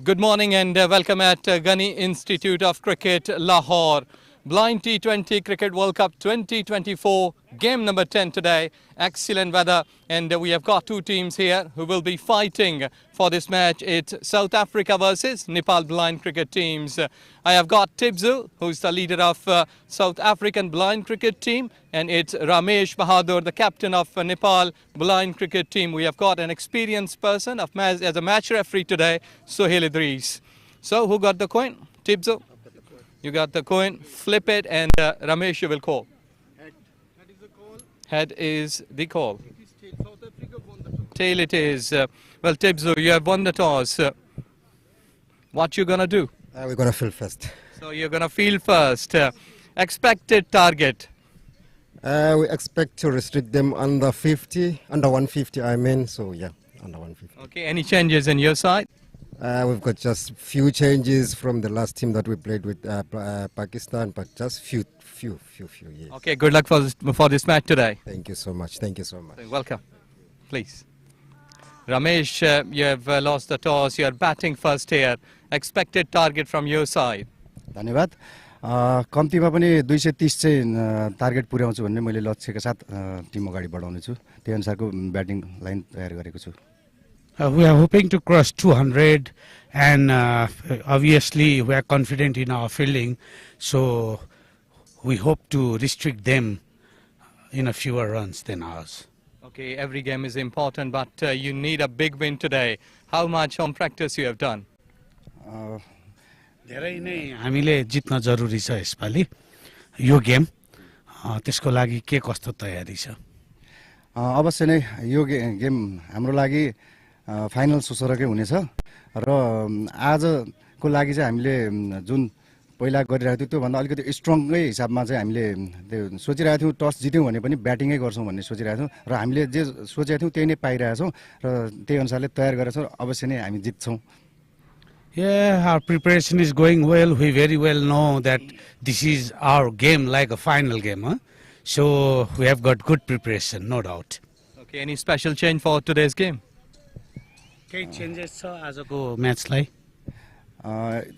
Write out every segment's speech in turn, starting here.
Good morning and welcome at Ghani Institute of Cricket, Lahore. Blind T20 Cricket World Cup 2024, game number 10 today. Excellent weather and we have got two teams here who will be fighting for this match. It's South Africa versus Nepal blind cricket teams. I have got Tibzu, who's the leader of South African blind cricket team, and it's Ramesh Bahadur, the captain of Nepal blind cricket team. We have got an experienced person as a match referee today, Sohail Idris. So who got the coin? Tibzu? You got the coin, flip it, and Ramesh, you will call. Head. Head is the call. Head is the call. It is tail. South Africa won the toss. Tail it is. Well, Tibzu, you have won the toss. What you gonna do? We're going to field first. So you're gonna field first. Expected target. We expect to restrict them under 50, under 150 I mean, so yeah, under 150. Okay, any changes in your side? We've got just few changes from the last team that we played with Pakistan, but just few, yes. Okay, good luck for this match today. Thank you so much, thank you so much. Welcome, please. Ramesh, you have lost the toss. You are batting first here. Expected target from your side. धन्यवाद कम्तीमा पनि 230 चाहिँ target पुर्याउँछु भन्ने मैले लक्ष्यका साथ Tim अगाडि बढाउने छु त्यही अनुसारको ब्याटिङ लाइन तयार गरेको छु We are hoping to cross 200 and obviously we are confident in our fielding, so we hope to restrict them in a fewer runs than ours. Okay, every game is important, but you need a big win today. How much home practice you have done? धेरै नै हामीले जित्न जरुरी छ यसपालि यो game त्यसको लागि के कस्तो तयारी छ अवश्य नै यो गेम हाम्रो लागि फाइनल सुसरकै हुनेछ र आजको लागि चाहिँ हामीले जुन पहिला गरिरहेको थियो त्योभन्दा अलिकति स्ट्रङकै हिसाबमा चाहिँ हामीले त्यो सोचिरहेको थियौँ टस जित्यौँ भने पनि ब्याटिङै गर्छौँ भन्ने सोचिरहेको थियौँ र हामीले जे सोचेका थियौँ त्यही नै पाइरहेछौँ र त्यही अनुसारले तयार गरेका छौँ अवश्य नै हामी जित्छौँ Yeah, our preparation is going well. We very well know that this is our game, like a final game, huh? So we have got good preparation, no doubt. Okay, any special change for today's game? केही changes छ आजको म्याचलाई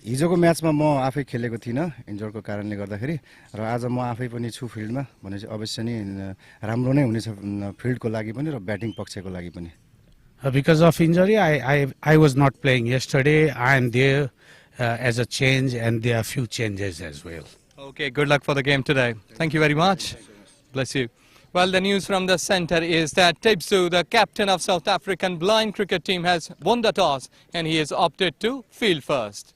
हिजोको म्याचमा म आफै खेलेको थिइनँ इन्जर्डको कारणले गर्दाखेरि र आज म आफै पनि छु फिल्डमा भनेपछि अवश्य नै राम्रो नै हुनेछ फिल्डको लागि पनि र ब्याटिङ पक्षको लागि पनि Because of injury, I was not playing yesterday. I am there as a change, and there are few changes as well. Okay, good luck for the game today. Thank you very much. Bless you. Well, the news from the centre is that Tibzu, the captain of South African blind cricket team, has won the toss and he has opted to field first.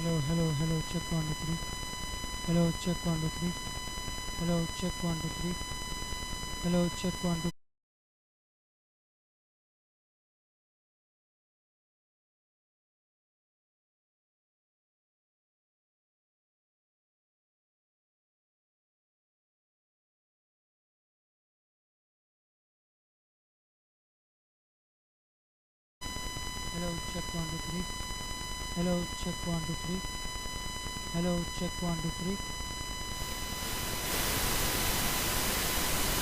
hello, check 1 2 3. Hello, check 1 2 3. Hello, check 1 2 3. Hello, check 1 2. Hello, check 1 2 3. Hello, check 1 2 3. Hello, check 1 2 3.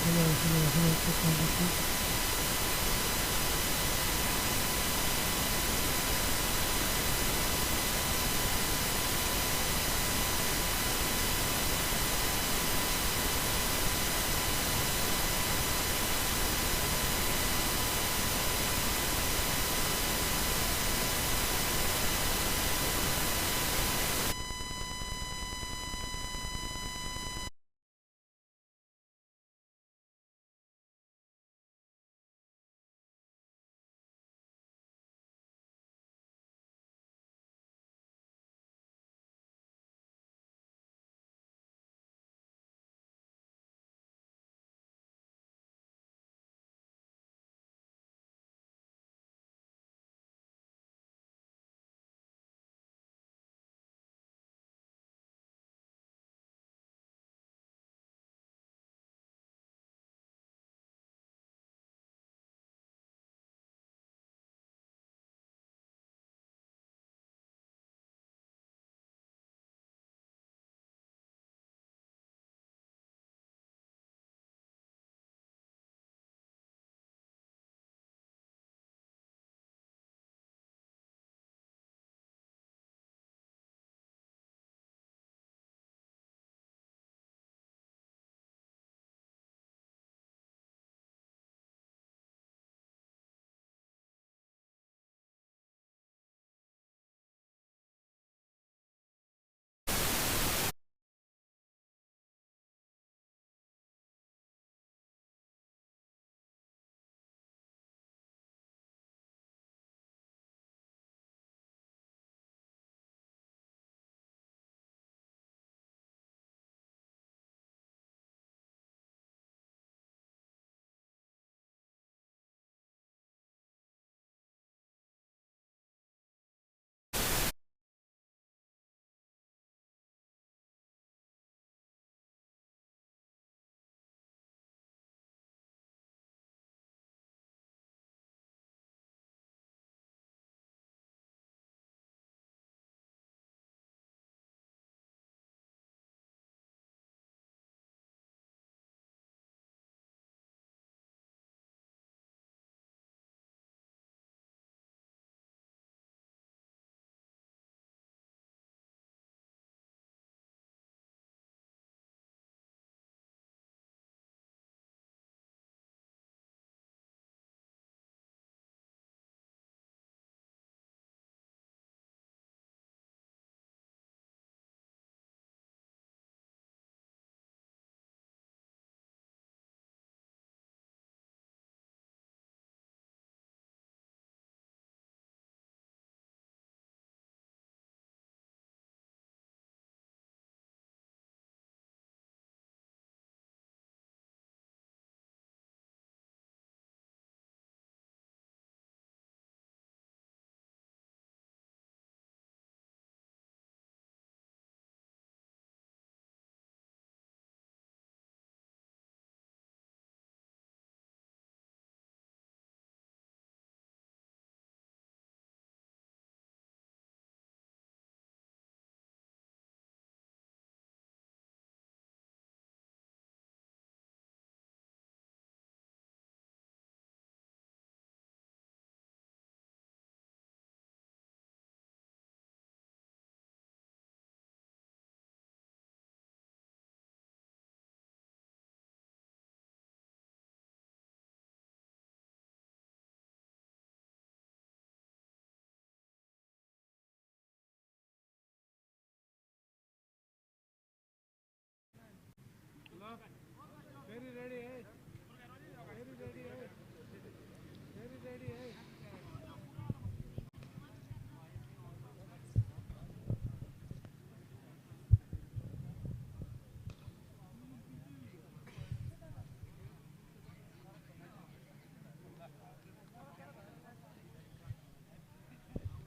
Hello, check 1 2 3.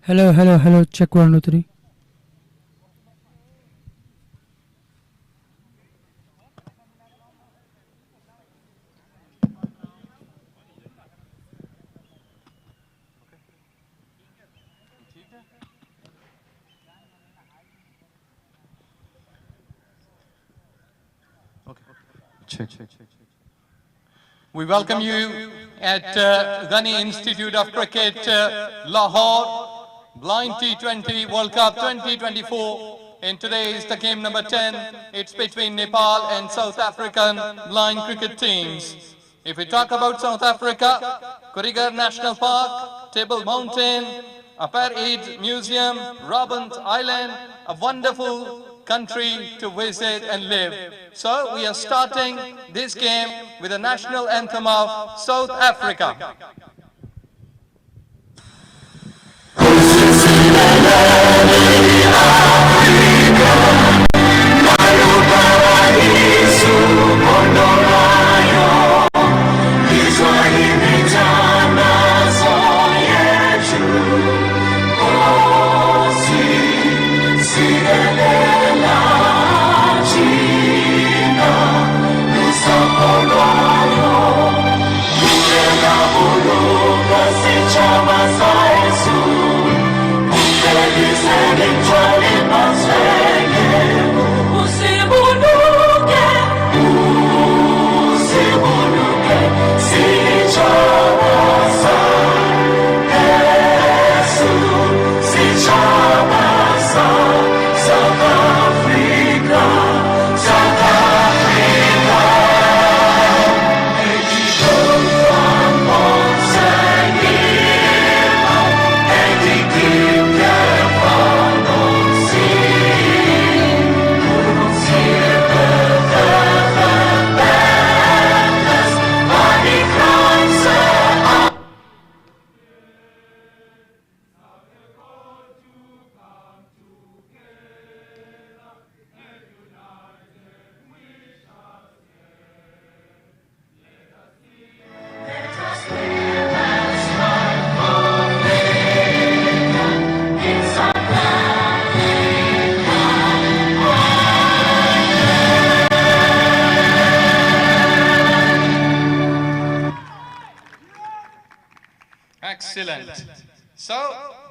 Hello, check 1 2 3. We welcome you at Ghani Institute of Cricket, Lahore, Blind T20 World Cup 2024. And today is the game number 10. It's between Nepal and South African blind cricket teams. If we talk about South Africa, Kruger National Park, Table Mountain, Apartheid Museum, Robben Island, a wonderful country to visit and live. So we are starting this game with the national anthem of South Africa. Excellent. So,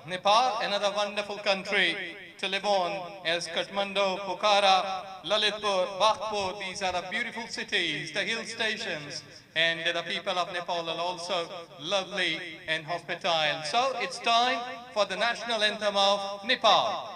Nepal, another wonderful country to live on, as Kathmandu, Pokhara, Lalitpur, Baghpur, these are the beautiful cities, the hill stations, and the people of Nepal are also lovely and hospitable. So, it's time for the national anthem of Nepal.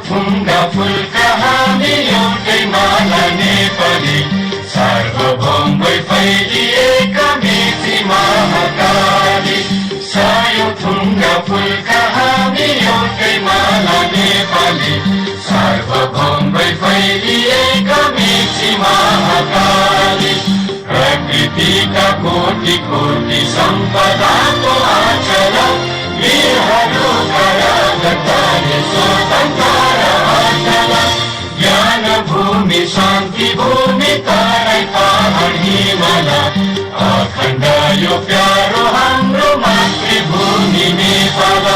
फुङ्गा phulka हामी एउटै माला नेपाली सार्वभौमै फैलिएका मेची महाकाली सायो फुङ्गा फुलका हामी एउटै माला नेपाली सार्वभौमै फैलिएका मेची महाकाली प्रकृतिका कोटि कोटि सम्पदाको आचल वीरहरूका राजधानी स्वतन्त्र ज्ञान भूमि शान्ति भूमि तराई पहाड हिमाल अखण्ड यो प्यारो हाम्रो मातृभूमि नेपाल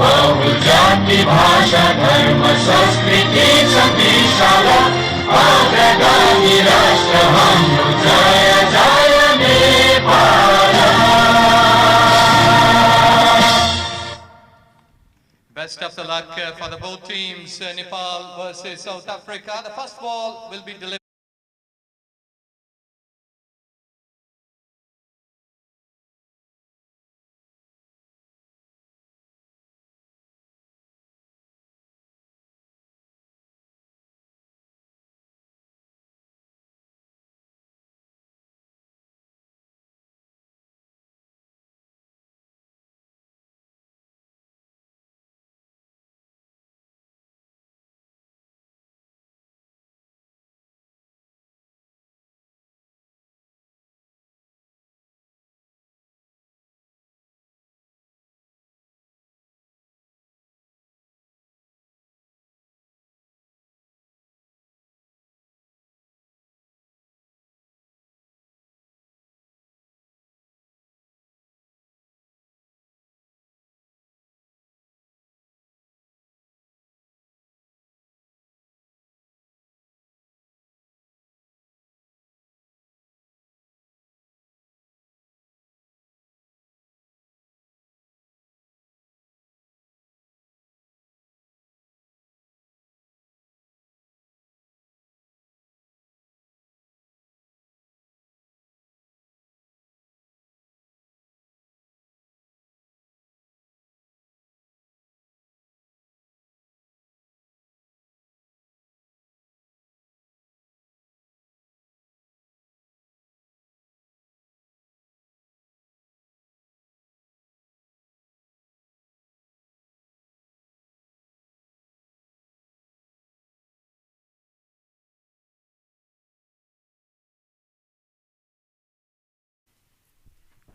बहुल जाति भाषा धर्म संस्कृति छ विशाल अग्रगामी राष्ट्र हाम्रो जय जय Nepal. Best of the luck for the both teams, Nepal versus South Africa. The first ball will be delivered.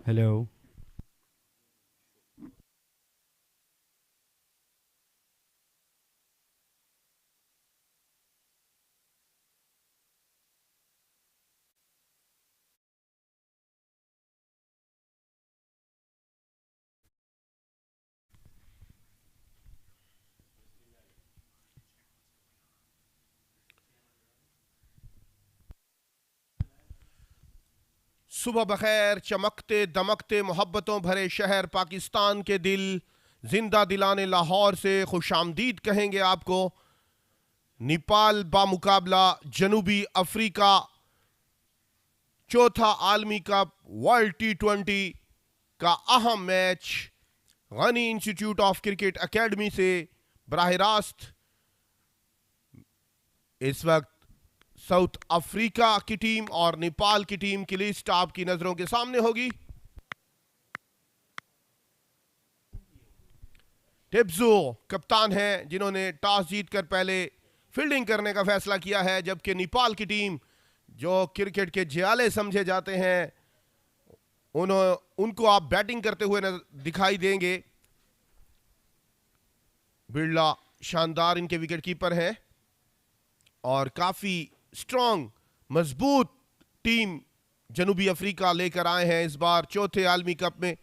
Hello. सुबह बखैर, चमकते दमकते मोहब्बतों भरे शहर पाकिस्तान के दिल, जिंदा दिलाने लाहौर से खुशामदीद कहेंगे आपको। नेपाल बामुकाबला जनूबी अफ्रीका, चौथा आलमी कप वर्ल्ड T20 का अहम match Ghani institute of cricket academy से बराह रास्त इस वक्त साउथ अफ्रीका की टीम और नेपाल की टीम की लिस्ट आपकी नजरों के सामने होगी। टिब्जो कप्तान हैं जिन्होंने टॉस जीतकर पहले फील्डिंग करने का फैसला किया है, जबकि नेपाल की टीम जो क्रिकेट के जियाले समझे जाते हैं उनको आप बैटिंग करते हुए दिखाई देंगे। बिरला शानदार इनके विकेट कीपर हैं और काफी स्ट्रांग मजबूत टीम जनूबी अफ्रीका लेकर आए हैं इस बार चौथे आलमी कप में।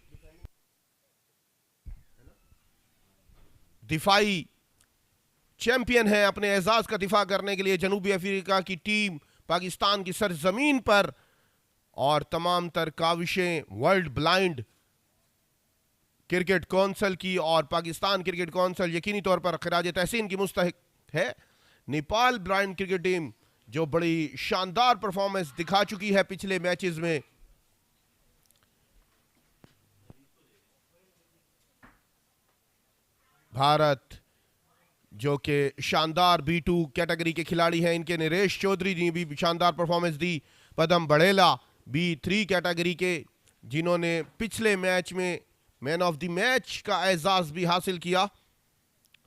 दिफाई चैंपियन है, अपने एजाज का दिफा करने के लिए जनूबी अफ्रीका की टीम पाकिस्तान की सरजमीन पर, और तमाम तर काविशें वर्ल्ड ब्लाइंड क्रिकेट कौंसिल की और पाकिस्तान क्रिकेट कौंसिल यकीनी तौर पर खिराज तहसीन की मुस्तहिक है। नेपाल ब्लाइंड क्रिकेट टीम जो बड़ी शानदार परफॉर्मेंस दिखा चुकी है पिछले मैचेस में। भारत जो कि शानदार B2 कैटेगरी के खिलाड़ी हैं, इनके नरेश चौधरी ने भी शानदार परफॉर्मेंस दी। पदम बड़ेला B3 कैटेगरी के, जिन्होंने पिछले मैच में मैन ऑफ द मैच का एजाज भी हासिल किया।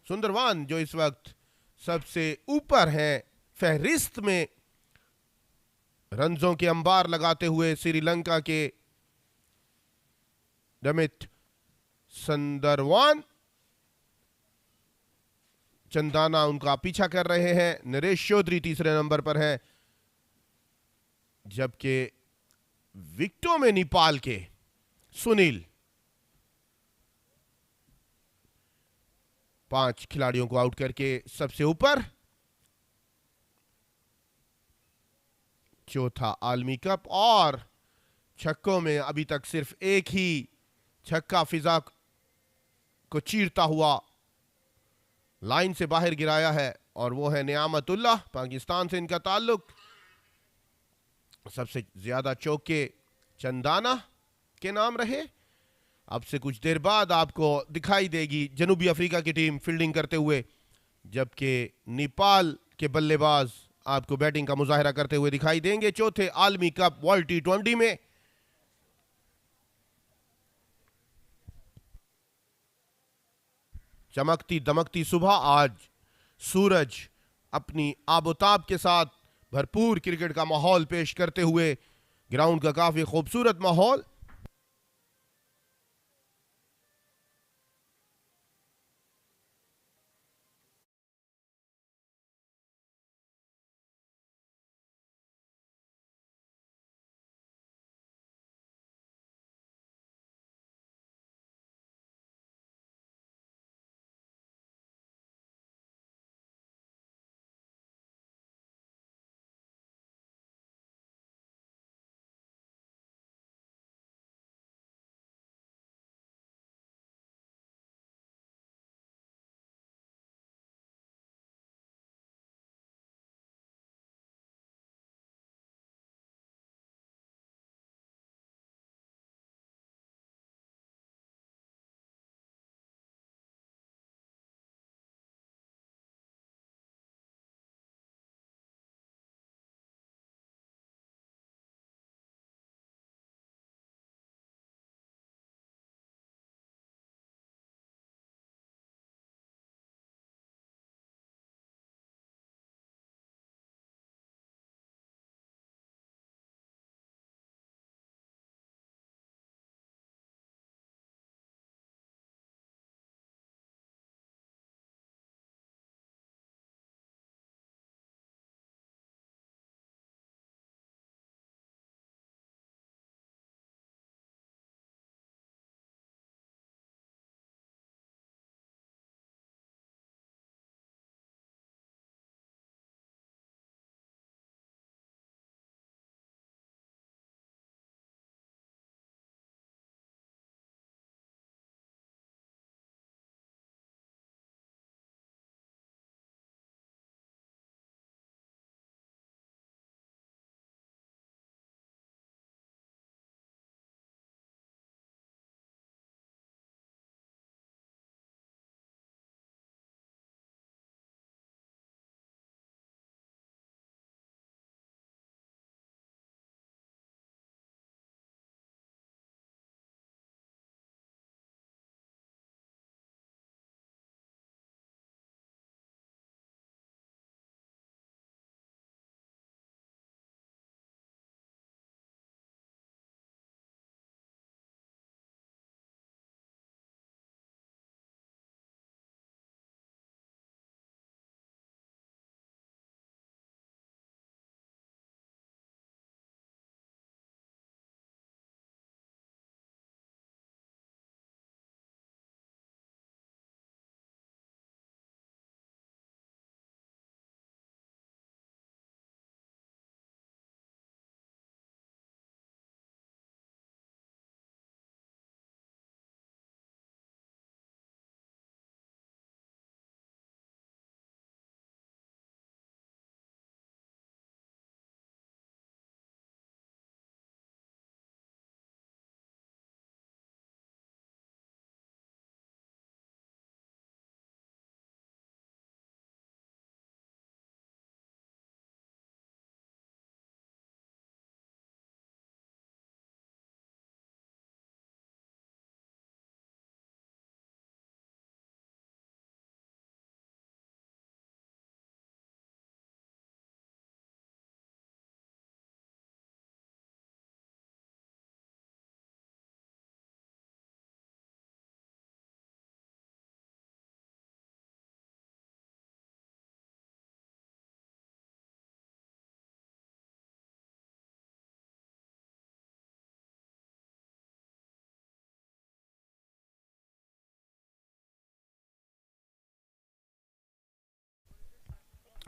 सुंदरवान जो इस वक्त सबसे ऊपर हैं फहरिस्त में रंजों के अंबार लगाते हुए, श्रीलंका के रमित संदरवान चंदाना उनका पीछा कर रहे हैं। नरेश चौधरी तीसरे नंबर पर है, जबकि विकेटों में नेपाल के सुनील 5 खिलाड़ियों को आउट करके सबसे ऊपर। चौथा आलमी कप, और छक्कों में अभी तक सिर्फ एक ही छक्का फिजा को चीरता हुआ लाइन से बाहर गिराया है, और वो है नियामतुल्लाह, पाकिस्तान से इनका ताल्लुक। सबसे ज्यादा चौके चंदाना के नाम रहे। अब से कुछ देर बाद आपको दिखाई देगी जनूबी अफ्रीका की टीम फील्डिंग करते हुए, जबकि नेपाल के बल्लेबाज आपको बैटिंग का मुजाहिरा करते हुए दिखाई देंगे चौथे आलमी कप वर्ल्ड T20 में। चमकती दमकती सुबह, आज सूरज अपनी आबोताब के साथ भरपूर क्रिकेट का माहौल पेश करते हुए, ग्राउंड का काफी खूबसूरत माहौल।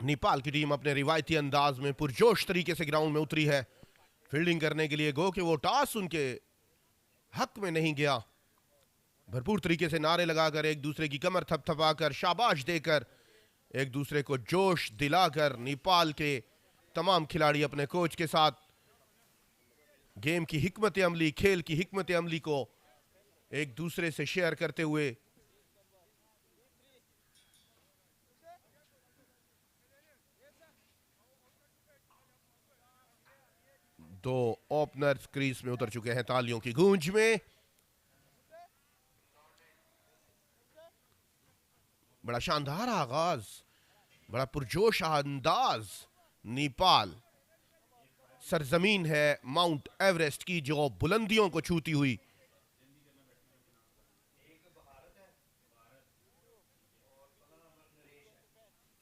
नेपाल की टीम अपने रिवायती अंदाज में पुरजोश तरीके से ग्राउंड में उतरी है फील्डिंग करने के लिए। गो कि वो टॉस उनके हक में नहीं गया। भरपूर तरीके से नारे लगाकर, एक दूसरे की कमर थपथपाकर, शाबाश देकर, एक दूसरे को जोश दिलाकर नेपाल के तमाम खिलाड़ी अपने कोच के साथ गेम की हिकमत अमली, खेल की हिकमत अमली को एक दूसरे से शेयर करते हुए दो ओपनर्स क्रीज में उतर चुके हैं तालियों की गूंज में। बड़ा शानदार आगाज, बड़ा पुरजोश अंदाज। नेपाल सरजमीन है माउंट एवरेस्ट की जो बुलंदियों को छूती हुई।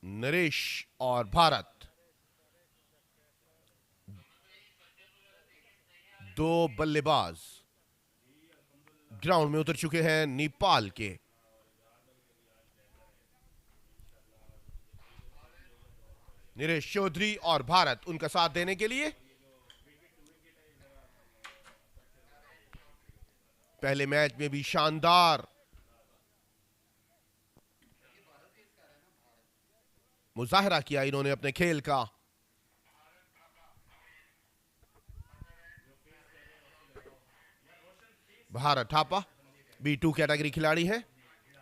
नरेश और भारत दो बल्लेबाज ग्राउंड में उतर चुके हैं नेपाल के। नरेश चौधरी और भारत उनका साथ देने के लिए। पहले मैच में भी शानदार मुजाहरा किया इन्होंने अपने खेल का। भारत थापा B2 कैटेगरी खिलाड़ी है,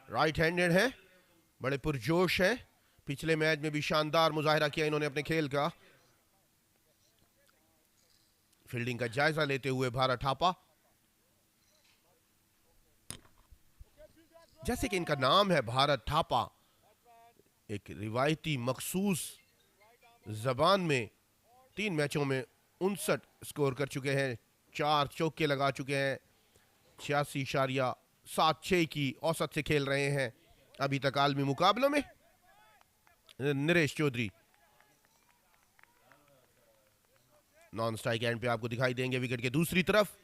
राइट हैंडेड है, बड़े पुरजोश है। पिछले मैच में भी शानदार मुजाहरा किया इन्होंने अपने खेल का। फील्डिंग का जायजा लेते हुए भारत थापा, जैसे कि इनका नाम है भारत थापा, एक रिवायती मखसूस जबान में 3 मैचों में 59 स्कोर कर चुके हैं, 4 चौके लगा चुके हैं, 86.76 की औसत से खेल रहे हैं अभी तक आलमी मुकाबलों में। Naresh Chaudhary non strike end पे आपको दिखाई देंगे विकेट के दूसरी तरफ।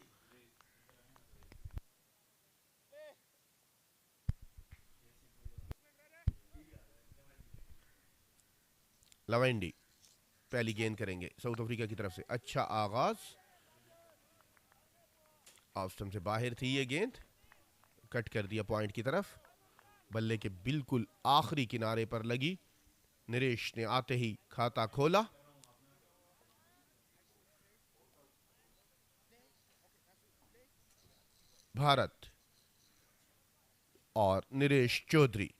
लवेंडी पहली गेंद करेंगे साउथ अफ्रीका की तरफ से। अच्छा आगाज, ऑफ स्टंप से बाहर थी ये गेंद, कट कर दिया पॉइंट की तरफ। बल्ले के बिल्कुल आखिरी किनारे पर लगी। नरेश ने आते ही खाता खोला। भारत और नरेश चौधरी।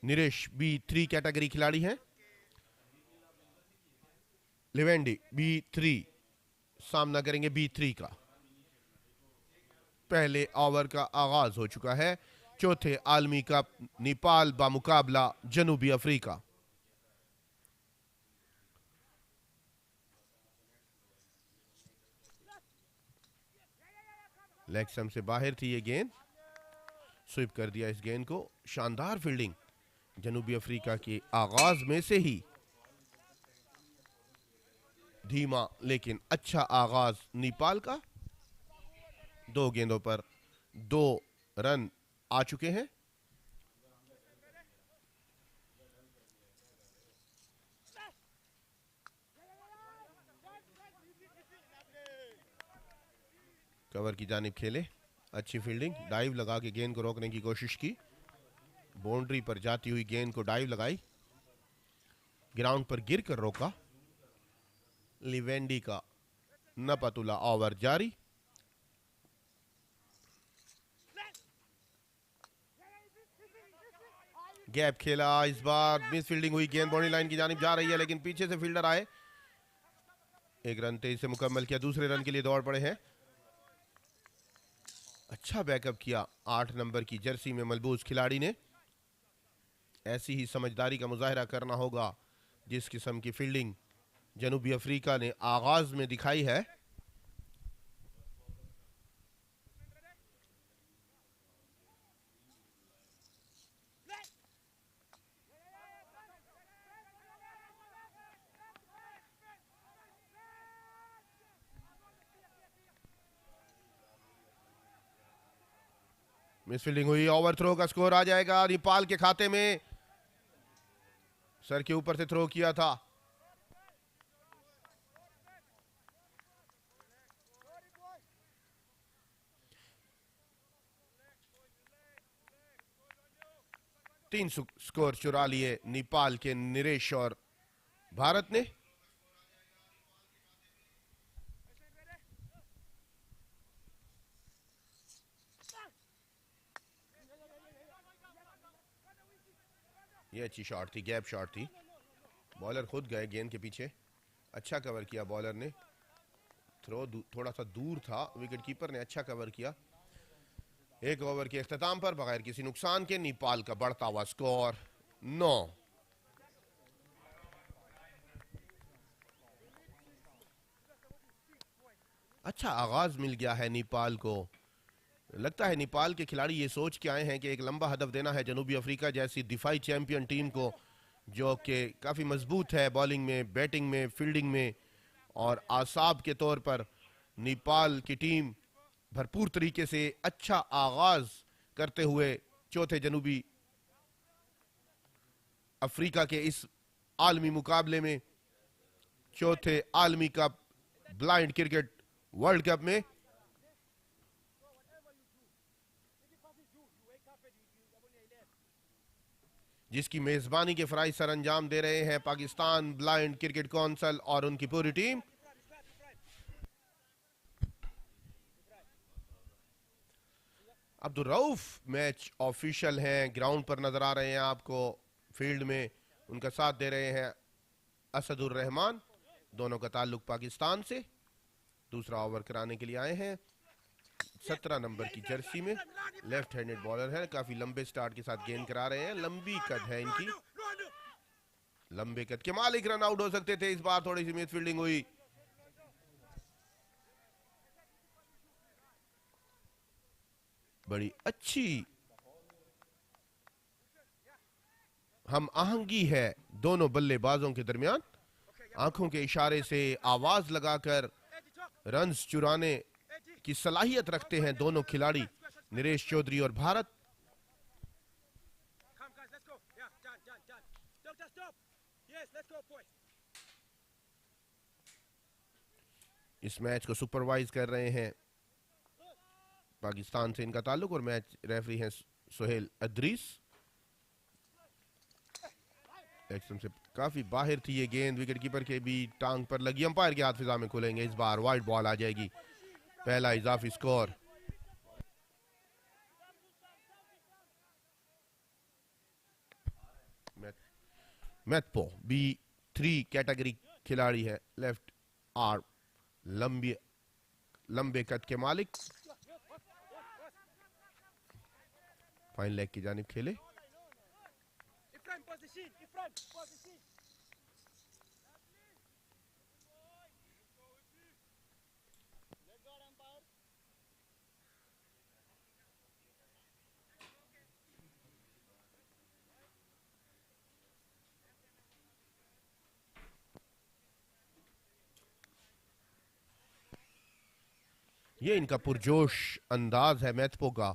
नरेश B3 कैटेगरी खिलाड़ी हैं, लिवेंडी B3 सामना करेंगे B3 का। पहले ओवर का आगाज हो चुका है चौथे आलमी कप नेपाल बामुकाबला जनूबी अफ्रीका। लेग स्टंप से बाहर थी ये गेंद, स्वीप कर दिया इस गेंद को। शानदार फील्डिंग जनूबी अफ्रीका के आगाज में से ही। धीमा लेकिन अच्छा आगाज नेपाल का। 2 गेंदों पर 2 रन आ चुके हैं। कवर की जानिब खेले, अच्छी फील्डिंग, डाइव लगा के गेंद को रोकने की कोशिश की। बाउंड्री पर जाती हुई गेंद को डाइव लगाई, ग्राउंड पर गिर कर रोका। लिवेंडी का नपतुला ओवर जारी। गैप खेला, इस बार मिस फील्डिंग हुई, गेंद बाउंड्री लाइन की जानिब जा रही है लेकिन पीछे से फील्डर आए। 1 रन तेजी से मुकम्मल किया, दूसरे रन के लिए दौड़ पड़े हैं। अच्छा बैकअप किया 8 नंबर की जर्सी में मलबूस खिलाड़ी ने। ऐसी ही समझदारी का मुजाहरा करना होगा जिस किस्म की फील्डिंग जनूबी अफ्रीका ने आगाज में दिखाई है। मिस फील्डिंग हुई, ओवर थ्रो का स्कोर आ जाएगा नेपाल के खाते में। सर के ऊपर से थ्रो किया था। तीन स्कोर चुरा लिए नेपाल के निरेश और भारत ने। ये अच्छी शॉट थी, गैप शॉट थी। बॉलर खुद गए गेंद के पीछे, अच्छा कवर किया बॉलर ने। थ्रो थोड़ा सा दूर था, विकेट कीपर ने अच्छा कवर किया। एक ओवर के इख्तिताम पर बगैर किसी नुकसान के नेपाल का बढ़ता हुआ स्कोर 9। अच्छा आगाज मिल गया है नेपाल को। लगता है नेपाल के खिलाड़ी ये सोच के आए हैं कि एक लंबा हदफ देना है जनूबी अफ्रीका जैसी दिफाई चैंपियन टीम को, जो कि काफ़ी मजबूत है बॉलिंग में, बैटिंग में, फील्डिंग में। और आसाब के तौर पर नेपाल की टीम भरपूर तरीके से अच्छा आगाज करते हुए चौथे जनूबी अफ्रीका के इस आलमी मुकाबले में, चौथे आलमी cup blind cricket world cup में जिसकी मेजबानी के फराइज सर अंजाम दे रहे हैं पाकिस्तान ब्लाइंड क्रिकेट काउंसिल और उनकी पूरी team. Abdul Rauf match official हैं, ग्राउंड पर नजर आ रहे हैं आपको, फील्ड में उनका साथ दे रहे हैं असदुर रहमान। दोनों का ताल्लुक पाकिस्तान से। दूसरा ओवर कराने के लिए आए हैं 17 नंबर की जर्सी में, लेफ्ट हैंडेड बॉलर है, काफी लंबे स्टार्ट के साथ गेंद करा रहे हैं। लंबी कद है इनकी, लंबे कद के मालिक रन आउट हो सकते थे। इस बार थोड़ी सी मिस फील्डिंग हुई। बड़ी अच्छी हम आहंगी है दोनों बल्लेबाजों के दरमियान। आंखों के इशारे से आवाज लगाकर रन्स चुराने की सलाहियत रखते हैं दोनों खिलाड़ी, नरेश चौधरी और भारत। इस मैच को सुपरवाइज कर रहे हैं, पाकिस्तान से इनका ताल्लुक, और मैच रेफरी हैं सुहेल अदरीस। एक्शन से काफी बाहर थी ये गेंद, विकेट कीपर के भी टांग पर लगी। अंपायर के हाथ फिजा में खुलेंगे। इस बार वाइड बॉल आ जाएगी। पहला इजाफी स्कोर। मैथपो B3 कैटेगरी खिलाड़ी है, लेफ्ट आर्म, लंबे कद के मालिक। फाइन लेग की जानिब खेले। ये इनका पुरजोश अंदाज है मैथपो का।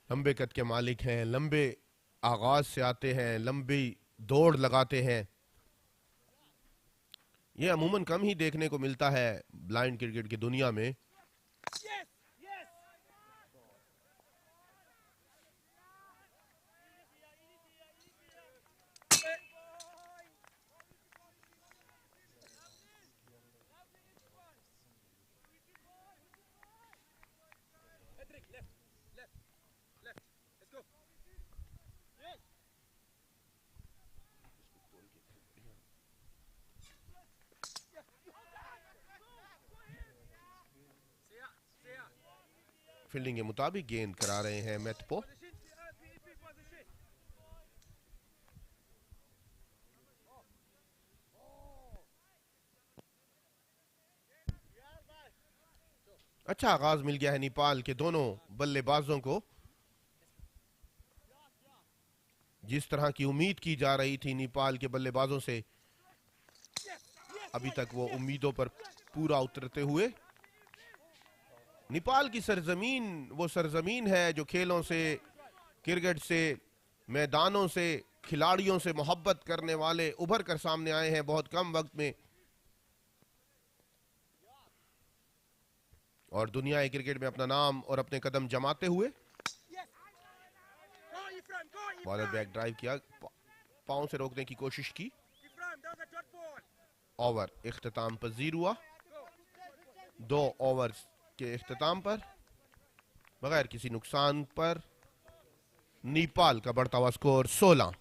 लंबे कद के मालिक हैं, लंबे आगाज से आते हैं, लंबी दौड़ लगाते हैं। ये अमूमन कम ही देखने को मिलता है ब्लाइंड क्रिकेट की दुनिया में। फील्डिंग के मुताबिक गेंद करा रहे हैं मैथपो। अच्छा आगाज मिल गया है नेपाल के दोनों बल्लेबाजों को। जिस तरह की उम्मीद की जा रही थी नेपाल के बल्लेबाजों से, अभी तक वो उम्मीदों पर पूरा उतरते हुए। नेपाल की सरजमीन वो सरजमीन है जो खेलों से, क्रिकेट से, मैदानों से खिलाड़ियों से मोहब्बत करने वाले उभर कर सामने आए हैं बहुत कम वक्त में, और दुनिया क्रिकेट में अपना नाम और अपने कदम जमाते हुए। बॉलर बैक ड्राइव किया, पांव से रोकने की कोशिश की। ओवर इख्तिताम पजीर हुआ। 2 ओवर्स के इख्तिताम पर बगैर किसी नुकसान पर नेपाल का बढ़ता हुआ स्कोर 16।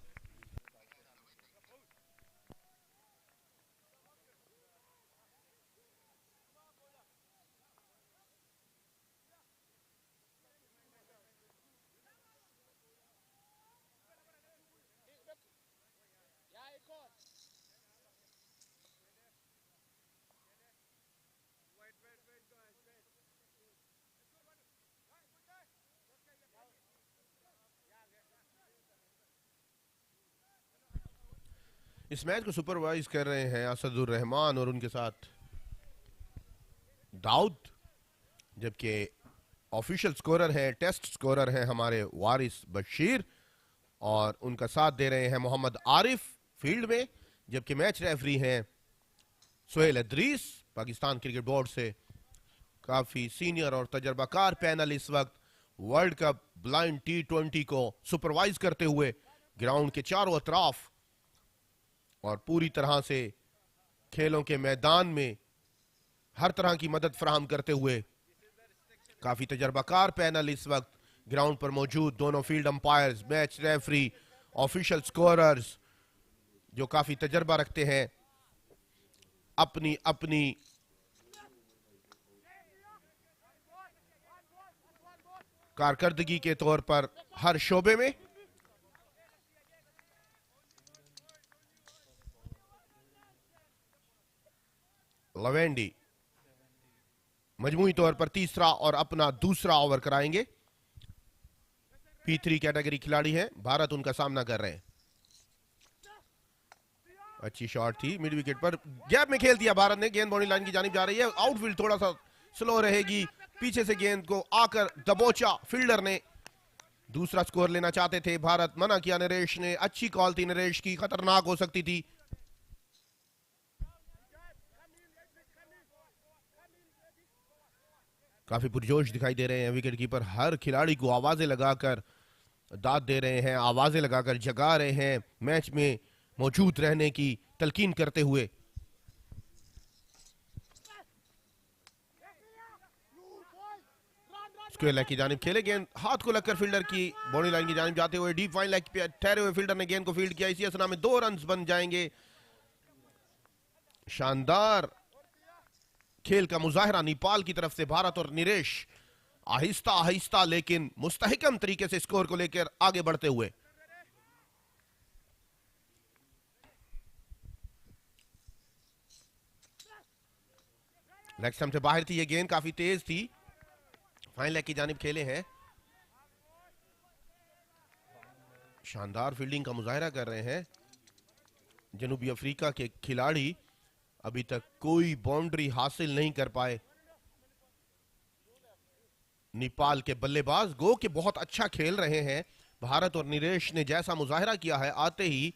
इस मैच को सुपरवाइज कर रहे हैं असदुर रहमान और उनके साथ दाऊद, जबकि ऑफिशियल स्कोरर हैं, टेस्ट स्कोरर हैं हमारे वारिस बशीर, और उनका साथ दे रहे हैं मोहम्मद आरिफ फील्ड में, जबकि मैच रेफरी हैं सुहेल अदरीस। पाकिस्तान क्रिकेट बोर्ड से काफी सीनियर और तजर्बाकार पैनल इस वक्त वर्ल्ड कप ब्लाइंड T20 को सुपरवाइज करते हुए ग्राउंड के चारों अतराफ और पूरी तरह से खेलों के मैदान में हर तरह की मदद फराहम करते हुए काफी तजर्बाकार पैनल इस वक्त ग्राउंड पर मौजूद। दोनों field umpires, match referee, official scorers जो काफी तजर्बा रखते हैं अपनी अपनी कारकर्दगी के तौर पर हर शोबे में। लवेंडी मजमूई तौर पर तीसरा और अपना दूसरा ओवर कराएंगे। P3 कैटेगरी खिलाड़ी हैं, भारत उनका सामना कर रहे हैं। अच्छी शॉट थी, मिड विकेट पर गैप में खेल दिया भारत ने। गेंद बाउंड्री लाइन की जानिब जा रही है। आउटफील्ड थोड़ा सा स्लो रहेगी, पीछे से गेंद को आकर दबोचा फील्डर ने। दूसरा स्कोर लेना चाहते थे भारत, मना किया नरेश ने। अच्छी कॉल थी नरेश की, खतरनाक हो सकती थी। काफी पुरजोश दिखाई दे रहे हैं विकेट कीपर, हर खिलाड़ी को आवाजें लगाकर दाद दे रहे हैं, आवाजें लगाकर जगा रहे हैं, मैच में मौजूद रहने की तलकीन करते हुए। स्क्वायर लेग की जानिब खेले, गेंद हाथ को लगकर फील्डर की बाउंड्री लाइन की जानिब जाते हुए डीप फाइन लेग पे ठहरे हुए फील्डर ने गेंद को फील्ड किया। इसी असना में 2 रन बन जाएंगे। शानदार खेल का मुजाहरा नेपाल की तरफ से भारत और निरेश आहिस्ता आहिस्ता लेकिन मुस्तहकम तरीके से स्कोर को लेकर आगे बढ़ते हुए। लेग स्टंप से बाहर थी ये गेंद, काफी तेज थी। फाइन लेग की जानिब खेले हैं। शानदार फील्डिंग का मुजाहरा कर रहे हैं जनूबी अफ्रीका के खिलाड़ी। अभी तक कोई बाउंड्री हासिल नहीं कर पाए नेपाल के बल्लेबाज। गो के बहुत अच्छा खेल रहे हैं भारत, और निरेश ने जैसा मुजाहरा किया है आते ही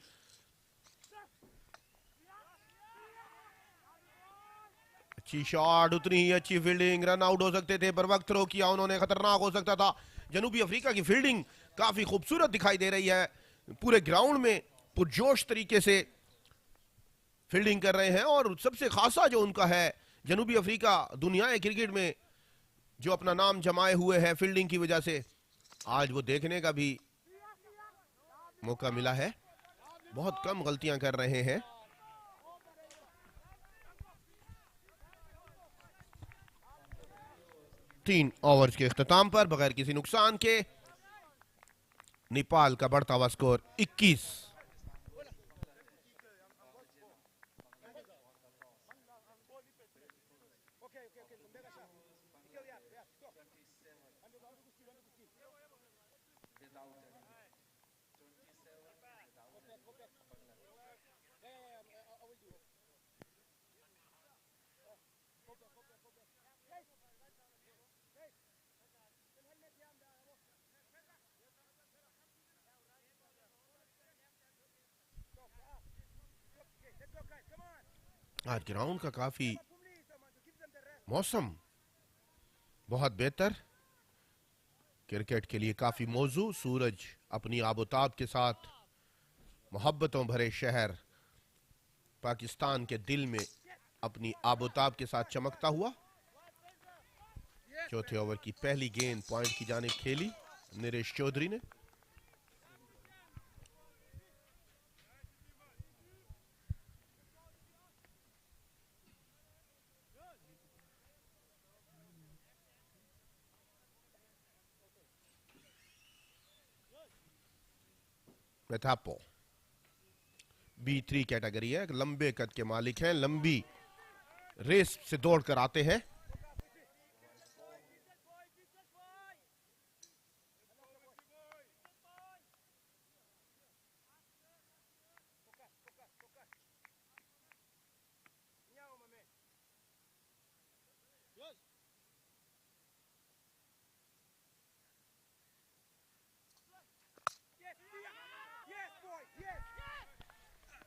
अच्छी शॉट, उतनी ही अच्छी फील्डिंग, रन आउट हो सकते थे पर वक्त थ्रो किया उन्होंने, खतरनाक हो सकता था। जनूबी अफ्रीका की फील्डिंग काफी खूबसूरत दिखाई दे रही है, पूरे ग्राउंड में पुरजोश तरीके से फील्डिंग कर रहे हैं। और सबसे खासा जो उनका है, जनूबी अफ्रीका दुनिया क्रिकेट में जो अपना नाम जमाए हुए है फील्डिंग की वजह से, आज वो देखने का भी मौका मिला है। बहुत कम गलतियां कर रहे हैं। तीन ओवर्स के इख्तिताम पर बगैर किसी नुकसान के नेपाल का बढ़ता हुआ स्कोर 21। आज ग्राउंड का काफी मौसम बहुत बेहतर, क्रिकेट के लिए काफी मौजू। सूरज अपनी आबोताब के साथ मोहब्बतों भरे शहर पाकिस्तान के दिल में अपनी आबोताब के साथ चमकता हुआ। चौथे ओवर की पहली गेंद पॉइंट की जानिब खेली नरेश चौधरी ने। मेथापो B3 कैटेगरी है, लंबे कद के मालिक हैं, लंबी रेस से दौड़कर आते हैं।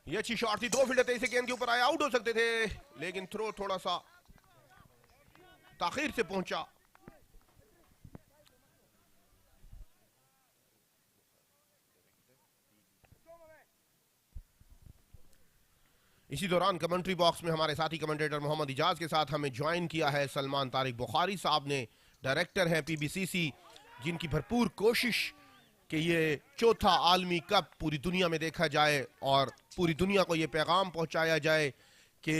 ये अच्छी शॉट थी, 2 फील्डर तेजी से गेंद के ऊपर आए, आउट हो सकते थे, लेकिन थ्रो थोड़ा सा ताखीर से पहुंचा। इसी दौरान कमेंट्री बॉक्स में हमारे साथी कमेंटेटर मोहम्मद इजाज के साथ हमें ज्वाइन किया है सलमान तारिक बुखारी साहब ने, डायरेक्टर हैं पीबीसीसी, जिनकी भरपूर कोशिश कि ये चौथा आलमी कप पूरी दुनिया में देखा जाए और पूरी दुनिया को ये पैगाम पहुंचाया जाए कि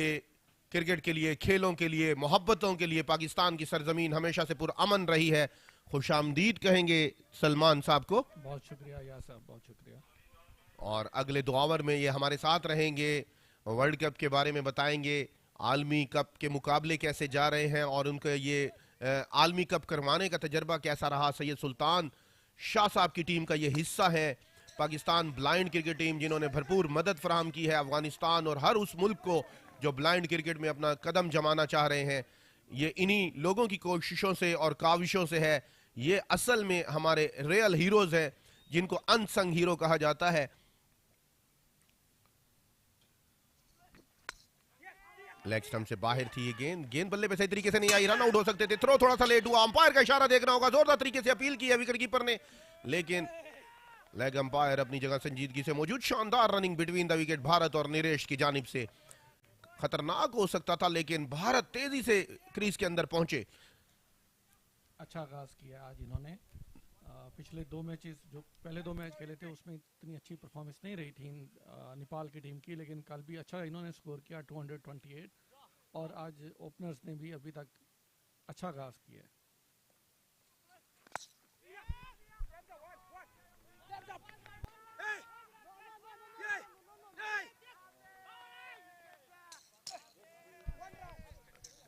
क्रिकेट के लिए, खेलों के लिए, मोहब्बतों के लिए पाकिस्तान की सरजमीन हमेशा से पुरअमन रही है। खुशामदीद कहेंगे सलमान साहब को। बहुत शुक्रिया या साहब, बहुत शुक्रिया। और अगले 2 ओवर में ये हमारे साथ रहेंगे, वर्ल्ड कप के बारे में बताएंगे, आलमी कप के मुकाबले कैसे जा रहे हैं और उनका ये आलमी कप करवाने का तजर्बा कैसा रहा। सैयद सुल्तान शाह साहब की टीम का ये हिस्सा है पाकिस्तान ब्लाइंड क्रिकेट टीम, जिन्होंने भरपूर मदद फराहम की है अफगानिस्तान और हर उस मुल्क को जो ब्लाइंड क्रिकेट में अपना कदम जमाना चाह रहे हैं। ये इन्हीं लोगों की कोशिशों से और काविशों से है। ये असल में हमारे रियल हीरोज हैं, जिनको अनसंग हीरो कहा जाता है। लेग स्टंप से बाहर थी ये गेंद बल्ले पे सही तरीके से नहीं आई, रन आउट हो सकते थे, थ्रो थोड़ा सा लेट हुआ। अंपायर का इशारा देखना होगा, जोरदार तरीके से अपील की है विकेट कीपर ने, लेकिन लेग अंपायर अपनी जगह संजीदगी से मौजूद। शानदार running between the wicket Bharat और निरेश की जानिब से, खतरनाक हो सकता था लेकिन भारत तेजी से क्रीज के अंदर पहुंचे। अच्छा आगाज किया आज इन्होंने। पिछले 2 मैचेस जो पहले 2 मैच खेले थे उसमें इतनी अच्छी परफॉर्मेंस नहीं रही थी नेपाल की टीम की, लेकिन कल भी अच्छा इन्होंने स्कोर किया 228 और आज ओपनर्स ने भी अभी तक अच्छा आगाज किया है।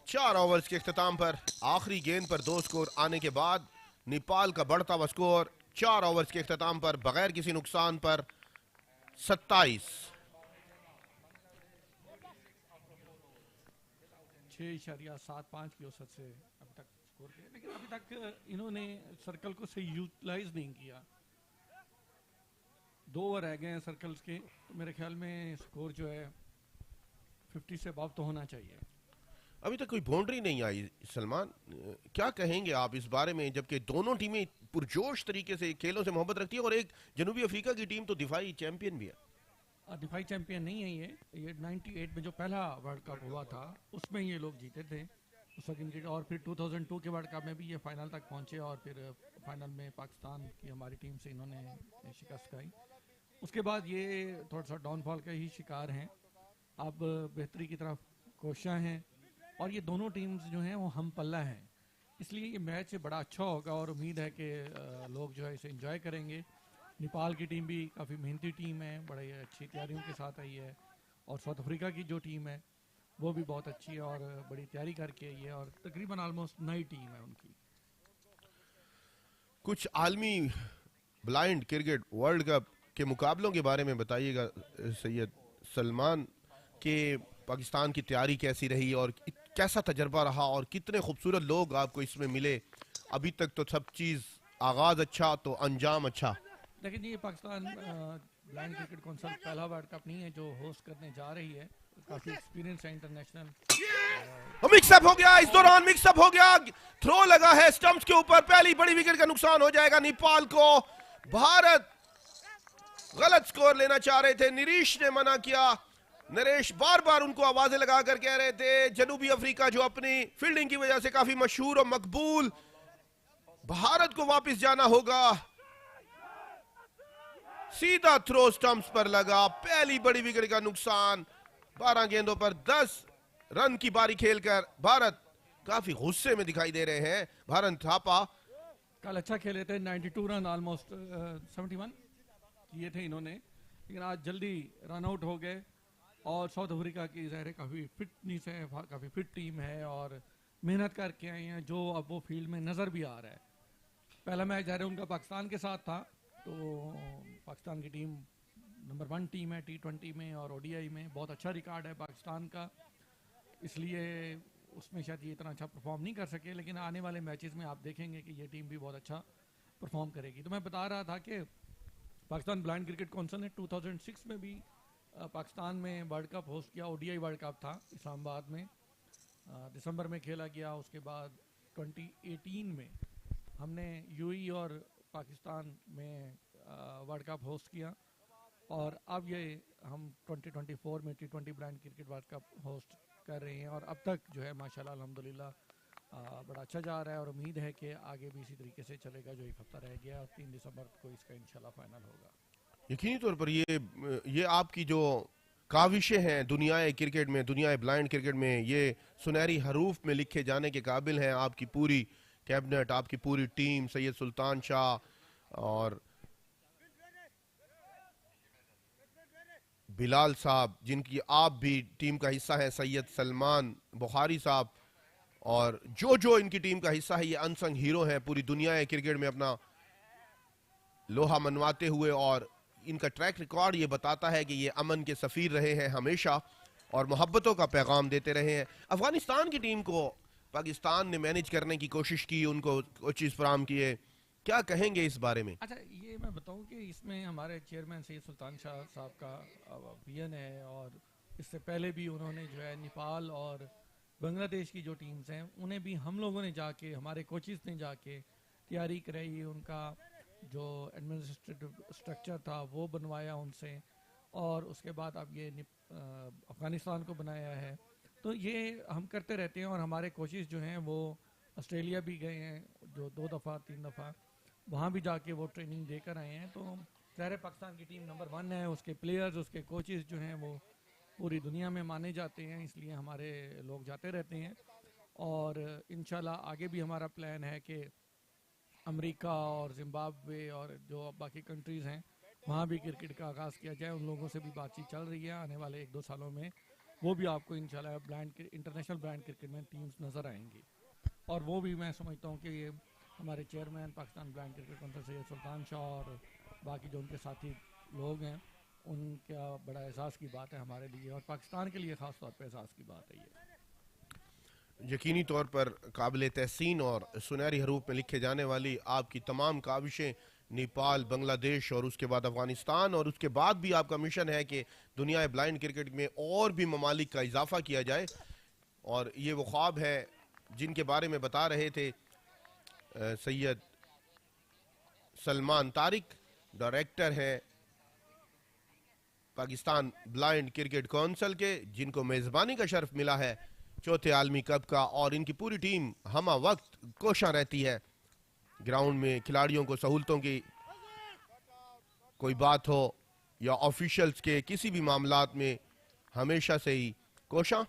चार ओवर्स के इख्तिताम पर आखिरी गेंद पर 2 स्कोर आने के बाद नेपाल का बढ़ता हुआ स्कोर 4 ओवर्स के इख्तिताम पर बगैर किसी नुकसान पर 27। 6.75 की औसत से अभी तक स्कोर किया, लेकिन अभी तक इन्होंने सर्कल को सही यूटिलाइज नहीं किया। 2 ओवर रह गए हैं सर्कल्स के, तो मेरे ख्याल में स्कोर जो है 50 से अबव तो होना चाहिए। अभी तक कोई बाउंड्री नहीं आई। सलमान, क्या कहेंगे आप इस बारे में, जबकि दोनों टीमें पुरजोश तरीके से खेलों से मोहब्बत रखती है और एक जनूबी अफ्रीका की टीम तो दिफाई चैंपियन भी है। दिफाई चैंपियन नहीं है ये 98 में जो पहला वर्ल्ड कप हुआ था उसमें ये लोग जीते थे उस वक्त इनकी, और फिर 2002 के वर्ल्ड कप में भी ये फाइनल तक पहुंचे और फिर फाइनल में पाकिस्तान की हमारी टीम से इन्होंने शिकस्त खाई। उसके बाद ये थोड़ा सा डाउनफॉल का ही शिकार हैं। अब बेहतरी की तरफ कोशिशां हैं और ये दोनों टीम्स जो हैं वो हम पल्ला हैं, इसलिए ये मैच बड़ा अच्छा होगा और उम्मीद है कि लोग जो है इसे एंजॉय करेंगे। नेपाल की टीम भी काफ़ी मेहनती टीम है, बड़ी अच्छी तैयारियों के साथ आई है, और साउथ अफ्रीका की जो टीम है वो भी बहुत अच्छी है और बड़ी तैयारी करके आई है और तकरीबन ऑलमोस्ट नई टीम है उनकी। कुछ आलमी ब्लाइंड क्रिकेट वर्ल्ड कप के मुकाबलों के बारे में बताइएगा सैयद सलमान, के पाकिस्तान की तैयारी कैसी रही और कैसा तजर्बा रहा और कितने खूबसूरत लोग आपको इसमें मिले। अभी तक तो सब चीज़ आगाज़ अच्छा तो अंजाम अच्छा। लेकिन ये पाकिस्तान ब्लाइंड क्रिकेट कौंसिल पहला वर्ल्ड कप नहीं है जो होस्ट करने जा रही है, काफ़ी एक्सपीरियंस है इंटरनेशनल। मिक्सअप हो गया, इस दौरान मिक्सअप हो गया, थ्रो लगा है स्टंप्स के ऊपर, पहली बड़ी विकेट का नुकसान हो जाएगा नेपाल को। भारत गलत स्कोर लेना चाह रहे थे, निरीश ने मना किया। नरेश बार बार उनको आवाजें लगाकर कह रहे थे, जनूबी अफ्रीका जो अपनी फील्डिंग की वजह से काफी मशहूर और मकबूल, भारत को वापस जाना होगा। सीधा थ्रो स्टंप्स पर लगा, पहली बड़ी विकेट का नुकसान। 12 गेंदों पर 10 रन की बारी खेलकर भारत काफी गुस्से में दिखाई दे रहे हैं। भारत थापा कल अच्छा खेले थे, 92 रन ऑलमोस्ट 71 किए थे इन्होंने, लेकिन आज जल्दी रन आउट हो गए। और साउथ अफ्रीका की ज़ाहिर काफ़ी फिटनेस है, काफ़ी फिट टीम है और मेहनत करके आए हैं, जो अब वो फील्ड में नज़र भी आ रहा है। पहला मैच ज़ाहिर उनका पाकिस्तान के साथ था, तो पाकिस्तान की टीम नंबर 1 टीम है T20 में और ODI में, बहुत अच्छा रिकॉर्ड है पाकिस्तान का, इसलिए उसमें शायद ये इतना अच्छा परफॉर्म नहीं कर सके। लेकिन आने वाले मैचेस में आप देखेंगे कि ये टीम भी बहुत अच्छा परफॉर्म करेगी। तो मैं बता रहा था कि पाकिस्तान ब्लाइंड क्रिकेट काउंसिल ने 2006 में भी पाकिस्तान में वर्ल्ड कप होस्ट किया। ODI वर्ल्ड कप था इस्लामाबाद में, दिसंबर में खेला गया। उसके बाद 2018 में हमने UAE और पाकिस्तान में वर्ल्ड कप होस्ट किया और अब ये हम 2024 में T20 blind cricket world cup host कर रहे हैं। और अब तक जो है माशाल्लाह अल्हम्दुलिल्लाह बड़ा अच्छा जा रहा है और उम्मीद है कि आगे भी इसी तरीके से चलेगा। जो एक हफ्ता रह गया और 3 दिसंबर को इसका इंशाल्लाह फाइनल होगा। यकीनी तौर पर ये आपकी जो काविशें हैं दुनिया क्रिकेट में, दुनिया ब्लाइंड क्रिकेट में, ये सुनहरी हरूफ में लिखे जाने के काबिल हैं। आपकी पूरी कैबिनेट, आपकी पूरी टीम, सैयद सुल्तान शाह और बिलाल साहब, जिनकी आप भी टीम का हिस्सा हैं, सैयद सलमान बुखारी साहब, और जो इनकी टीम का हिस्सा है, ये अनसंग हीरो हैं पूरी दुनिया क्रिकेट में अपना लोहा मनवाते हुए। और इनका ट्रैक रिकॉर्ड ये बताता है कि ये अमन के सफ़ीर रहे हैं हमेशा और मोहब्बतों का पैगाम देते रहे हैं। अफगानिस्तान की टीम को पाकिस्तान ने मैनेज करने की कोशिश की, उनको कोचेस फराहम किए, क्या कहेंगे इस बारे में? अच्छा, ये मैं बताऊं कि इसमें हमारे चेयरमैन सैयद सुल्तान शाह साहब का विजन है और इससे पहले भी उन्होंने जो है नेपाल और बांग्लादेश की जो टीम्स हैं उन्हें भी हम लोगों ने जाके, हमारे कोचेस ने जाके तैयारी कराई, उनका जो एडमिनिस्ट्रेटिव स्ट्रक्चर था वो बनवाया उनसे और उसके बाद अब ये अफ़गानिस्तान को बनाया है। तो ये हम करते रहते हैं और हमारे कोचेस जो हैं वो ऑस्ट्रेलिया भी गए हैं, जो 2 दफ़ा 3 दफ़ा वहाँ भी जाके वो ट्रेनिंग देकर आए हैं। तो ज़ाहिर पाकिस्तान की टीम नंबर 1 है, उसके प्लेयर्स, उसके कोचेस जो हैं वो पूरी दुनिया में माने जाते हैं, इसलिए हमारे लोग जाते रहते हैं। और इंशाल्लाह आगे भी हमारा प्लान है कि अमेरिका और जिम्बाब्वे और जो बाकी कंट्रीज़ हैं वहाँ भी क्रिकेट का आगाज़ किया जाए। उन लोगों से भी बातचीत चल रही है, आने वाले 1-2 सालों में वो भी आपको इंशाल्लाह इंटरनेशनल ब्लाइंड क्रिकेट में टीम्स नज़र आएंगी। और वो भी मैं समझता हूँ कि ये हमारे chairman Pakistan blind cricket council Syed Sultan Shah और बाकी जो उनके साथी लोग हैं उनका बड़ा एहसास की बात है हमारे लिए और पाकिस्तान के लिए ख़ास तौर पे एहसास की बात है ये। यकीनी तौर पर काबिल तहसीन और सुनहरी हरूफ में लिखे जाने वाली आपकी तमाम काविशें नेपाल, बांग्लादेश और उसके बाद अफगानिस्तान, और उसके बाद भी आपका मिशन है कि दुनिया ब्लाइंड क्रिकेट में और भी ममालिक का इजाफा किया जाए। और ये वो ख्वाब है जिनके बारे में बता रहे थे सैयद सलमान तारिक, डायरेक्टर हैं पाकिस्तान ब्लाइंड क्रिकेट काउंसिल के, जिनको मेज़बानी का शर्फ मिला है 4थे आलमी कप का। और इनकी पूरी टीम हमा वक्त कोशा रहती है, ग्राउंड में खिलाड़ियों को सहूलतों की कोई बात हो या ऑफिशियल्स के किसी भी मामलात में हमेशा से ही कोशा।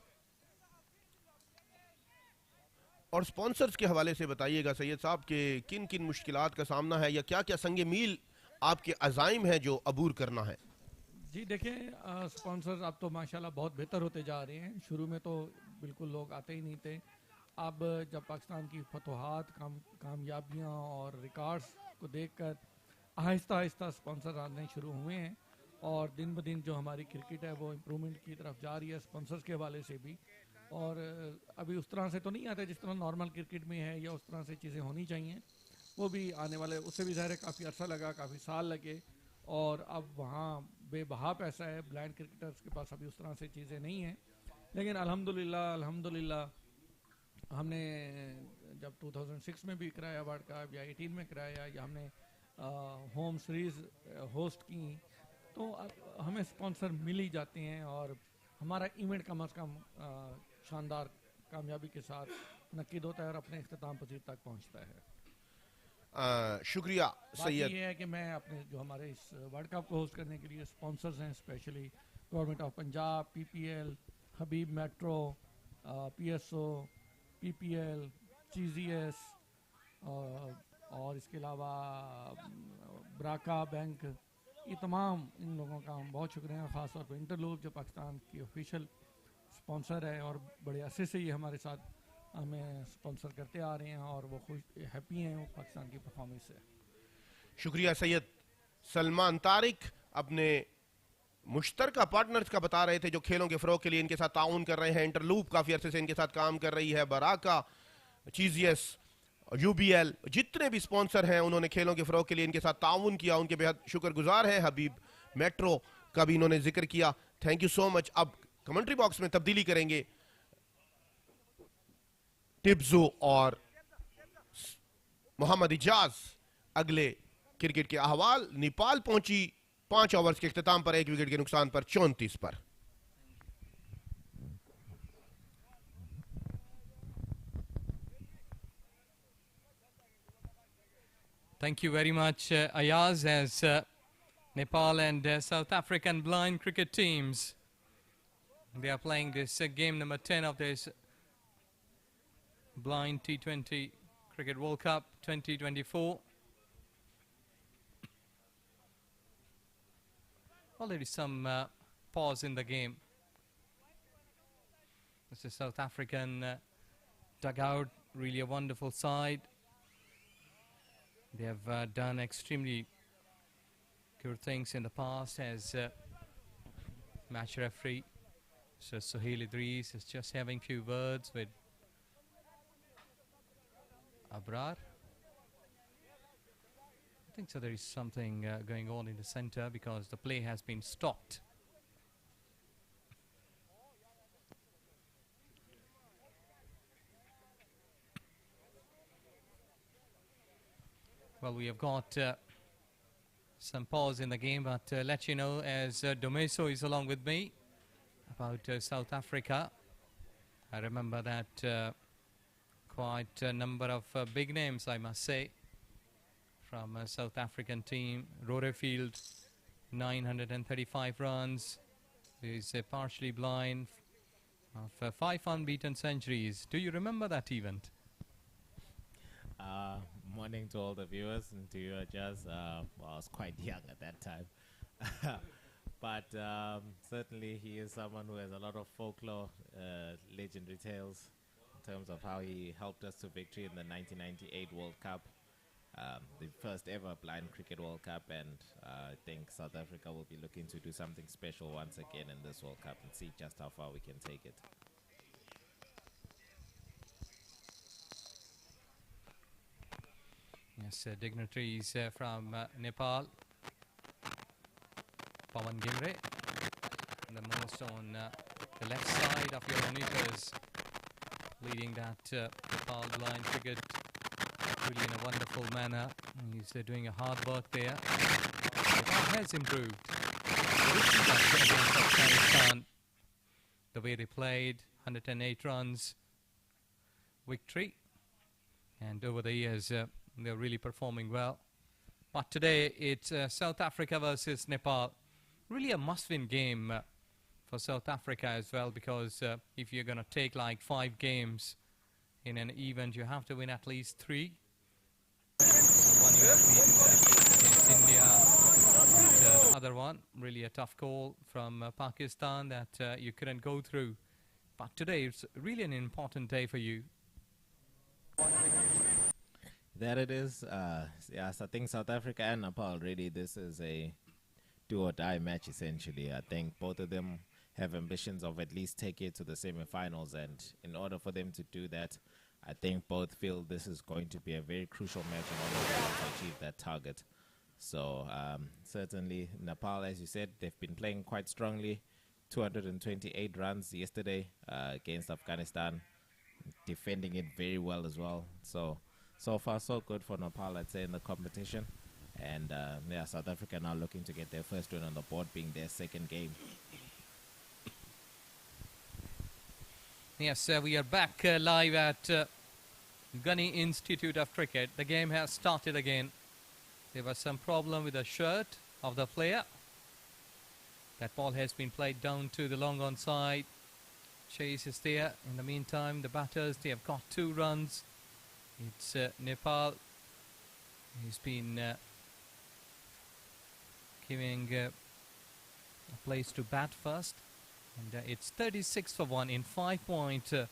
और स्पॉन्सर्स के हवाले से बताइएगा सैयद साहब कि किन किन मुश्किलात का सामना है या क्या क्या संगे मील आपके अज़ाइम है जो अबूर करना है? जी देखें, स्पॉन्सर्स अब तो माशाल्लाह बहुत बेहतर होते जा रहे हैं। शुरू में तो बिल्कुल लोग आते ही नहीं थे। अब जब पाकिस्तान की फतवाहत, कामयाबियाँ और रिकॉर्ड्स को देखकर आहिस्ता आहिस्ता स्पॉन्सर आने शुरू हुए हैं और दिन ब दिन जो हमारी क्रिकेट है वो इम्प्रूवमेंट की तरफ जा रही है स्पॉन्सर्स के हवाले से भी। और अभी उस तरह से तो नहीं आते जिस तरह नॉर्मल क्रिकेट में है या उस तरह से चीज़ें होनी चाहिए, वो भी आने वाले, उससे भी ज़ाहिर है काफ़ी अर्सा लगा, काफ़ी साल लगे और अब वहाँ बेबहा पैसा है, ब्लाइंड क्रिकेटर्स के पास अभी उस तरह से चीज़ें नहीं हैं, लेकिन अल्हम्दुलिल्लाह हमने जब 2006 में भी कराया वर्ल्ड कप या 18 में कराया या हमने होम सीरीज़ होस्ट की, तो हमें स्पॉन्सर मिल ही जाते हैं और हमारा इवेंट कम अज़ कम शानदार कामयाबी के साथ नक़ीद होता है और अपने इख्तिताम पजीर तक पहुंचता है। शुक्रिया सैयद। ये है कि मैं अपने जो हमारे इस वर्ल्ड कप को होस्ट करने के लिए स्पॉन्सर्स हैं, specially government of Punjab, PPL, Habib metro, PSO, PPL, GZS और इसके अलावा ब्राका बैंक, ये तमाम इन लोगों का हम बहुत शुक्रिया, ख़ास तौर पर इंटरलूप जो पाकिस्तान की ऑफिशियल स्पॉन्सर है और बड़े अरसे से ये हमारे साथ हमें स्पॉन्सर करते आ रहे हैं और वो खुश हैप्पी हैं वो पाकिस्तान की परफॉर्मेंस से। शुक्रिया सैयद। सलमान तारिक अपने मुश्तरका पार्टनर्स का बता रहे थे जो खेलों के फ़रोग़ के लिए इनके साथ ताउन कर रहे हैं। इंटरलूप काफ़ी अरसे से इनके साथ काम कर रही है, बराका, GZS, UBL, जितने भी स्पॉन्सर हैं उन्होंने खेलों के फ़रोग़ के लिए इनके साथ ताउन किया, उनके बेहद शुक्रगुजार हैं। हबीब मेट्रो का भी इन्होंने जिक्र किया, थैंक यू सो मच। अब कमेंट्री बॉक्स में तब्दीली करेंगे, टिब्जो और मोहम्मद इजाज अगले क्रिकेट के अहवाल। नेपाल पहुंची 5 ओवर्स के इख्तिताम पर 1 विकेट के नुकसान पर 34 पर। Thank you very much, Ayaz, as Nepal and South African blind cricket teams, they are playing this game number 10 of this blind T20 Cricket World Cup 2024. Already some pause in the game. This is South African dugout, really a wonderful side. They have done extremely good things in the past as match referee. So Sohail Idris is just having few words with Abrar. I think so there is something going on in the center because the play has been stopped. Well, we have got some pause in the game, but let you know as Domeso is along with me about South Africa. I remember that quite a number of big names, I must say, from a South African team. Rorefield, 935 runs. He's partially blind of 5 unbeaten centuries. Do you remember that event? Morning to all the viewers and to you, Ajaz. Well, I was quite young at that time. But certainly he is someone who has a lot of folklore, legendary tales in terms of how he helped us to victory in the 1998 World Cup, the first ever blind cricket World Cup, and I think South Africa will be looking to do something special once again in this World Cup and see just how far we can take it. Yes, dignitaries from Nepal. Pawan Gimre, the most on the left side of your monitors, leading that Nepal blind cricket really in a wonderful manner. He's doing a hard work there. Nepal has improved. Against Afghanistan, the way they played, 108 runs, victory, and over the years they're really performing well. But today it's South Africa versus Nepal. Really a must-win game for South Africa as well, because if you're going to take like 5 games in an event, you have to win at least 3. One you have beaten against India, and the other one, really a tough call from Pakistan that you couldn't go through. But today it's really an important day for you. That it is. Yes, I think South Africa and Nepal, really, this is a do-or-die match, essentially. I think both of them have ambitions of at least take it to the semi-finals, and in order for them to do that, I think both feel this is going to be a very crucial match in order for them to achieve that target. So certainly Nepal, as you said, they've been playing quite strongly. 228 runs yesterday against Afghanistan, defending it very well as well. So far so good for Nepal, I'd say, in the competition. And yeah, South Africa now looking to get their first win on the board, being their second game. Yes, we are back live at Ghani Institute of Cricket. The game has started again. There was some problem with the shirt of the player. That ball has been played down to the long on side. Chase is there. In the meantime, the batters, they have got 2 runs. It's Nepal. He's been giving a place to bat first. And it's 36 for 1 in 5.1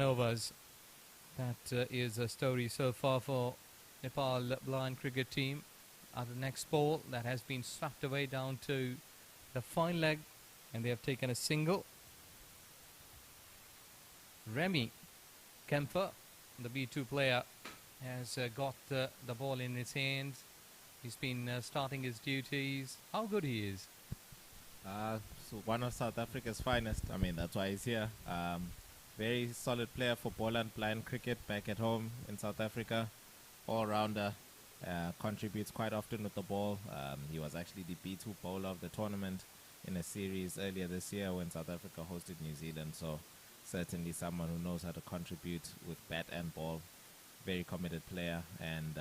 overs. That is a story so far for Nepal blind cricket team. The next ball that has been swept away down to the fine leg, and they have taken a single. Remy Kemper, the B2 player, has got the ball in his hands. He's been starting his duties. How good he is. So one of South Africa's finest. I mean, that's why he's here. Very solid player for ball and blind cricket back at home in South Africa. All-rounder, contributes quite often with the ball. He was actually the B2 bowler of the tournament in a series earlier this year when South Africa hosted New Zealand. So certainly someone who knows how to contribute with bat and ball. Very committed player. And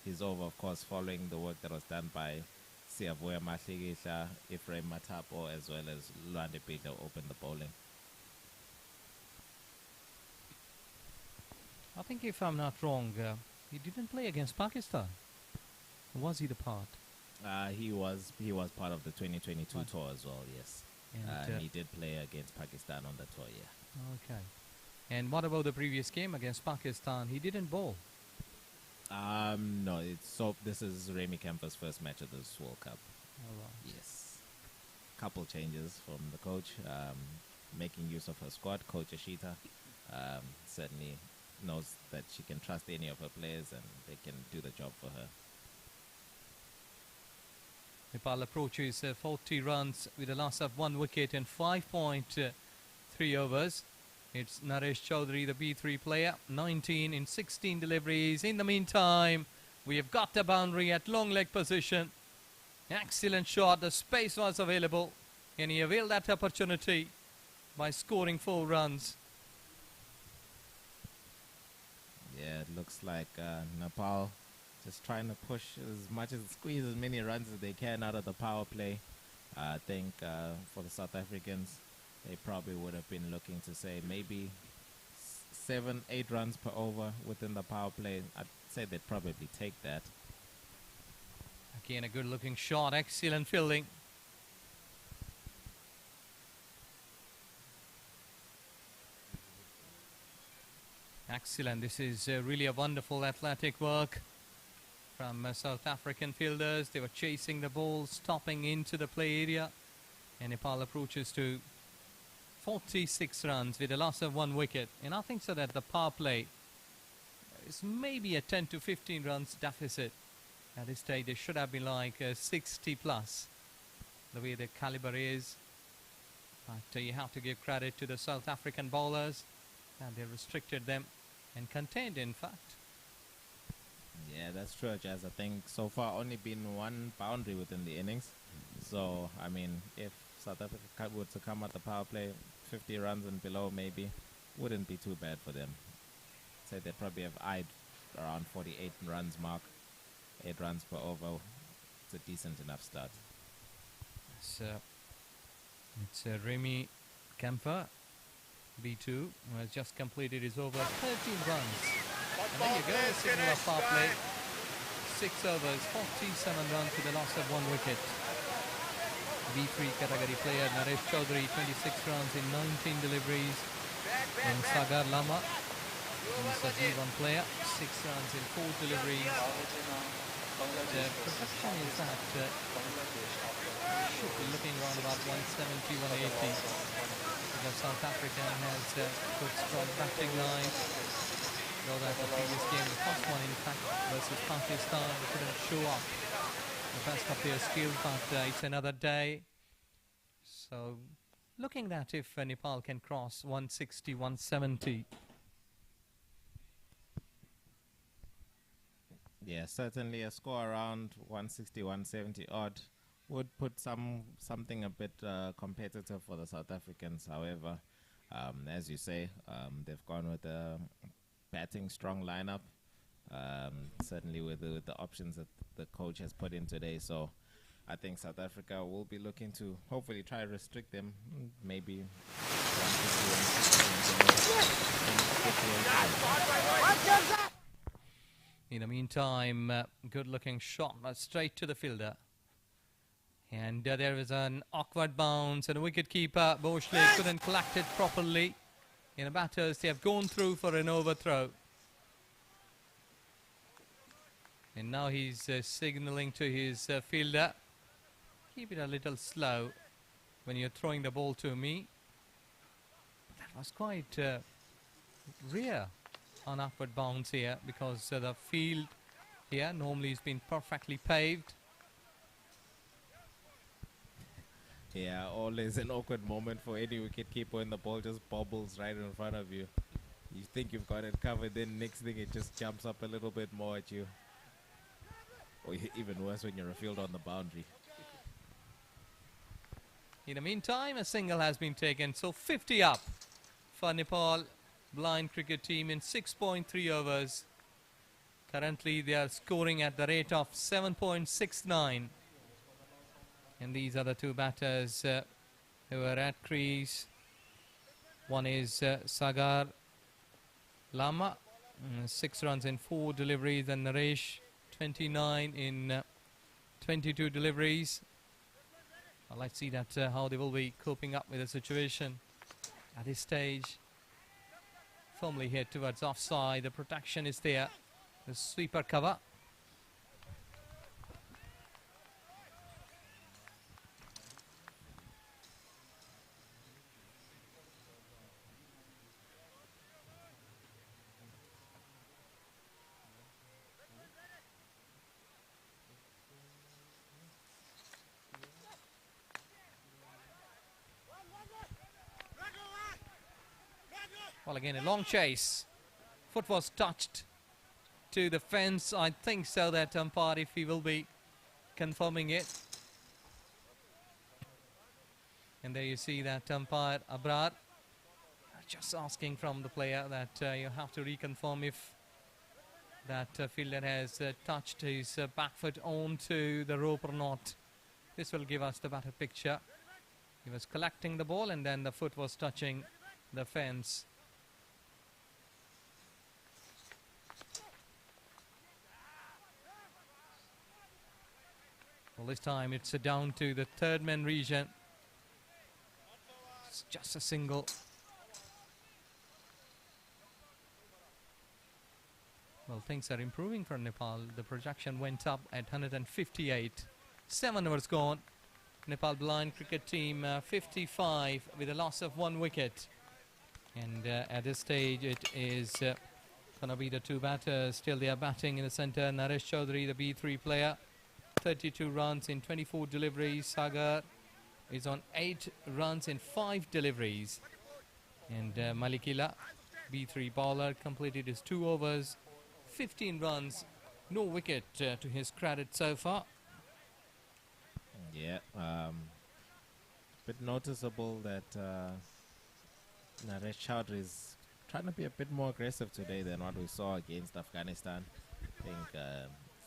he's over, of course, following the work that was done by Siyavuya Mahligisha, Ephraim Matapo, as well as Luande Peter opened the bowling. I think if I'm not wrong, he didn't play against Pakistan. Was he the part? He was part of the 2022 tour as well, yes. And he did play against Pakistan on the tour, yeah. okay. And what about the previous game against Pakistan? He didn't bowl. No, this is Remy Kemper's first match of this World Cup. All right. Yes. Couple changes from the coach, making use of her squad. Coach Ashita certainly knows that she can trust any of her players and they can do the job for her. Nepal approaches 40 runs with a loss of 1 wicket in 5.3 overs. It's Naresh Chaudhary, the B3 player, 19 in 16 deliveries. In the meantime, we have got the boundary at long leg position. Excellent shot. The space was available, and he availed that opportunity by scoring 4 runs. Yeah, it looks like Nepal just trying to push squeeze as many runs as they can out of the power play. I think for the South Africans, they probably would have been looking to say maybe 7-8 runs per over within the power play. I'd say they'd probably take that. Again, a good looking shot. Excellent fielding. Excellent. This is really a wonderful athletic work from South African fielders. They were chasing the ball, stopping into the play area, and Nepal approaches to 46 runs with a loss of 1 wicket. And I think so that the power play is maybe a 10 to 15 runs deficit. At this stage, they should have been like 60 plus, the way the caliber is. But you have to give credit to the South African bowlers, and they restricted them and contained, in fact. Yeah, that's true, Jazz. I think so far only been 1 boundary within the innings. So, I mean, if South Africa were to come at the power play, 50 runs and below maybe, wouldn't be too bad for them. Say they'd probably have eyed around 48 runs mark, 8 runs per over. It's a decent enough start. It's Remy Kemper, B2, who has just completed his over 13 runs. And there you go, a signal of power play. 6 overs, 47 runs with a loss of 1 wicket. B3 category player Naresh Chaudhary, 26 runs in 19 deliveries. And Sagar Lama, he's a G1 player, 6 runs in 4 deliveries. The projection is that should be looking around about 170, 180. Because South Africa has good strong batting line. Though that the previous game, the first one in fact versus Pakistan, they couldn't show up the best of their skills, but it's another day. So looking at if Nepal can cross 160, 170. Yeah, certainly a score around 160, 170 odd would put something a bit competitive for the South Africans. However, as you say, they've gone with a batting strong lineup, certainly with the options that the coach has put in today. So I think South Africa will be looking to hopefully try to restrict them, maybe 150. In the meantime, good looking shot, straight to the fielder. And there is an awkward bounce, and a wicket keeper, Boshley, couldn't collect it properly. In the batters, they have gone through for an overthrow. And now he's signaling to his fielder, keep it a little slow when you're throwing the ball to me. That was quite rare, an upward bounce here, because the field here normally has been perfectly paved. Yeah, always an awkward moment for any wicketkeeper when the ball just bobbles right in front of you. You think you've got it covered, then next thing it just jumps up a little bit more at you. Or even worse when you're a field on the boundary. In the meantime, a single has been taken, so 50 up for Nepal blind cricket team in 6.3 overs. Currently they are scoring at the rate of 7.69. And these are the two batters who are at crease. One is Sagar Lama, 6 runs in 4 deliveries, and Naresh, 29 in 22 deliveries. Well, let's see that how they will be coping up with the situation at this stage. Firmly hit towards offside. The protection is there. The sweeper cover. Well, again, a long chase. Foot was touched to the fence. I think so, that umpire, if he will be confirming it. And there you see that umpire, Abrar, just asking from the player that you have to reconfirm if that fielder has touched his back foot onto the rope or not. This will give us the better picture. He was collecting the ball and then the foot was touching the fence. Well, this time it's down to the third man region. It's just a single. Well, things are improving for Nepal. The projection went up at 158. 7 overs gone. Nepal blind cricket team 55 with a loss of 1 wicket. And at this stage it is going to be the two batters. Still they are batting in the centre. Naresh Chaudhary, the B3 player. 32 runs in 24 deliveries. Sagar is on 8 runs in 5 deliveries. And Malikila, B3 bowler, completed his 2 overs. 15 runs, no wicket to his credit so far. Yeah, bit noticeable that Naresh Chaudhary is trying to be a bit more aggressive today than what we saw against Afghanistan. I think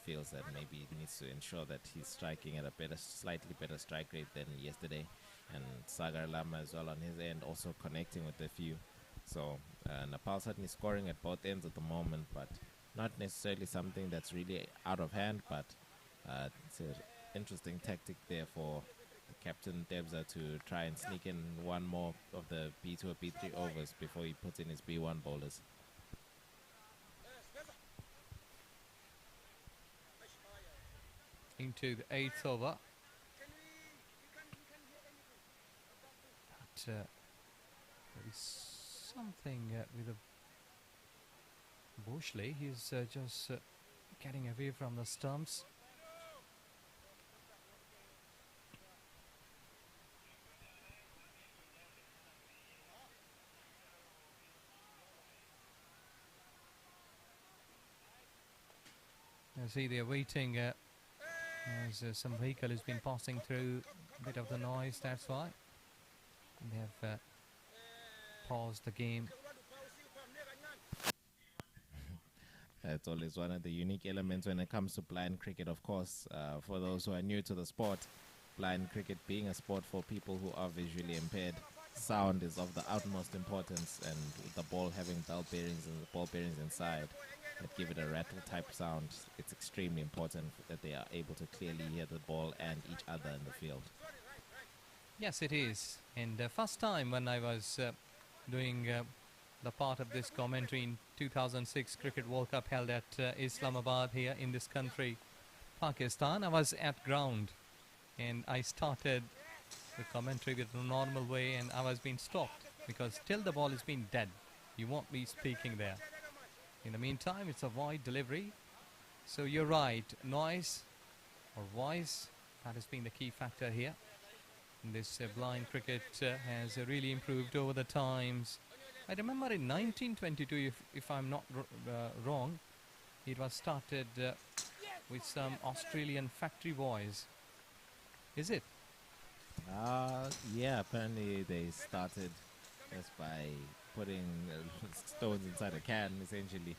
feels that maybe he needs to ensure that he's striking at a slightly better strike rate than yesterday. And Sagar Lama as well on his end, also connecting with a few. So Nepal certainly scoring at both ends at the moment, but not necessarily something that's really out of hand, but it's an interesting tactic there for the captain Debza to try and sneak in one more of the B2 or B3 overs before he puts in his B1 bowlers. Into the 8th over. But there is something with the Boshley. He's just getting away from the stumps. You see, they're waiting. There's some vehicle has been passing through. A bit of the noise, that's why. They have paused the game. It's always one of the unique elements when it comes to blind cricket, of course. For those who are new to the sport, blind cricket being a sport for people who are visually impaired, sound is of the utmost importance, and the ball having ball bearings inside that give it a rattle type sound, it's extremely important that they are able to clearly hear the ball and each other in the field. Yes, it is. And the first time when I was doing the part of this commentary in 2006 Cricket World Cup held at Islamabad here in this country, Pakistan, I was at ground and I started the commentary with the normal way, and I was being stopped because till the ball has been dead, you won't be speaking there. In the meantime, it's a wide delivery. So you're right, noise or voice, that has been the key factor here. And this blind cricket has really improved over the times. I remember in 1922, if I'm not wrong, it was started with some Australian factory boys. Is it? Yeah, apparently they started just by putting stones inside a can, essentially,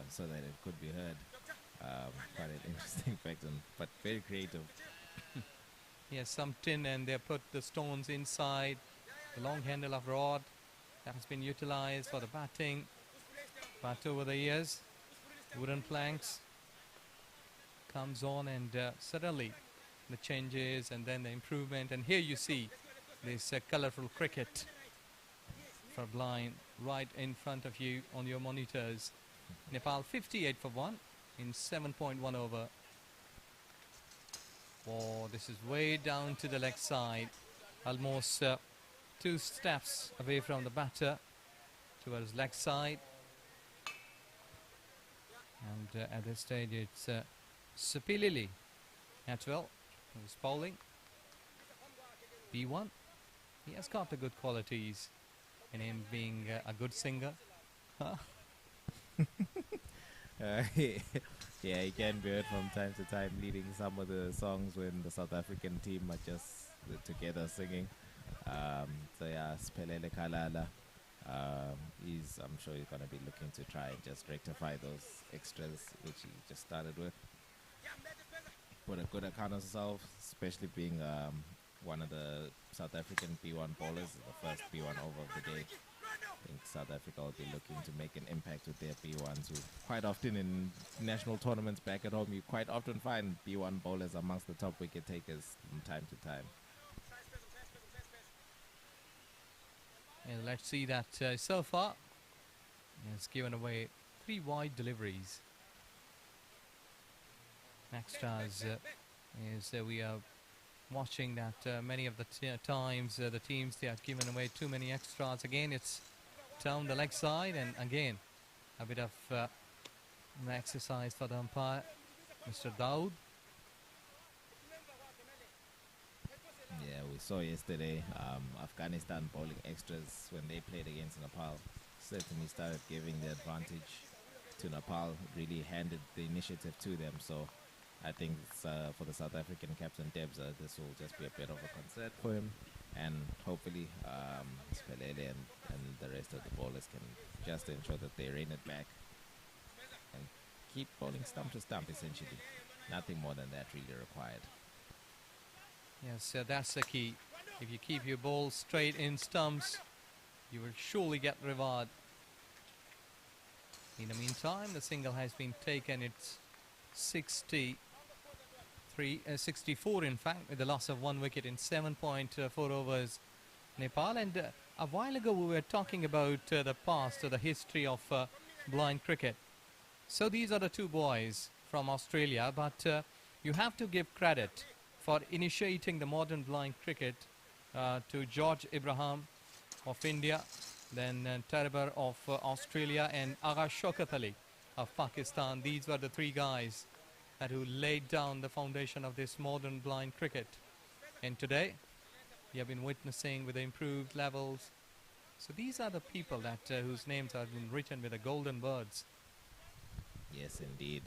so that it could be heard. Quite an interesting fact, but very creative. Yes, some tin, and they put the stones inside, the long handle of rod that has been utilized for the batting. But over the years, wooden planks comes on, and suddenly the changes and then the improvement. And here you see this colorful cricket for blind right in front of you on your monitors. Nepal 58 for 1 in 7.1 over. Oh, this is way down to the leg side, almost 2 steps away from the batter towards leg side. And at this stage it's Sapilili Atwell who's bowling. B1. He has got the good qualities in him being a good singer. Huh? Yeah, he can be heard from time to time leading some of the songs when the South African team are just together singing. So yeah, Spelele Kalala. I'm sure he's going to be looking to try and just rectify those extras which he just started with. Put a good account of himself, especially being one of the South African B1 bowlers, the first B1 over of the day. I think South Africa will be looking to make an impact with their B1s, who quite often in national tournaments back at home, you quite often find B1 bowlers amongst the top wicket takers from time to time. And let's see that so far it's given away 3 wide deliveries. Extras is we are watching that many of the times the teams, they are given away too many extras. Again, it's down the leg side, and again a bit of an exercise for the umpire, Mr. Dawood. Yeah, we saw yesterday Afghanistan bowling extras when they played against Nepal. Certainly started giving the advantage to Nepal, really handed the initiative to them. So I think for the South African captain Debza, this will just be a bit of a concern for him, and hopefully Spelele and the rest of the bowlers can just ensure that they rein it back and keep bowling stump to stump, essentially. Nothing more than that really required. Yes, that's the key. If you keep your ball straight in stumps, you will surely get reward. In the meantime, the single has been taken. It's 64 in fact, with the loss of 1 wicket in 7.4 overs. Nepal. And a while ago we were talking about the past or the history of blind cricket. So these are the 2 boys from Australia, but you have to give credit for initiating the modern blind cricket to George Ibrahim of India, then Tarabar of Australia, and Agha Shaukat Ali of Pakistan. These were the 3 guys who laid down the foundation of this modern blind cricket. And today, we have been witnessing with the improved levels. So these are the people that whose names have been written with the golden birds. Yes, indeed.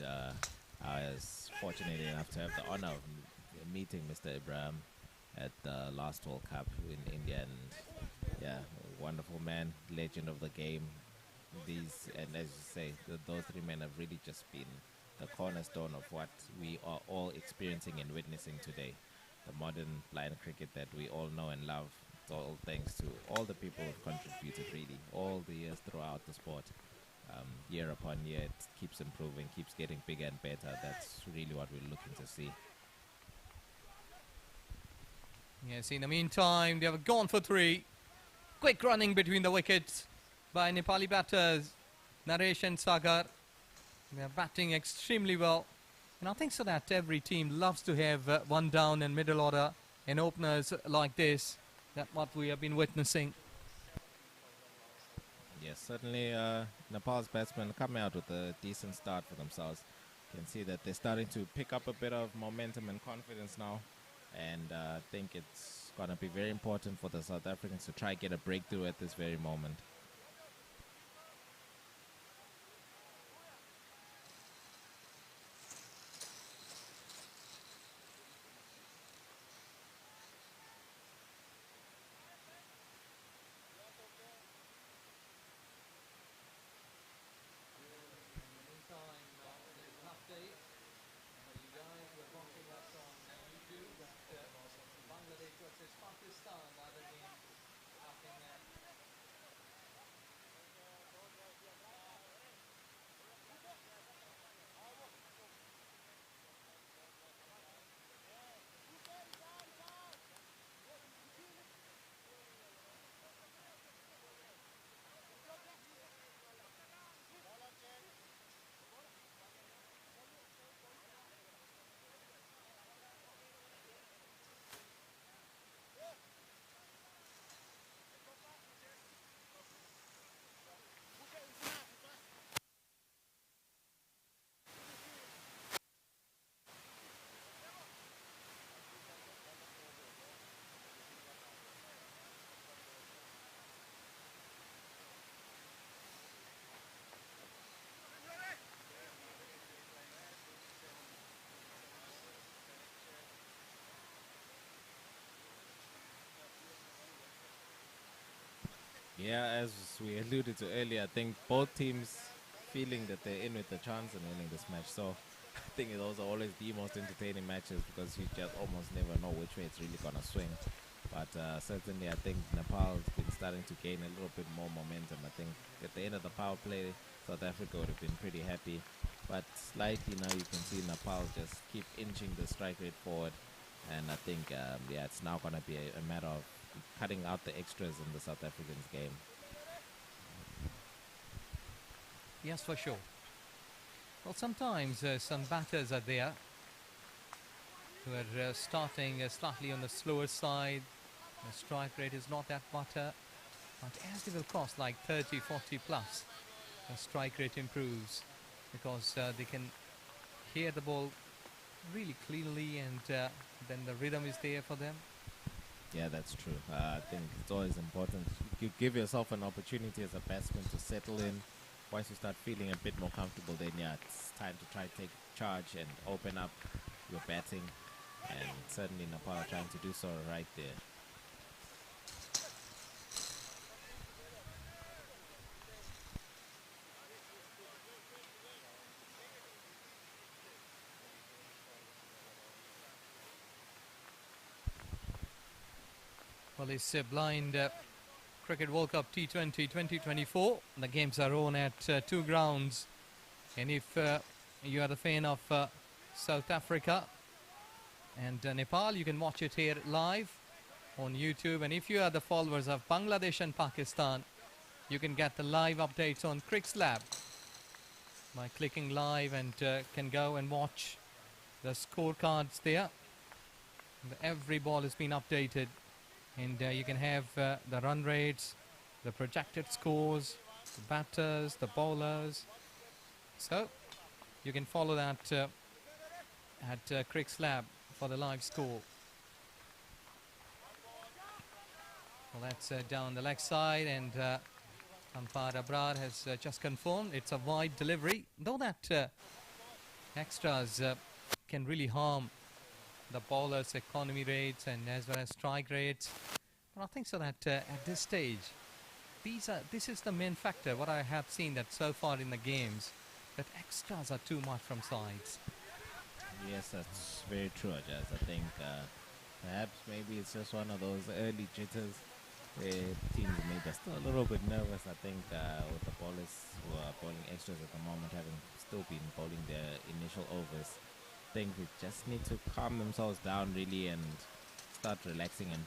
I was fortunate enough to have the honor of meeting Mr. Ibrahim at the last World Cup in India, and yeah, wonderful man, legend of the game. These, and as you say, those three men have really just been the cornerstone of what we are all experiencing and witnessing today. The modern blind cricket that we all know and love. It's all thanks to all the people who've contributed, really, all the years throughout the sport. Year upon year, it keeps improving, keeps getting bigger and better. That's really what we're looking to see. Yes, in the meantime, they have gone for three. Quick running between the wickets by Nepali batters, Naresh and Sagar. They are batting extremely well. And I think so that every team loves to have one down and middle order and openers like this. That's what we have been witnessing. Yes, certainly Nepal's batsmen coming out with a decent start for themselves. You can see that they're starting to pick up a bit of momentum and confidence now. And I think it's going to be very important for the South Africans to try get a breakthrough at this very moment. Yeah, as we alluded to earlier, I think both teams feeling that they're in with a chance in winning this match. So I think those are always the most entertaining matches because you just almost never know which way it's really going to swing. But certainly I think Nepal's been starting to gain a little bit more momentum. I think at the end of the power play, South Africa would have been pretty happy. But slightly now you can see Nepal just keep inching the strike rate forward. And I think, yeah, it's now going to be a matter of cutting out the extras in the South Africans game. Yes, for sure. Well, sometimes some batters are there who are starting slightly on the slower side. The strike rate is not that better. But as they will cross like 30, 40 plus, the strike rate improves because they can hear the ball really clearly and then the rhythm is there for them. Yeah, that's true. I think it's always important. You give yourself an opportunity as a batsman to settle in. Once you start feeling a bit more comfortable, then yeah, it's time to try to take charge and open up your batting. And certainly Nepal are trying to do so right there. Well, it's a blind Cricket World Cup T20 2024. The games are on at two grounds. And if you are a fan of South Africa and Nepal, you can watch it here live on YouTube. And if you are the followers of Bangladesh and Pakistan, you can get the live updates on Crickslab by clicking live and can go and watch the scorecards there. Every ball has been updated. And you can have the run rates, the projected scores, the batters, the bowlers. So you can follow that at Crickslab for the live score. Well, that's down the leg side, and umpire Abrar has just confirmed it's a wide delivery. Though that extras can really harm the bowlers' economy rates and as well as strike rates. But I think so that at this stage, this is the main factor. What I have seen that so far in the games, that extras are too much from sides. Yes, that's very true, Ajaz. I think perhaps maybe it's just one of those early jitters where teams maybe are still a little bit nervous. I think with the bowlers who are bowling extras at the moment having still been bowling their initial overs, I think they just need to calm themselves down really and start relaxing and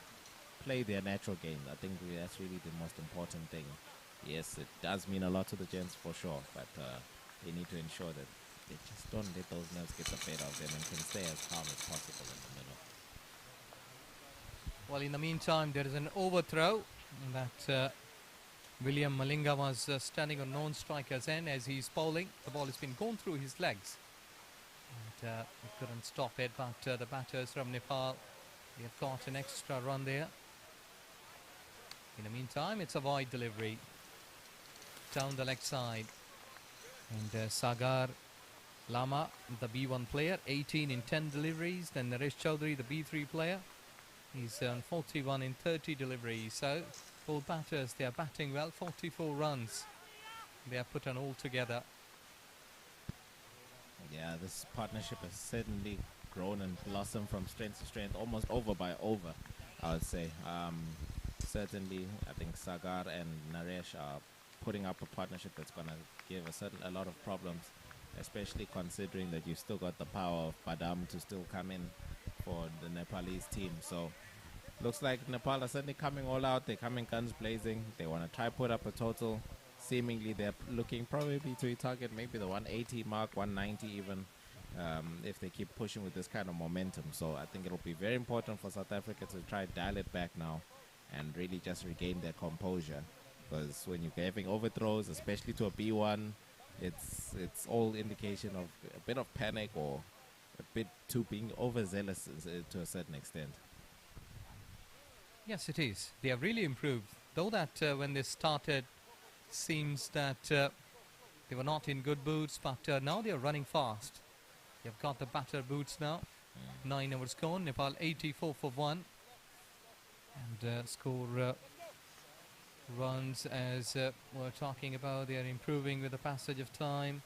play their natural game. I think that's really the most important thing. Yes, it does mean a lot to the gents for sure, but they need to ensure that they just don't let those nerves get the better of them and can stay as calm as possible in the middle. Well, in the meantime, there is an overthrow that William Malinga was standing on non-striker's end as he's bowling. The ball has been gone through his legs. And he couldn't stop it, but the batters from Nepal, they have got an extra run there. In the meantime, it's a wide delivery down the leg side. And Sagar Lama, the B1 player, 18 in 10 deliveries. Then Naresh Chaudhary, the B3 player, he's on 41 in 30 deliveries. So both batters, they are batting well. 44 runs they are put on all together. Yeah, this partnership has certainly grown and blossomed from strength to strength, almost over by over, I would say. Certainly, I think Sagar and Naresh are putting up a partnership that's going to give a lot of problems, especially considering that you've still got the power of Badam to still come in for the Nepalese team. So looks like Nepal are certainly coming all out. They're coming guns blazing. They want to try put up a total. Seemingly they're looking probably to target maybe the 180 mark, 190 even, if they keep pushing with this kind of momentum. So I think it'll be very important for South Africa to try dial it back now and really just regain their composure. Because when you're having overthrows, especially to a B1, it's all indication of a bit of panic or a bit too being overzealous to a certain extent. Yes, it is. They have really improved. Though that when they started, seems that they were not in good boots, but now they are running fast. They've got the batter boots now. 9 overs gone. Nepal 84 for 1. And score runs, as we're talking about, they are improving with the passage of time.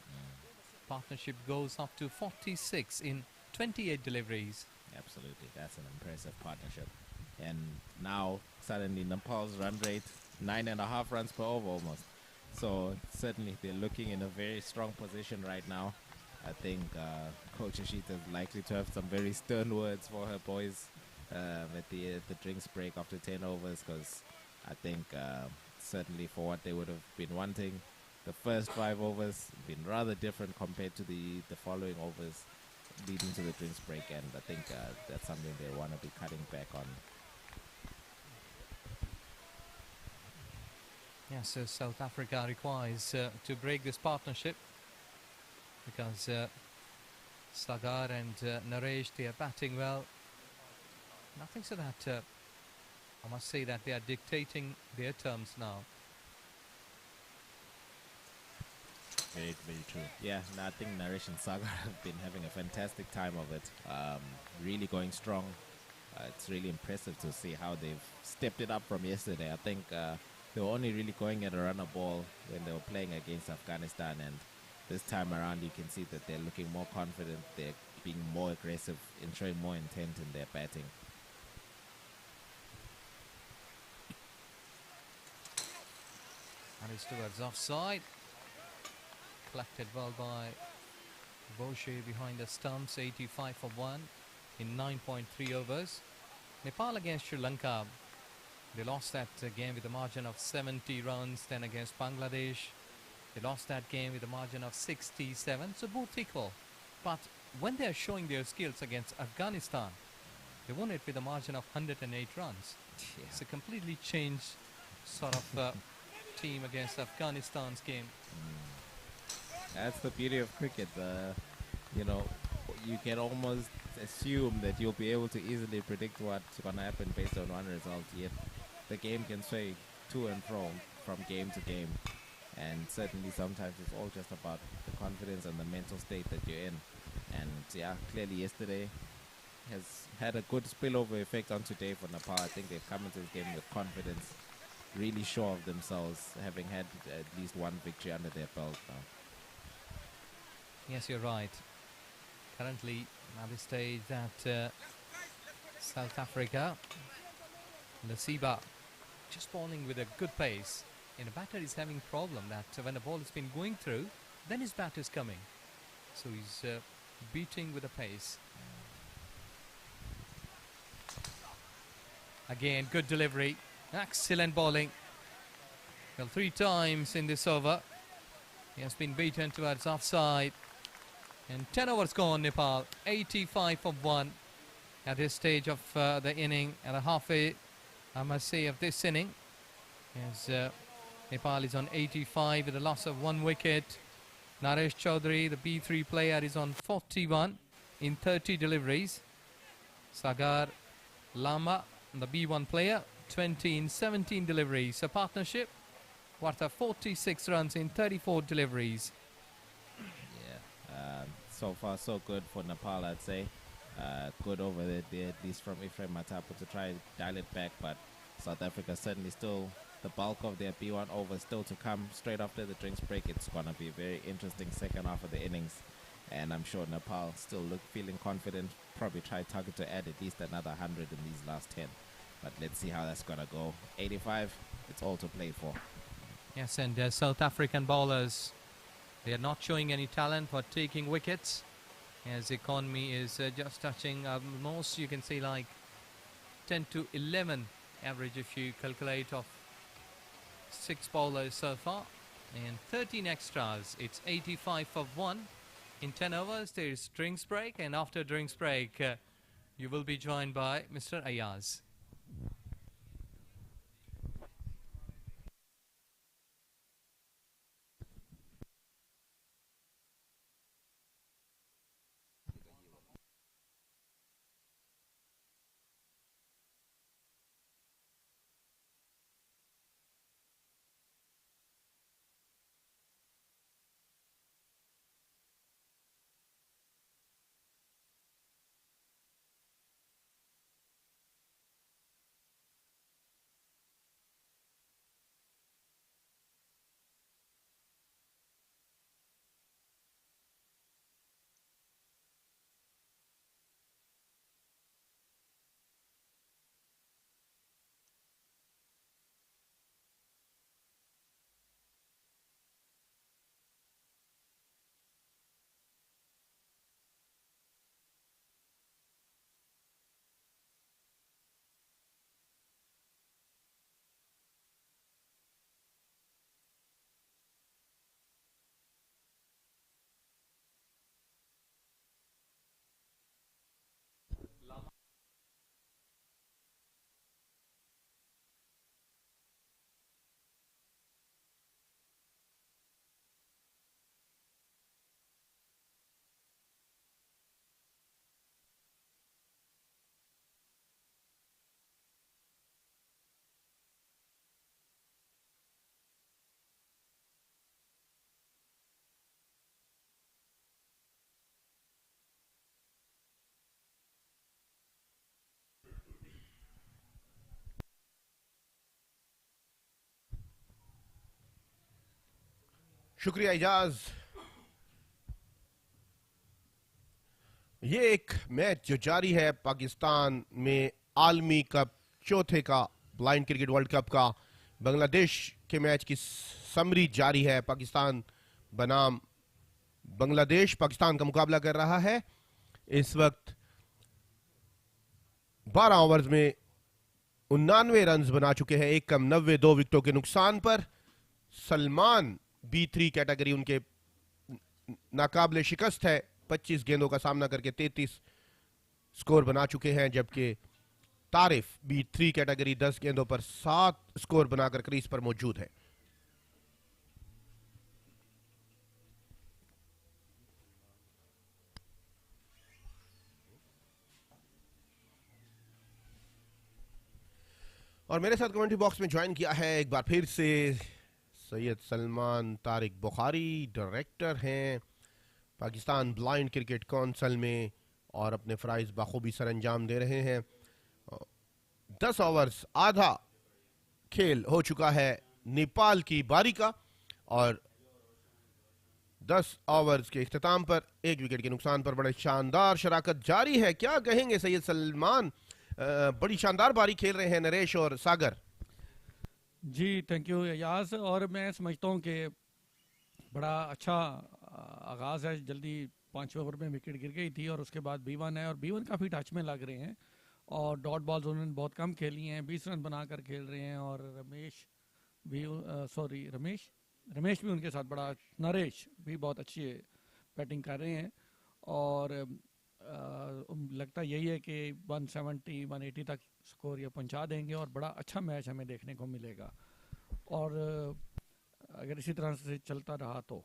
Partnership goes up to 46 in 28 deliveries. Absolutely, that's an impressive partnership. And now suddenly Nepal's run rate 9.5 runs per over almost. So certainly they're looking in a very strong position right now. I think Coach Ashita is likely to have some very stern words for her boys at the drinks break after 10 overs, because I think certainly for what they would have been wanting, the first 5 overs been rather different compared to the following overs leading to the drinks break, and I think that's something they want to be cutting back on. Yes, so South Africa requires to break this partnership, because Sagar and Naresh, they are batting well. And I think so that I must say that they are dictating their terms now. Very, very true. Yeah, I think Naresh and Sagar have been having a fantastic time of it. Really going strong. It's really impressive to see how they've stepped it up from yesterday. I think they were only really going at a runner ball when they were playing against Afghanistan, and this time around you can see that they're looking more confident, they're being more aggressive and showing more intent in their batting. And it's towards offside. Collected well by Boucher behind the stumps, 85 for 1 in 9.3 overs. Nepal against Sri Lanka, they lost that game with a margin of 70 runs. Then against Bangladesh, they lost that game with a margin of 67. So both equal. But when they are showing their skills against Afghanistan, they won it with a margin of 108 runs. Yeah. It's a completely changed sort of team against Afghanistan's game. That's the beauty of cricket. You know, you can almost assume that you'll be able to easily predict what's going to happen based on one result, yet the game can sway to and from game to game. And certainly sometimes it's all just about the confidence and the mental state that you're in. And yeah, clearly yesterday has had a good spillover effect on today for Nepal. I think they've come into this game with confidence, really sure of themselves, having had at least one victory under their belt now. Yes, you're right. Currently, at this stage, that South Africa, the Siba, just bowling with a good pace. And the batter is having problem that when the ball has been going through, then his bat is coming. So he's beating with a pace. Again, good delivery. Excellent bowling. Well, 3 times in this over. He has been beaten towards offside. And 10 overs gone, Nepal. 85 for 1 at this stage of the inning. At the halfway, I must say, of this inning. As Nepal is on 85 with a loss of 1 wicket. Naresh Chaudhary, the B3 player, is on 41 in 30 deliveries. Sagar Lama, the B1 player, 20 in 17 deliveries. A partnership worth of 46 runs in 34 deliveries. Yeah, so far so good for Nepal, I'd say. Good over there, at least from Ephraim Matapu to try and dial it back, but South Africa certainly still the bulk of their B1 over still to come straight after the drinks break. It's going to be a very interesting second half of the innings, and I'm sure Nepal still feeling confident, probably try target to add at least another 100 in these last 10, but let's see how that's going to go. 85, it's all to play for. Yes, and South African bowlers, they are not showing any talent for taking wickets, as economy is just touching most, you can say, like 10 to 11 average if you calculate of 6 bowlers so far, and 13 extras. It's 85 for 1 in 10 overs. There is drinks break, and after drinks break you will be joined by Mr. Ayaz. शुक्रिया इजाज। ये एक match जो जारी है पाकिस्तान में आलमी cup चौथे का ब्लाइंड क्रिकेट वर्ल्ड कप का। बांग्लादेश के मैच की समरी जारी है। पाकिस्तान बनाम बांग्लादेश पाकिस्तान का मुकाबला कर रहा है। इस वक्त 12 ओवर्स में 99 रन बना चुके हैं, 1 कम 90, 2 विकेटों के नुकसान पर। सलमान B3 कैटेगरी उनके नाकाबिले शिकस्त है, 25 गेंदों का सामना करके 33 स्कोर बना चुके हैं, जबकि तारिफ B3 कैटेगरी 10 गेंदों पर 7 स्कोर बनाकर क्रीज पर मौजूद है। और मेरे साथ कमेंट्री बॉक्स में ज्वाइन किया है एक बार फिर से सैयद सलमान तारिक बुखारी, डायरेक्टर हैं पाकिस्तान ब्लाइंड क्रिकेट काउंसिल में और अपने फ़राइज़ बखूबी सर अंजाम दे रहे हैं। 10 ओवर्स आधा खेल हो चुका है नेपाल की बारी का और 10 ओवर्स के इख्तिताम पर 1 विकेट के नुकसान पर बड़े शानदार शराकत जारी है। क्या कहेंगे सैयद सलमान? बड़ी शानदार बारी खेल रहे हैं नरेश और सागर। जी थैंक यू एजाज। और मैं समझता हूँ कि बड़ा अच्छा आगाज़ है। जल्दी 5वें ओवर में विकेट गिर गई थी और उसके बाद B1 है और B1 काफ़ी टच में लग रहे हैं और डॉट बॉल्स उन्होंने बहुत कम खेली हैं, 20 रन बनाकर खेल रहे हैं। और रमेश भी रमेश भी उनके साथ बड़ा, नरेश भी बहुत अच्छी बैटिंग कर रहे हैं और लगता यही है कि 170 180 तक स्कोर ये पहुंचा देंगे और बड़ा अच्छा मैच हमें देखने को मिलेगा। और अगर इसी तरह से चलता रहा तो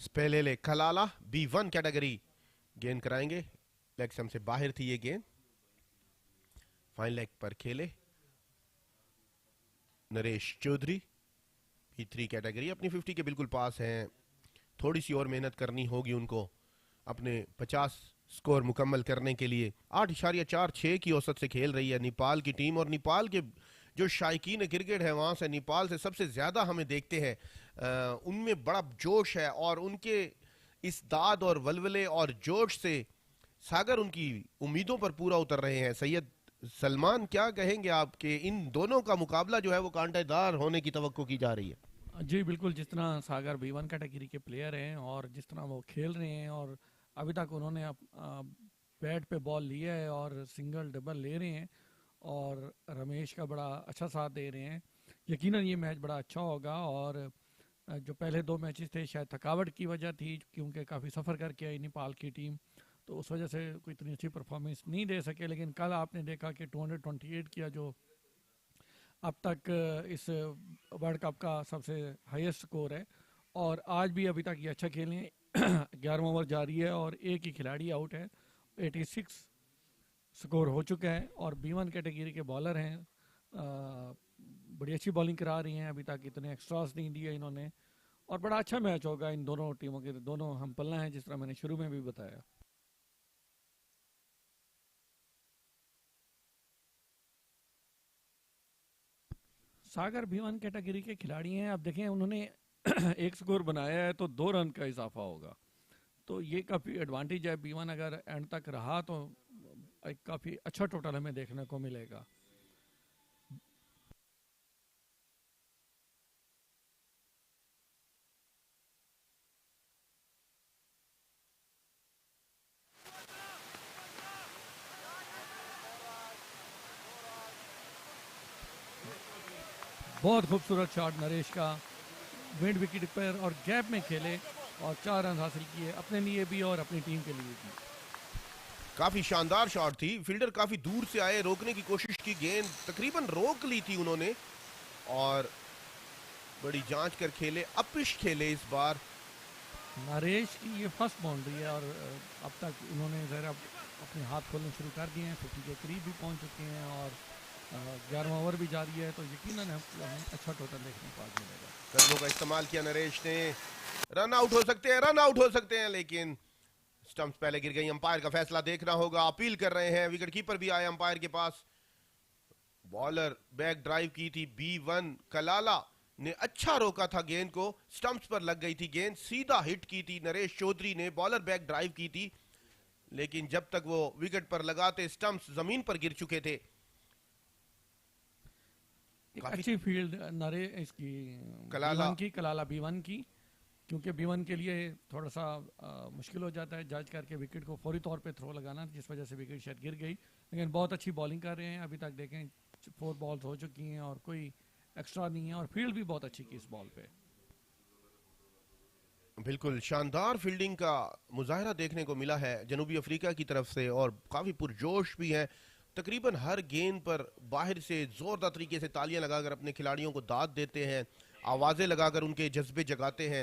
स्पेलेले कलाला B1 कैटेगरी गेंद कराएंगे। लेग स्टंप से बाहर थी ये गेंद, फाइन लेग पर खेले नरेश चौधरी। B3 कैटेगरी अपनी 50 के बिल्कुल पास हैं। थोड़ी सी और मेहनत करनी होगी उनको अपने 50 स्कोर मुकम्मल करने के लिए। 8.46 की औसत से खेल रही है नेपाल की टीम और नेपाल के जो शायकीन क्रिकेट है वहाँ से नेपाल से सबसे ज़्यादा हमें देखते हैं, उनमें बड़ा जोश है और उनके इस दाद और वलवले और जोश से सागर उनकी उम्मीदों पर पूरा उतर रहे हैं। सैयद सलमान क्या कहेंगे आपके इन दोनों का मुकाबला जो है वो कांटेदार होने की तवक्को की जा रही है? जी बिल्कुल, जिस तरह सागर B1 कैटेगरी के प्लेयर हैं और जिस तरह वो खेल रहे हैं और अभी तक उन्होंने बैट पे बॉल लिया है और सिंगल डबल ले रहे हैं और रमेश का बड़ा अच्छा साथ दे रहे हैं, यकीनन ये मैच बड़ा अच्छा होगा। और जो पहले 2 मैचेस थे शायद थकावट की वजह थी क्योंकि काफ़ी सफ़र करके आई नेपाल की टीम, तो उस वजह से कोई इतनी अच्छी परफॉर्मेंस नहीं दे सके। लेकिन कल आपने देखा कि 228 किया जो अब तक इस वर्ल्ड कप का सबसे हाईएस्ट स्कोर है और आज भी अभी तक ये अच्छा खेले हैं। 11वां ओवर जारी है और एक ही खिलाड़ी आउट है, 86 स्कोर हो चुका है और B1 कैटेगरी के बॉलर हैं, बड़ी अच्छी बॉलिंग करा रही हैं, अभी तक इतने एक्स्ट्रास नहीं दिए इन्होंने और बड़ा अच्छा मैच होगा इन दोनों टीमों के। दोनों हम पल्ला हैं जिस तरह मैंने शुरू में भी बताया। सागर B1 कैटेगरी के खिलाड़ी हैं। अब देखें उन्होंने एक स्कोर बनाया है तो 2 रन का इजाफा होगा, तो ये काफ़ी एडवांटेज है। B1 अगर एंड तक रहा तो एक काफ़ी अच्छा टोटल हमें देखने को मिलेगा। बहुत खूबसूरत शॉट नरेश का, मिड विकेट पर और गैप में खेले और 4 रन हासिल किए अपने लिए भी और अपनी टीम के लिए भी। काफी शानदार शॉट थी, फील्डर काफी दूर से आए, रोकने की कोशिश की, गेंद तकरीबन रोक ली थी उन्होंने और बड़ी जांच कर खेले, अपिश खेले इस बार। नरेश की ये फर्स्ट बाउंड्री है और अब तक उन्होंने जरा अपने हाथ खोलने शुरू कर दिए हैं, 50 के करीब भी पहुंच चुके हैं और 11वां ओवर भी जारी है, तो यकीनन हमें अच्छा टोटल देखने को आज मिलेगा। कदमों का इस्तेमाल किया नरेश ने, रन आउट हो सकते हैं, रन आउट हो सकते हैं, लेकिन स्टंप्स पहले गिर गई। अंपायर का फैसला देखना होगा, अपील कर रहे हैं, विकेट कीपर भी आए अंपायर के पास। बॉलर बैक ड्राइव की थी B1, कलाला ने अच्छा रोका था गेंद को, स्टंप्स पर लग गई थी गेंद, सीधा हिट की थी नरेश चौधरी ने, बॉलर बैक ड्राइव की थी, लेकिन जब तक वो विकेट पर लगाते स्टंप्स जमीन पर गिर चुके थे। अच्छी फील्ड नरे इसकी कलाला B1 की, क्योंकि B1 के लिए थोड़ा सा मुश्किल हो जाता है जज करके विकेट को फौरी तौर पे थ्रो लगाना, जिस वजह से विकेट शायद गिर गई, लेकिन बहुत अच्छी बॉलिंग कर रहे हैं। अभी तक देखें 4 बॉल्स हो चुकी हैं और कोई एक्स्ट्रा नहीं है और फील्ड भी बहुत अच्छी की इस बॉल पे। बिल्कुल शानदार फील्डिंग का मुजाहरा देखने को मिला है जनूबी अफ्रीका की तरफ से और काफी पुरजोश भी है। तकरीबन हर गेंद पर बाहर से जोरदार तरीके से तालियां लगाकर अपने खिलाड़ियों को दाद देते हैं, आवाजें लगाकर उनके जज्बे जगाते हैं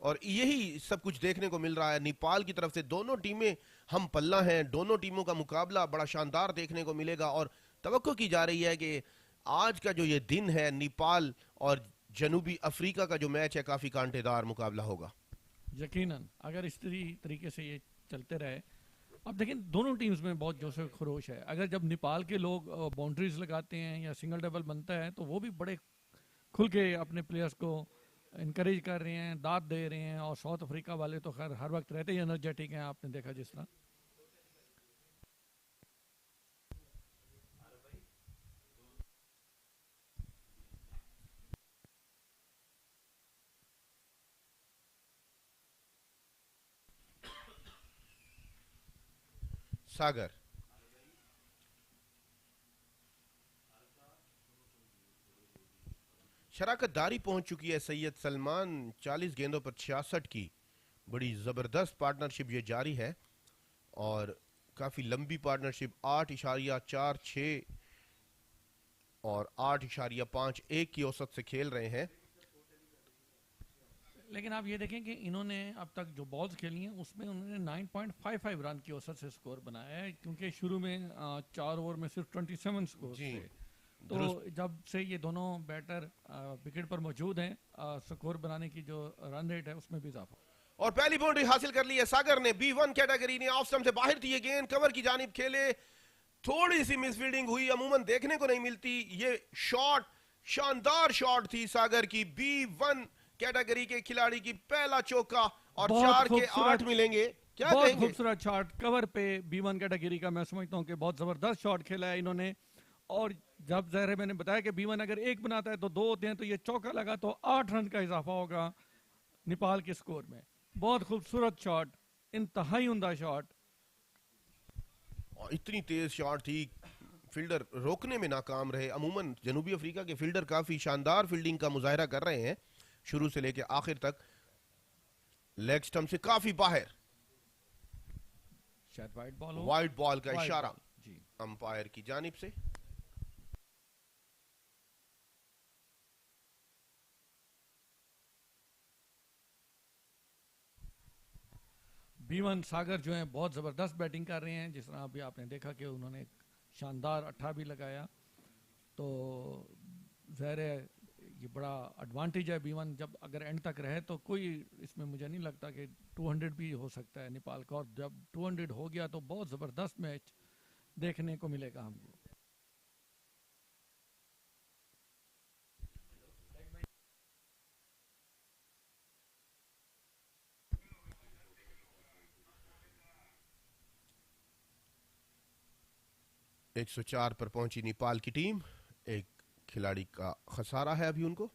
और यही सब कुछ देखने को मिल रहा है नेपाल की तरफ से। दोनों टीमें हम पल्ला हैं, दोनों टीमों का मुकाबला बड़ा शानदार देखने को मिलेगा और तवक्को की जा रही है कि आज का जो ये दिन है, नेपाल और जनूबी अफ्रीका का जो मैच है, काफी कांटेदार मुकाबला होगा। यकीनन अगर इस तरीके से ये चलते रहे, अब देखें दोनों टीम्स में बहुत जोश और खरोश है। अगर जब नेपाल के लोग बाउंड्रीज लगाते हैं या सिंगल डबल बनता है तो वो भी बड़े खुल के अपने प्लेयर्स को इनकरेज कर रहे हैं, दाद दे रहे हैं। और साउथ अफ्रीका वाले तो खैर हर वक्त रहते ही एनर्जेटिक हैं, आपने देखा जिस तरह। सागर शराकतदारी पहुंच चुकी है सैयद सलमान, 40 गेंदों पर 66 की बड़ी जबरदस्त पार्टनरशिप ये जारी है और काफी लंबी पार्टनरशिप, 8.46 और 8.51 की औसत से खेल रहे हैं। लेकिन आप ये देखें कि इन्होंने अब तक जो बॉल्स खेली हैं उसमें उन्होंने 9.55 रन की औसत से स्कोर बनाया है, क्योंकि शुरू में 4 ओवर में सिर्फ 27 स्कोर थे। तो जब से ये दोनों बैटर विकेट पर मौजूद हैं, स्कोर बनाने की जो रन रेट है उसमें भी इजाफा। और पहली बाउंड्री हासिल कर ली है सागर ने। B1 कैटेगरी ने ऑफ स्टंप से बाहर थी ये गेंद, कवर की जानिब खेले, थोड़ी सी मिसफील्डिंग हुई, अमूमन देखने को नहीं मिलती। ये शॉट शानदार शॉट थी सागर की, B1 कैटेगरी के खिलाड़ी की पहला चौका और 4 के 8 मिलेंगे। क्या बहुत खूबसूरत शॉट कवर पे B1 कैटेगरी का, मैं समझता हूँ कि बहुत जबरदस्त शॉट खेला है इन्होंने। और जब ज़ाहिर मैंने बताया कि B1 अगर 1 बनाता है तो 2 होते हैं, तो ये चौका लगा तो 8 रन का इजाफा होगा नेपाल के स्कोर में। बहुत खूबसूरत शॉट, इंतहाई उम्दा शॉट। और इतनी तेज शॉट थी, फील्डर रोकने में नाकाम रहे। अमूमन जनूबी अफ्रीका के फील्डर काफी शानदार फील्डिंग का मुजाहरा कर रहे हैं शुरू से लेकर आखिर तक। लेग स्टंप से काफी बाहर, शायद वाइड बॉल हो, वाइड बॉल का वाइड इशारा बॉल, जी अंपायर की जानिब से। B1 सागर जो है बहुत ज़बरदस्त बैटिंग कर रहे हैं, जिस तरह अभी आपने देखा कि उन्होंने एक शानदार 8 भी लगाया। तो ज़ाहिर है ये बड़ा एडवांटेज है B1, जब अगर एंड तक रहे तो कोई इसमें मुझे नहीं लगता कि 200 भी हो सकता है नेपाल का। और जब 200 हो गया तो बहुत ज़बरदस्त मैच देखने को मिलेगा हमको। एक 104 पर पहुंची नेपाल की टीम। एक खिलाड़ी का खसारा है अभी उनको।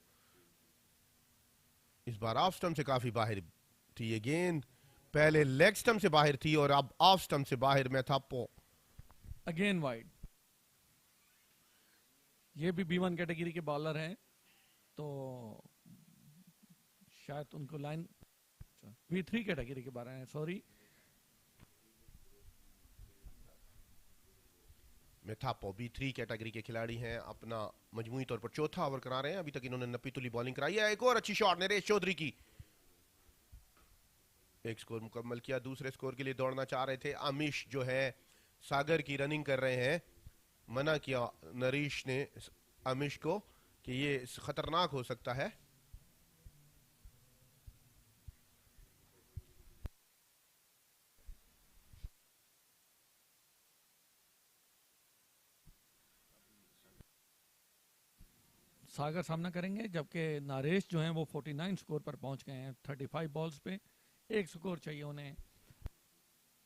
इस बार ऑफ स्टंप से काफी बाहर थी ये गेंद, पहले लेग स्टंप से बाहर थी और अब ऑफ स्टंप से बाहर में था। Again wide. ये भी B1 कैटेगरी के बॉलर हैं, तो शायद उनको लाइन B3 कैटेगरी के बारे में, सॉरी मेथापो B3 कैटेगरी के खिलाड़ी हैं। अपना मजमूई तौर पर चौथा ओवर करा रहे हैं। अभी तक इन्होंने 90 तुली बॉलिंग कराई है। एक और अच्छी शॉट नरेश चौधरी की। एक स्कोर मुकम्मल किया, दूसरे स्कोर के लिए दौड़ना चाह रहे थे। आमिश जो है सागर की रनिंग कर रहे हैं। मना किया नरेश ने आमिश को कि ये खतरनाक हो सकता है। सागर सामना करेंगे, जबकि नरेश जो हैं वो 49 स्कोर पर पहुंच गए हैं 35 बॉल्स पे। एक स्कोर चाहिए उन्हें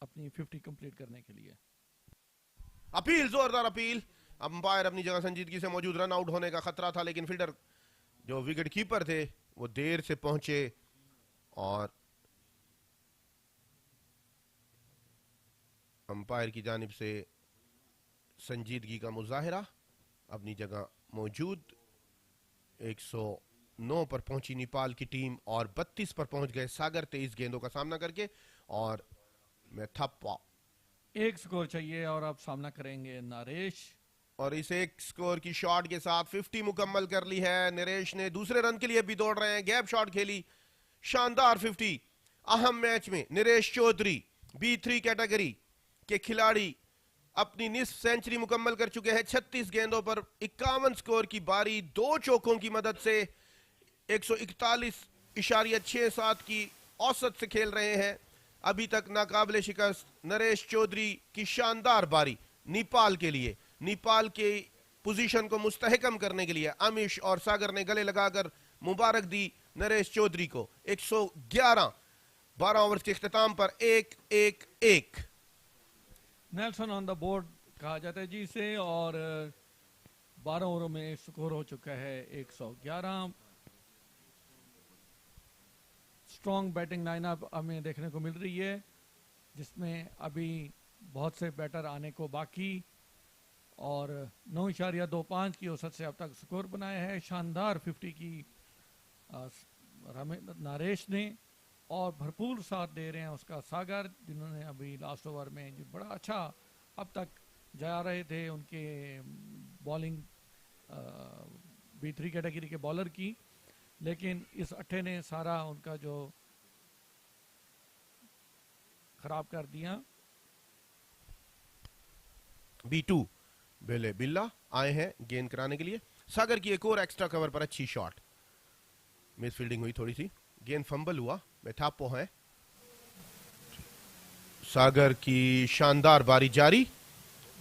अपनी 50 कंप्लीट करने के लिए। अपील, जोरदार अपील। अंपायर अपनी जगह संजीदगी से मौजूद, रन आउट होने का खतरा था, लेकिन फील्डर जो विकेट कीपर थे वो देर से पहुंचे और अंपायर की जानिब से संजीदगी का मुजाहिरा। अपनी जगह मौजूद। 109 पर पहुंची नेपाल की टीम और 32 पर पहुंच गए सागर 23 गेंदों का सामना करके। और मैं थप्पा, एक स्कोर चाहिए और अब सामना करेंगे नरेश। और इस एक स्कोर की शॉट के साथ 50 मुकम्मल कर ली है। नरेश ने दूसरे रन के लिए भी दौड़ रहे हैं, गैप शॉट खेली, शानदार 50। अहम मैच में नरेश चौधरी B3 कैटेगरी के खिलाड़ी अपनी निस्फ सेंचुरी मुकम्मल कर चुके हैं। 36 गेंदों पर 51 स्कोर की बारी, 2 चौकों की मदद से 141.67 की औसत से खेल रहे हैं। अभी तक नाकाबिले शिकस्त नरेश चौधरी की शानदार बारी नेपाल के लिए, नेपाल के पोजीशन को मुस्तहकम करने के लिए अमीश और सागर ने गले लगाकर मुबारक दी नरेश चौधरी को। 111 12 ओवर के इख्तिताम पर 1-1-1 नेल्सन ऑन द बोर्ड कहा जाता है जी से, और 12 ओवरों में स्कोर हो चुका है 111। स्ट्रॉन्ग बैटिंग लाइनअप हमें देखने को मिल रही है, जिसमें अभी बहुत से बैटर आने को बाकी, और 9.25 की औसत से अब तक स्कोर बनाया है। शानदार 50 की नरेश ने, और भरपूर साथ दे रहे हैं उसका सागर, जिन्होंने अभी लास्ट ओवर में जो बड़ा अच्छा अब तक जा रहे थे उनके बॉलिंग B3 कैटेगरी के बॉलर की, लेकिन इस अट्ठे ने सारा उनका जो खराब कर दिया। B2 बेले बिल्ला आए हैं गेंद कराने के लिए। सागर की एक और एक्स्ट्रा कवर पर अच्छी शॉट, मिस फील्डिंग हुई थोड़ी सी, गेंद फंबल हुआ, बेथापो है। सागर की शानदार बारी जारी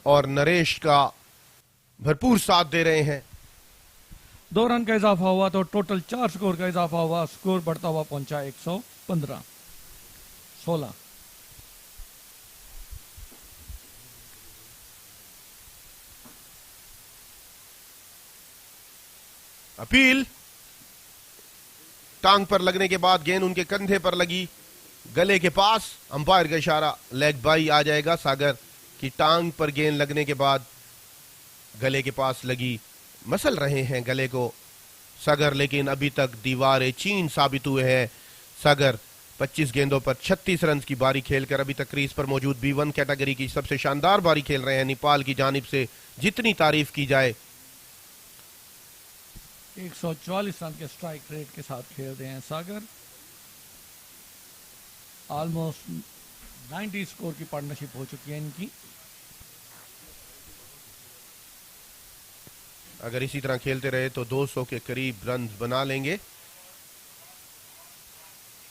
और नरेश का भरपूर साथ दे रहे हैं। 2 रन का इजाफा हुआ तो टोटल 4 स्कोर का इजाफा हुआ, स्कोर बढ़ता हुआ पहुंचा 115-16। अपील, टांग पर लगने के बाद गेंद उनके कंधे पर लगी, गले के पास, अंपायर का इशारा, लेग बाई आ जाएगा। सागर की टांग पर गेंद लगने के बाद गले के पास लगी, मसल रहे हैं गले को सागर, लेकिन अभी तक दीवार चीन साबित हुए हैं। सागर 25 गेंदों पर 36 रन की बारी खेलकर अभी तक क्रीज पर मौजूद B1 कैटेगरी की सबसे शानदार बारी खेल रहे हैं। नेपाल की जानिब से जितनी तारीफ की जाए। 144 रन के स्ट्राइक रेट के साथ खेल रहे हैं सागर। ऑलमोस्ट 90 स्कोर की पार्टनरशिप हो चुकी है इनकी। अगर इसी तरह खेलते रहे तो 200 के करीब रन बना लेंगे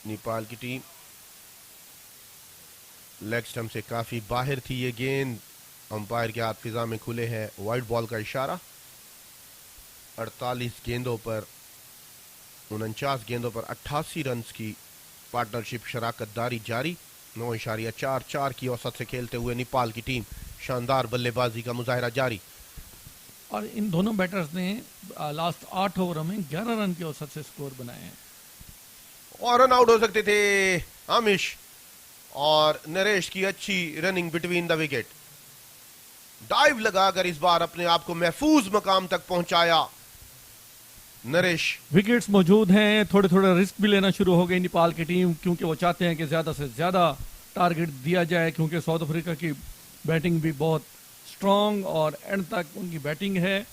नेपाल की टीम। लेग स्टंप से काफी बाहर थी ये गेंद, अंपायर के हाथ फिजा में खुले हैं, वाइड बॉल का इशारा। 48 गेंदों पर 49 गेंदों पर 88 रन की पार्टनरशिप शराकतदारी जारी। 9.44 की औसत से खेलते हुए नेपाल की टीम शानदार बल्लेबाजी का मुजाहरा जारी। और इन दोनों बैटर्स ने लास्ट 8 ओवरों में 11 रन की औसत से स्कोर बनाए हैं। और रन आउट हो सकते थे आमिश और नरेश की अच्छी running between the wicket. Dive लगाकर इस बार अपने आप को महफूज मकाम तक पहुंचाया नरेश। विकेट्स मौजूद हैं, थोड़े थोड़े रिस्क भी लेना शुरू हो गई नेपाल की टीम, क्योंकि वो चाहते हैं कि ज्यादा से ज्यादा टारगेट दिया जाए, क्योंकि साउथ अफ्रीका की बैटिंग भी बहुत स्ट्रांग और एंड तक उनकी बैटिंग है।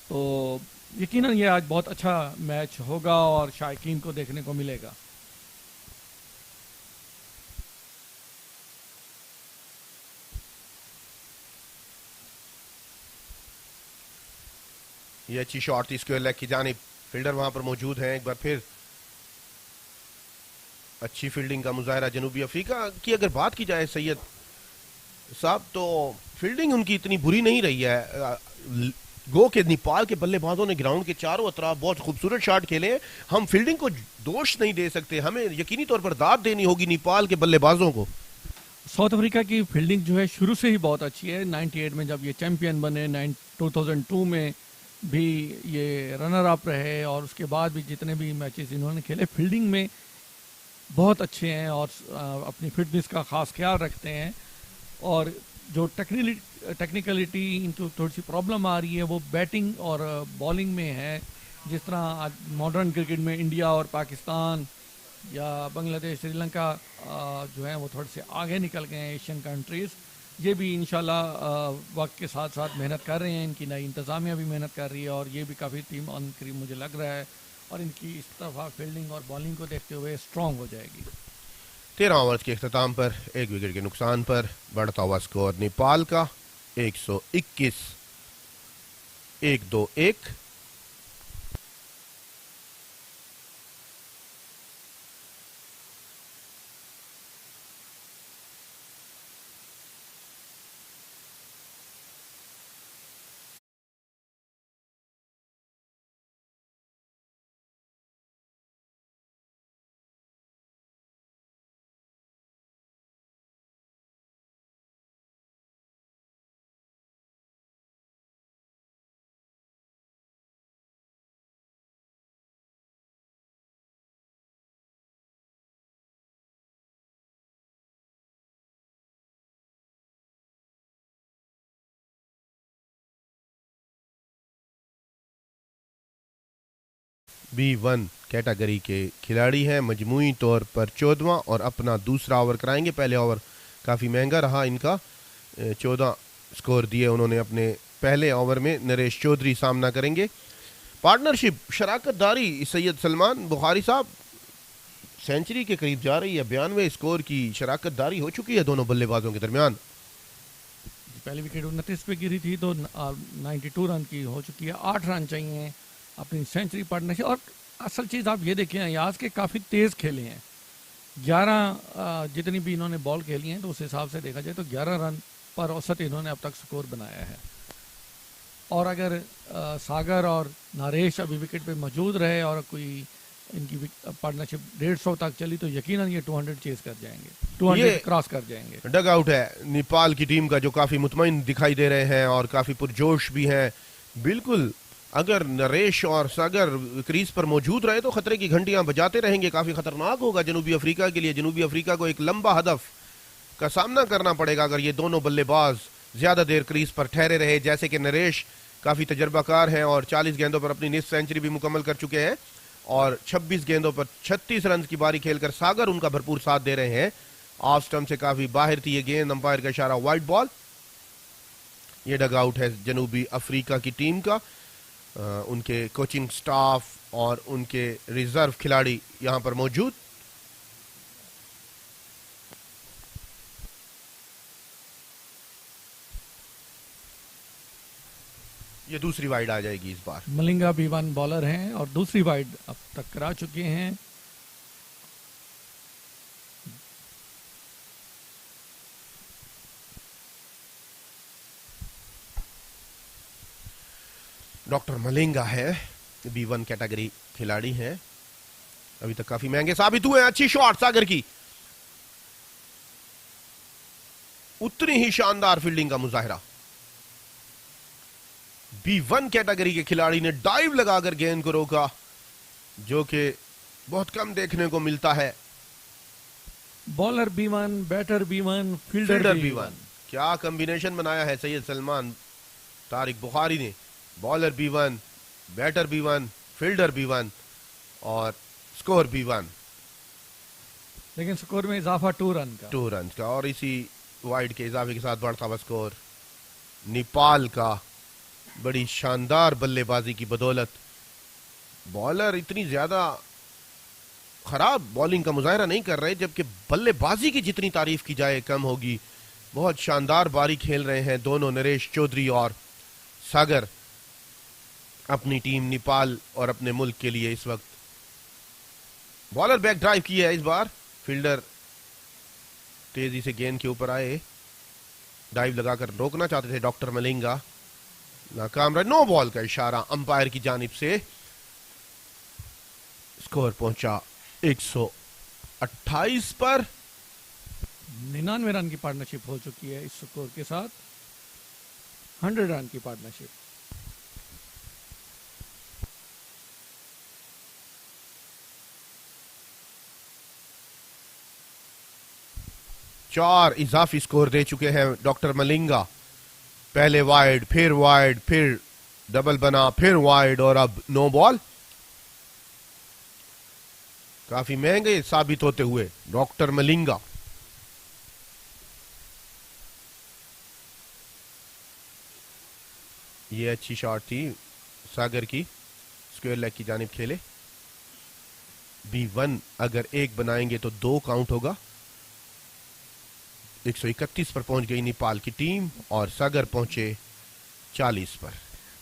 तो यकीनन ये आज बहुत अच्छा मैच होगा और शायकीन को देखने को मिलेगा। ये अच्छी शॉट थी स्क्वायर लेग की जानिब, फील्डर वहां पर मौजूद हैं। एक बार फिर अच्छी फील्डिंग का मुजाहरा जनूबी अफ्रीका की। अगर बात की जाए सैयद साहब, तो फील्डिंग उनकी इतनी बुरी नहीं रही है। गो के नेपाल के बल्लेबाजों ने ग्राउंड के चारों अतराफ बहुत खूबसूरत शॉट खेले। हम फील्डिंग को दोष नहीं दे सकते, हमें यकीनी तौर पर दाद देनी होगी नेपाल के बल्लेबाजों को। साउथ अफ्रीका की फील्डिंग जो है शुरू से ही बहुत अच्छी है। 98 में जब ये चैंपियन बने, 2002 में भी ये रनर अप रहे, और उसके बाद भी जितने भी मैचेस इन्होंने खेले फील्डिंग में बहुत अच्छे हैं और अपनी फिटनेस का खास ख्याल रखते हैं। और जो टेक्निकलिटी इनको थोड़ी सी प्रॉब्लम आ रही है वो बैटिंग और बॉलिंग में है। जिस तरह आज मॉडर्न क्रिकेट में इंडिया और पाकिस्तान या बांग्लादेश, श्रीलंका जो है वो थोड़े से आगे निकल गए हैं एशियन कंट्रीज़। ये भी इंशाल्लाह वक्त के साथ साथ मेहनत कर रहे हैं, इनकी नई इंतज़ामिया भी मेहनत कर रही है और ये भी काफ़ी टीम ऑन करीब मुझे लग रहा है और इनकी इस तरफा फील्डिंग और बॉलिंग को देखते हुए स्ट्रांग हो जाएगी। 13 ओवर्स के अख्ताम पर 1 विकेट के नुकसान पर बढ़ता हुआ स्कोर नेपाल का 121 1-2-1। B1 कैटेगरी के खिलाड़ी हैं, मजमूई तौर पर 14वां और अपना दूसरा ओवर कराएंगे। पहले ओवर काफ़ी महंगा रहा इनका, 14 स्कोर दिए उन्होंने अपने पहले ओवर में। नरेश चौधरी सामना करेंगे। पार्टनरशिप शराकतदारी सैयद सलमान बुखारी साहब सेंचुरी के करीब जा रही है। 92 स्कोर की शराकतदारी हो चुकी है दोनों बल्लेबाजों के दरमियान। पहली विकेट 29 पे गिरी थी तो 92 रन की हो चुकी है। 8 रन चाहिए अपनी सेंचुरी पार्टनरशिप। और असल चीज़ आप ये देखें, अयाज के काफ़ी तेज़ खेले हैं। 11 जितनी भी इन्होंने बॉल खेली हैं तो उस हिसाब से देखा जाए तो 11 रन पर औसत इन्होंने अब तक स्कोर बनाया है। और अगर सागर और नरेश अभी विकेट पे मौजूद रहे और कोई इनकी पार्टनरशिप 150 तक चली तो यकीनन ये 200 चेस कर जाएंगे, 200 क्रॉस कर जाएंगे। डग आउट है नेपाल की टीम का जो काफ़ी मुतमईन दिखाई दे रहे हैं और काफ़ी पुरजोश भी हैं। बिल्कुल, अगर नरेश और सागर क्रीज पर मौजूद रहे तो खतरे की घंटियां बजाते रहेंगे। काफ़ी खतरनाक होगा जनूबी अफ्रीका के लिए। जनूबी अफ्रीका को एक लंबा हदफ का सामना करना पड़ेगा अगर ये दोनों बल्लेबाज ज़्यादा देर क्रीज पर ठहरे रहे। जैसे कि नरेश काफ़ी तजर्बाकार हैं और 40 गेंदों पर अपनी निस्फ सेंचुरी भी मुकम्मल कर चुके हैं और 26 गेंदों पर 36 रन की बारी खेलकर सागर उनका भरपूर साथ दे रहे हैं। ऑफ स्टंप से काफ़ी बाहर थी ये गेंद, अंपायर का इशारा वाइड बॉल। ये डग आउट है जनूबी अफ्रीका की टीम का। उनके कोचिंग स्टाफ और उनके रिजर्व खिलाड़ी यहां पर मौजूद। ये दूसरी वाइड आ जाएगी इस बार। मलिंगा भी 1 बॉलर हैं और दूसरी वाइड अब तक करा चुके हैं। डॉक्टर मलिंगा है, B1 कैटेगरी खिलाड़ी हैं। अभी तक काफी महंगे साबित हुए। अच्छी शॉट सागर की, उतनी ही शानदार फील्डिंग का मुजाहिरा। B1 कैटेगरी के खिलाड़ी ने डाइव लगाकर गेंद को रोका, जो कि बहुत कम देखने को मिलता है। Bowler B1, batter B1, fielder B1। क्या कॉम्बिनेशन बनाया है सैयद सलमान तारिक बुखारी ने। Bowler B1, batter B1, fielder B1 और स्कोर B1। लेकिन स्कोर में इजाफा 2 रन का और इसी वाइड के इजाफे के साथ बढ़ता हुआ स्कोर नेपाल का। बड़ी शानदार बल्लेबाजी की बदौलत बॉलर इतनी ज्यादा खराब बॉलिंग का मुजाहिरा नहीं कर रहे, जबकि बल्लेबाजी की जितनी तारीफ की जाए कम होगी। बहुत शानदार बारी खेल रहे हैं दोनों, नरेश चौधरी और सागर, अपनी टीम नेपाल और अपने मुल्क के लिए इस वक्त। बॉलर बैक ड्राइव की है इस बार। फील्डर तेजी से गेंद के ऊपर आए, डाइव लगाकर रोकना चाहते थे डॉक्टर मलिंगा, नाकाम रहे। नो बॉल का इशारा अंपायर की जानिब से। स्कोर पहुंचा 128 पर। 99 रन की पार्टनरशिप हो चुकी है इस स्कोर के साथ। 100 रन की पार्टनरशिप। चार इजाफी स्कोर दे चुके हैं डॉक्टर मलिंगा। पहले वाइड, फिर डबल बना, फिर वाइड और अब नो बॉल। काफी महंगे साबित होते हुए डॉक्टर मलिंगा। ये अच्छी शॉट थी सागर की, स्क्वायर लेग की जानिब खेले। B1 अगर 1 बनाएंगे तो 2 काउंट होगा। 131 पर पहुंच गई नेपाल की टीम और सागर पहुंचे 40 पर।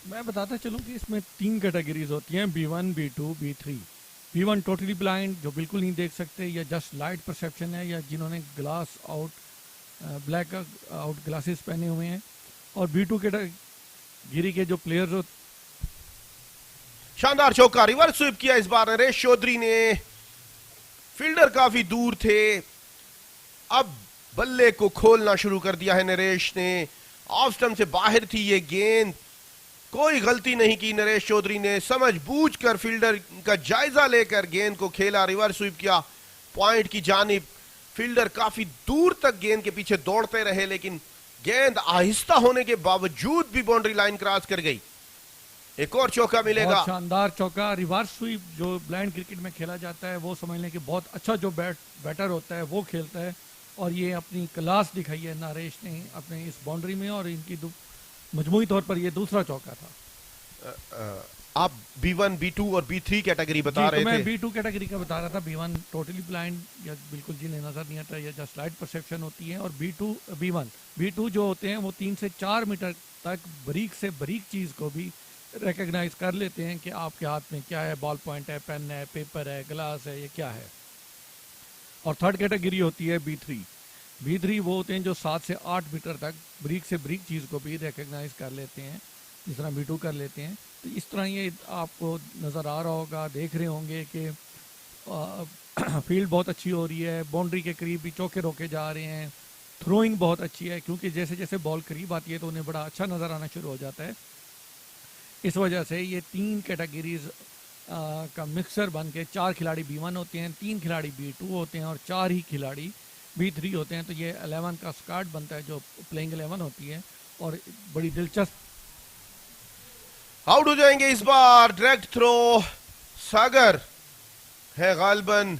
मैं बताता चलूं कि इसमें 3 कैटेगरीज होती हैं, B1, B2, B3। B1 totally blind, जो बिल्कुल नहीं देख सकते, या जस्ट लाइट परसेप्शन है, या जिन्होंने glass out black out glasses पहने हुए हैं। और B2 कैटेगरी के जो प्लेयर्स शानदार चौका, रिवर्स स्वीप किया इस बार नरेश चौधरी ने। फील्डर काफी दूर थे, अब बल्ले को खोलना शुरू कर दिया है नरेश ने। ऑफ स्टंप से बाहर थी ये गेंद, कोई गलती नहीं की नरेश चौधरी ने, समझबूझकर फील्डर का जायजा लेकर गेंद को खेला, रिवर्स स्वीप किया पॉइंट की जानिब। फील्डर काफी दूर तक गेंद के पीछे दौड़ते रहे, लेकिन गेंद आहिस्ता होने के बावजूद भी बाउंड्री लाइन क्रॉस कर गई। एक और चौका मिलेगा। शानदार चौका। रिवर्स स्वीप जो ब्लाइंड क्रिकेट में खेला जाता है, वो समझ लें कि बहुत अच्छा जो बैटर होता है वो खेलता है, और ये अपनी क्लास दिखाई है नरेश ने अपने इस बाउंड्री में, और इनकी मजमूई तौर पर ये दूसरा चौका था। आप B1, B2 और B3 कैटेगरी बता रहे थे। मैं B2 कैटेगरी का बता रहा था। B1 टोटली ब्लाइंड, या बिल्कुल जिन्हें नजर नहीं आता, या जस्ट लाइट परसेप्शन होती है। और B2 जो होते हैं वो 3 से 4 मीटर तक बारीक से बारीक चीज को भी रिकग्नाइज कर लेते हैं कि आपके हाथ में क्या है, बॉल पॉइंट है, पेन है, पेपर है, ग्लास है, ये क्या है। और थर्ड कैटेगरी होती है B3 वो होते हैं जो 7 से 8 मीटर तक बारीक से बारीक चीज़ को भी रिकग्नाइज कर लेते हैं, जिस तरह B2 कर लेते हैं। तो इस तरह ये आपको नज़र आ रहा होगा, देख रहे होंगे कि फील्ड बहुत अच्छी हो रही है, बाउंड्री के करीब भी चौके रोके जा रहे हैं, थ्रोइंग बहुत अच्छी है, क्योंकि जैसे जैसे बॉल करीब आती है तो उन्हें बड़ा अच्छा नज़र आना शुरू हो जाता है। इस वजह से ये 3 कैटेगरीज का मिक्सर बन के 4 खिलाड़ी B1 होते हैं, 3 खिलाड़ी B2 होते हैं और 4 ही खिलाड़ी B3 होते हैं। तो ये 11 का स्क्वाड बनता है जो प्लेइंग 11 होती है, और बड़ी दिलचस्प। आउट हो जाएंगे इस बार। डायरेक्ट थ्रो सागर है गालिबन।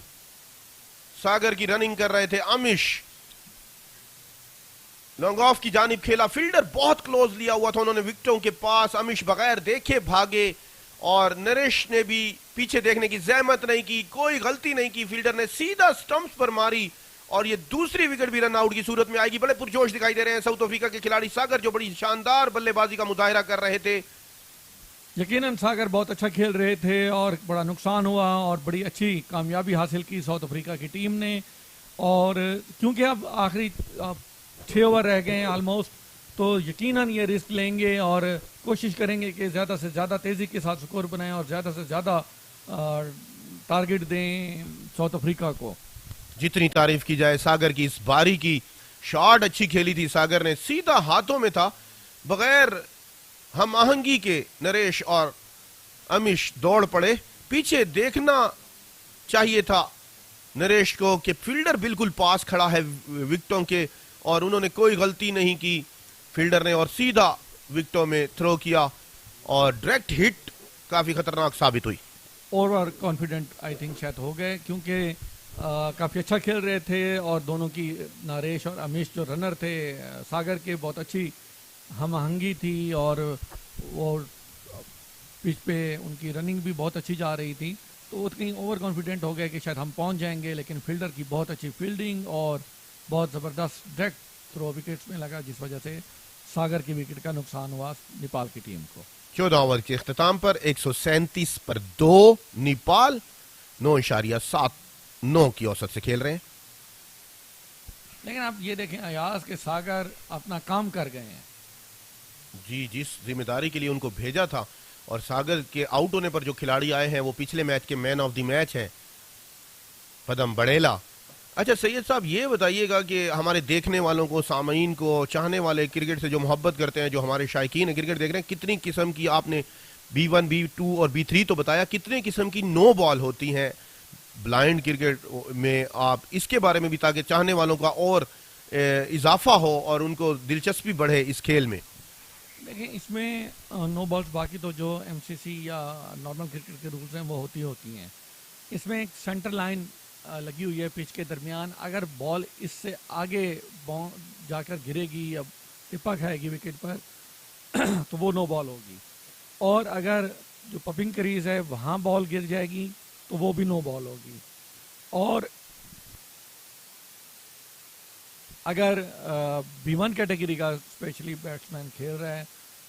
सागर की रनिंग कर रहे थे अमिश, लॉन्ग ऑफ की जानिब खेला, फील्डर बहुत क्लोज लिया हुआ था उन्होंने विकेटों के पास। अमिश बगैर देखे भागे, और नरेश ने भी पीछे देखने की जहमत नहीं की, कोई गलती नहीं की, फील्डर ने सीधा स्टंप्स पर मारी, और ये दूसरी विकेट भी रन आउट की सूरत में आएगी। बड़े पुरजोश दिखाई दे रहे हैं साउथ अफ्रीका के खिलाड़ी सागर, जो बड़ी शानदार बल्लेबाजी का मुजाहिरा कर रहे थे। यकीनन सागर बहुत अच्छा खेल रहे थे, और बड़ा नुकसान हुआ, और बड़ी अच्छी कामयाबी हासिल की साउथ अफ्रीका की टीम ने। और क्योंकि अब आखिरी 6 ओवर रह गए हैं ऑलमोस्ट, तो यकीनन ये रिस्क लेंगे और कोशिश करेंगे कि ज़्यादा से ज़्यादा तेज़ी के साथ स्कोर बनाएं और ज़्यादा से ज़्यादा टारगेट दें साउथ अफ्रीका को। जितनी तारीफ की जाए सागर की, इस बारी की शॉट अच्छी खेली थी सागर ने, सीधा हाथों में था, बगैर हम आहंगी के नरेश और अमिश दौड़ पड़े। पीछे देखना चाहिए था नरेश को कि फील्डर बिल्कुल पास खड़ा है विकेटों के, और उन्होंने कोई गलती नहीं की फील्डर ने, और सीधा विकेटों में थ्रो किया, और डायरेक्ट हिट काफी खतरनाक साबित हुई। ओवर कॉन्फिडेंट आई थिंक शायद हो गए, क्योंकि काफ़ी अच्छा खेल रहे थे, और दोनों की नरेश और अमिश जो रनर थे सागर के, बहुत अच्छी हम आहंगी थी, और वो पिच पे उनकी रनिंग भी बहुत अच्छी जा रही थी। तो वो कहीं ओवर कॉन्फिडेंट हो गए कि शायद हम पहुंच जाएंगे, लेकिन फील्डर की बहुत अच्छी फील्डिंग और बहुत ज़बरदस्त डायरेक्ट थ्रो विकेट्स में लगा, जिस वजह से सागर की विकेट का नुकसान हुआ नेपाल की टीम को। 14 ओवर के इख्तिताम पर 137 पर 2 नेपाल 9.79 की औसत से खेल रहे हैं। लेकिन आप ये देखें अयाज के सागर अपना काम कर गए हैं। जी, जिस जिम्मेदारी के लिए उनको भेजा था, और सागर के आउट होने पर जो खिलाड़ी आए हैं वो पिछले मैच के मैन ऑफ द मैच हैं, पदम बड़ेला। अच्छा सैयद साहब, ये बताइएगा कि हमारे देखने वालों को, सामीन को, चाहने वाले, क्रिकेट से जो मोहब्बत करते हैं, जो हमारे शायकीन क्रिकेट देख रहे हैं, कितनी किस्म की आपने B1, B2 और B3 तो बताया, कितने किस्म की नो बॉल होती हैं ब्लाइंड क्रिकेट में, आप इसके बारे में भी, ताकि चाहने वालों का और इजाफा हो और उनको दिलचस्पी बढ़े इस खेल में। देखिए इसमें नो बॉल्स, बाकी तो जो MCC या नॉर्मल क्रिकेट के रूल्स हैं वो होती हैं। इसमें एक सेंटर लाइन लगी हुई है पिच के दरमियान, अगर बॉल इससे आगे जाकर गिरेगी या टिपा खाएगी विकेट पर तो वो नो बॉल होगी, और अगर जो पपिंग क्रीज है वहाँ बॉल गिर जाएगी तो वो भी नो बॉल होगी। और अगर B1 कैटेगरी का स्पेशली बैट्समैन खेल रहा है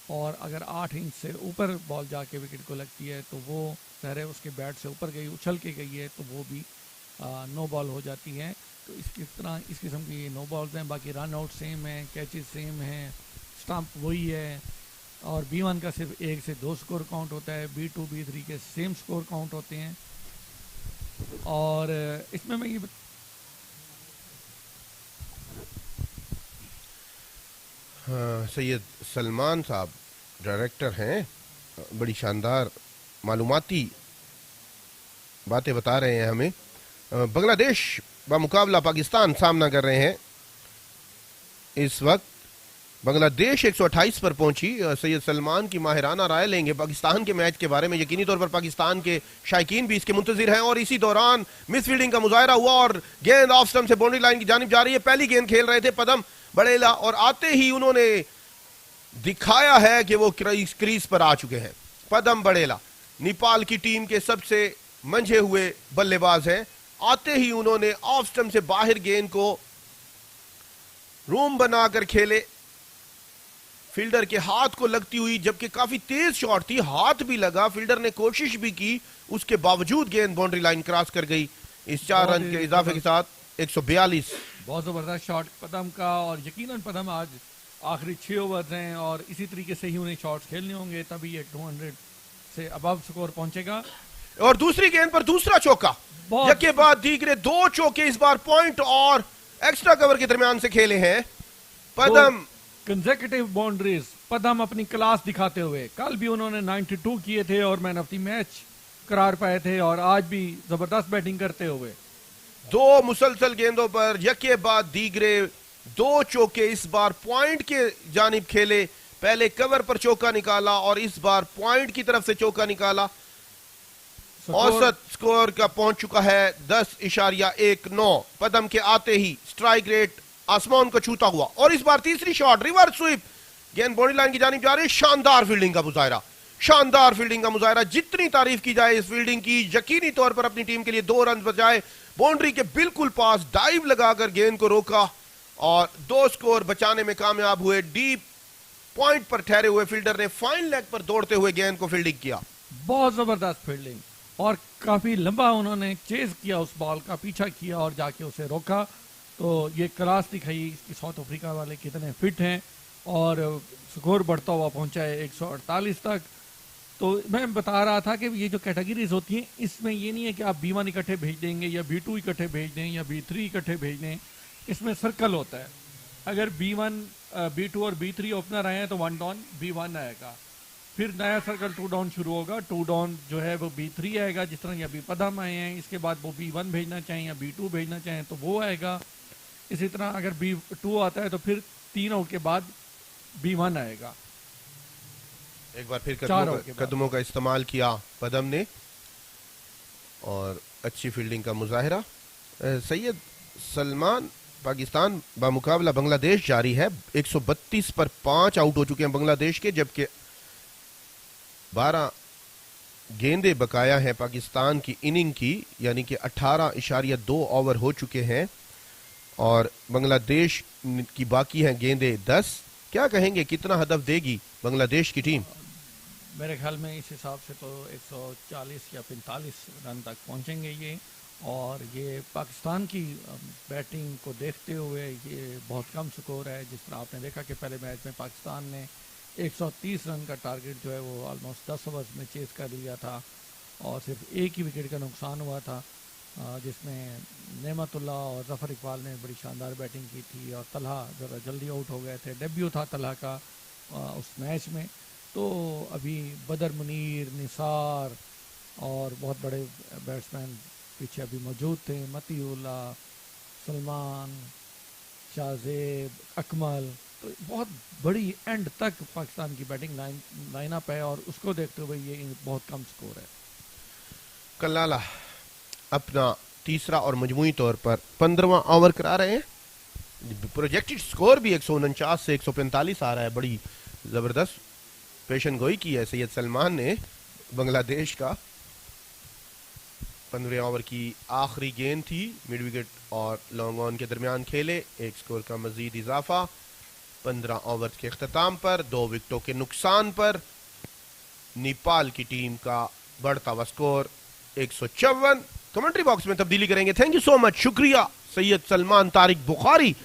और अगर 8 इंच से ऊपर बॉल जाके विकेट को लगती है तो वो ज़ाहिर है उसके बैट से ऊपर गई, उछल के गई है, तो वो भी नो बॉल हो जाती है। तो इसकी तरह इस किस्म की नो बॉल्स हैं। बाकी रन आउट सेम है, कैचेस सेम हैं, स्टंप वही है। और B1 का सिर्फ 1 से 2 स्कोर काउंट होता है, B2 B3 के सेम स्कोर काउंट होते हैं। और इसमें मैं ये सैयद सलमान साहब डायरेक्टर हैं, बड़ी शानदार मालूमाती बातें बता रहे हैं हमें। बांग्लादेश मुकाबला पाकिस्तान सामना कर रहे हैं इस वक्त। बांग्लादेश 128 पर पहुंची। सैयद सलमान की माहिराना राय लेंगे पाकिस्तान के मैच के बारे में। यकीनी तौर पर पाकिस्तान के शायकीन भी इसके मुंतजिर हैं। और इसी दौरान मिसफील्डिंग का मुजाहरा हुआ और गेंद ऑफ स्टंप से बाउंड्री लाइन की जानिब जा रही है। पहली गेंद खेल रहे थे पदम बड़ेला और आते ही उन्होंने दिखाया है कि वो क्रीज पर आ चुके हैं। पदम बड़ेला नेपाल की टीम के सबसे मंझे हुए बल्लेबाज हैं। आते ही उन्होंने ऑफ स्टंप से बाहर गेंद को रूम बनाकर खेले। फील्डर के हाथ को लगती हुई, जबकि काफी तेज शॉट थी, हाथ भी लगा, फील्डर ने कोशिश भी की, उसके बावजूद गेंद बाउंड्री लाइन क्रॉस कर गई। इस 4 रन के इजाफे के साथ 142। बहुत ज़बरदस्त शॉट पदम का। और यकीनन पदम आज आखिरी 6 ओवर्स हैं और इसी तरीके से ही उन्हें शॉट्स खेलने होंगे, तभी ये 200 से अबव स्कोर पहुंचेगा। और दूसरी गेंद पर दूसरा चौका, के बाद दीगरे 2 चौके इस बार पॉइंट और एक्स्ट्रा कवर के दरमियान से खेले हैं। पदम कंसेक्यूटिव बाउंड्रीज, पदम अपनी क्लास दिखाते हुए। कल भी उन्होंने 92 किए थे और मैन ऑफ द मैच करार पाए थे और आज भी जबरदस्त बैटिंग करते हुए 2 मुसलसल गेंदों पर यके बाद दीगरे 2 चौके इस बार पॉइंट के जानिब खेले। पहले कवर पर चौका निकाला और इस बार पॉइंट की तरफ से चौका निकाला। औसत स्कोर का पहुंच चुका है 10.19। पदम के आते ही स्ट्राइक रेट आसमान को छूता हुआ। और इस बार तीसरी शॉट रिवर्स स्वीप, गेंद बाउंड्री लाइन की जानिब जा रही। शानदार फील्डिंग का मुजाहरा, शानदार फील्डिंग का मुजाहरा। जितनी तारीफ की जाए इस फील्डिंग की। यकीनी तौर पर अपनी टीम के लिए 2 रन बचाए, बाउंड्री के बिल्कुल पास डाइव लगाकर गेंद को रोका और 2 स्कोर बचाने में कामयाब हुए। डीप पॉइंट पर ठहरे हुए फील्डर ने फाइन लेग पर दौड़ते हुए गेंद को फील्डिंग किया। बहुत जबरदस्त फील्डिंग और काफी लंबा उन्होंने चेज किया, उस बॉल का पीछा किया और जाके उसे रोका। तो ये क्लास दिखाई कि साउथ अफ्रीका वाले कितने फिट हैं और स्कोर बढ़ता हुआ पहुंचा है 148 तक। तो मैं बता रहा था कि ये जो कैटेगरीज होती हैं इसमें ये नहीं है कि आप B1 इकट्ठे भेज देंगे या B2 इकट्ठे भेज दें या B3 इकट्ठे भेज दें। इसमें सर्कल होता है। अगर B1, B2 और B3 ओपनर आए हैं तो 1 डाउन B1 आएगा, फिर नया सर्कल 2 डाउन शुरू होगा, 2 डाउन जो है वो B3 आएगा। जिस तरह या पदम आए हैं, इसके बाद वो B1 भेजना चाहें या B2 भेजना चाहें तो वो आएगा। इसी तरह अगर B2 आता है तो फिर 3 आउट के बाद B1 आएगा। एक बार फिर कदमों का इस्तेमाल किया पदम ने और अच्छी फील्डिंग का मुजाहिरा। सैयद सलमान, पाकिस्तान बामुकाबला बांग्लादेश जारी है। 132 पर 5 आउट हो चुके हैं बांग्लादेश के, जबकि 12 गेंदे बकाया हैं पाकिस्तान की इनिंग की, यानी कि 18.2 ओवर हो चुके हैं और बांग्लादेश की बाकी हैं गेंदे 10। क्या कहेंगे, कितना हदफ देगी बांग्लादेश की टीम? मेरे ख्याल में इस हिसाब से तो 140 या 45 रन तक पहुंचेंगे ये। और ये पाकिस्तान की बैटिंग को देखते हुए ये बहुत कम स्कोर है। जिस तरह आपने देखा कि पहले मैच में पाकिस्तान ने 130 रन का टारगेट जो है वो ऑलमोस्ट 10 ओवर्स में चेज कर लिया था और सिर्फ एक ही विकेट का नुकसान हुआ था, जिसमें नेमतुल्ला और जफर इकबाल ने बड़ी शानदार बैटिंग की थी और तलहा ज़रा जल्दी आउट हो गए थे। डेब्यू था तलहा का उस मैच में। तो अभी बदर मुनीर, निसार और बहुत बड़े बैट्समैन पीछे अभी मौजूद थे, मतीउल्ला, सलमान, शाहजेब, अकमल। तो बहुत बड़ी एंड तक पाकिस्तान की बैटिंग लाइन अप है और उसको देखते हुए ये बहुत कम स्कोर है। कल्लाला अपना तीसरा और मजमूई तौर पर 15वां ओवर करा रहे हैं। प्रोजेक्टेड स्कोर भी 149 से 145 आ रहा है। बड़ी जबरदस्त पेशन गोई की है सैयद सलमान ने बांग्लादेश का। 15वें ओवर की आखिरी गेंद थी, मिड विकेट और लॉन्ग ऑन के दरमियान खेले, एक स्कोर का मजीद इजाफा। 15 ओवर के अख्ताम पर 2 विकेटों के नुकसान पर नेपाल की टीम का बढ़ता हुआ स्कोर 154। कमेंट्री बॉक्स में तब्दीली करेंगे। थैंक यू सो मच, शुक्रिया सैयद सलमान तारिक बुखारी,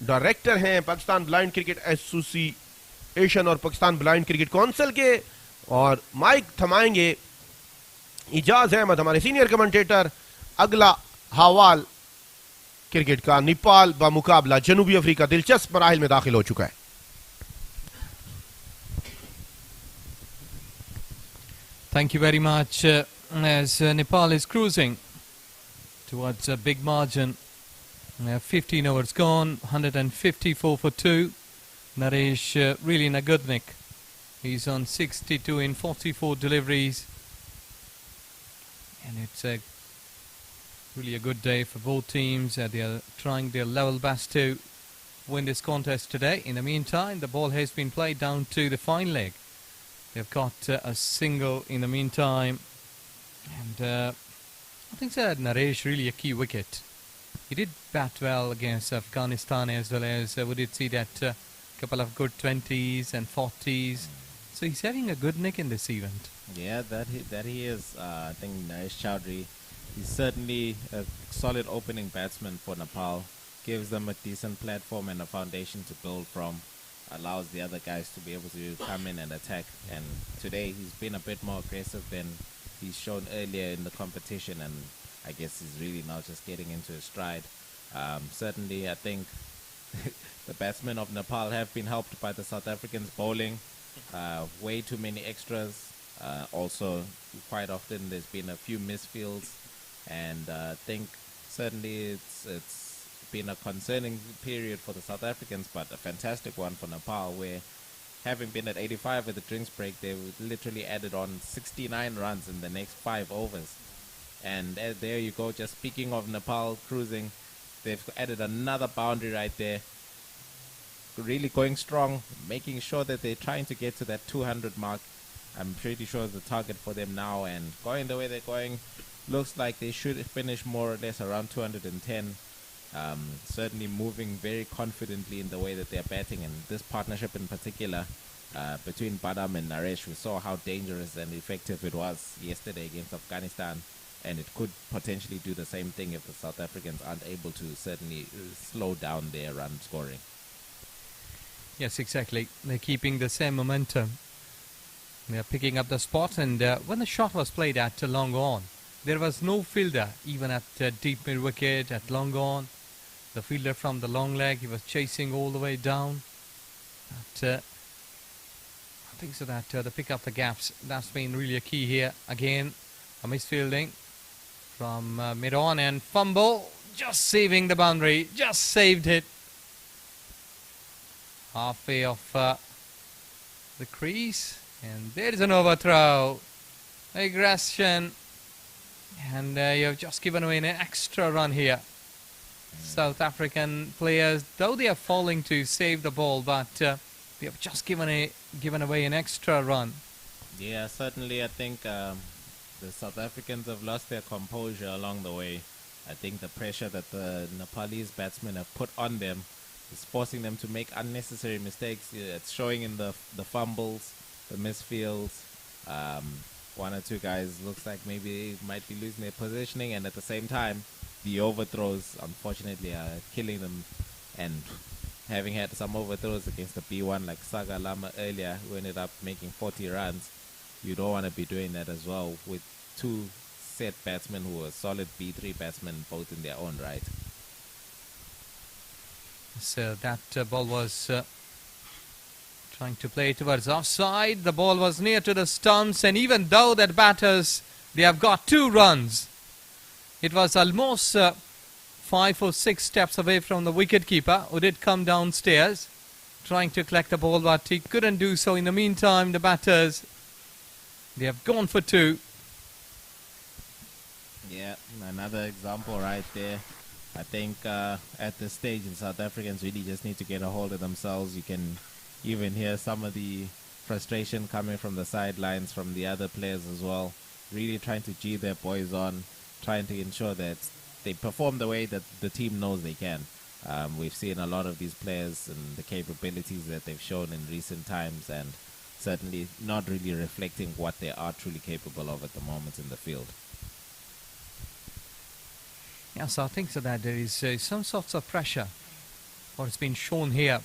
डायरेक्टर हैं पाकिस्तान ब्लाइंड क्रिकेट एसोसिएशन और पाकिस्तान ब्लाइंड क्रिकेट काउंसिल के, और माइक थमाएंगे इजाज अहमद हमारे सीनियर कमेंटेटर। अगला हवाल क्रिकेट का, नेपाल बमुकाबला जनूबी अफ्रीका दिलचस्प मराहिल में दाखिल हो चुका है। Thank you very much. As Nepal is cruising towards a big margin, 15 overs gone, 154 for 2. Naresh really in a good nick. He's on 62 in 44 deliveries, and it's really a good day for both teams. They are trying their level best to win this contest today. In the meantime, the ball has been played down to the fine leg. They've got a single in the meantime, and I think that Naresh really a key wicket. He did bat well against Afghanistan, as well as we did see that couple of good 20s and 40s. So he's having a good nick in this event. Yeah, that he is. I think Naresh Chowdhury, he's certainly a solid opening batsman for Nepal. Gives them a decent platform and a foundation to build from. Allows the other guys to be able to come in and attack. And today he's been a bit more aggressive than he's shown earlier in the competition. And I guess he's really now just getting into his stride. Certainly, I think the batsmen of Nepal have been helped by the South Africans bowling. Way too many extras. Also, quite often there's been a few misfields, and I think certainly it's been a concerning period for the South Africans, but a fantastic one for Nepal, where having been at 85 at the drinks break, they literally added on 69 runs in the next 5 overs. And there you go. Just speaking of Nepal cruising, they've added another boundary right there. Really going strong, making sure that they're trying to get to that 200 mark. I'm pretty sure it's the target for them now, and going the way they're going, looks like they should finish more or less around 210. Certainly moving very confidently in the way that they're batting, and this partnership in particular between Badam and Naresh, we saw how dangerous and effective it was yesterday against Afghanistan, and it could potentially do the same thing if the South Africans aren't able to certainly slow down their run scoring. Yes, exactly. They're keeping the same momentum. They're picking up the spot, and when the shot was played at long on, there was no fielder even at deep mid wicket at long on. The fielder from the long leg, he was chasing all the way down. But I think so that the pick up the gaps, that's been really a key here. Again, a misfielding from mid on, and fumble, just saving the boundary, just saved it. Halfway of the crease, and there is an overthrow. Aggression, and you have just given away an extra run here. South African players, though they are falling to save the ball, but they have just given away an extra run. Yeah, certainly I think the South Africans have lost their composure along the way. I think the pressure that the Nepalese batsmen have put on them is forcing them to make unnecessary mistakes. It's showing in the fumbles, the misfields. One or two guys looks like maybe might be losing their positioning, and at the same time the overthrows unfortunately are killing them. And having had some overthrows against the B1 like Saga Lama earlier, who ended up making 40 runs, you don't want to be doing that as well with two set batsmen who are solid B3 batsmen both in their own right. So that ball was trying to play towards offside. The ball was near to the stumps, and even though that batters, they have got 2 runs, it was almost 5 or 6 steps away from the wicketkeeper, who did come downstairs trying to collect the ball, but he couldn't do so. In the meantime, the batters, they have gone for 2. Yeah, another example right there. I think at this stage, the South Africans really just need to get a hold of themselves. You can even hear some of the frustration coming from the sidelines from the other players as well. really trying to G their boys on, trying to ensure that they perform the way that the team knows they can. We've seen a lot of these players and the capabilities that they've shown in recent times, and certainly not really reflecting what they are truly capable of at the moment in the field. Yes, I think so that there is some sorts of pressure what has been shown here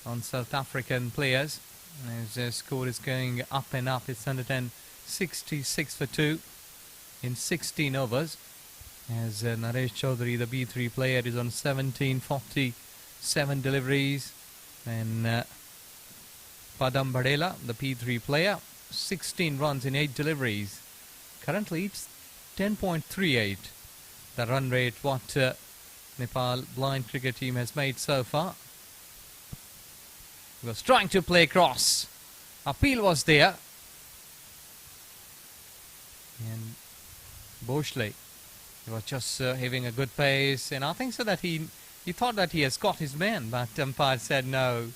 on South African players as their score is going up and up. It's 166 for 2 in 16 overs as Naresh Chaudhary, the B3 player, is on 1747 deliveries, and Padam Badela, the P3 player, 16 runs in 8 deliveries. Currently it's 10.38 the run rate what Nepal blind cricket team has made so far. He was trying to play cross. Appeal was there. And Boshley, he was just having a good pace, and I think so that he thought that he has got his man, but umpire said no,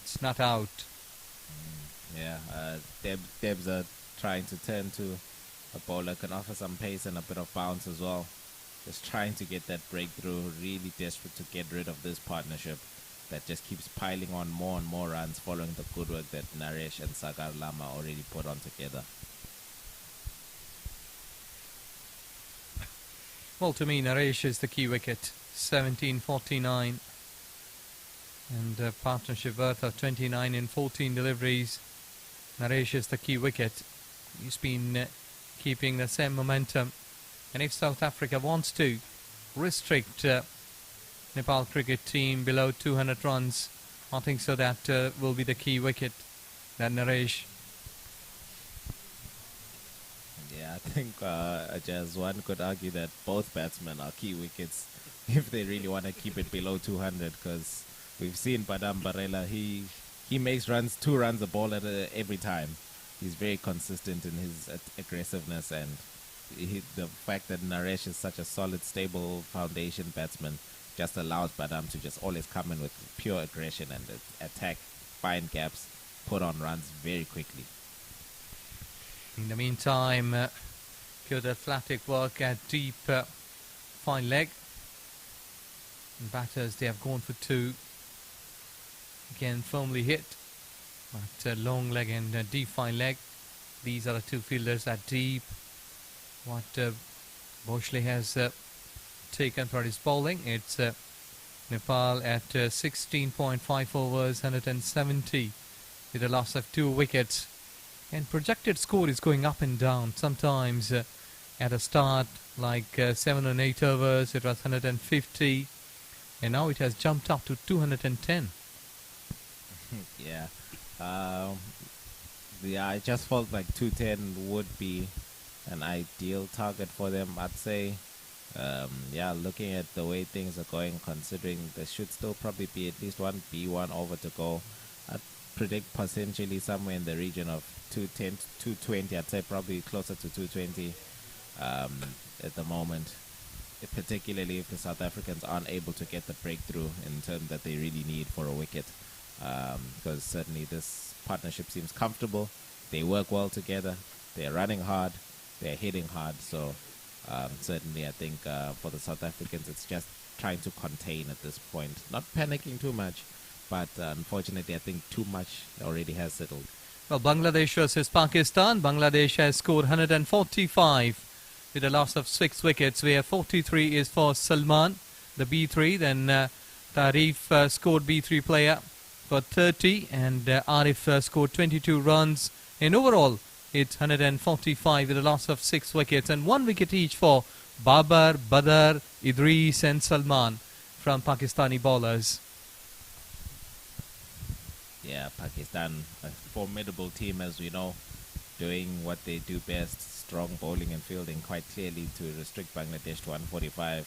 it's not out. Yeah, Debs are trying to turn to a bowler, can offer some pace and a bit of bounce as well. Just trying to get that breakthrough, really desperate to get rid of this partnership that just keeps piling on more and more runs following the good work that Naresh and Sagar Lama already put on together. Well, to me, Naresh is the key wicket, 1749, and a partnership worth of 29 in 14 deliveries. Naresh is the key wicket. He's been keeping the same momentum, and if South Africa wants to restrict Nepal cricket team below 200 runs, I think so that will be the key wicket, that Naresh. Yeah, I think Ajaz, one could argue that both batsmen are key wickets if they really want to keep it below 200, because we've seen Padam Barela, he makes 2 runs a ball at every time. He's very consistent in his aggressiveness, and the fact that Naresh is such a solid, stable foundation batsman just allows Padam to just always come in with pure aggression and attack, find gaps, put on runs very quickly. In the meantime, good athletic work at deep fine leg. And batters, they have gone for 2. Again, firmly hit, but long leg and deep fine leg. These are the 2 fielders at deep. What Boshley has taken for his bowling, it's Nepal at 16.5 overs, 170 with a loss of 2 wickets. And projected score is going up and down. Sometimes at a start, like 7 and 8 overs, it was 150, and now it has jumped up to 210. Yeah. I just felt like 210 would be an ideal target for them, I'd say. Looking at the way things are going, considering there should still probably be at least one B1 over to go, I'd predict potentially somewhere in the region of 210 to 220. I'd say probably closer to 220 at the moment, particularly if the South Africans aren't able to get the breakthrough in terms that they really need for a wicket, because certainly this partnership seems comfortable. They work well together, they're running hard, they're hitting hard, so certainly I think for the South Africans it's just trying to contain at this point, not panicking too much, but unfortunately I think too much already has settled. Well, Bangladesh versus Pakistan. Bangladesh has scored 145 with a loss of 6 wickets, where 43 is for Salman, the B3. Then Tarif scored B3 player for 30, and Arif scored 22 runs. And overall, it's 145 with a loss of 6 wickets, and 1 wicket each for Babar, Badar, Idris and Salman from Pakistani bowlers. Yeah, Pakistan, a formidable team, as we know, doing what they do best, strong bowling and fielding, quite clearly to restrict Bangladesh to 145.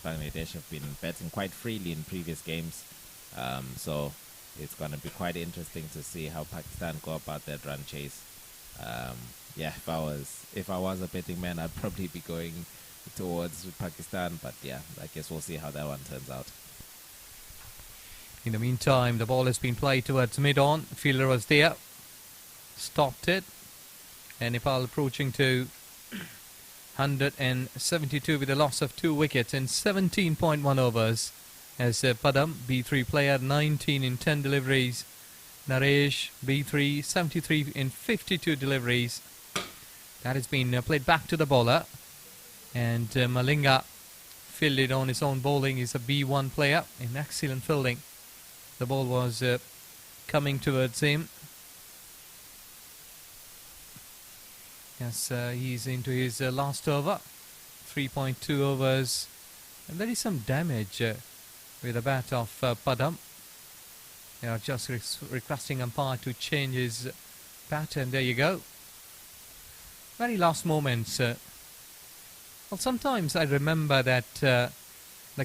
Bangladesh have been batting quite freely in previous games, so it's going to be quite interesting to see how Pakistan go about that run chase. If I was a betting man, I'd probably be going towards Pakistan, but yeah, I guess we'll see how that one turns out. In the meantime, the ball has been played towards mid-on. Fielder was there, stopped it, And Nepal approaching to 172 with a loss of 2 wickets in 17.1 overs. As Padam, B3 player, 19 in 10 deliveries. Naresh, B3, 73 in 52 deliveries. That has been played back to the bowler. And Malinga fielded on his own bowling. He's a B1 player in excellent fielding. The ball was coming towards him. Yes, he's into his last over. 3.2 overs. And there is some damage with the bat of Padam. They are just requesting umpire to change his bat, and there you go. Very last moments. Well, sometimes I remember that the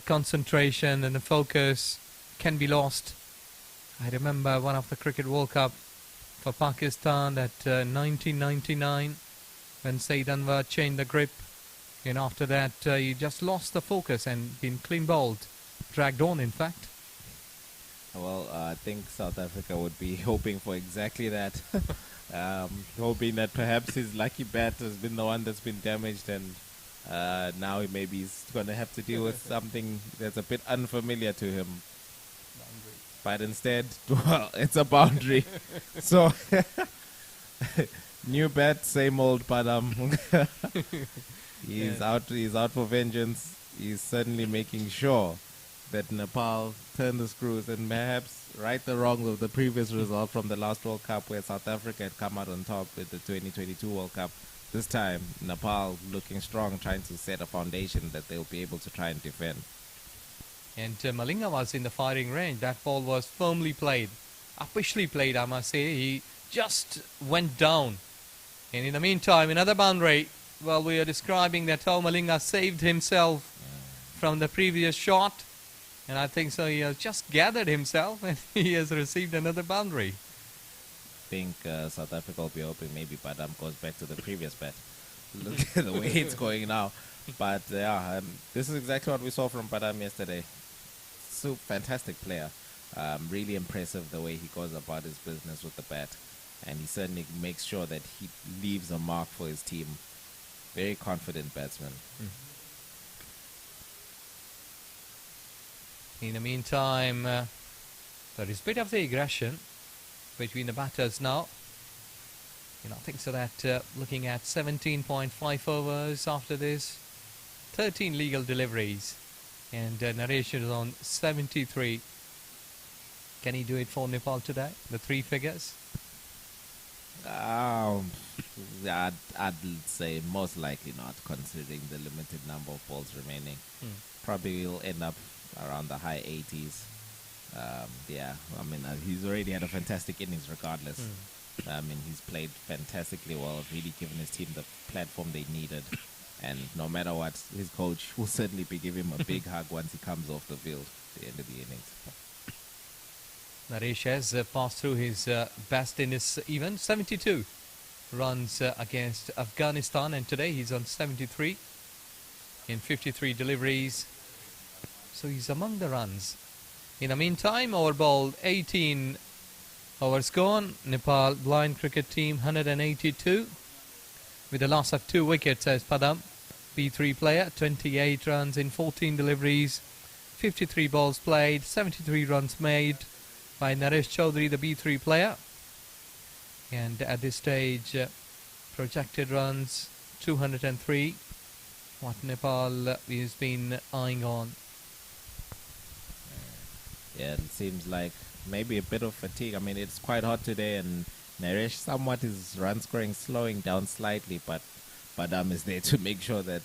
concentration and the focus can be lost. I remember one of the Cricket World Cup for Pakistan at 1999 when Saeed Anwar changed the grip, and after that he just lost the focus and been clean bowled, dragged on in fact. Well, I think South Africa would be hoping for exactly that. Hoping that perhaps his lucky bat has been the one that's been damaged, and now maybe he's going to have to deal with something that's a bit unfamiliar to him. But instead, well, it's a boundary. So, new bat, same old Padam. He's out for vengeance. He's certainly making sure that Nepal turn the screws and perhaps right the wrongs of the previous result from the last World Cup, where South Africa had come out on top with the 2022 World Cup. This time, Nepal looking strong, trying to set a foundation that they'll be able to try and defend. And Malinga was in the firing range. That ball was firmly played, uppishly played, I must say. He just went down. And in the meantime, another boundary. Well, we are describing that how Malinga saved himself from the previous shot. And I think so he has just gathered himself and he has received another boundary. I think South Africa will be hoping maybe Padam goes back to the previous bat. Look at the way it's going now. But yeah, this is exactly what we saw from Padam yesterday. So fantastic player. Really impressive the way he goes about his business with the bat. And he certainly makes sure that he leaves a mark for his team. Very confident batsman. In the meantime, there is a bit of the aggression between the batters now. I think so that looking at 17.5 overs after this, 13 legal deliveries, and narration is on 73. Can he do it for Nepal today? The 3 figures? I'd say most likely not, considering the limited number of balls remaining. Probably will end up around the high 80s. Yeah, I mean, he's already had a fantastic innings regardless. I mean, he's played fantastically well, really given his team the platform they needed. And no matter what, his coach will certainly be giving him a big hug once he comes off the field at the end of the innings. Naresh has passed through his best in this event, 72 runs against Afghanistan, and today he's on 73 in 53 deliveries. So he's among the runs. In the meantime, over ball 18 overs gone. Nepal blind cricket team 182 with a loss of 2 wickets as Padam, B3 player, 28 runs in 14 deliveries, 53 balls played, 73 runs made by Naresh Chaudhary, the B3 player. And at this stage, projected runs 203. What Nepal has been eyeing on. Yeah, it seems like maybe a bit of fatigue. I mean, it's quite hot today, and Naresh somewhat his run scoring slowing down slightly, but Padam is there to make sure that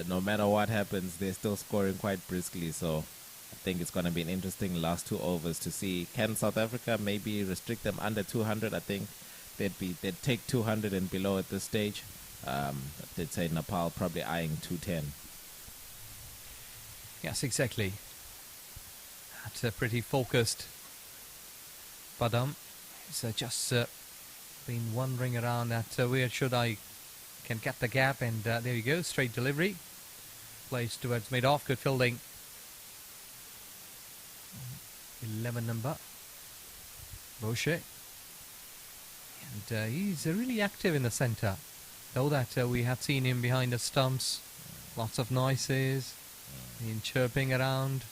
no matter what happens, they're still scoring quite briskly. So I think it's going to be an interesting last 2 overs to see, can South Africa maybe restrict them under 200? I think they'd take 200 and below at this stage. They'd say Nepal probably eyeing 210. Yes, exactly. That's a pretty focused Padam. He's just been wandering around at where should I can get the gap, and there you go, straight delivery. Plays towards mid-off, good fielding. 11 number. Boucher. And he's really active in the centre. Though that we have seen him behind the stumps, lots of noises, in chirping around.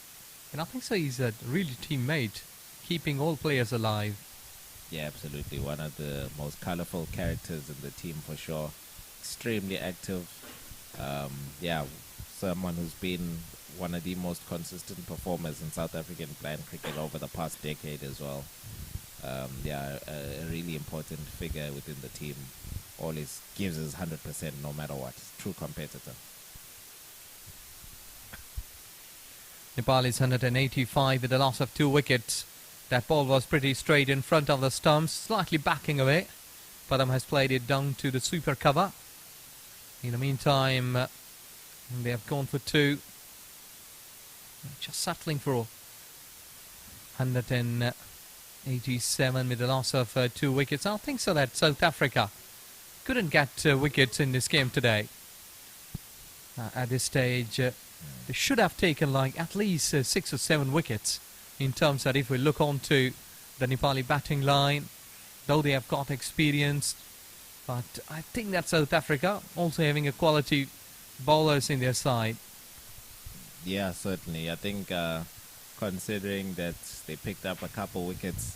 And I think so he's a really teammate, keeping all players alive. Yeah, absolutely. One of the most colourful characters in the team for sure. Extremely active. Yeah, someone who's been one of the most consistent performers in South African blind cricket over the past decade as well. Yeah, a really important figure within the team. Always gives us 100% no matter what. True competitor. Nepal is 185 with the loss of 2 wickets. That ball was pretty straight in front of the stumps, slightly backing away. Padam has played it down to the sweeper cover. In the meantime, they have gone for 2. Just settling for 187 with the loss of 2 wickets. I think so that South Africa couldn't get wickets in this game today. At this stage, they should have taken like at least 6 or 7 wickets. In terms that if we look on to the Nepali batting line, though they have got experience, but I think that South Africa also having a quality bowlers in their side. Yeah, certainly. I think considering that they picked up a couple wickets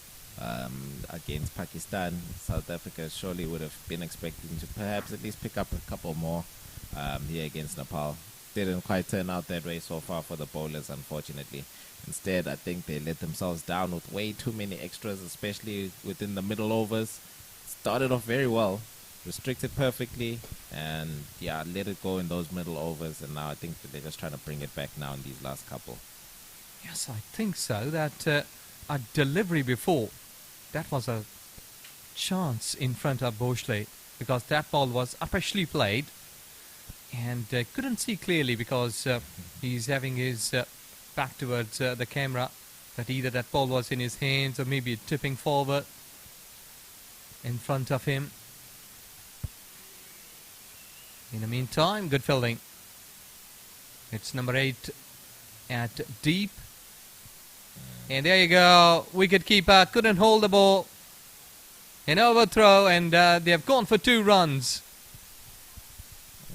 against Pakistan, South Africa surely would have been expecting to perhaps at least pick up a couple more here against Nepal. Didn't quite turn out that way so far for the bowlers, unfortunately. Instead, I think they let themselves down with way too many extras, especially within the middle overs. Started off very well, restricted perfectly, and yeah, let it go in those middle overs, and now I think that they're just trying to bring it back now in these last couple. Yes, I think so. That a delivery before, that was a chance in front of Boshley, because that ball was uppishly played, and couldn't see clearly because he's having his back towards the camera, that either that ball was in his hands or maybe tipping forward in front of him. In the meantime, good fielding. It's number 8 at deep. And there you go. Wicket-keeper couldn't hold the ball. An overthrow, and they have gone for 2 runs.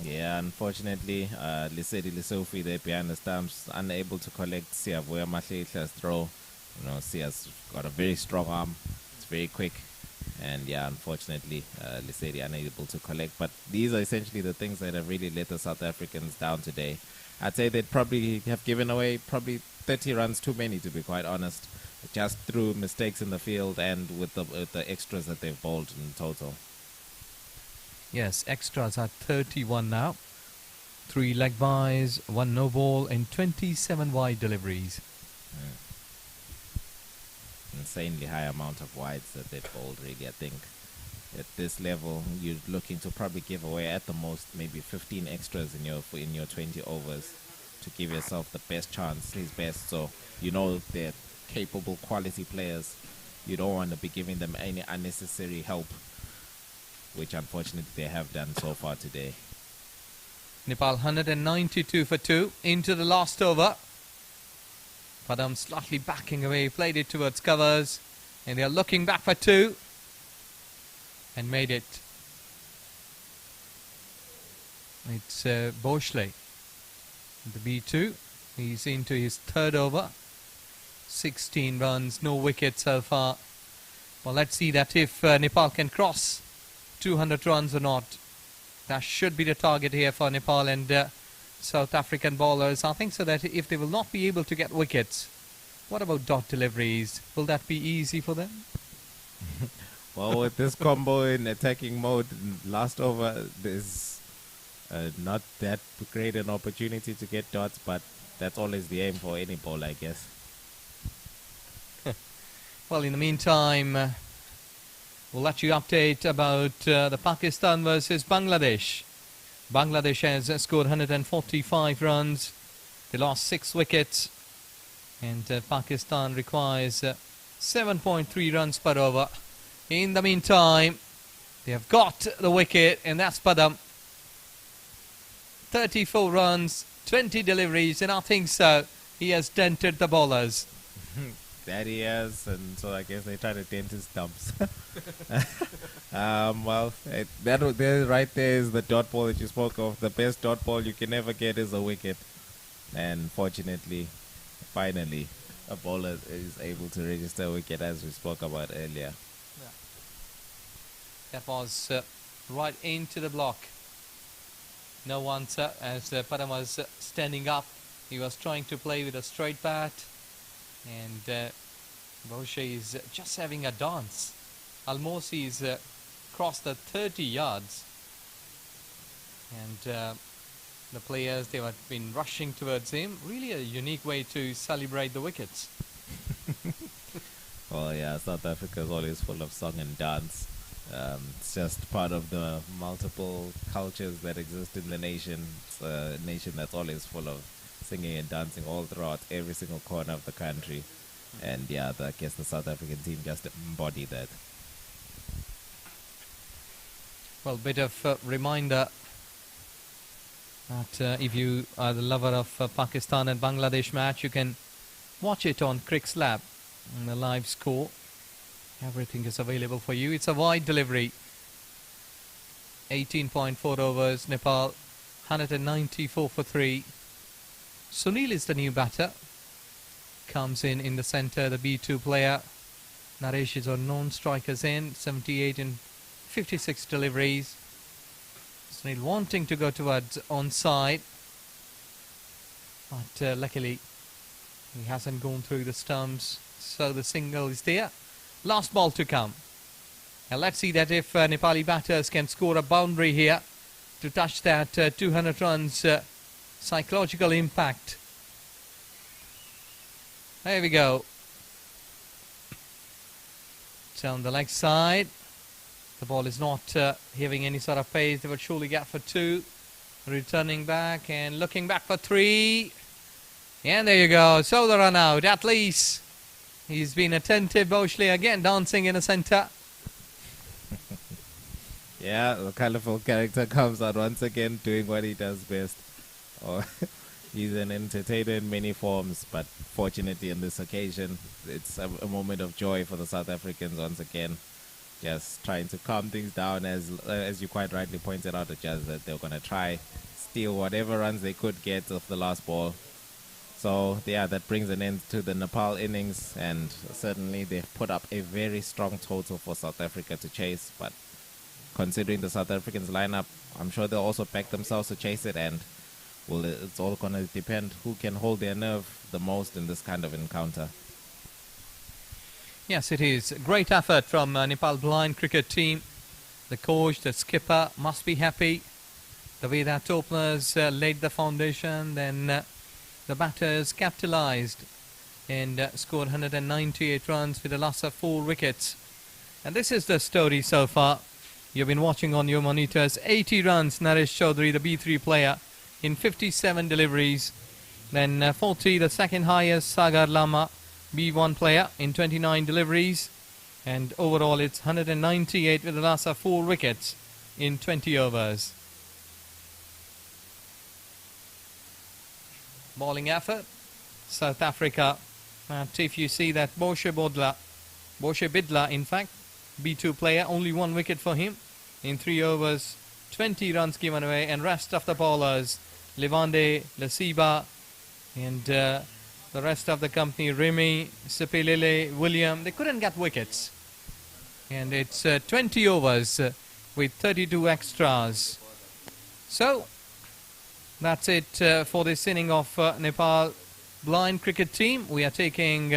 Yeah, unfortunately, Lisedi Lisofi there behind the stumps, unable to collect Siyavuya Mahlehla's throw. You know, Sia's got a very strong arm. It's very quick. And yeah, unfortunately, Lisedi unable to collect. But these are essentially the things that have really let the South Africans down today. I'd say they'd probably have given away probably 30 runs too many, to be quite honest, just through mistakes in the field and with the extras that they've bowled in total. Yes, extras are 31 now. 3 leg byes, 1 no ball, and 27 wide deliveries. Insanely high amount of wides that they've bowled, really. I think at this level, you're looking to probably give away at the most maybe 15 extras in your 20 overs to give yourself the best chance, his best. So you know they're capable, quality players. You don't want to be giving them any unnecessary help, which unfortunately they have done so far today. Nepal 192 for 2 into the last over. Padam slightly backing away, played it towards covers, and they are looking back for 2 and made it. It's Boshley, the B2. He's into his 3rd over. 16 runs, no wickets so far. Well, let's see that if Nepal can cross 200 runs or not. That should be the target here for Nepal and South African bowlers. I think so that if they will not be able to get wickets, what about dot deliveries? Will that be easy for them? Well, with this combo in attacking mode, last over, there's not that great an opportunity to get dots, but that's always the aim for any bowler, I guess. Well, in the meantime, we'll let you update about the Pakistan versus Bangladesh. Bangladesh has scored 145 runs. They lost 6 wickets. And Pakistan requires 7.3 runs per over. In the meantime, they have got the wicket, and that's Padam. 34 runs, 20 deliveries, and I think so he has dented the bowlers. that he has, and so I guess they try to dent his stumps. Well, there right there is the dot ball that you spoke of. The best dot ball you can ever get is a wicket, and fortunately, finally, a bowler is able to register a wicket, as we spoke about earlier. That was right into the block. No answer as Padam was standing up. He was trying to play with a straight bat, and Boshe is just having a dance. Almost he's crossed the 30 yards, and the players, they have been rushing towards him. Really a unique way to celebrate the wickets. Well, yeah, South Africa is always full of song and dance. It's just part of the multiple cultures that exist in the nation. It's a nation that's always full of singing and dancing all throughout every single corner of the country. And yeah, I guess the South African team just embody that. Well, bit of a reminder that if you are the lover of Pakistan and Bangladesh match, you can watch it on Crickslab on the live score. Everything is available for you. It's a wide delivery. 18.4 overs. Nepal 194 for 3. Sunil is the new batter. Comes in the centre, the B2 player. Naresh is on non-strikers end. 78 in 56 deliveries. Sunil wanting to go towards onside, but luckily he hasn't gone through the stumps, so the single is there. Last ball to come. And let's see that if Nepali batters can score a boundary here to touch that 200 runs psychological impact. There we go. It's on the leg side. The ball is not having any sort of pace. They would surely get for 2. Returning back and looking back for 3. And there you go. So the run out. At least he's been attentive. Boshley again dancing in the centre. Yeah, the colourful character comes out once again doing what he does best. Oh, he's an entertainer in many forms, but fortunately on this occasion, it's a moment of joy for the South Africans once again. Just trying to calm things down, as you quite rightly pointed out, just that they're going to try steal whatever runs they could get off the last ball. So yeah, that brings an end to the Nepal innings, and certainly they've put up a very strong total for South Africa to chase. But considering the South Africans lineup, I'm sure they'll also back themselves to chase it, and well, it's all going to depend who can hold their nerve the most in this kind of encounter. Yes, it is. Great effort from Nepal blind cricket team. The coach, the skipper must be happy. The way that openers laid the foundation, then the batters capitalized and scored 198 runs with a loss of 4 wickets. And this is the story so far. You've been watching on your monitors. 80 runs, Naresh Chaudhary, the B3 player, in 57 deliveries. Then 40, the second highest, Sagar Lama, B1 player, in 29 deliveries. And overall it's 198 with a loss of 4 wickets in 20 overs. Bowling effort, South Africa. And if you see that Boshe Bidla, in fact, B2 player, only 1 wicket for him in 3 overs, 20 runs given away, and rest of the bowlers, Levande, Lasiba, and the rest of the company, Remy, Sipilele, William, they couldn't get wickets. And it's 20 overs with 32 extras. So that's it for this inning of Nepal blind cricket team. We are taking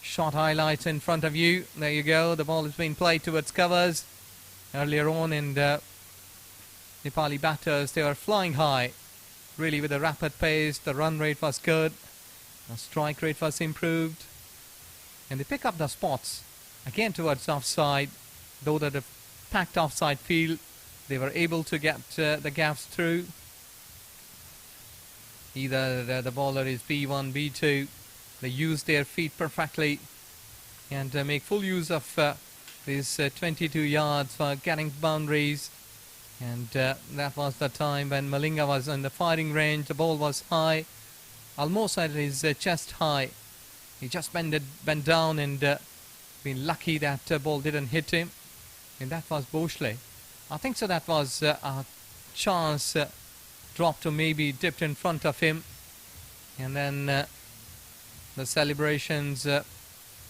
short highlights in front of you. There you go. The ball has been played towards covers earlier on, and Nepali batters, they were flying high, really with a rapid pace. The run rate was good, the strike rate was improved, and they pick up the spots again towards offside. Though that a packed offside field, they were able to get the gaps through. Either the bowler is B1, B2, they use their feet perfectly and make full use of these 22 yards for getting boundaries. And that was the time when Malinga was in the firing range. The ball was high, almost at his chest high, He just bent down and been lucky that ball didn't hit him. And that was Boshley. I think so that was a chance dropped or maybe dipped in front of him. And then the celebrations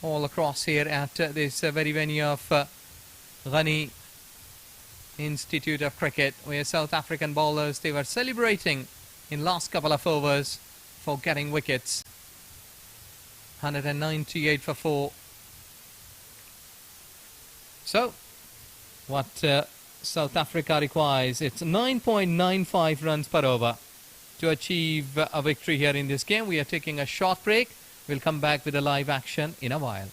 all across here at this very venue of Ghani Institute of Cricket, where South African bowlers, they were celebrating in last couple of overs for getting wickets. 198 for 4. So what South Africa requires, it's 9.95 runs per over to achieve a victory here in this game. We are taking a short break. We'll come back with a live action in a while.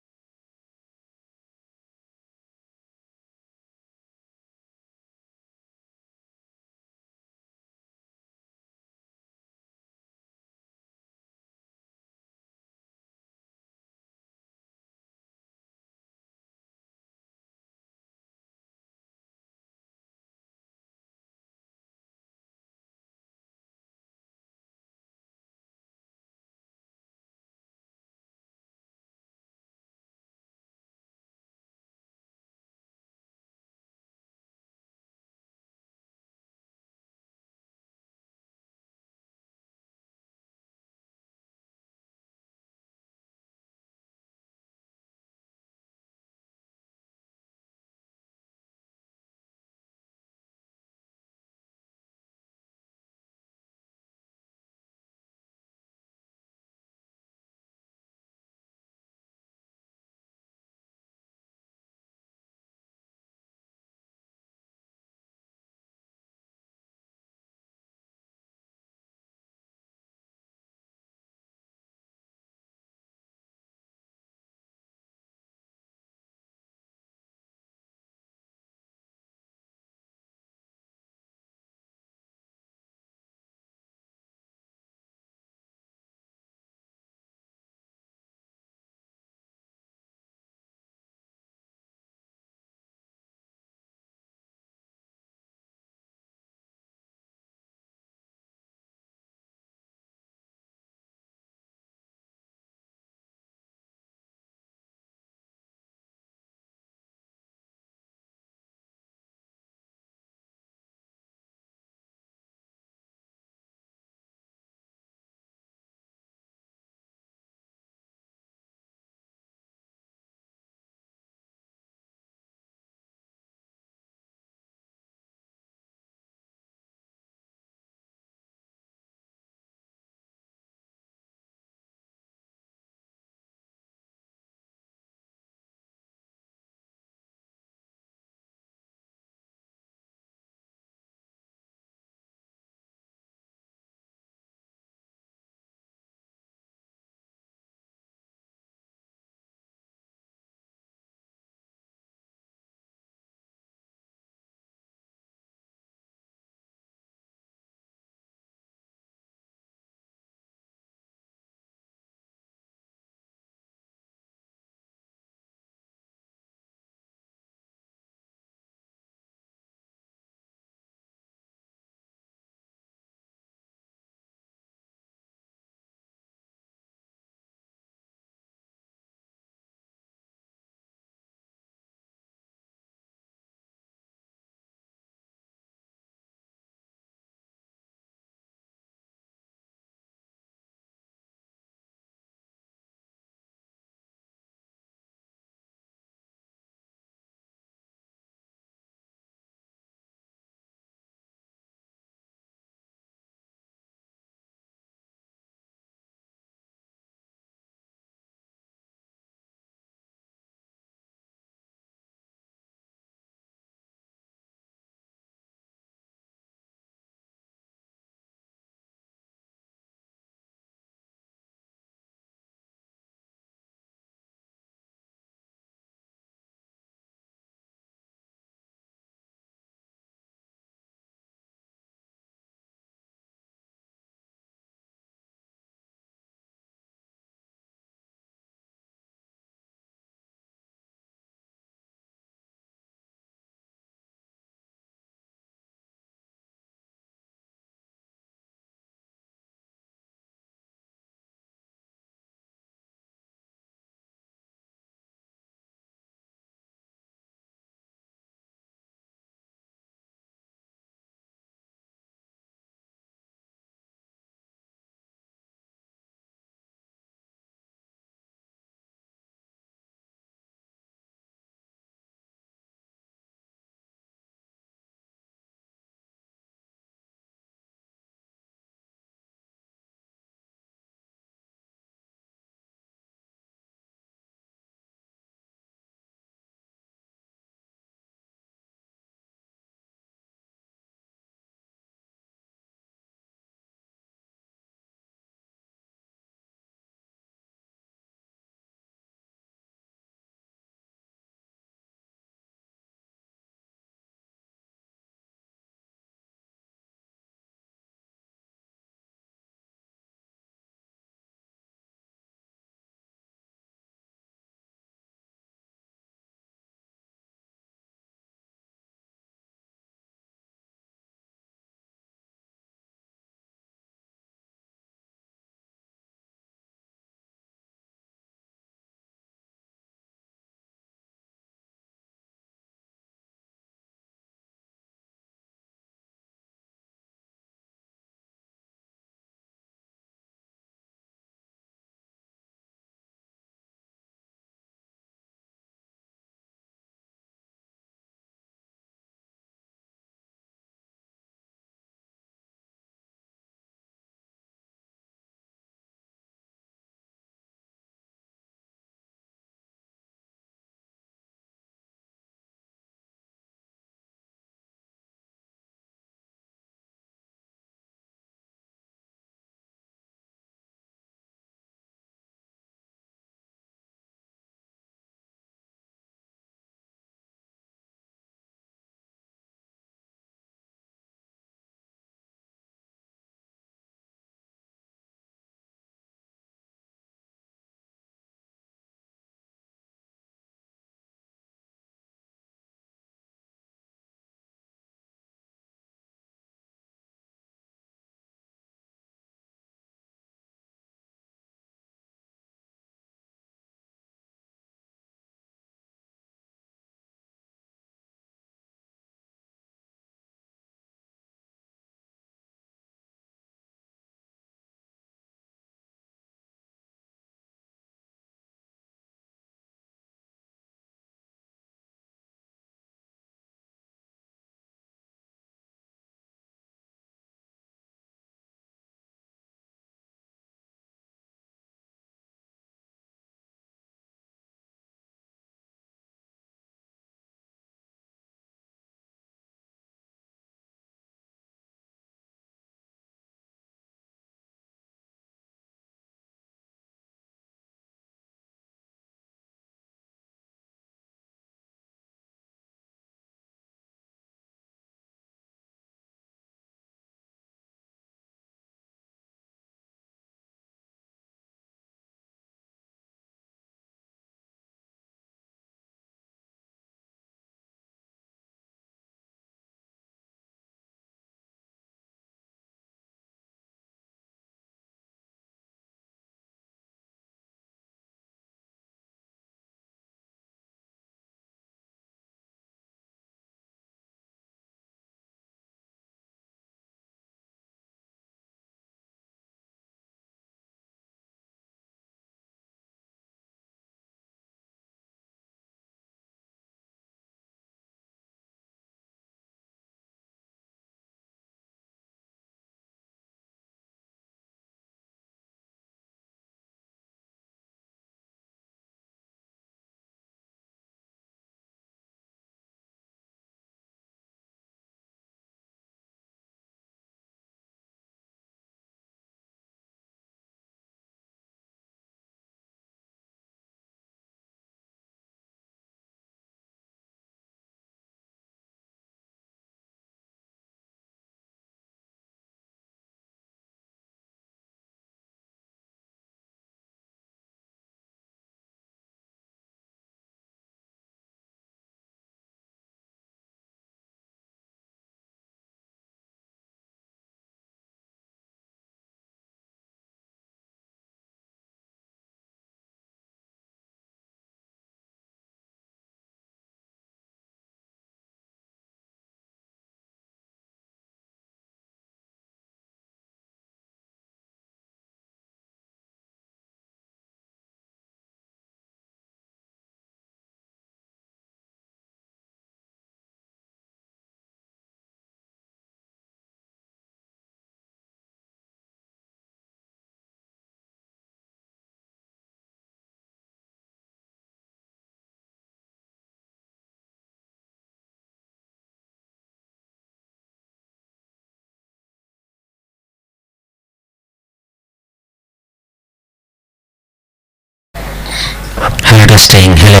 Testing. Hello.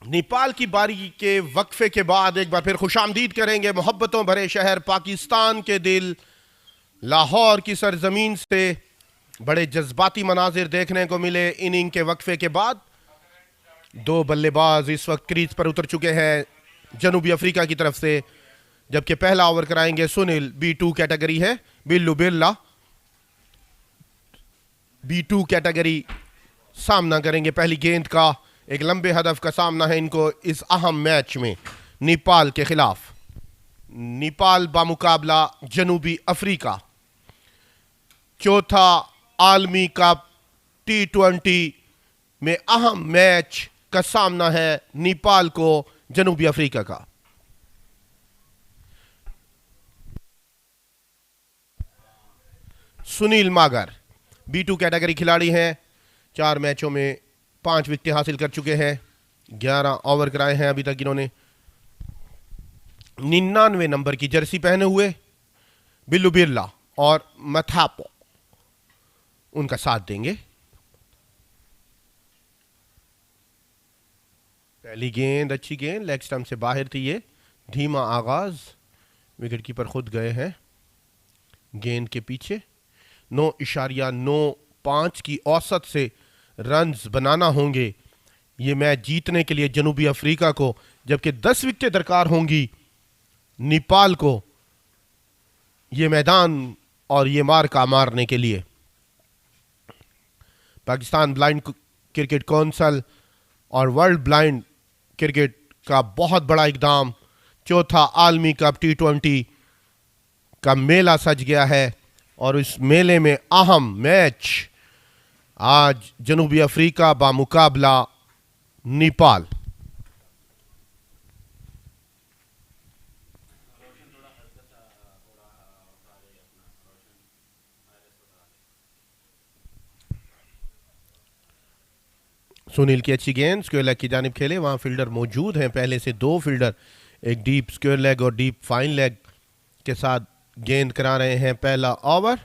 Nepal की बारी के वक्फे के बाद एक बार फिर खुशामदीद करेंगे मोहब्बतों भरे शहर पाकिस्तान के दिल लाहौर की सरजमीन से। बड़े जज्बाती मनाजिर देखने को मिले इनिंग के वक्फे के बाद। दो बल्लेबाज इस वक्त क्रीज पर उतर चुके हैं जनूबी अफ्रीका की तरफ से, जबकि पहला ओवर कराएंगे सुनील। B2 कैटेगरी है, बिल्लू बिरला B2 कैटेगरी सामना करेंगे पहली गेंद का। एक लंबे हदफ का सामना है इनको इस अहम मैच में नेपाल के खिलाफ। नेपाल बामुकाबला जनूबी अफ्रीका, चौथा आलमी कप T20 में अहम मैच का सामना है नेपाल को जनूबी अफ्रीका का। सुनील मागर B2 कैटेगरी खिलाड़ी हैं, 4 मैचों में 5 विकेटें हासिल कर चुके हैं, 11 ओवर कराए हैं अभी तक इन्होंने। 99 नंबर की जर्सी पहने हुए बिल्लू बिरला और मथापो उनका साथ देंगे। पहली गेंद अच्छी गेंद, लेग स्टंप से बाहर थी ये। धीमा आगाज, विकेट कीपर खुद गए हैं गेंद के पीछे। 9.95 की औसत से रन्स बनाना होंगे ये मैच जीतने के लिए जनूबी अफ्रीका को, जबकि 10 विकेटें दरकार होंगी नेपाल को ये मैदान और ये मार्का मारने के लिए। पाकिस्तान ब्लाइंड क्रिकेट काउंसिल और वर्ल्ड ब्लाइंड क्रिकेट का बहुत बड़ा इकदाम, चौथा आलमी कप T20 का मेला सज गया है और इस मेले में अहम मैच आज जनूबी अफ्रीका बामुकाबला नेपाल। सुनील की अच्छी गेंद स्क्वायर लेग की जानिब खेले, वहां फील्डर मौजूद हैं पहले से 2 फील्डर, एक डीप स्क्वायर लेग और डीप फाइन लेग के साथ गेंद करा रहे हैं पहला ओवर।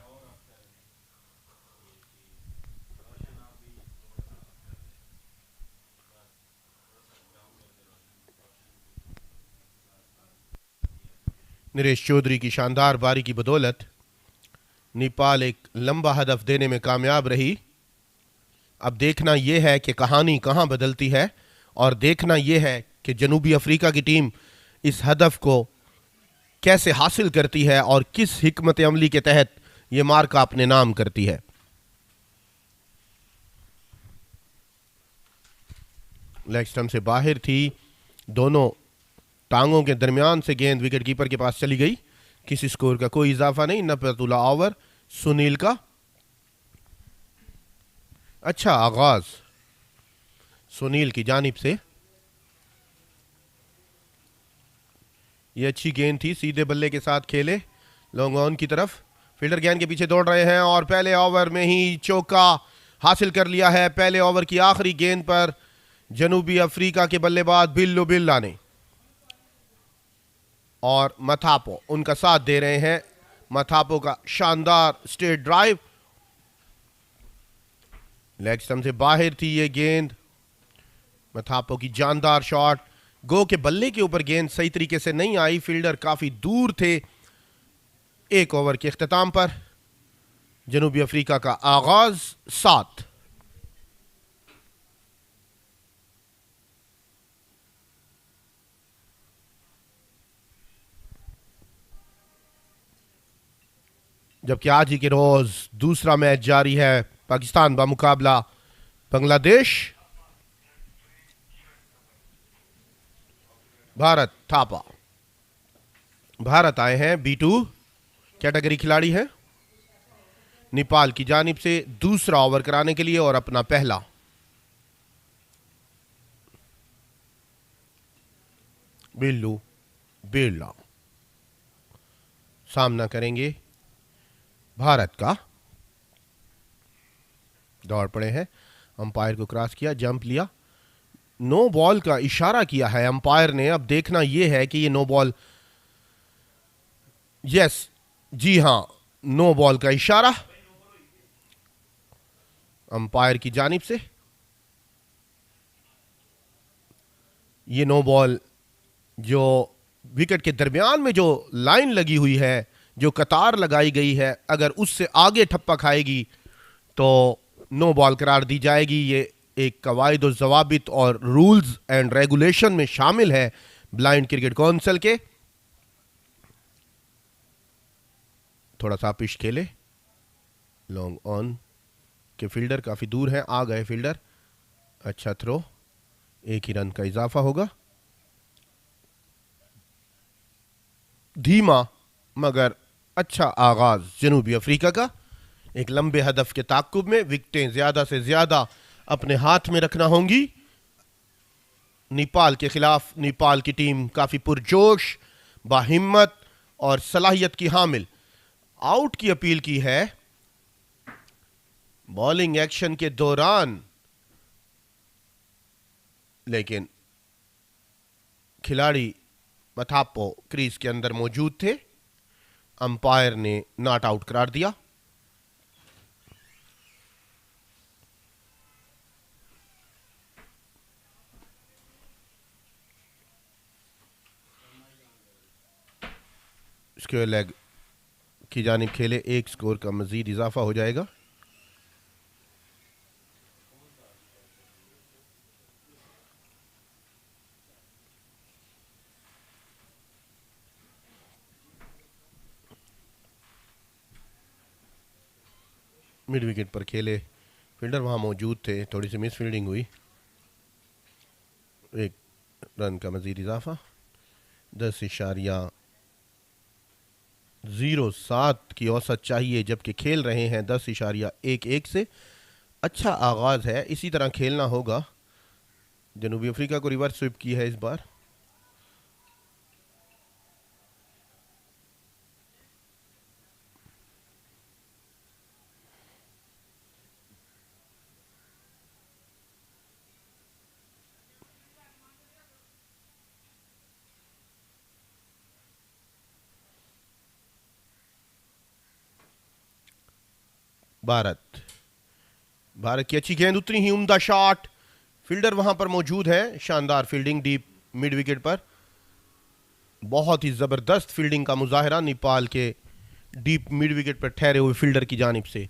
नरेश चौधरी की शानदार बारी की बदौलत नेपाल एक लंबा हदफ देने में कामयाब रही। अब देखना यह है कि कहानी कहां बदलती है और देखना यह है कि जनूबी अफ्रीका की टीम इस हदफ को कैसे हासिल करती है और किस हिकमत अमली के तहत यह मार्का अपने नाम करती है। लेग स्टंप से बाहर थी, दोनों टांगों के दरमियान से गेंद विकेट कीपर के पास चली गई। किसी स्कोर का कोई इजाफा नहीं, 90 ओवर सुनील का। अच्छा आगाज सुनील की जानिब से, ये अच्छी गेंद थी, सीधे बल्ले के साथ खेले लॉन्ग ऑन की तरफ। फील्डर गेंद के पीछे दौड़ रहे हैं और पहले ओवर में ही चौका हासिल कर लिया है। पहले ओवर की आखिरी गेंद पर जनूबी अफ्रीका के बल्लेबाज बिल्लू बिल्ला ने, और मथापो उनका साथ दे रहे हैं। मथापो का शानदार स्ट्रेट ड्राइव, लेग स्टंप से बाहर थी ये गेंद। मथापो की जानदार शॉट, गो के बल्ले के ऊपर गेंद सही तरीके से नहीं आई, फील्डर काफी दूर थे। एक ओवर के इख्तिताम पर जनूबी अफ्रीका का आगाज 7। जबकि आज ही के रोज दूसरा मैच जारी है, पाकिस्तान बामुकाबला बांग्लादेश। भारत थापा, भारत आए हैं B2 कैटेगरी खिलाड़ी है, नेपाल की जानिब से दूसरा ओवर कराने के लिए और अपना पहला। बिल्लू बिरला सामना करेंगे भारत का। दौड़ पड़े हैं, अंपायर को क्रॉस किया, जंप लिया, नो बॉल का इशारा किया है अंपायर ने। अब देखना यह है कि ये नो बॉल, यस जी हां, नो बॉल का इशारा अंपायर की जानिब से। ये नो बॉल जो विकेट के दरमियान में जो लाइन लगी हुई है, जो कतार लगाई गई है, अगर उससे आगे ठप्पा खाएगी तो नो बॉल करार दी जाएगी। ये एक कवायद और जवाबित और रूल्स एंड रेगुलेशन में शामिल है ब्लाइंड क्रिकेट काउंसिल के। थोड़ा सा पिच खेले, लॉन्ग ऑन के फील्डर काफी दूर हैं, आ गए फील्डर। अच्छा थ्रो, एक ही रन का इजाफा होगा। धीमा मगर अच्छा आगाज जनूबी अफ्रीका का। एक लंबे हदफ के ताकुब में विकेटें ज्यादा से ज्यादा अपने हाथ में रखना होंगी नेपाल के खिलाफ। नेपाल की टीम काफी पुरजोश, बाहिम्मत और सलाहियत की हामिल। आउट की अपील की है बॉलिंग एक्शन के दौरान, लेकिन खिलाड़ी मथापो क्रीज के अंदर मौजूद थे। अंपायर ने नॉट आउट करार दिया। स्क्वायर लेग की जानिब खेले, एक स्कोर का मजीद इजाफा हो जाएगा। मिड विकेट पर खेले, फील्डर वहां मौजूद थे, थोड़ी सी मिस फील्डिंग हुई। एक रन का मजीद इजाफा। 10.07 की औसत चाहिए, जबकि खेल रहे हैं 10.11 से। अच्छा आगाज है, इसी तरह खेलना होगा। जनूबी अफ्रीका को रिवर्स स्वीप की है इस बार। भारत की अच्छी गेंद, उतनी ही उम्दा शॉट। फील्डर वहां पर मौजूद है, शानदार फील्डिंग डीप मिड विकेट पर। बहुत ही जबरदस्त फील्डिंग का मुजाहिरा नेपाल के डीप मिड विकेट पर ठहरे हुए फील्डर की जानिब से।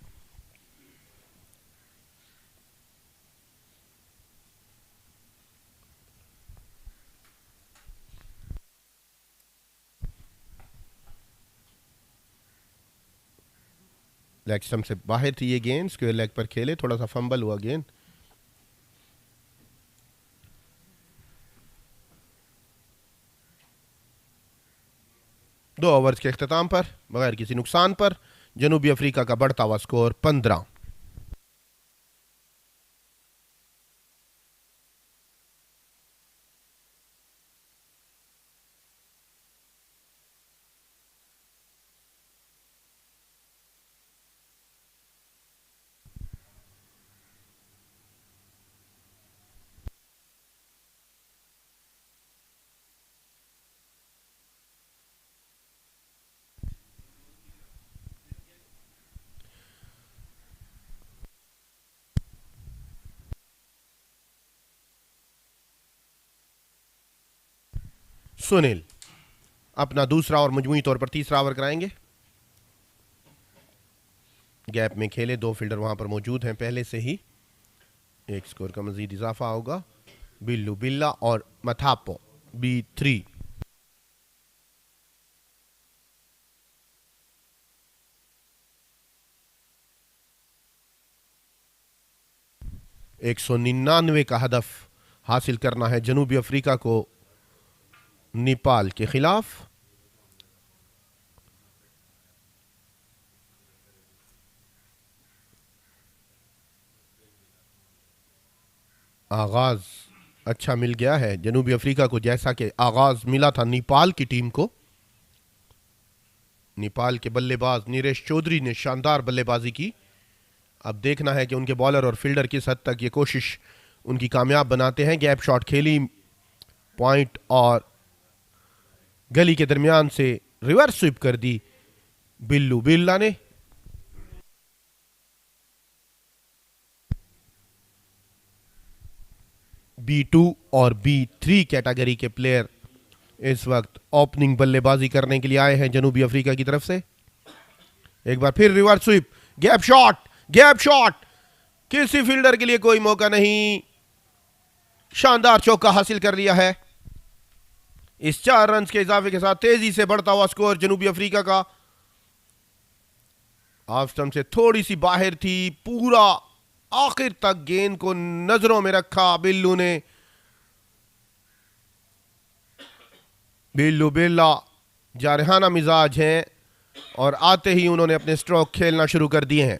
लेग स्टंप से बाहर थी ये गेंद, स्क्वायर लेग पर खेले, थोड़ा सा फंबल हुआ गेंद। दो ओवर्स के इख्तिताम पर बगैर किसी नुकसान पर जनूबी अफ्रीका का बढ़ता हुआ स्कोर 15। सुनील अपना दूसरा और मजमूई तौर पर तीसरा ओवर कराएंगे। गैप में खेले, दो फील्डर वहां पर मौजूद हैं पहले से ही। एक स्कोर का मजीद इजाफा होगा। बिल्लू बिल्ला और मथापो B3। एक 199 का हदफ हासिल करना है जनूबी अफ्रीका को नेपाल के खिलाफ। आगाज अच्छा मिल गया है जनूबी अफ्रीका को, जैसा कि आगाज मिला था नेपाल की टीम को। नेपाल के बल्लेबाज नीरज चौधरी ने शानदार बल्लेबाजी की। अब देखना है कि उनके बॉलर और फील्डर किस हद तक ये कोशिश उनकी कामयाब बनाते हैं। गैप शॉट खेली, पॉइंट और गली के दरमियान से रिवर्स स्वीप कर दी बिल्लू बिल्ला ने। B2 और B3 कैटेगरी के प्लेयर इस वक्त ओपनिंग बल्लेबाजी करने के लिए आए हैं जनूबी अफ्रीका की तरफ से। एक बार फिर रिवर्स स्वीप, गैप शॉट, किसी फील्डर के लिए कोई मौका नहीं, शानदार चौका हासिल कर लिया है। इस 4 रन के इजाफे के साथ तेजी से बढ़ता हुआ स्कोर जनूबी अफ्रीका का। ऑफ स्टंप से थोड़ी सी बाहर थी, पूरा आखिर तक गेंद को नजरों में रखा बिल्लू ने। बिल्लू बिल्ला जारहाना मिजाज हैं और आते ही उन्होंने अपने स्ट्रोक खेलना शुरू कर दिए हैं।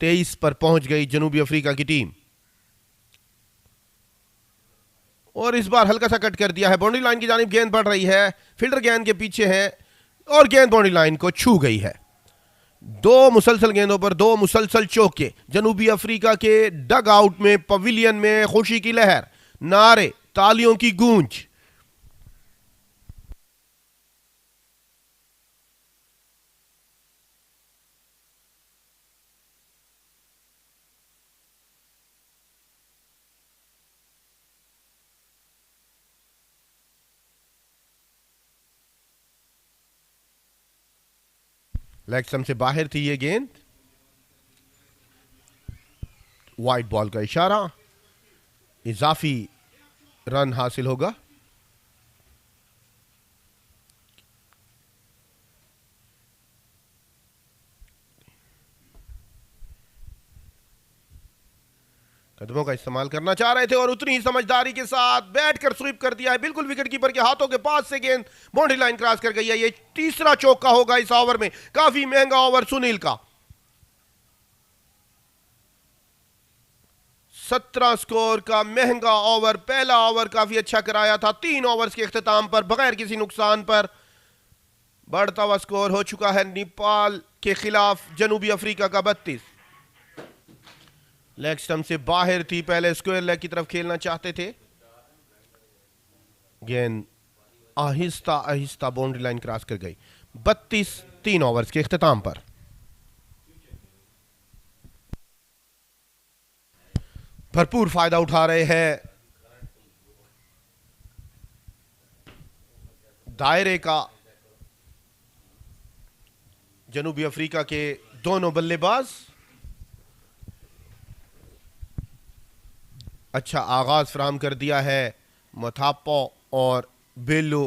23 पर पहुंच गई जनूबी अफ्रीका की टीम और इस बार हल्का सा कट कर दिया है। बाउंड्री लाइन की जानिब गेंद बढ़ रही है, फील्डर गेंद के पीछे है और गेंद बाउंड्री लाइन को छू गई है। 2 मुसलसल गेंदों पर 2 मुसलसल चौके। जनूबी अफ्रीका के डग आउट में, पवेलियन में खुशी की लहर, नारे, तालियों की गूंज। लेग स्टंप से बाहर थी ये गेंद, वाइड बॉल का इशारा, इजाफी रन हासिल होगा। कदमों का इस्तेमाल करना चाह रहे थे और उतनी ही समझदारी के साथ बैठकर स्वीप कर दिया है। बिल्कुल विकेट कीपर के हाथों के पास से गेंद बाउंड्री लाइन क्रॉस कर गई है। ये तीसरा चौका होगा इस ओवर में। काफी महंगा ओवर सुनील का। 17 स्कोर का महंगा ओवर। पहला ओवर काफी अच्छा कराया था। 3 ओवर्स के इख्तिताम पर बगैर किसी नुकसान पर बढ़ता हुआ स्कोर हो चुका है नेपाल के खिलाफ जनूबी अफ्रीका का 32। लेग स्टंप से बाहर थी, पहले स्क्वायर लेग की तरफ खेलना चाहते थे। गेंद Aahista Aahista boundary line cross कर गई। 32 3 ओवर्स के इख्तिताम पर। भरपूर फायदा उठा रहे हैं दायरे का जनूबी अफ्रीका के दोनों बल्लेबाज। अच्छा आगाज फराहम कर दिया है मथापो और बिल्लू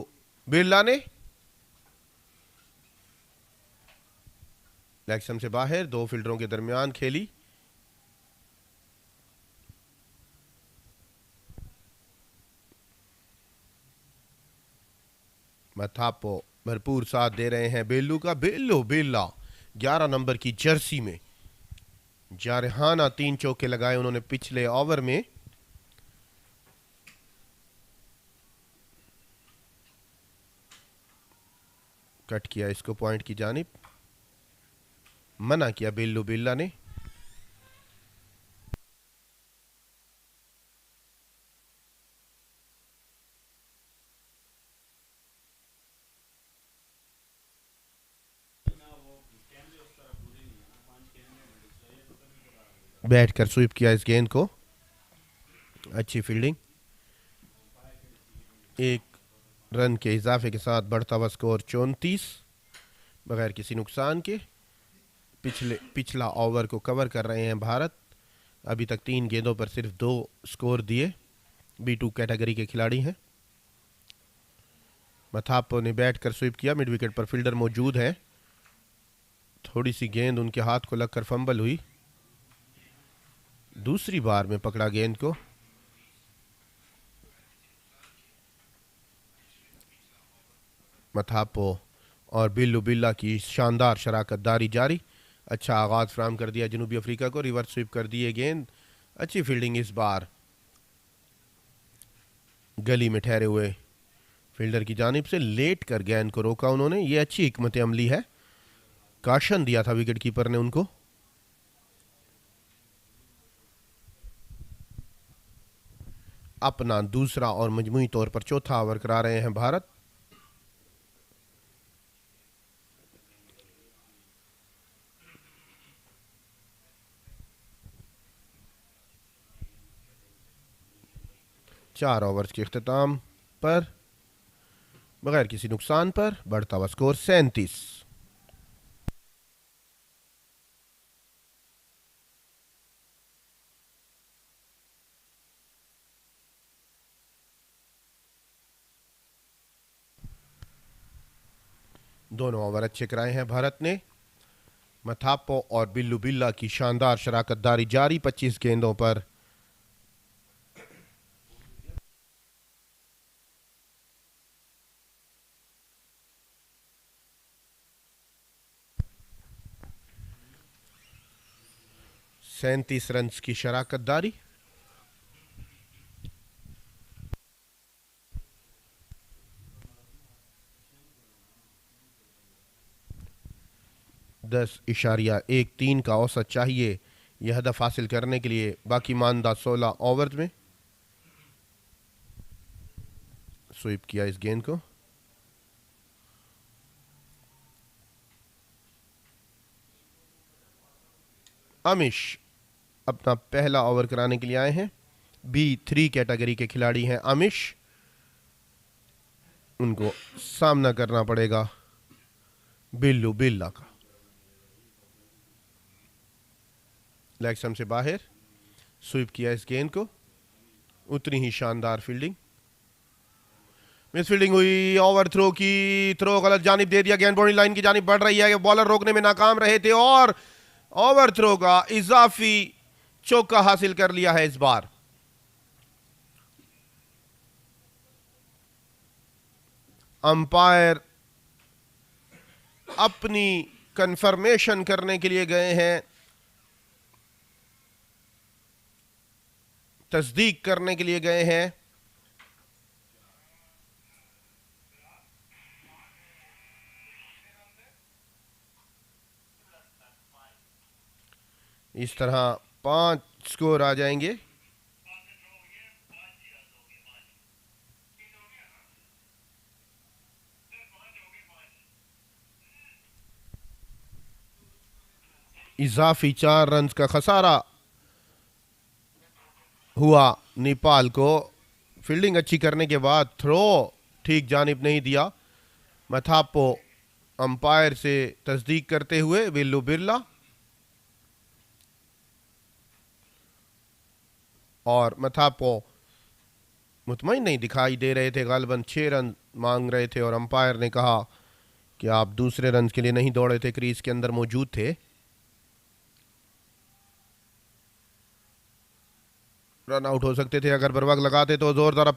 बिल्ला ने। लेग स्टंप से बाहर 2 फील्डरों के दरमियान खेली। मथापो भरपूर साथ दे रहे हैं बिल्लू का। बिल्लू बिल्ला 11 नंबर की जर्सी में जारहाना 3 चौके लगाए उन्होंने पिछले ओवर में। कट किया इसको पॉइंट की जानिब, मना किया बिल्लू बिल्ला ने। बैठकर स्वीप किया इस गेंद को। अच्छी फील्डिंग। 1 रन के इजाफे के साथ बढ़ता हुआ स्कोर 34 बगैर किसी नुकसान के। पिछला ओवर को कवर कर रहे हैं भारत। अभी तक 3 गेंदों पर सिर्फ 2 स्कोर दिए। B2 कैटेगरी के खिलाड़ी हैं। मथापो ने बैट कर स्वीप किया। मिड विकेट पर फील्डर मौजूद है। थोड़ी सी गेंद उनके हाथ को लगकर फंबल हुई। दूसरी बार में पकड़ा गेंद को। मथापो और बिल्लू बिल्ला की शानदार शराकतदारी जारी। अच्छा आगाज फराहम कर दिया जनूबी अफ्रीका को। रिवर्स स्वीप कर दी है गेंद। अच्छी फील्डिंग इस बार गली में ठहरे हुए फील्डर की जानिब से। लेट कर गेंद को रोका उन्होंने। ये अच्छी हिकमत अमली है। काशन दिया था विकेट कीपर ने उनको। अपना दूसरा और मजमूई तौर पर चौथा ओवर करा रहे हैं भारत। 4 ओवर्स के इख्तिताम पर बगैर किसी नुकसान पर बढ़ता हुआ स्कोर 37। दोनों ओवर अच्छे कराए हैं भारत ने। मथापो और बिल्लू बिल्ला की शानदार शराकतदारी जारी 25 गेंदों पर। सैंतीस रन की शराकतदारी। दस इशारिया 1-3 का औसत चाहिए यह हदफ हासिल करने के लिए बाकी मानदा 16 ओवर में। स्वीप किया इस गेंद को। अमिश अपना पहला ओवर कराने के लिए आए हैं। B3 कैटेगरी के खिलाड़ी हैं अमिश। उनको सामना करना पड़ेगा बिल्लू बिल्ला का। लेग स्टंप से बाहर स्वीप किया इस गेंद को। उतनी ही शानदार फील्डिंग। मिस फील्डिंग हुई। ओवर थ्रो की। थ्रो गलत जानिब दे दिया। गेंद बाउंड्री लाइन की जानिब बढ़ रही है। बॉलर रोकने में नाकाम रहे थे और ओवर थ्रो का इजाफी चौका हासिल कर लिया है इस बार। अंपायर अपनी कंफर्मेशन करने के लिए गए हैं, तस्दीक करने के लिए गए हैं। इस तरह 5 स्कोर आ जाएंगे। इजाफी 4 रन का खसारा हुआ नेपाल को। फील्डिंग अच्छी करने के बाद थ्रो ठीक जानिब नहीं दिया। मथापो अंपायर से तस्दीक करते हुए बिल्लू बिरला और मथापो मुतमईन नहीं दिखाई दे रहे थे। गालिबन 6 रन मांग रहे थे और अंपायर ने कहा कि आप दूसरे रन के लिए नहीं दौड़े थे, क्रीज के अंदर मौजूद थे। रन आउट हो सकते थे अगर बर वक्त लगाते तो। जोरदार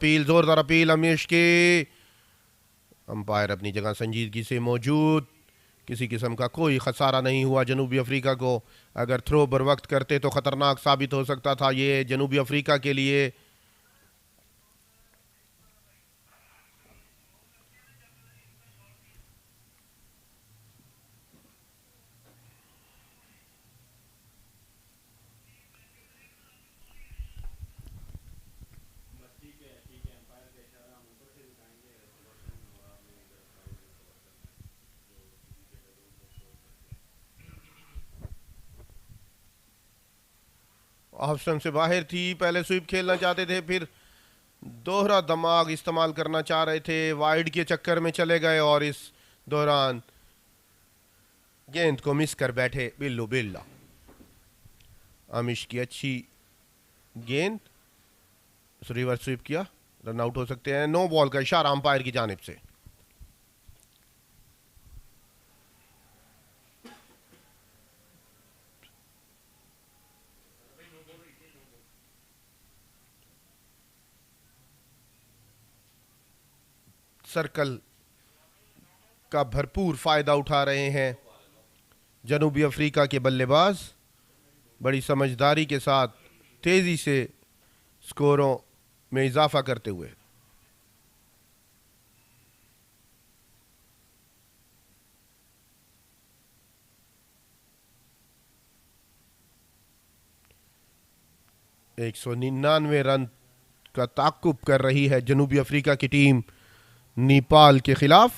अपील अमीश की। अंपायर अपनी जगह संजीदगी से मौजूद। किसी किस्म का कोई खसारा नहीं हुआ जनूबी अफ्रीका को। अगर थ्रो बर वक्त करते तो खतरनाक साबित हो सकता था ये जनूबी अफ्रीका के लिए। ऑफ स्टंप से बाहर थी। पहले स्वीप खेलना चाहते थे, फिर दोहरा दिमाग इस्तेमाल करना चाह रहे थे, वाइड के चक्कर में चले गए और इस दौरान गेंद को मिस कर बैठे बिल्लू बिल्ला। अमिश की अच्छी गेंद। रिवर्स स्वीप किया। रन आउट हो सकते हैं। नो बॉल का इशारा अंपायर की जानिब से। सर्कल का भरपूर फायदा उठा रहे हैं जनूबी अफ्रीका के बल्लेबाज। बड़ी समझदारी के साथ तेजी से स्कोरों में इजाफा करते हुए। एक 199 रन का ताकुब कर रही है जनूबी अफ्रीका की टीम नेपाल के खिलाफ।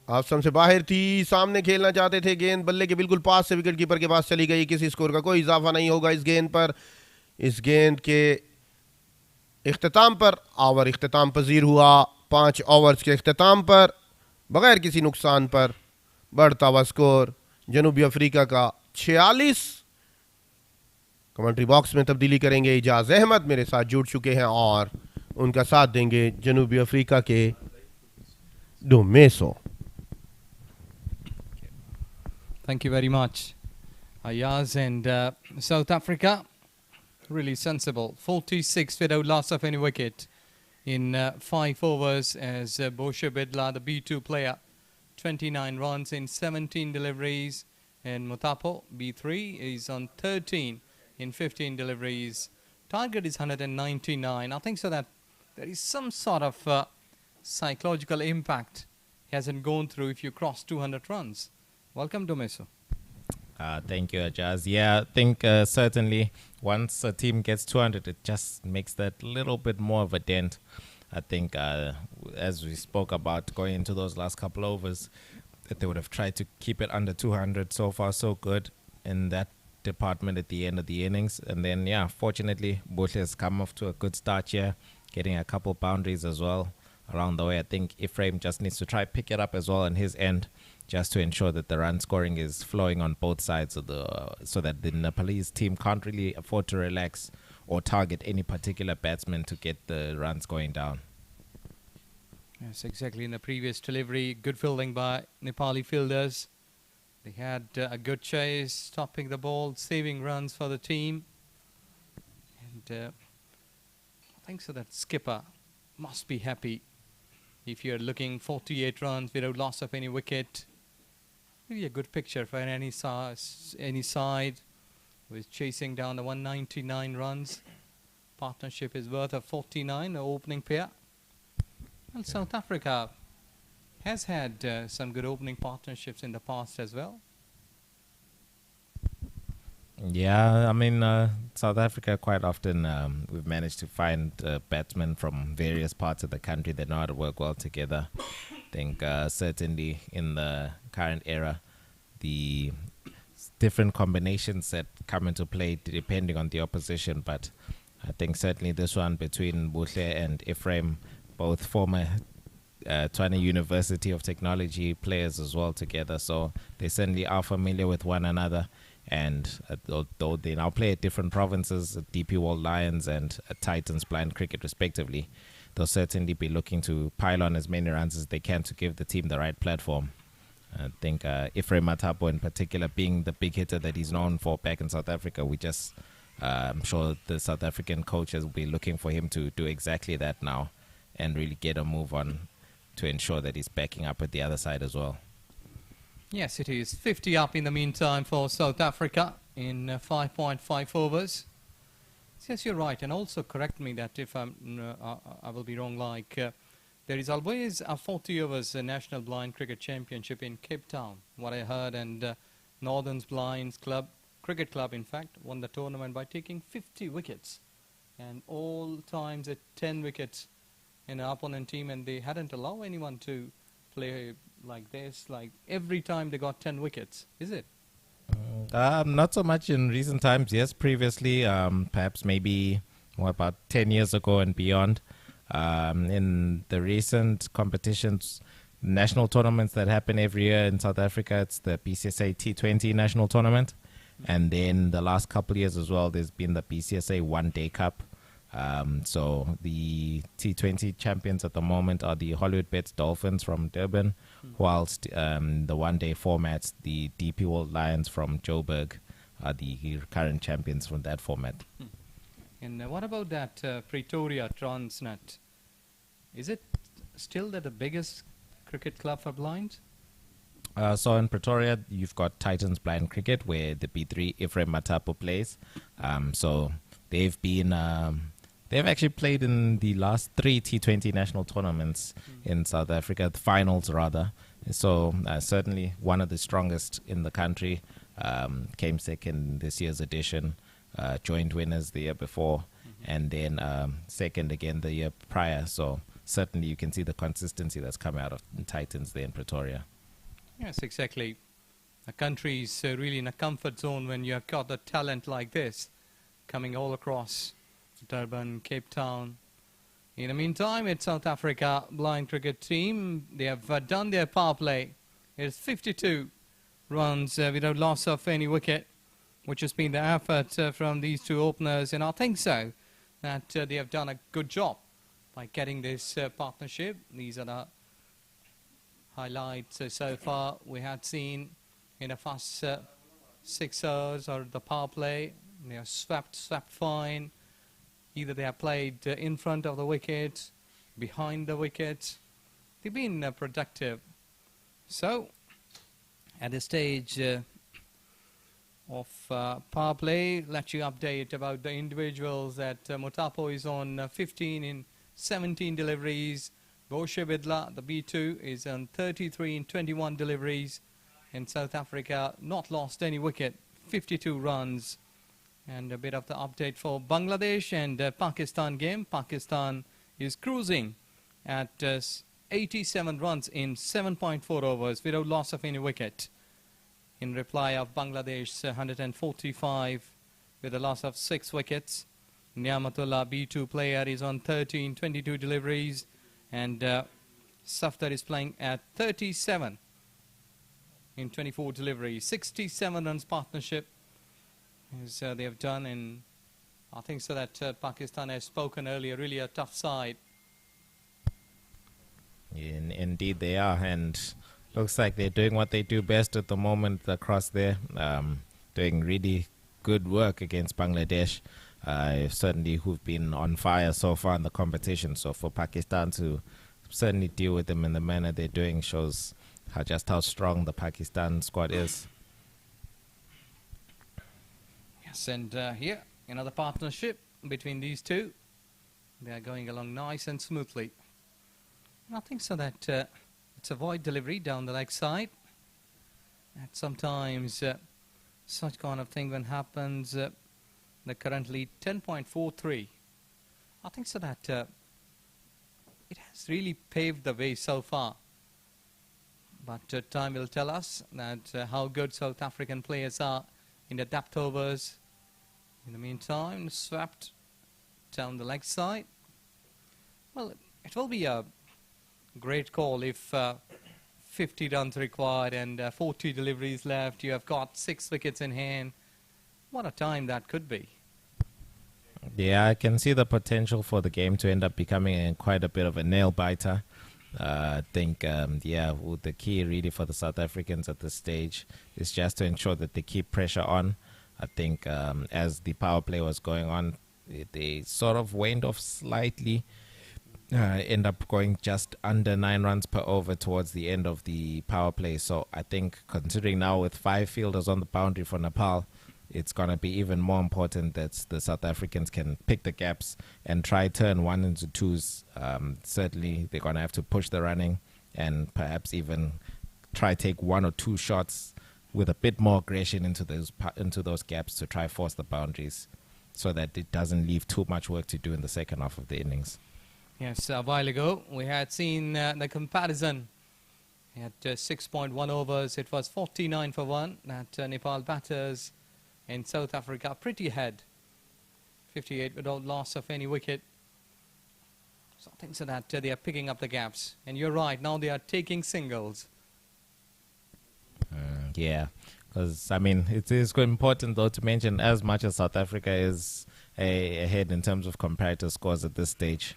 ऑप्शन से बाहर थी, सामने खेलना चाहते थे, गेंद बल्ले के बिल्कुल पास से विकेट कीपर के पास चली गई। किसी स्कोर का कोई इजाफा नहीं होगा इस गेंद पर। इस गेंद के इख्तिताम पर ओवर इख्तिताम पजीर हुआ। 5 ओवर्स के इख्तिताम पर बगैर किसी नुकसान पर बढ़ता हुआ स्कोर जनूबी अफ्रीका का 46। कमेंट्री बॉक्स में तब्दीली करेंगे इजाज अहमद मेरे साथ जुड़ चुके हैं और उनका साथ देंगे जनूबी अफ्रीका के डोमेसो। Thank you very much, Ayaz. And South Africa, really sensible. 46 without loss of any wicket in 5 overs as Boshe Bidla, the B2 player, 29 runs in 17 deliveries. And Mutapo, B3, is on 13 in 15 deliveries. Target is 199. I think so that there is some sort of psychological impact hasn't gone through if you cross 200 runs. Welcome, Domeso. Thank you, Ajaz. Yeah, I think certainly once a team gets 200, it just makes that little bit more of a dent. I think as we spoke about going into those last couple overs, that they would have tried to keep it under 200. So far, so good in that department at the end of the innings. And then, yeah, fortunately, Bush has come off to a good start here, getting a couple boundaries as well around the way. I think Ephraim just needs to try pick it up as well on his end, just to ensure that the run scoring is flowing on both sides of so that the Nepalese team can't really afford to relax or target any particular batsman to get the runs going down. Yes, exactly. In the previous delivery, good fielding by Nepali fielders. They had a good chase, stopping the ball, saving runs for the team. And I think so that skipper must be happy if you're looking 48 runs without loss of any wicket. Maybe a good picture for any side who is chasing down the 199 runs. Partnership is worth of 49, the opening pair. Well, South Africa has had some good opening partnerships in the past as well. Yeah, I mean, South Africa quite often we've managed to find batsmen from various parts of the country that know how to work well together. I think certainly in the current era, the different combinations that come into play depending on the opposition. But I think certainly this one between Buhle and Ephraim, both former Tshwane University of Technology players as well together. So they certainly are familiar with one another. And though they now play at different provinces, DP World Lions and Titans Blind Cricket respectively, they'll certainly be looking to pile on as many runs as they can to give the team the right platform. I think Ephraim Matapo in particular being the big hitter that he's known for back in South Africa, I'm sure the South African coaches will be looking for him to do exactly that now and really get a move on to ensure that he's backing up at the other side as well. Yes, it is 50 up in the meantime for South Africa in 5.5 overs. Yes, you're right, and also correct me that if I will be wrong, there is always a 40 overs National Blind Cricket Championship in Cape Town, what I heard, and Northern's Blinds Club, Cricket Club in fact, won the tournament by taking 50 wickets, and all times at 10 wickets in an opponent team, and they hadn't allowed anyone to play like this, like every time they got 10 wickets, is it? Not so much in recent times. Yes, previously, perhaps maybe about 10 years ago and beyond. In the recent competitions, national tournaments that happen every year in South Africa, it's the BCSA T20 national tournament. And then the last couple of years as well, there's been the BCSA One Day Cup. So the T20 champions at the moment are the Hollywood Bets Dolphins from Durban, whilst the one-day formats, the DP World Lions from Joburg are the current champions from that format. And what about that Pretoria Transnet? Is it still the biggest cricket club for blinds? So in Pretoria, you've got Titans Blind Cricket, where the B3 Ephraim Matapo plays. So they've been... They've actually played in the last 3 T20 national tournaments in South Africa, the finals rather. So certainly one of the strongest in the country. Came second this year's edition, joint winners the year before, and then second again the year prior. So certainly you can see the consistency that's come out of the Titans there in Pretoria. Yes, exactly. A country is really in a comfort zone when you have got a talent like this coming all across Durban, Cape Town. In the meantime, it's South Africa blind cricket team. They have done their power play. It's 52 runs without loss of any wicket, which has been the effort from these two openers. And I think so that they have done a good job by getting this partnership. These are the highlights so far we had seen in the first 6 hours or the power play. They have swept fine. Either they have played in front of the wicket, behind the wicket. They've been productive. So, at this stage of power play, let you update about the individuals that Motapo is on 15 in 17 deliveries. Boshe Bidla, the B2, is on 33 in 21 deliveries. In South Africa, not lost any wicket, 52 runs. And a bit of the update for Bangladesh and Pakistan game. Pakistan is cruising at 87 runs in 7.4 overs without loss of any wicket. In reply of Bangladesh, 145 with a loss of 6 wickets. Niamatullah, B2 player, is on 13, 22 deliveries. And Safdar is playing at 37 in 24 deliveries. 67 runs partnership. As they have done, and I think so that Pakistan has spoken earlier, really a tough side. Indeed they are, and looks like they're doing what they do best at the moment across there, doing really good work against Bangladesh, certainly who've been on fire so far in the competition. So for Pakistan to certainly deal with them in the manner they're doing shows just how strong the Pakistan squad is. And here, another partnership between these two. They are going along nice and smoothly. And I think so that it's a wide delivery down the leg side. And sometimes such kind of thing when happens, they're currently 10.43. I think so that it has really paved the way so far. But time will tell us that how good South African players are in the depth overs. In the meantime, swept down the leg side. Well, it will be a great call if 50 runs required and 40 deliveries left. You have got 6 wickets in hand. What a time that could be. Yeah, I can see the potential for the game to end up becoming quite a bit of a nail-biter. I think, the key really for the South Africans at this stage is just to ensure that they keep pressure on. I think as the power play was going on, they sort of waned off slightly, end up going just under 9 runs per over towards the end of the power play. So I think considering now with 5 fielders on the boundary for Nepal, it's going to be even more important that the South Africans can pick the gaps and try turn 1 into 2s. Certainly they're going to have to push the running and perhaps even try take 1 or 2 shots with a bit more aggression into those gaps to try force the boundaries so that it doesn't leave too much work to do in the second half of the innings. Yes, a while ago we had seen the comparison. At 6.1 overs, it was 49 for 1 that Nepal batters in South Africa pretty ahead. 58 without loss of any wicket. So I think so that they are picking up the gaps. And you're right, now they are taking singles. Yeah, because I mean it is important though to mention, as much as South Africa is ahead in terms of comparative scores at this stage,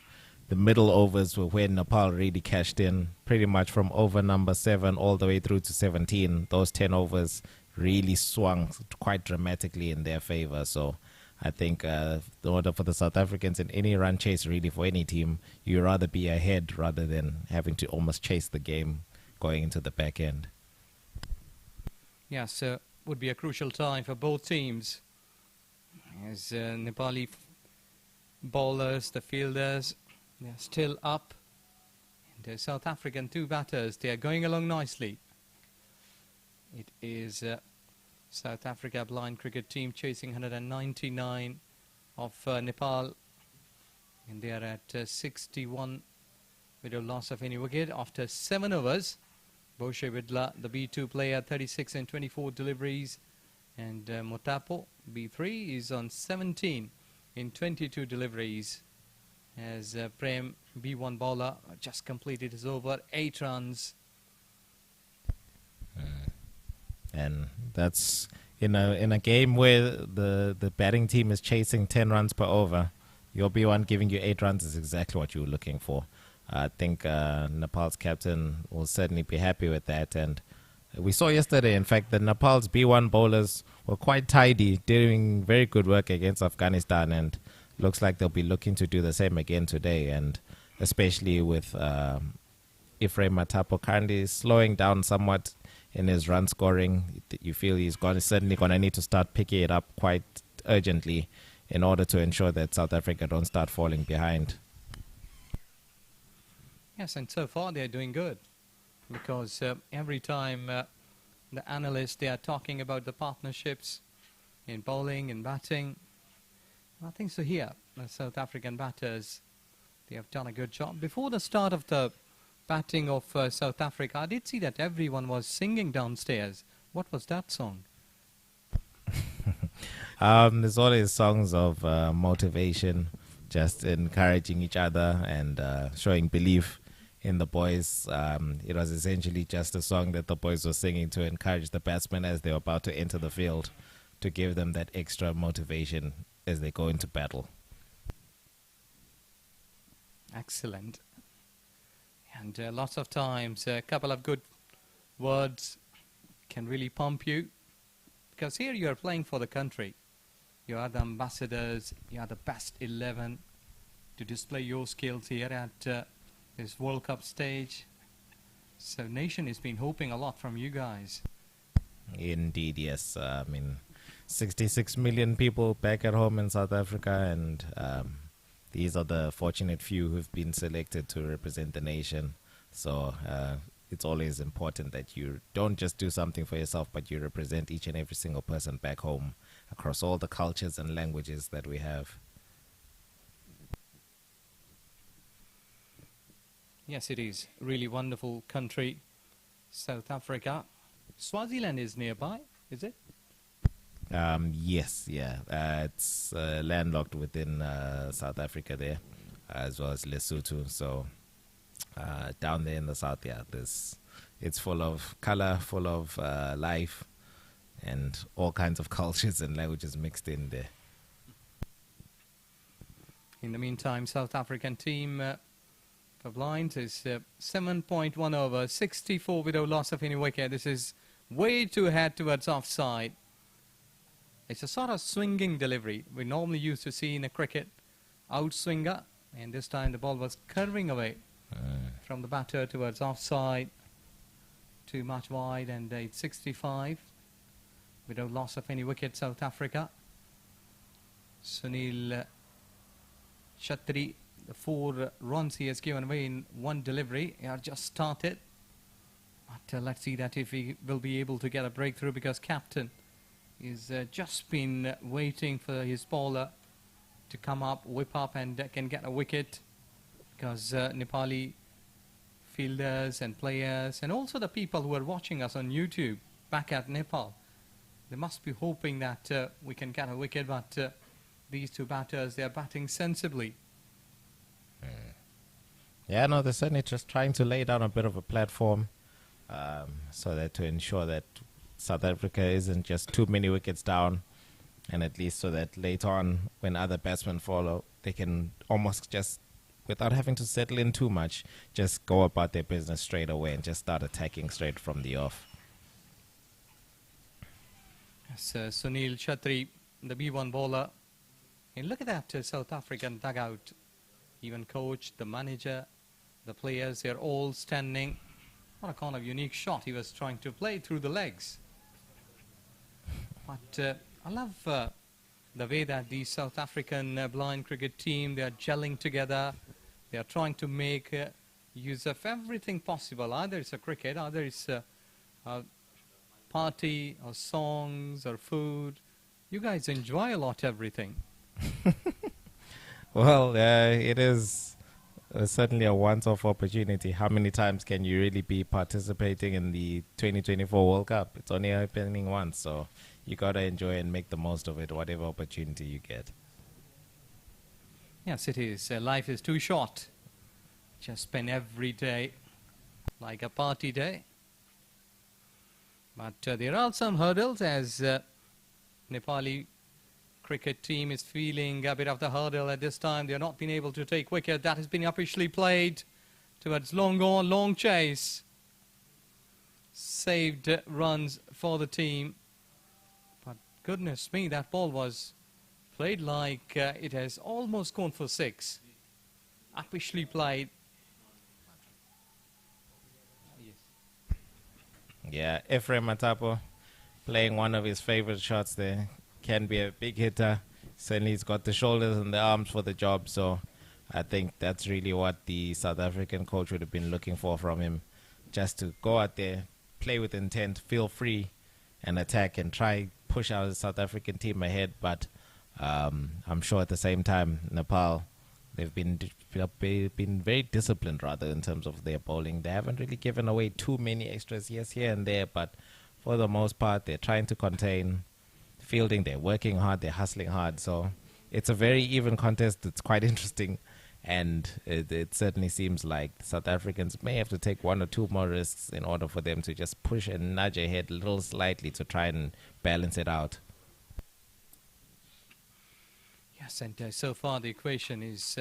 the middle overs were where Nepal really cashed in, pretty much from over number 7 all the way through to 17. Those 10 overs really swung quite dramatically in their favor. So I think in order for the South Africans in any run chase, really for any team, you'd rather be ahead rather than having to almost chase the game going into the back end. Yes, would be a crucial time for both teams. As Nepali bowlers, the fielders, they are still up. And the South African 2 batters, they are going along nicely. It is South Africa blind cricket team chasing 199 of Nepal. And they are at 61 with a loss of any wicket after 7 overs. Boshe Vidla, the B2 player, 36 and 24 deliveries. And Motapo, B3, is on 17 in 22 deliveries. As Prem, B1 bowler, just completed his over, 8 runs. And that's in a game where the batting team is chasing 10 runs per over. Your B1 giving you 8 runs is exactly what you were looking for. I think Nepal's captain will certainly be happy with that. And we saw yesterday, in fact, that Nepal's B1 bowlers were quite tidy, doing very good work against Afghanistan, and looks like they'll be looking to do the same again today. And especially with Ephraim Matapo currently slowing down somewhat in his run scoring, you feel he's certainly going to need to start picking it up quite urgently in order to ensure that South Africa don't start falling behind. Yes, and so far they're doing good, because every time the analysts, they are talking about the partnerships in bowling and batting. I think so here, the South African batters, they have done a good job. Before the start of the batting of South Africa, I did see that everyone was singing downstairs. What was that song? There's always songs of motivation, just encouraging each other and showing belief in the boys. It was essentially just a song that the boys were singing to encourage the batsmen as they were about to enter the field, to give them that extra motivation as they go into battle. Excellent. And lots of times a couple of good words can really pump you, because here you are playing for the country. You are the ambassadors, you are the best 11 to display your skills here at this World Cup stage. So nation has been hoping a lot from you guys. Indeed, yes. 66 million people back at home in South Africa, and these are the fortunate few who've been selected to represent the nation. So it's always important that you don't just do something for yourself, but you represent each and every single person back home across all the cultures and languages that we have. Yes, it is really wonderful country, South Africa. Swaziland is nearby, is it? Yes, yeah. It's landlocked within South Africa there, as well as Lesotho. So down there in the south, yeah, it's full of color, full of life, and all kinds of cultures and languages mixed in there. In the meantime, South African team for blinds is 7.1 over, 64 without loss of any wicket. This is way too ahead towards offside. It's a sort of swinging delivery we normally used to see in a cricket, outswinger, and this time the ball was curving away from the batter towards offside, too much wide, and it's 65 without loss of any wicket. South Africa. Sunil Chhatri, the 4 runs he has given away in one delivery are just started, but let's see that if he will be able to get a breakthrough, because captain is just been waiting for his bowler to come up, whip up, and can get a wicket, because Nepali fielders and players, and also the people who are watching us on YouTube back at Nepal, they must be hoping that we can get a wicket, but these two batters, they are batting sensibly. Yeah, no, they're certainly just trying to lay down a bit of a platform so that to ensure that South Africa isn't just too many wickets down, and at least so that later on when other batsmen follow, they can almost just, without having to settle in too much, just go about their business straight away and just start attacking straight from the off. Yes, Sunil Chhatri, the B1 bowler. And look at that South African dugout. Even coach, the manager, the players, they're all standing. What a kind of unique shot he was trying to play through the legs. But I love the way that the South African blind cricket team, they are gelling together. They are trying to make use of everything possible. Either it's a cricket, either it's a party or songs or food. You guys enjoy a lot everything. Well, it is certainly a once-off opportunity. How many times can you really be participating in the 2024 World Cup? It's only happening once, so you gotta enjoy and make the most of it, whatever opportunity you get. Yes, it is. Life is too short. Just spend every day like a party day. But there are some hurdles as Nepali cricket team is feeling a bit of the hurdle at this time. They have not been able to take wicket. That has been officially played towards long on, long chase. Saved runs for the team. But goodness me, that ball was played like it has almost gone for 6. Officially played. Yeah, Ephraim Matapo playing one of his favorite shots there. Can be a big hitter. Certainly he's got the shoulders and the arms for the job, so I think that's really what the South African coach would have been looking for from him. Just to go out there, play with intent, feel free and attack and try push our South African team ahead. But I'm sure at the same time, Nepal, they've been very disciplined rather in terms of their bowling. They haven't really given away too many extras, yes, here and there, but for the most part, they're trying to contain fielding. They're working hard, they're hustling hard. So it's a very even contest. It's quite interesting, and it certainly seems like the South Africans may have to take 1 or 2 more risks in order for them to just push and nudge ahead a little slightly to try and balance it out. Yes, and so far the equation is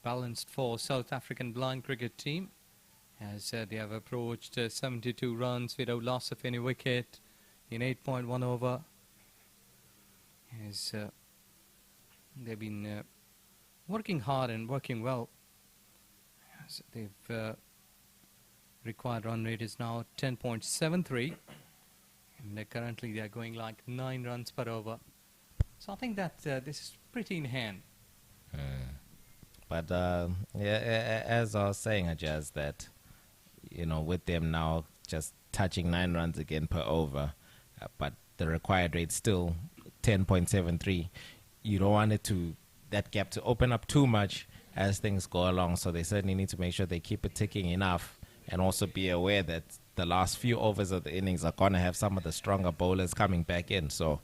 balanced for South African blind cricket team as they have approached 72 runs without loss of any wicket in 8.1 over. As they've been working hard and working well. As they've required run rate is now 10.73, and currently they are going like 9 runs per over. So I think that this is pretty in hand. But yeah, as I was saying, Ajaz, that with them now just touching 9 runs again per over, but the required rate still 10.73. You don't want that gap to open up too much as things go along. So they certainly need to make sure they keep it ticking enough, and also be aware that the last few overs of the innings are gonna have some of the stronger bowlers coming back in. So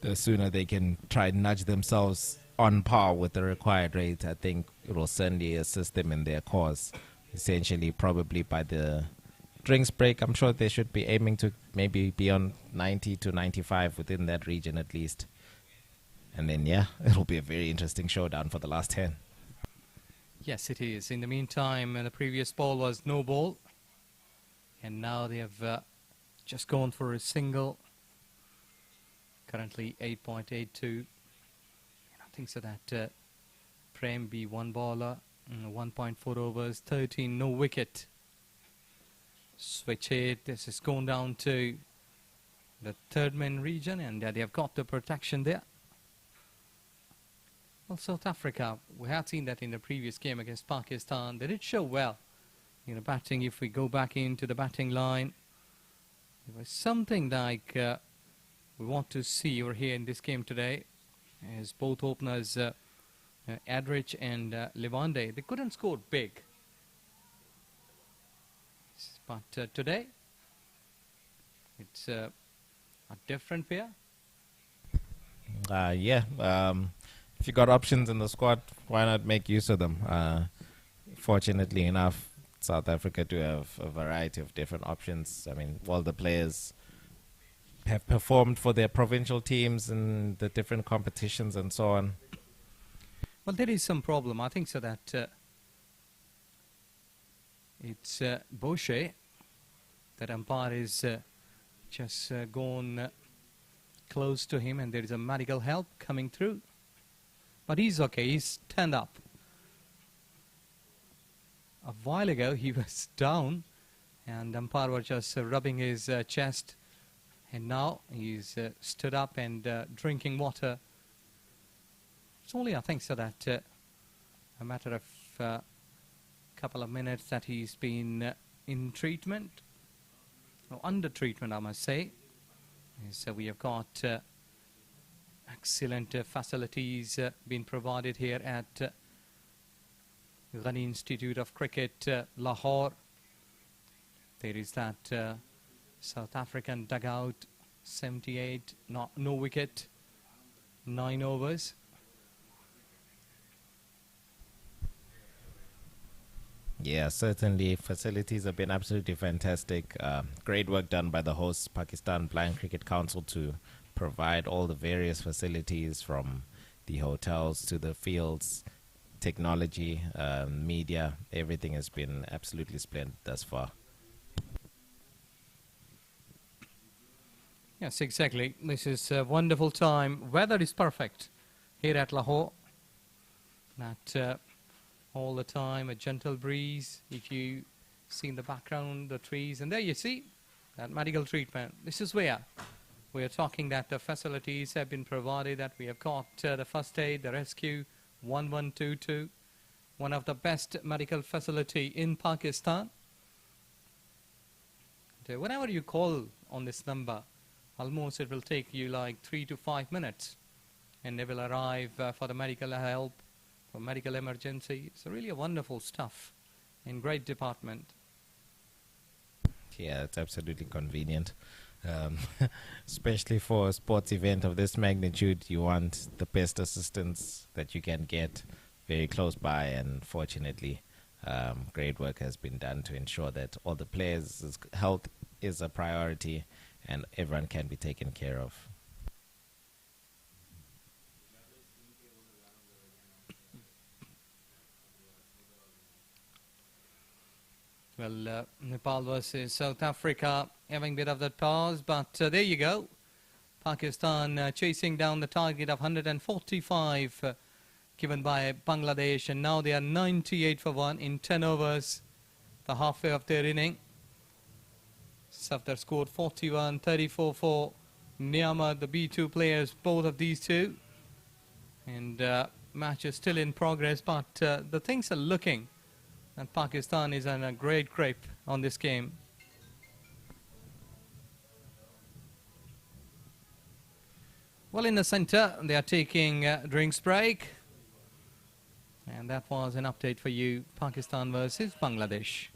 the sooner they can try and nudge themselves on par with the required rate, I think it will certainly assist them in their cause. Essentially, probably by the drinks break, I'm sure they should be aiming to maybe be on 90 to 95 within that region at least. And then, yeah, it'll be a very interesting showdown for the last 10. Yes, it is. In the meantime, the previous ball was no ball, and now they have just gone for a single. Currently 8.82. And I think so that Prem be 1 bowler, 1.4 overs, 13, no wicket. Switch it. This is going down to the third man region, and they have got the protection there. Well, South Africa, we had seen that in the previous game against Pakistan. They did show well, batting. If we go back into the batting line, it was something like we want to see over here in this game today, as both openers, Adrich and Levande, they couldn't score big. But today, it's a different pair. If you got options in the squad, why not make use of them? Fortunately enough, South Africa do have a variety of different options. I mean, all the players have performed for their provincial teams and the different competitions and so on. Well, there is some problem. I think so that it's Boucher. That umpire is just gone close to him, and there is a medical help coming through. But he's okay. He's stand up. A while ago, he was down, and umpire was just rubbing his chest. And now he's stood up and drinking water. It's only, I think, so that a matter of couple of minutes that he's been in treatment, or under treatment, I must say. So we have got excellent facilities being provided here at Ghani Institute of Cricket, Lahore. There is that South African dugout, 78, no wicket, 9 overs. Yeah, certainly. Facilities have been absolutely fantastic. Great work done by the host, Pakistan Blind Cricket Council, to provide all the various facilities from the hotels to the fields, technology, media. Everything has been absolutely splendid thus far. Yes, exactly. This is a wonderful time. Weather is perfect here at Lahore. That all the time, a gentle breeze. If you see in the background, the trees, and there you see that medical treatment. This is where we are talking that the facilities have been provided, that we have got the first aid, the rescue, 1122, one of the best medical facility in Pakistan. Whenever you call on this number, almost it will take you like 3 to 5 minutes, and they will arrive for the medical help, for medical emergency. It's really a wonderful stuff in great department. Yeah, it's absolutely convenient. Especially for a sports event of this magnitude, you want the best assistance that you can get very close by, and fortunately, great work has been done to ensure that all the players' health is a priority and everyone can be taken care of. Well, Nepal versus South Africa, having a bit of that pause, but there you go. Pakistan chasing down the target of 145 given by Bangladesh, and now they are 98 for 1 in 10 overs, the halfway of their inning. Safdar scored 41, 34 for Niamar, the B2 players, both of these two. And match is still in progress, but the things are looking, and Pakistan is on a great grip on this game. Well, in the center, they are taking a drinks break. And that was an update for you, Pakistan versus Bangladesh.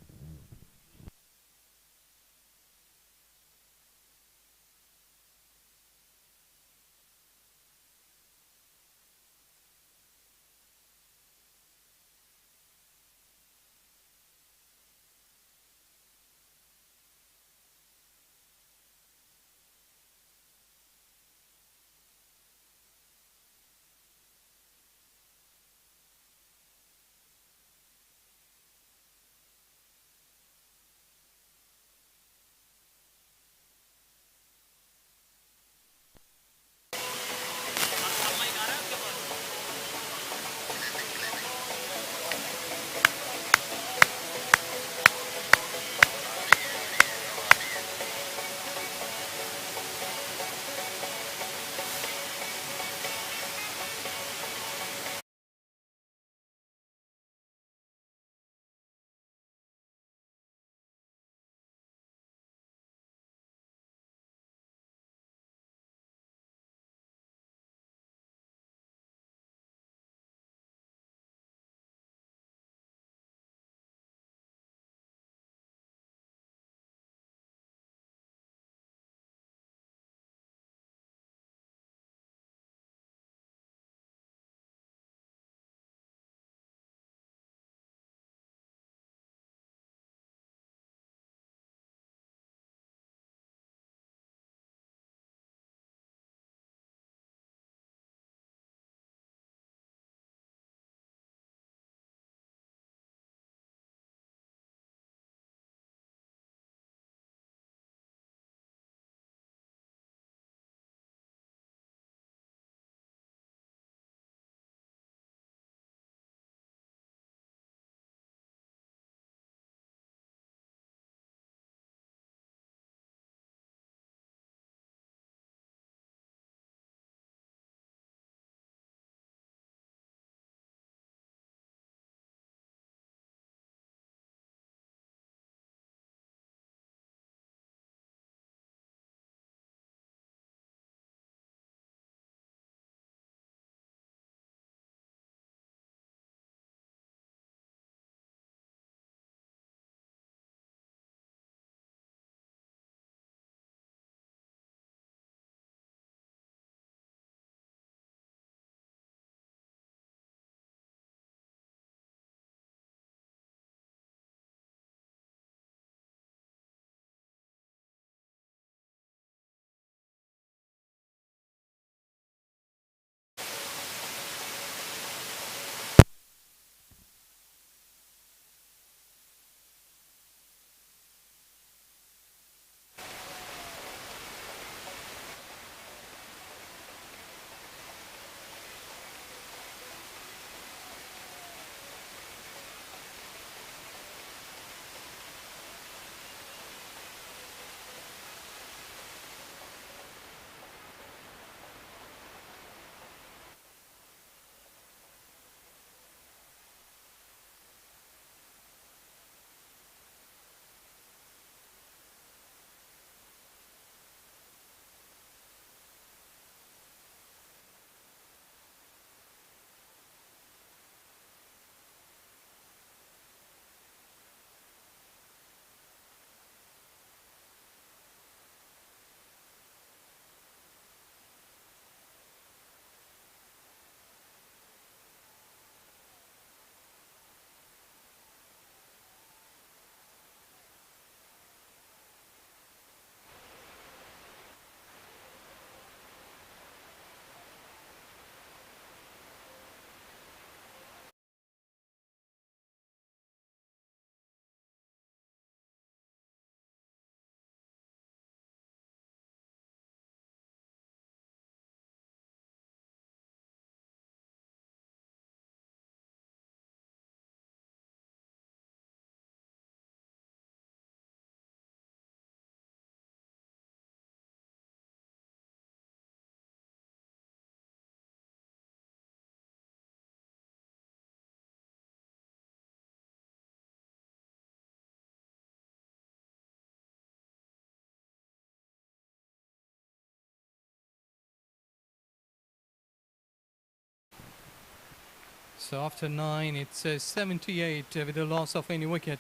So after 9, it's 78 with the loss of any wicket.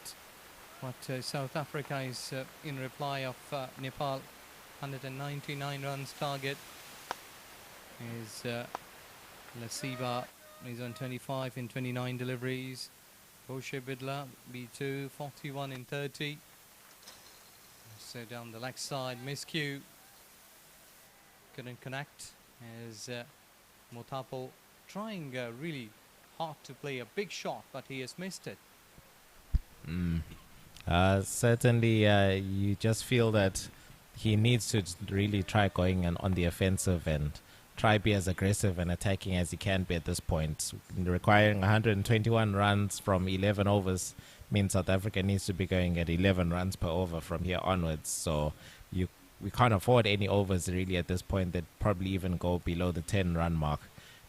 But South Africa is in reply of Nepal. 199 runs target. Is Lasiba is on 25 in 29 deliveries. Boshe Bidla, B2, 41 in 30. So down the leg side, miscue. Couldn't connect as Motapo trying really hard to play a big shot, but he has missed it. Certainly, you just feel that he needs to really try going on the offensive and try be as aggressive and attacking as he can be at this point. Requiring 121 runs from 11 overs means South Africa needs to be going at 11 runs per over from here onwards. So we can't afford any overs really at this point that probably even go below the 10-run mark.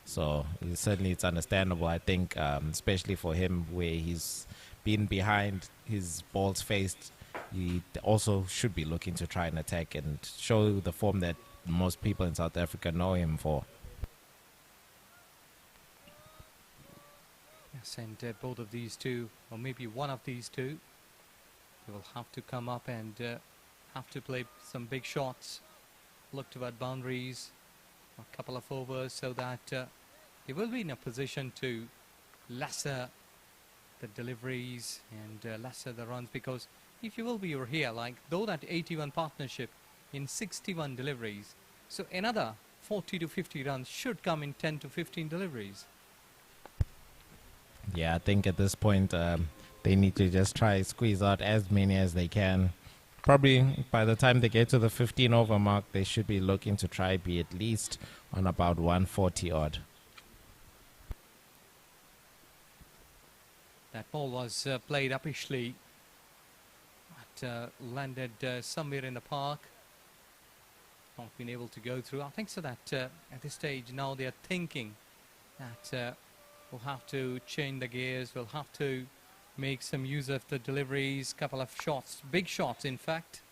So certainly it's understandable, I think, especially for him where he's been behind, his balls faced. He also should be looking to try and attack and show the form that most people in South Africa know him for. Yes, and both of these two, or maybe one of these two, they will have to come up and have to play some big shots, look toward boundaries, a couple of overs, so that they will be in a position to lesser the deliveries and lesser the runs, because if you will be over here, like though that 81 partnership in 61 deliveries, so another 40 to 50 runs should come in 10 to 15 deliveries. Yeah, I think at this point they need to just try squeeze out as many as they can. Probably by the time they get to the 15 over mark, they should be looking to try be at least on about 140 odd. That ball was played uppishly, but landed somewhere in the park. Not been able to go through. I think so that at this stage now they are thinking that we'll have to change the gears, we'll have to make some use of the deliveries, couple of shots, big shots in fact,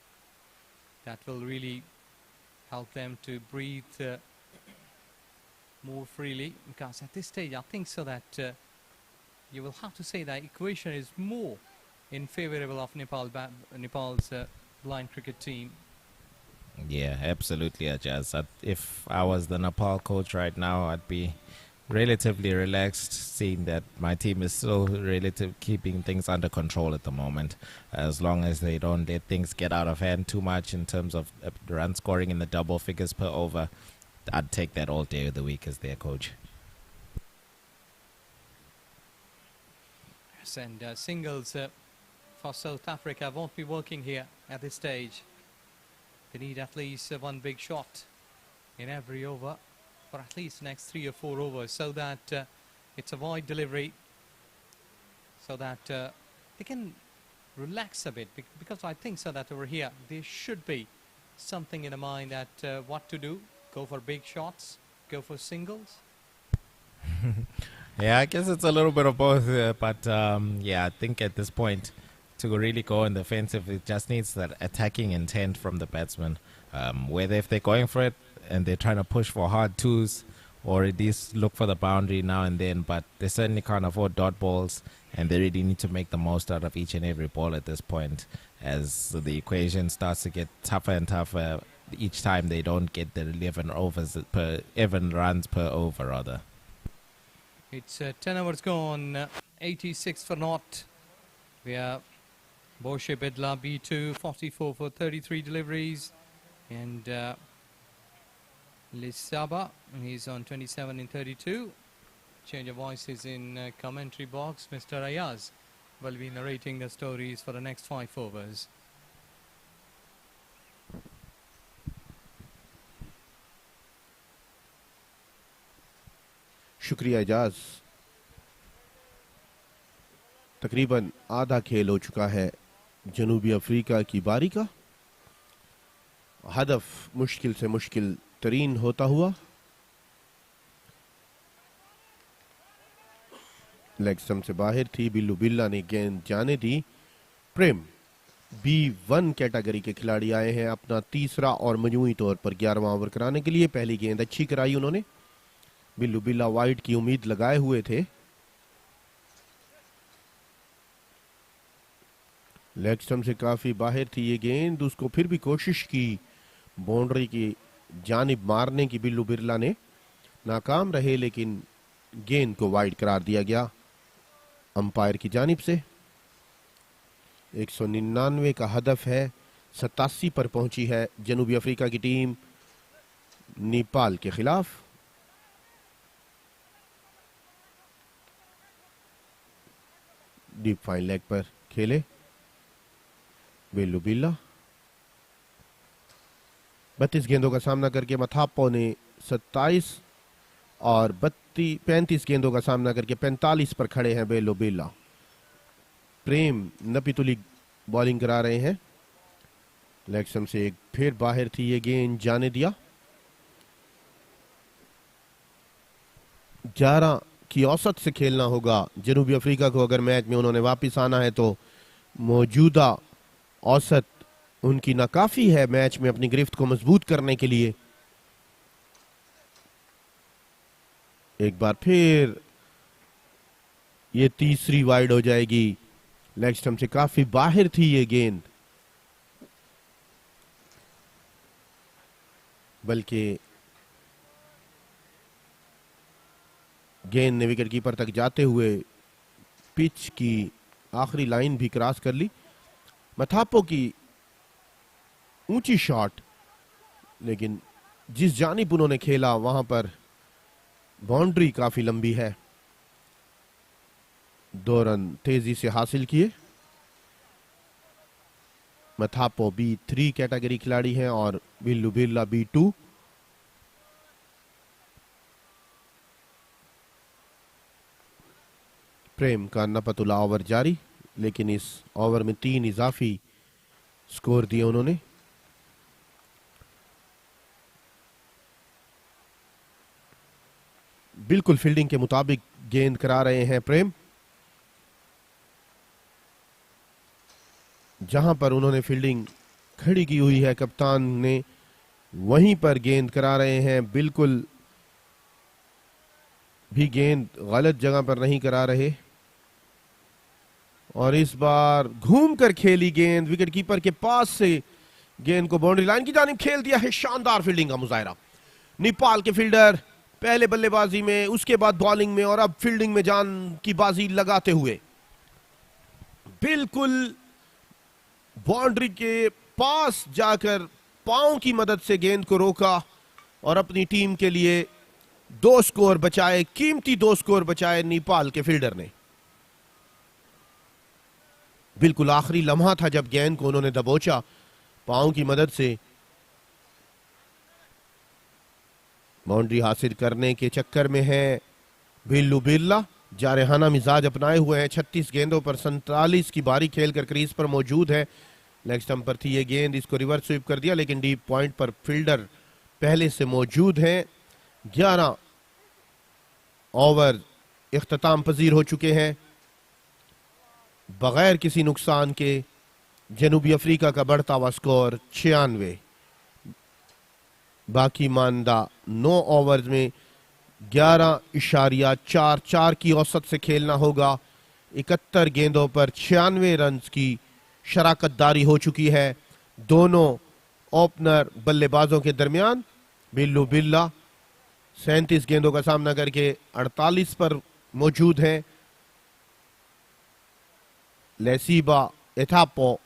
that will really help them to breathe more freely, because at this stage I think so that you will have to say that equation is more in favorable of Nepal's blind cricket team. Yeah, absolutely, Ajaz. If I was the Nepal coach right now, I'd be relatively relaxed, seeing that my team is still keeping things under control at the moment. As long as they don't let things get out of hand too much in terms of run scoring in the double figures per over, I'd take that all day of the week as their coach. Yes, and singles for South Africa won't be working here at this stage. They need at least one big shot in every over for at least the next 3 or 4 overs, so that it's a wide delivery, so that they can relax a bit, because I think so that over here there should be something in the mind that what to do, go for big shots, go for singles. Yeah, I guess it's a little bit of both, but yeah, I think at this point to really go in the offensive, it just needs that attacking intent from the batsman, whether if they're going for it and they're trying to push for hard twos, or at least look for the boundary now and then, but they certainly can't afford dot balls, and they really need to make the most out of each and every ball at this point, as the equation starts to get tougher and tougher each time they don't get the 11 runs per over rather. It's 10 hours gone, 86 for naught. We have Boshe Bidla, B2, 44 for 33 deliveries, and Lisaba, he's on 27 in 32. Change of voices in commentary box. Mr. Ayaz will be narrating the stories for the next 5 overs. शुक्रिया एजाज। तकरीबन आधा खेल हो चुका है जनूबी Africa की बारी का। हदफ मुश्किल से मुश्किल तरीन होता हुआ। लेग स्टंप से बाहर थी, बिल्लू बिल्ला ने गेंद जाने दी। प्रेम B1 कैटेगरी के खिलाड़ी आए हैं अपना तीसरा और मजमूई तौर पर 11वां ओवर कराने के लिए। पहली गेंद अच्छी कराई उन्होंने। बिल्लू बिल्ला वाइड की उम्मीद लगाए हुए थे, लेग स्टंप से काफी बाहर थी ये गेंद, उसको फिर भी कोशिश की बाउंड्री की जानिब मारने की, बिल्लू बिरला ने नाकाम रहे, लेकिन गेंद को वाइड करार दिया गया अंपायर की जानिब से। 199 का हदफ है, 87 पर पहुंची है जनूबी अफ्रीका की टीम नेपाल के खिलाफ। डीप फाइन लेग पर खेले बिल्लू बिल्ला। 32 गेंदों का सामना करके मथापो ने 27 और 35 गेंदों का सामना करके 45 पर खड़े हैं बिल्लू बिल्ला। प्रेम नपितुली बॉलिंग करा रहे हैं। लेग स्टंप से एक फिर बाहर थी ये गेंद, जाने दिया। 11 की औसत से खेलना होगा जनूबी अफ्रीका को, अगर मैच में उन्होंने वापस आना है तो। मौजूदा औसत उनकी नाकाफी है मैच में अपनी गिरफ्त को मजबूत करने के लिए। एक बार फिर ये तीसरी वाइड हो जाएगी। लेग स्टंप से काफी बाहर थी ये गेंद, बल्कि गेंद ने विकेट कीपर तक जाते हुए पिच की आखिरी लाइन भी क्रॉस कर ली। मथापो की ऊंची शॉट, लेकिन जिस जानिब उन्होंने खेला वहां पर बाउंड्री काफी लंबी है। 2 रन तेजी से हासिल किए। मथापो B3 कैटेगरी खिलाड़ी हैं और बिल्लू बिरला B2। प्रेम का नपतुला ओवर जारी, लेकिन इस ओवर में 3 इजाफी स्कोर दिए उन्होंने। बिल्कुल फील्डिंग के मुताबिक गेंद करा रहे हैं प्रेम। जहां पर उन्होंने फील्डिंग खड़ी की हुई है कप्तान ने, वहीं पर गेंद करा रहे हैं। बिल्कुल भी गेंद गलत जगह पर नहीं करा रहे। और इस बार घूमकर खेली गेंद, विकेट कीपर के पास से गेंद को बाउंड्री लाइन की जानिब खेल दिया है। शानदार फील्डिंग का मुजाहरा नेपाल के फील्डर, पहले बल्लेबाजी में, उसके बाद बॉलिंग में और अब फील्डिंग में जान की बाजी लगाते हुए बिल्कुल बाउंड्री के पास जाकर पांव की मदद से गेंद को रोका और अपनी टीम के लिए 2 स्कोर बचाए, कीमती 2 स्कोर बचाए नेपाल के फील्डर ने। बिल्कुल आखिरी लम्हा था जब गेंद को उन्होंने दबोचा पांव की मदद से। बाउंड्री हासिल करने के चक्कर में है बिल्लू बिरला, जारहाना मिजाज अपनाए हुए हैं। 36 गेंदों पर 47 की बारी खेलकर क्रीज पर मौजूद है। लेग स्टंप पर थी ये गेंद, इसको रिवर्स स्वीप कर दिया, लेकिन डीप पॉइंट पर फील्डर पहले से मौजूद हैं। 11 ओवर इख्तिताम पजीर हो चुके हैं। बगैर किसी नुकसान के जनूबी अफ्रीका का बढ़ता हुआ स्कोर 96। बाकी मानदा 9 ओवर में 11.44 की औसत से खेलना होगा। 71 गेंदों पर 96 रन की शराकतदारी हो चुकी है दोनों ओपनर बल्लेबाजों के दरमियान। बिल्लू बिल्ला 37 गेंदों का सामना करके 48 पर मौजूद हैं। लेसीबा एथापो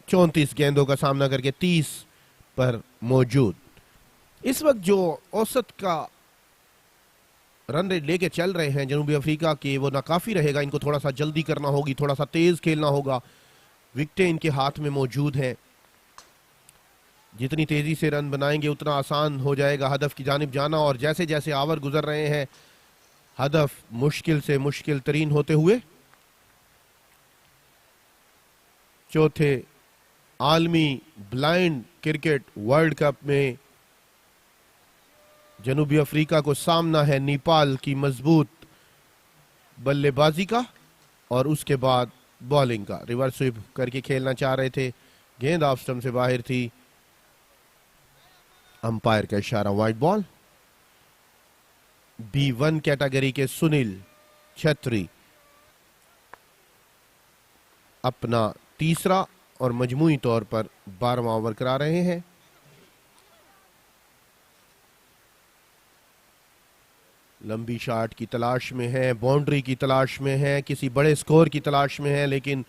34 गेंदों का सामना करके 30 पर मौजूद। इस वक्त जो औसत का रन रेट लेके चल रहे हैं जनूबी अफ्रीका के, वो नाकाफी रहेगा। इनको थोड़ा सा जल्दी करना होगी, थोड़ा सा तेज खेलना होगा। विकेटें इनके हाथ में मौजूद हैं। जितनी तेजी से रन बनाएंगे उतना आसान हो जाएगा हदफ की जानिब जाना। और जैसे जैसे आवर गुजर रहे हैं हदफ मुश्किल से मुश्किल तरीन होते हुए। चौथे आलमी ब्लाइंड क्रिकेट वर्ल्ड कप में जनूबी अफ्रीका को सामना है नेपाल की मजबूत बल्लेबाजी का और उसके बाद बॉलिंग का। रिवर्स स्वीप करके खेलना चाह रहे थे, गेंद ऑफ स्टंप से बाहर थी। अंपायर का इशारा वाइड बॉल। B1 कैटेगरी के सुनील छेत्री अपना तीसरा और मजमूई तौर पर 12वां ओवर करा रहे हैं। लंबी शॉट की तलाश में है, बाउंड्री की तलाश में है, किसी बड़े स्कोर की तलाश में है, लेकिन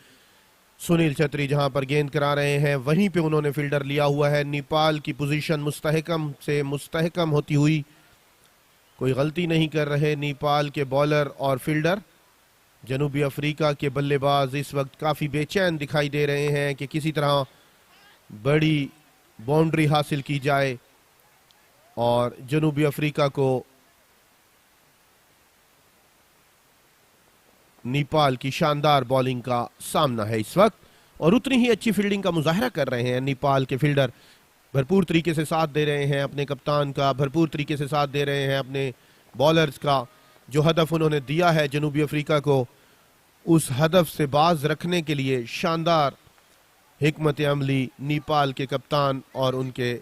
सुनील छेत्री जहां पर गेंद करा रहे हैं वहीं पे उन्होंने फील्डर लिया हुआ है। नेपाल की पोजीशन मुस्तहकम से मुस्तहकम होती हुई, कोई गलती नहीं कर रहे नेपाल के बॉलर और फील्डर। जनूबी अफ्रीका के बल्लेबाज इस वक्त काफी बेचैन दिखाई दे रहे हैं कि किसी तरह बड़ी बाउंड्री हासिल की जाए और जनूबी अफ्रीका को नेपाल की शानदार बॉलिंग का सामना है इस वक्त। और उतनी ही अच्छी फील्डिंग का मुजाहरा कर रहे हैं नेपाल के फील्डर, भरपूर तरीके से साथ दे रहे हैं अपने कप्तान का, भरपूर तरीके से साथ दे रहे हैं अपने बॉलर्स का। जो हदफ उन्होंने दिया है जनूबी अफ्रीका को, उस हदफ से बाज रखने के लिए शानदार हिकमत अमली नेपाल के कप्तान और उनके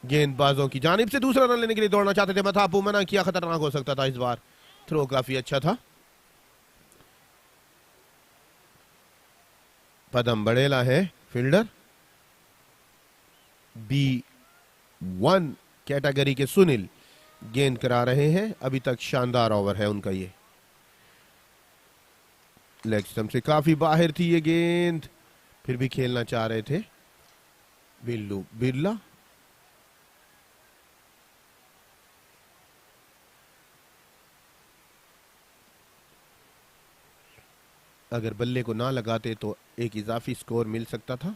गेंदबाजों की जानिब से। दूसरा रन लेने के लिए दौड़ना चाहते थे मथापू, मना किया, खतरनाक हो सकता था इस बार। थ्रो काफी अच्छा था। पदम बड़ेला है फील्डर। B1 कैटेगरी के सुनील गेंद करा रहे हैं। अभी तक शानदार ओवर है उनका ये। लेग स्टंप से काफी बाहर थी ये गेंद, फिर भी खेलना चाह रहे थे बिल्लू बिरला। अगर बल्ले को ना लगाते तो एक इजाफी स्कोर मिल सकता था।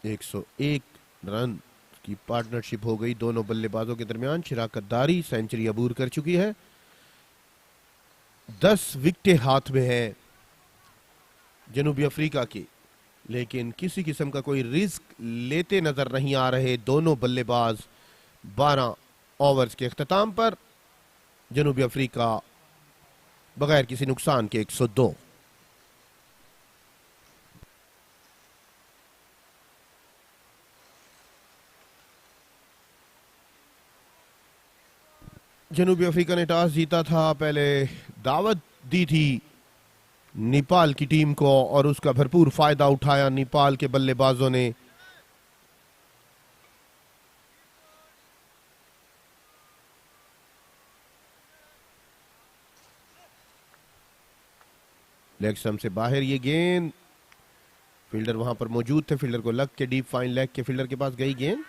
101 रन की पार्टनरशिप हो गई दोनों बल्लेबाजों के दरमियान। शिराकत दारी सेंचुरी अबूर कर चुकी है। 10 विकेटें हाथ में है जनूबी अफ्रीका की, लेकिन किसी किस्म का कोई रिस्क लेते नजर नहीं आ रहे दोनों बल्लेबाज। 12 ओवर्स के अख्ताम पर जनूबी अफ्रीका बगैर किसी नुकसान के 102। जनूबी अफ्रीका ने टॉस जीता था, पहले दावत दी थी नेपाल की टीम को और उसका भरपूर फायदा उठाया नेपाल के बल्लेबाजों ने। लेग स्टंप से बाहर ये गेंद, फील्डर वहां पर मौजूद थे, फील्डर को लग के डीप फाइन लेग के फील्डर के पास गई गेंद।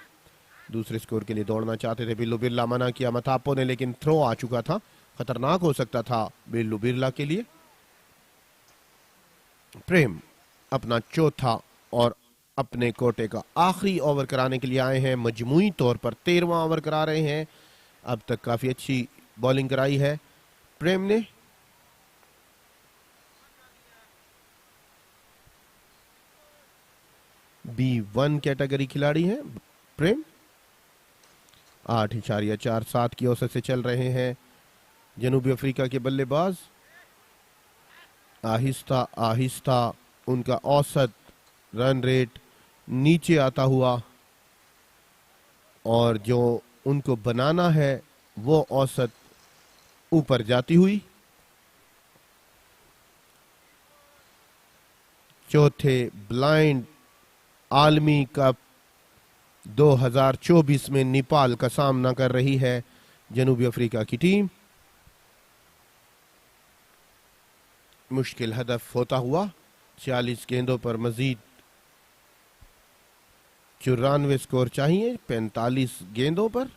दूसरे स्कोर के लिए दौड़ना चाहते थे बिल्लू बिरला, मना किया मथापो ने, लेकिन थ्रो आ चुका था, खतरनाक हो सकता था बिल्लू बिरला के लिए। प्रेम अपना चौथा और अपने कोटे का आखिरी ओवर कराने के लिए आए हैं। मजमूई तौर पर 13वां ओवर करा रहे हैं। अब तक काफी अच्छी बॉलिंग कराई है प्रेम ने। B1 कैटेगरी खिलाड़ी हैं प्रेम। 8.47 की औसत से चल रहे हैं जनूबी अफ्रीका के बल्लेबाज। आहिस्ता आहिस्ता उनका औसत रन रेट नीचे आता हुआ और जो उनको बनाना है वो औसत ऊपर जाती हुई। चौथे ब्लाइंड आलमी कप 2024 में नेपाल का सामना कर रही है जनूबी अफ्रीका की टीम। मुश्किल हदफ होता हुआ 40 गेंदों पर मजीद 94 स्कोर चाहिए 45 गेंदों पर।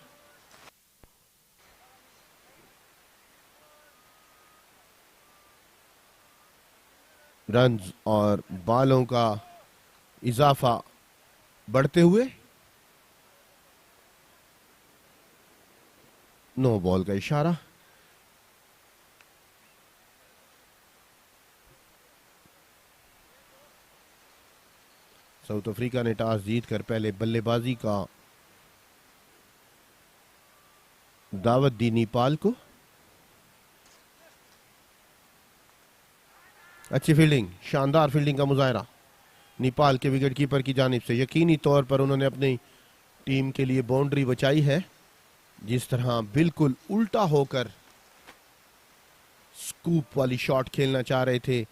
रन्स और बालों का इजाफा बढ़ते हुए। नो बॉल का इशारा। साउथ अफ्रीका ने टॉस जीतकर पहले बल्लेबाजी का दावत दी नेपाल को। अच्छी फील्डिंग, शानदार फील्डिंग का मुजाहरा नेपाल के विकेट कीपर की जानिब से। यकीनी तौर पर उन्होंने अपनी टीम के लिए बाउंड्री बचाई है जिस तरह बिल्कुल उल्टा होकर स्कूप वाली शॉट खेलना चाह रहे थे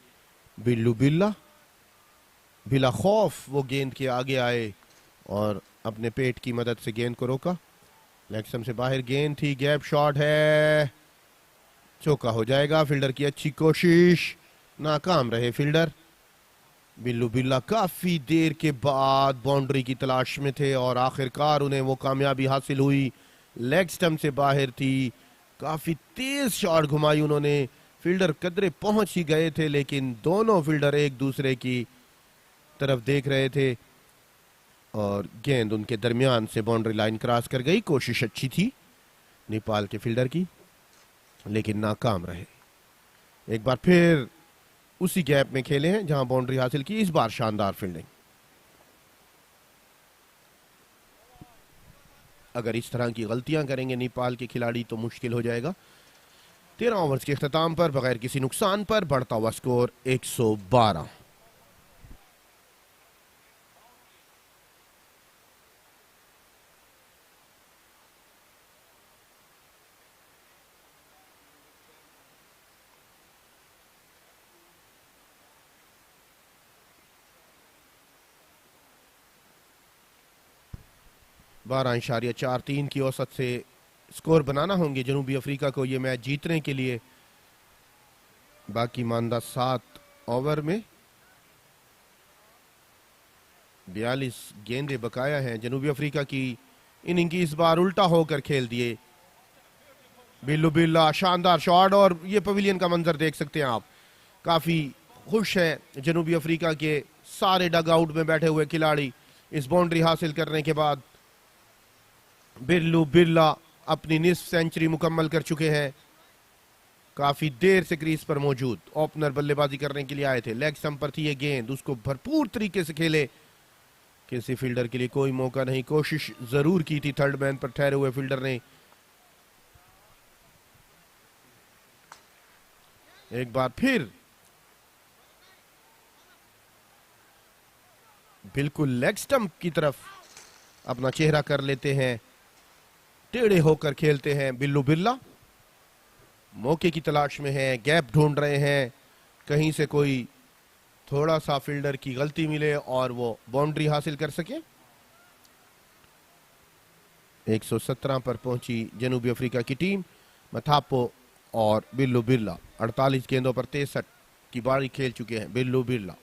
बिल्लू बिल्ला, बिला खौफ वो गेंद के आगे आए और अपने पेट की मदद से गेंद को रोका। लेग स्टंप से बाहर गेंद थी, गैप शॉट है, चौका हो जाएगा। फील्डर की अच्छी कोशिश, नाकाम रहे फील्डर। बिल्लू बिल्ला काफी देर के बाद बाउंड्री की तलाश में थे और आखिरकार उन्हें वो कामयाबी हासिल हुई। लेग स्टंप से बाहर थी, काफी तेज शॉट घुमाई उन्होंने, फील्डर कदरे पहुंच ही गए थे लेकिन दोनों फील्डर एक दूसरे की तरफ देख रहे थे और गेंद उनके दरमियान से बाउंड्री लाइन क्रॉस कर गई। कोशिश अच्छी थी नेपाल के फील्डर की लेकिन नाकाम रहे। एक बार फिर उसी गैप में खेले हैं जहां बाउंड्री हासिल की, इस बार शानदार फील्डिंग। अगर इस तरह की गलतियां करेंगे नेपाल के खिलाड़ी तो मुश्किल हो जाएगा। 13 ओवर्स के इख्तिताम पर बगैर किसी नुकसान पर बढ़ता हुआ स्कोर 112। बारह इशारिया 4-3 की औसत से स्कोर बनाना होंगे जनूबी अफ्रीका को ये मैच जीतने के लिए। बाकी मानदा 7 ओवर में 42 गेंदें बकाया हैं। जनूबी अफ्रीका की इनिंग की इस बार उल्टा होकर खेल दिए बिल्लू बिल्ला, शानदार शॉट और ये पवेलियन का मंजर देख सकते हैं आप। काफी खुश है जनूबी अफ्रीका के सारे डग आउट में बैठे हुए खिलाड़ी इस बाउंड्री हासिल करने के बाद। बिल्लू बिल्ला अपनी निस्फ सेंचुरी मुकम्मल कर चुके हैं, काफी देर से क्रीज पर मौजूद। ओपनर बल्लेबाजी करने के लिए आए थे, लेग स्टंप पर थी ये गेंद, उसको भरपूर तरीके से खेले। किसी फील्डर के लिए कोई मौका नहीं, कोशिश जरूर की थी थर्ड मैन पर ठहरे हुए फील्डर ने। एक बार फिर बिल्कुल लेग स्टंप की तरफ अपना चेहरा कर लेते हैं, टेढ़े होकर खेलते हैं बिल्लू बिल्ला। मौके की तलाश में है, गैप ढूंढ रहे हैं, कहीं से कोई थोड़ा सा फील्डर की गलती मिले और वो बाउंड्री हासिल कर सके। 117 पर पहुंची जनूबी अफ्रीका की टीम। मथापो और बिल्लू बिल्ला 48 गेंदों पर 63 की बारी खेल चुके हैं बिल्लू बिल्ला।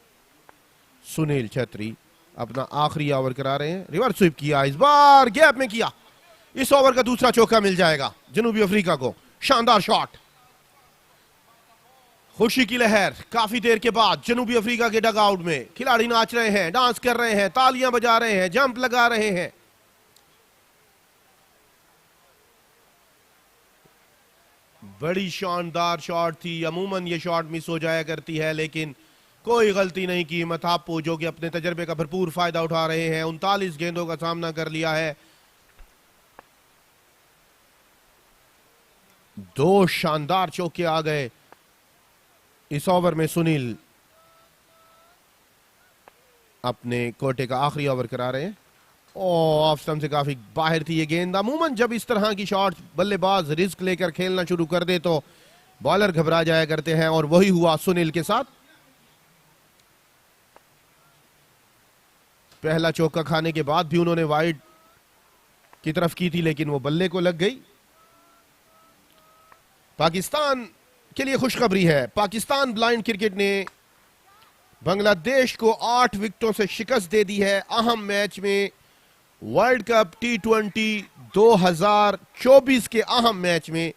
सुनील छेत्री अपना आखिरी ओवर करा रहे हैं, रिवर्स स्वीप किया, इस बार गैप में किया। इस ओवर का दूसरा चौका मिल जाएगा जनूबी अफ्रीका को। शानदार शॉट, खुशी की लहर काफी देर के बाद जनूबी अफ्रीका के डग आउट में। खिलाड़ी नाच रहे हैं, डांस कर रहे हैं, तालियां बजा रहे हैं, जंप लगा रहे हैं। बड़ी शानदार शॉट थी, अमूमन ये शॉट मिस हो जाया करती है लेकिन कोई गलती नहीं की मथापू, जो कि अपने तजर्बे का भरपूर फायदा उठा रहे हैं। 39 गेंदों का सामना कर लिया है। 2 शानदार चौके आ गए इस ओवर में। सुनील अपने कोटे का आखिरी ओवर करा रहे हैं। ऑफ स्टंप से काफी बाहर थी ये गेंद। अमूमन जब इस तरह की शॉट बल्लेबाज रिस्क लेकर खेलना शुरू कर दे तो बॉलर घबरा जाया करते हैं और वही हुआ सुनील के साथ। पहला चौका खाने के बाद भी उन्होंने वाइड की तरफ की थी लेकिन वो बल्ले को लग गई। पाकिस्तान के लिए खुशखबरी है, पाकिस्तान ब्लाइंड क्रिकेट ने बांग्लादेश को 8 विकेटों से शिकस्त दे दी है। अहम मैच में वर्ल्ड कप T20 2024 के अहम मैच में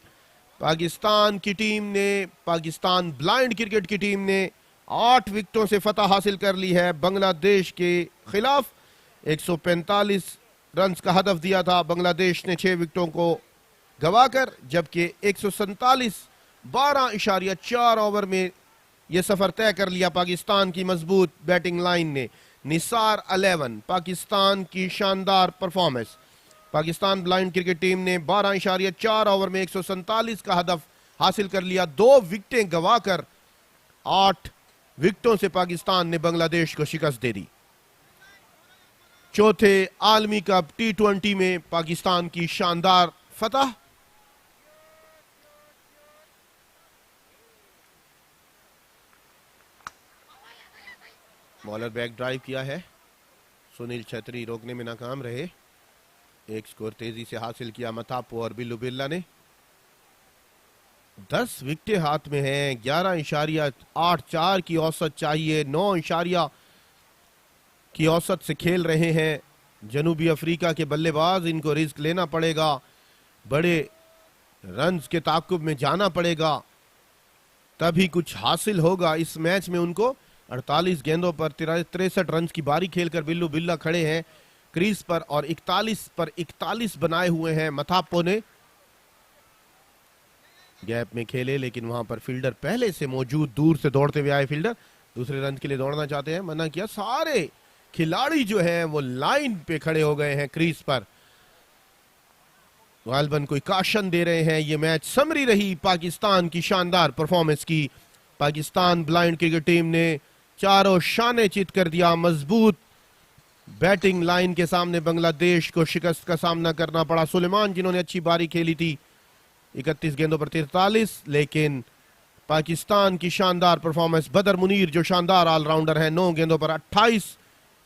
पाकिस्तान की टीम ने, पाकिस्तान ब्लाइंड क्रिकेट की टीम ने 8 विकेटों से फतह हासिल कर ली है बांग्लादेश के खिलाफ। 145 रन का हदफ दिया था बांग्लादेश ने 6 विकेटों को गवाकर, जबकि 147 12.4 ओवर में यह सफर तय कर लिया पाकिस्तान की मजबूत बैटिंग लाइन ने। निसार 11 पाकिस्तान की शानदार performance. Pakistan blind cricket team ने 12.4 ओवर में 147 का हदफ हासिल कर लिया। 2 विकेटें गवाकर 8 विकेटों से पाकिस्तान ने बांग्लादेश को शिकस्त दे दी। चौथे आलमी कप T20 में पाकिस्तान की शानदार फतह। बॉलर बैक ड्राइव किया है, सुनील छेत्री रोकने में नाकाम रहे। एक स्कोर तेजी से हासिल किया मथापो और बिल्लू बिल्ला ने। 10 विकेटें हाथ में हैं। 11.84 की औसत चाहिए। 9 की औसत से खेल रहे हैं जनूबी अफ्रीका के बल्लेबाज। इनको रिस्क लेना पड़ेगा, बड़े रन्स के ताकुब में जाना पड़ेगा, तभी कुछ हासिल होगा इस मैच में उनको। 48 गेंदों पर 63 रन की बारी खेलकर बिल्लू बिल्ला खड़े हैं क्रीज पर और 41 पर 41 बनाए हुए हैं मथापो ने। गैप में खेले लेकिन वहां पर फील्डर पहले से मौजूद, दूर से दौड़ते हुए आए फील्डर, दूसरे रन के लिए दौड़ना चाहते हैं, मना किया। सारे खिलाड़ी जो हैं वो लाइन पे खड़े हो गए हैं क्रीज पर, गालिबन कोई काशन दे रहे हैं। ये मैच समरी रही पाकिस्तान की शानदार परफॉर्मेंस की। पाकिस्तान ब्लाइंड क्रिकेट टीम ने चारों शाने चित कर दिया। मजबूत बैटिंग लाइन के सामने बांग्लादेश को शिकस्त का सामना करना पड़ा। सुलेमान जिन्होंने अच्छी बारी खेली थी 31 गेंदों पर 43, लेकिन पाकिस्तान की शानदार परफॉर्मेंस। बदर मुनीर जो शानदार ऑलराउंडर है, 9 गेंदों पर 28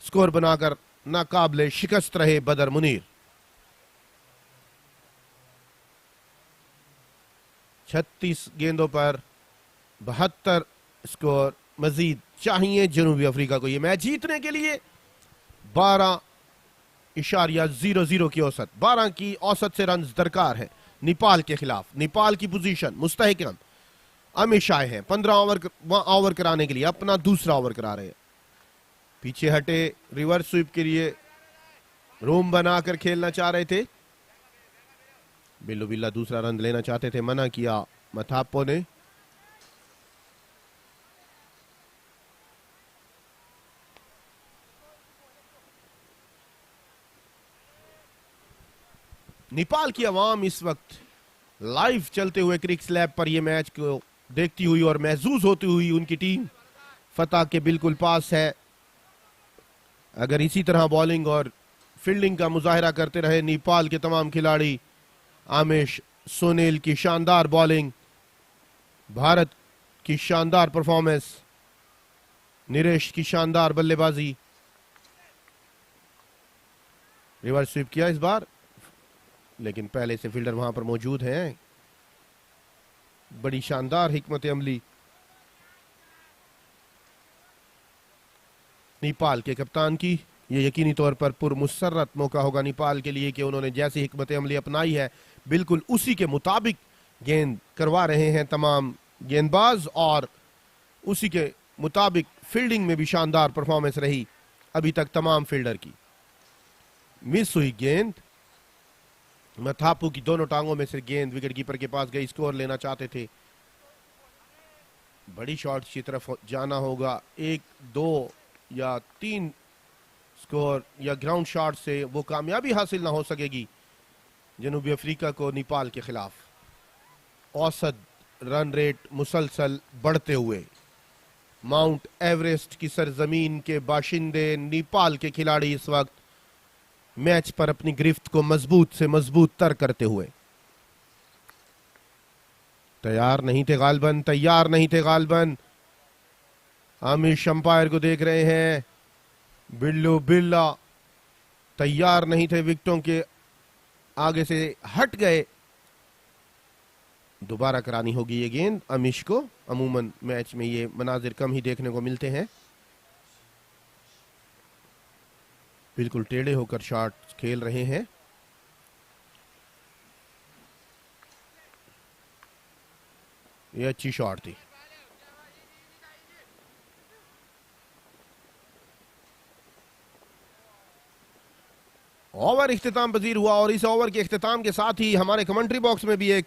स्कोर बनाकर नाकाबिले शिकस्त रहे बदर मुनीर। 36 गेंदों पर 72 स्कोर मजीद चाहिए जनूबी अफ्रीका को ये मैच जीतने के लिए। 12.00 की औसत, 12 की औसत से रन दरकार है नेपाल के खिलाफ। नेपाल की पोजीशन मुस्तहकम अमिश आए हैं 15 ओवर कराने के लिए, अपना दूसरा ओवर करा रहे हैं। पीछे हटे, रिवर्स स्वीप के लिए रूम बनाकर खेलना चाह रहे थे। बिल्लू बिल्ला दूसरा रन लेना चाहते थे, मना किया मथापो ने। नेपाल की आवाम इस वक्त लाइव चलते हुए क्रिक्सलैब पर यह मैच को देखती हुई और महसूस होती हुई उनकी टीम फतह के बिल्कुल पास है। अगर इसी तरह बॉलिंग और फील्डिंग का मुजाहिरा करते रहे नेपाल के तमाम खिलाड़ी, आमिश, सुनील की शानदार बॉलिंग, भारत की शानदार परफॉर्मेंस, निरेश की शानदार बल्लेबाजी। रिवर्स स्वीप किया इस बार, लेकिन पहले से फील्डर वहां पर मौजूद हैं। बड़ी शानदार हिकमत अमली नेपाल के कप्तान की। यह यकीनी तौर पर पुरमुसर्रत मौका होगा नेपाल के लिए कि उन्होंने जैसी हिकमत अमली अपनाई है बिल्कुल उसी के मुताबिक गेंद करवा रहे हैं तमाम गेंदबाज, और उसी के मुताबिक फील्डिंग में भी शानदार परफॉर्मेंस रही अभी तक तमाम फील्डर की। मिस हुई गेंद, मथापू की दोनों टांगों में से गेंद विकेट कीपर के पास गई। स्कोर लेना चाहते थे, बड़ी शॉट की तरफ जाना होगा। 1, 2 या 3 स्कोर या ग्राउंड शॉट से वो कामयाबी हासिल ना हो सकेगी जनूबी अफ्रीका को नेपाल के खिलाफ। औसत रन रेट मुसलसल बढ़ते हुए माउंट एवरेस्ट की सरजमीन के बाशिंदे नेपाल के खिलाड़ी इस वक्त मैच पर अपनी गिरफ्त को मजबूत से मजबूत तर करते हुए तैयार नहीं थे गालिबन, तैयार नहीं थे गालिबन। आमिश अंपायर को देख रहे हैं। बिल्लू बिल्ला तैयार नहीं थे, विकेटों के आगे से हट गए। दोबारा करानी होगी ये गेंद अमिश को। अमूमन मैच में ये मनाजिर कम ही देखने को मिलते हैं। बिल्कुल टेढ़े होकर शॉट खेल रहे हैं। ये अच्छी शॉट थी। ओवर इख्तिताम पजीर हुआ और इस ओवर के इख्तिताम के साथ ही हमारे कमेंट्री बॉक्स में भी एक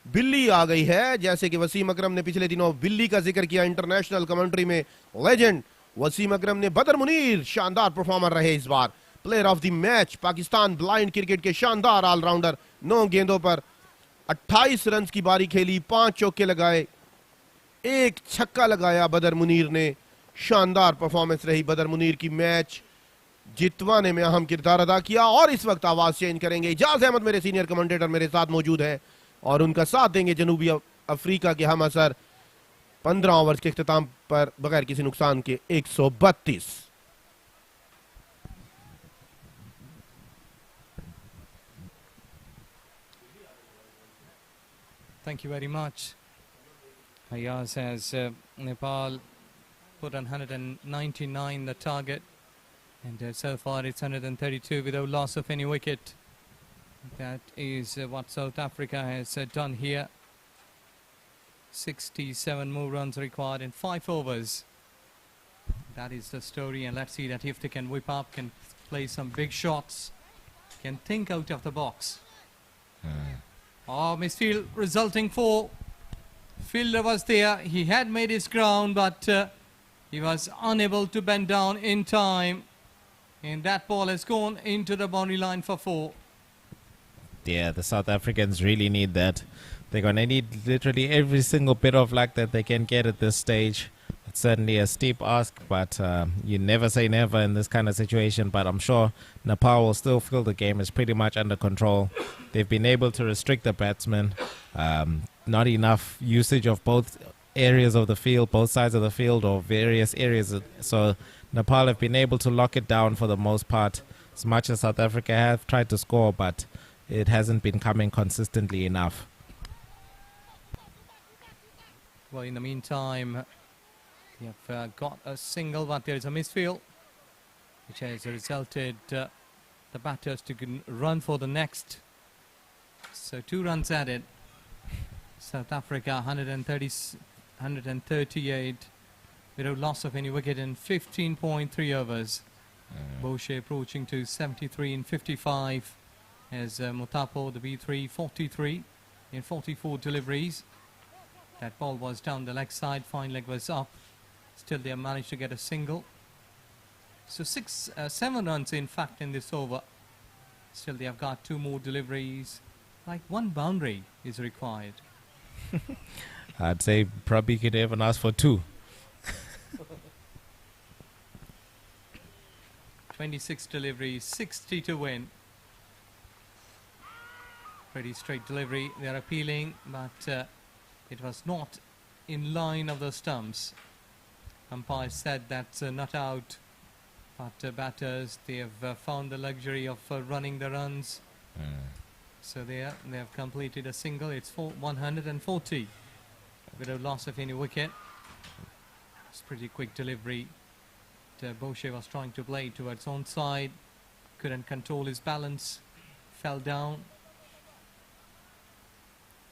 बिल्ली आ गई है। जैसे कि वसीम अकरम ने पिछले दिनों बिल्ली का जिक्र किया इंटरनेशनल कमेंट्री में, लेजेंड वसीम अकरम ने बदर मुनीर शानदार परफॉर्मर रहे इस बार, player of the match, Pakistan blind cricket के शानदार ऑलराउंडर। 9 गेंदों पर 28 रन की बारी खेली, 5 चौके लगाए, 1 छक्का लगाया बदर मुनीर ने। शानदार परफॉर्मेंस रही बदर मुनीर की। मैच जितवाने में अहम किरदार अदा किया। और इस वक्त आवाज चेंज करेंगे, इजाज अहमद मेरे सीनियर कमेंटेटर मेरे साथ मौजूद है और उनका साथ देंगे जनूबी अफ्रीका के हम असर 15 ओवर्स के इख्तिताम पर बगैर किसी नुकसान के 132। Thank you very much. Ayaz has Nepal put on 199 the target, and so far it's 132 without loss of any wicket. That is what South Africa has done here. 67 more runs required in 5 overs. That is the story, and let's see that if they can whip up, can play some big shots, can think out of the box. Oh, misfield resulting for fielder was there. He had made his ground, but he was unable to bend down in time, and that ball has gone into the boundary line for 4. Yeah, the South Africans really need that. They're going to need literally every single bit of luck that they can get at this stage. It's certainly a steep ask, but you never say never in this kind of situation. But I'm sure Nepal will still feel the game is pretty much under control. They've been able to restrict the batsmen. Not enough usage of both areas of the field, both sides of the field, or various areas. So Nepal have been able to lock it down for the most part, as much as South Africa have tried to score, but it hasn't been coming consistently enough. Well, in the meantime, we have got a single, but there is a misfield, which has resulted the batters to run for the next. So 2 runs added. South Africa 138 without loss of any wicket in 15.3 overs. Boucher approaching to 73 in 55 as Mutapo, the B3, 43 in 44 deliveries. That ball was down the leg side, fine leg was up. Still they have managed to get a single. So 7 runs in fact in this over. Still they have got 2 more deliveries. Like 1 boundary is required. I'd say probably could even ask for 2. 26 deliveries, 60 to win. Pretty straight delivery. They are appealing, but it was not in line of the stumps. Umpire said that's not out, but batters, they have found the luxury of running the runs. So they have completed a single. It's 140 without loss of any wicket. It's pretty quick delivery. Boucher was trying to play towards onside, couldn't control his balance, fell down.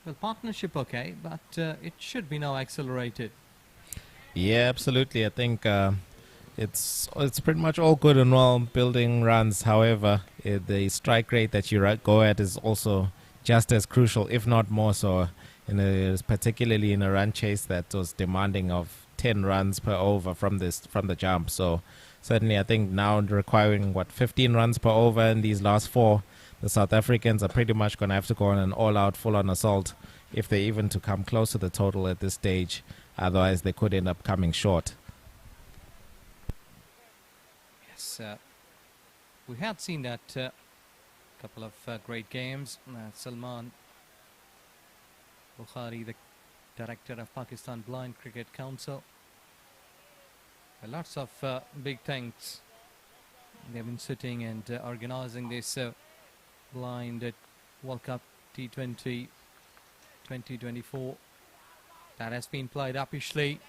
Well, partnership okay, but it should be now accelerated. Yeah, absolutely. I think it's pretty much all good and well building runs. However, the strike rate that you go at is also just as crucial, if not more so, particularly in a run chase that was demanding of 10 runs per over from the jump. So certainly I think now requiring 15 runs per over in these last 4, the South Africans are pretty much going to have to go on an all-out full-on assault if they even to come close to the total at this stage. Otherwise they could end up coming short. Yes, we had seen that couple of great games. Salman Bukhari, the director of Pakistan Blind Cricket Council. Lots of big things. They've been sitting and organizing this blind World Cup T20 2024. That has been played uppishly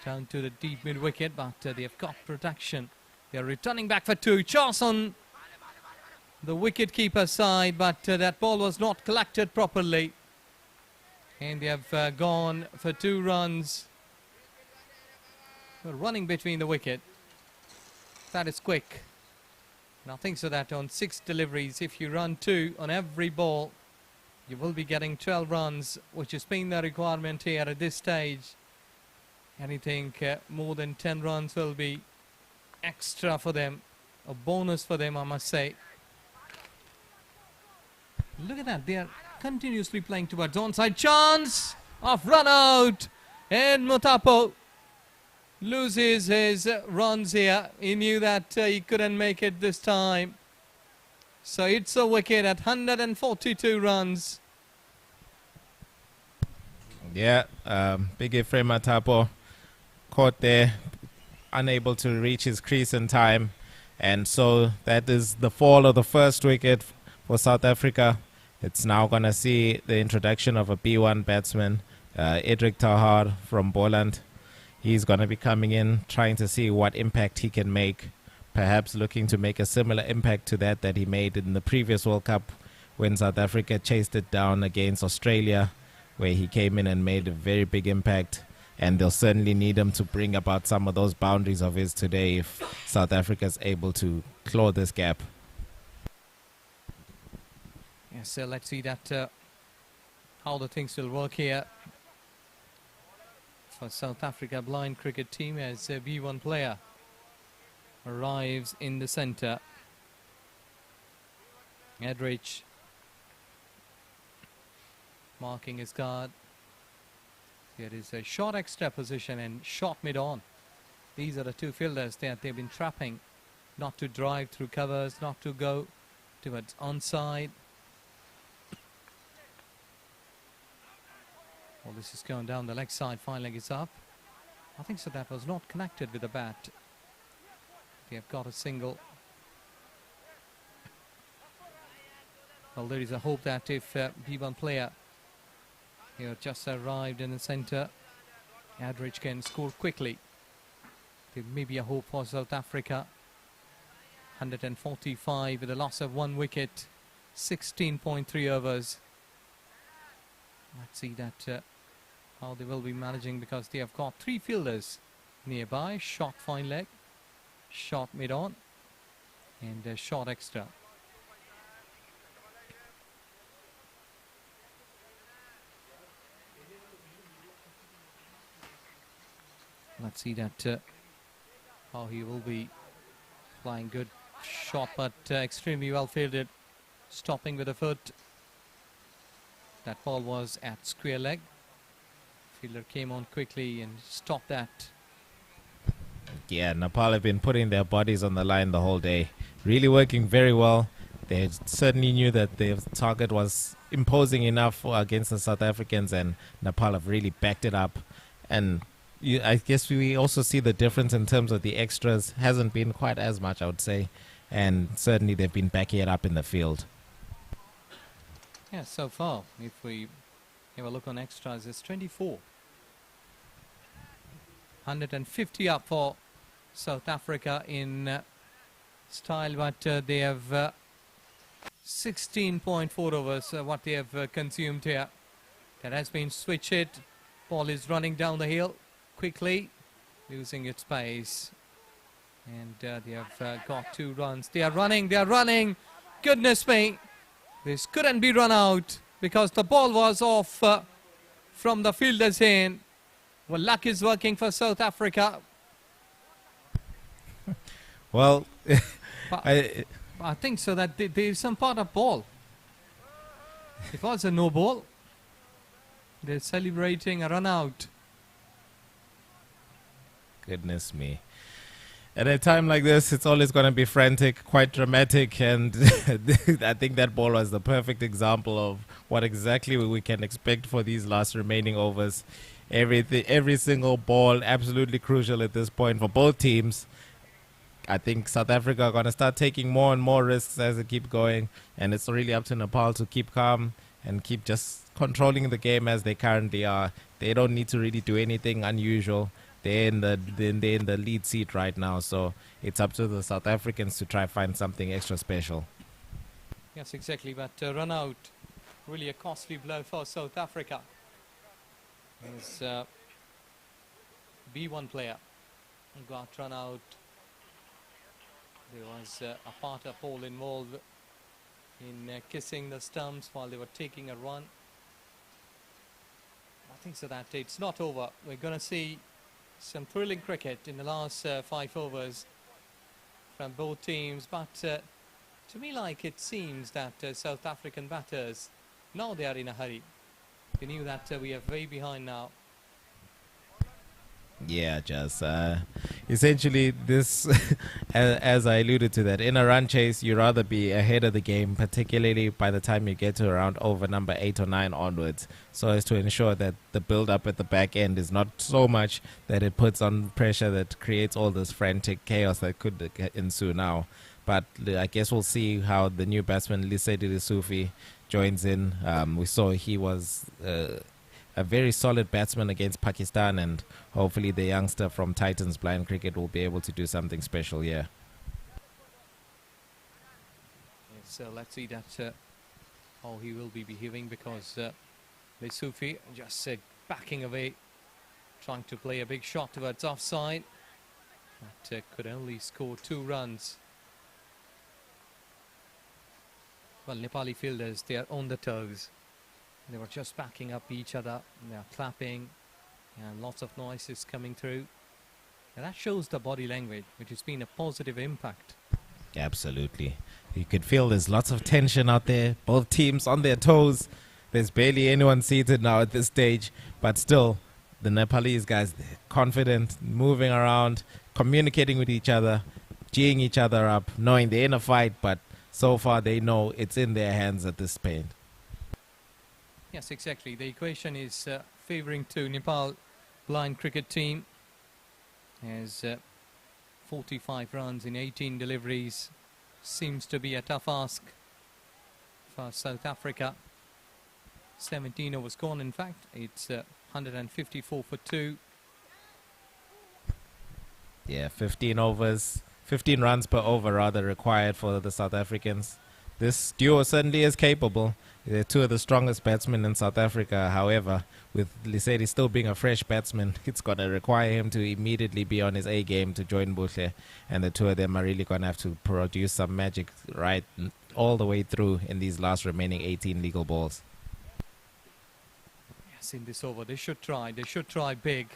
down to the deep mid wicket, but they have got protection. They are returning back for 2. Chance on the wicket keeper side, but that ball was not collected properly. And they have gone for 2 runs. Well, running between the wicket. That is quick. And I think so that on 6 deliveries, if you run 2 on every ball, you will be getting 12 runs, which has been the requirement here at this stage. Anything more than 10 runs will be extra for them, a bonus for them, I must say. Look at that, they are continuously playing towards onside. Chance of run out, and Mutapo loses his runs here. He knew that he couldn't make it this time. So it's a wicket at 142 runs. Yeah, big Ephraim Matapo caught there, unable to reach his crease in time. And so that is the fall of the first wicket for South Africa. It's now going to see the introduction of a B1 batsman, Edric Tahar from Boland. He's going to be coming in, trying to see what impact he can make, perhaps looking to make a similar impact to that he made in the previous World Cup when South Africa chased it down against Australia, where he came in and made a very big impact. And they'll certainly need him to bring about some of those boundaries of his today if South Africa is able to claw this gap. Yes, so let's see that how the things will work here for South Africa blind cricket team as a B1 player arrives in the centre. Edrich marking his guard. There is a short extra position and short mid-on. These are the two fielders that they've been trapping, not to drive through covers, not to go towards onside. Well, this is going down the leg side, fine leg is up. I think so that was not connected with the bat. They have got a single. Well, there is a hope that if B1 player here just arrived in the centre, Adrich can score quickly. There may be a hope for South Africa. 145 with a loss of 1 wicket, 16.3 overs. Let's see that how they will be managing, because they have got 3 fielders nearby. Short fine leg, short mid on, and a short extra. Let's see that how he will be flying. Good shot, but extremely well fielded, stopping with a foot. That ball was at square leg. Fielder came on quickly and stopped that. Yeah, Nepal have been putting their bodies on the line the whole day. Really working very well. They certainly knew that their target was imposing enough against the South Africans, and Nepal have really backed it up. And I guess we also see the difference in terms of the extras. Hasn't been quite as much, I would say. And certainly they've been backing it up in the field. Yeah, so far, if we have a look on extras, it's 24. 150 up for South Africa in style, but they have 16.4 overs, what they have consumed here. That has been switched. Ball is running down the hill quickly, losing its pace. And they have got 2 runs. They are running. Goodness me. This couldn't be run out because the ball was off from the fielder's hand. Well, luck is working for South Africa. Well, I think so that there is some part of ball. It was a no ball. They're celebrating a run out. Goodness me. At a time like this, it's always going to be frantic, quite dramatic, and I think that ball was the perfect example of what exactly we can expect for these last remaining overs. Every single ball absolutely crucial at this point for both teams. I think South Africa are going to start taking more and more risks as they keep going, and it's really up to Nepal to keep calm and keep just controlling the game as they currently are. They don't need to really do anything unusual. They're in the lead seat right now, so it's up to the South Africans to try find something extra special. Yes, exactly, but run out, really a costly blow for South Africa. As B1 player got run out. There was a part of pole involved in kissing the stumps while they were taking a run. I think so that it's not over. We're going to see some thrilling cricket in the last 5 overs from both teams, but to me, like, it seems that South African batters, now they are in a hurry. They knew that we are way behind now. Yeah, just essentially this, as I alluded to that, in a run chase, you'd rather be ahead of the game, particularly by the time you get to around over number 8 or 9 onwards, so as to ensure that the build-up at the back end is not so much that it puts on pressure that creates all this frantic chaos that could ensue now. But I guess we'll see how the new batsman, Lesedi Lesufi, joins in. We saw he was a very solid batsman against Pakistan, and hopefully the youngster from Titans Blind Cricket will be able to do something special here. So let's see that how he will be behaving, because Lesufi just backing away, trying to play a big shot towards offside, but could only score 2 runs. Well, Nepali fielders, they are on the toes. They were just backing up each other. They are clapping, and lots of noises coming through. And that shows the body language, which has been a positive impact. Absolutely. You could feel there's lots of tension out there. Both teams on their toes. There's barely anyone seated now at this stage. But still, the Nepalese guys, they're confident, moving around, communicating with each other, geeing each other up, knowing they're in a fight, but so far they know it's in their hands at this point. Yes, exactly. The equation is favouring to Nepal blind cricket team, as 45 runs in 18 deliveries seems to be a tough ask for South Africa. 17 overs gone, in fact. It's 154 for 2. Yeah, 15 runs per over rather required for the South Africans. This duo certainly is capable. They're 2 of the strongest batsmen in South Africa. However, with Lesedi still being a fresh batsman, it's going to require him to immediately be on his A game to join Buhle. And the 2 of them are really going to have to produce some magic right all the way through in these last remaining 18 legal balls. Yes, in this over, they should try. They should try big.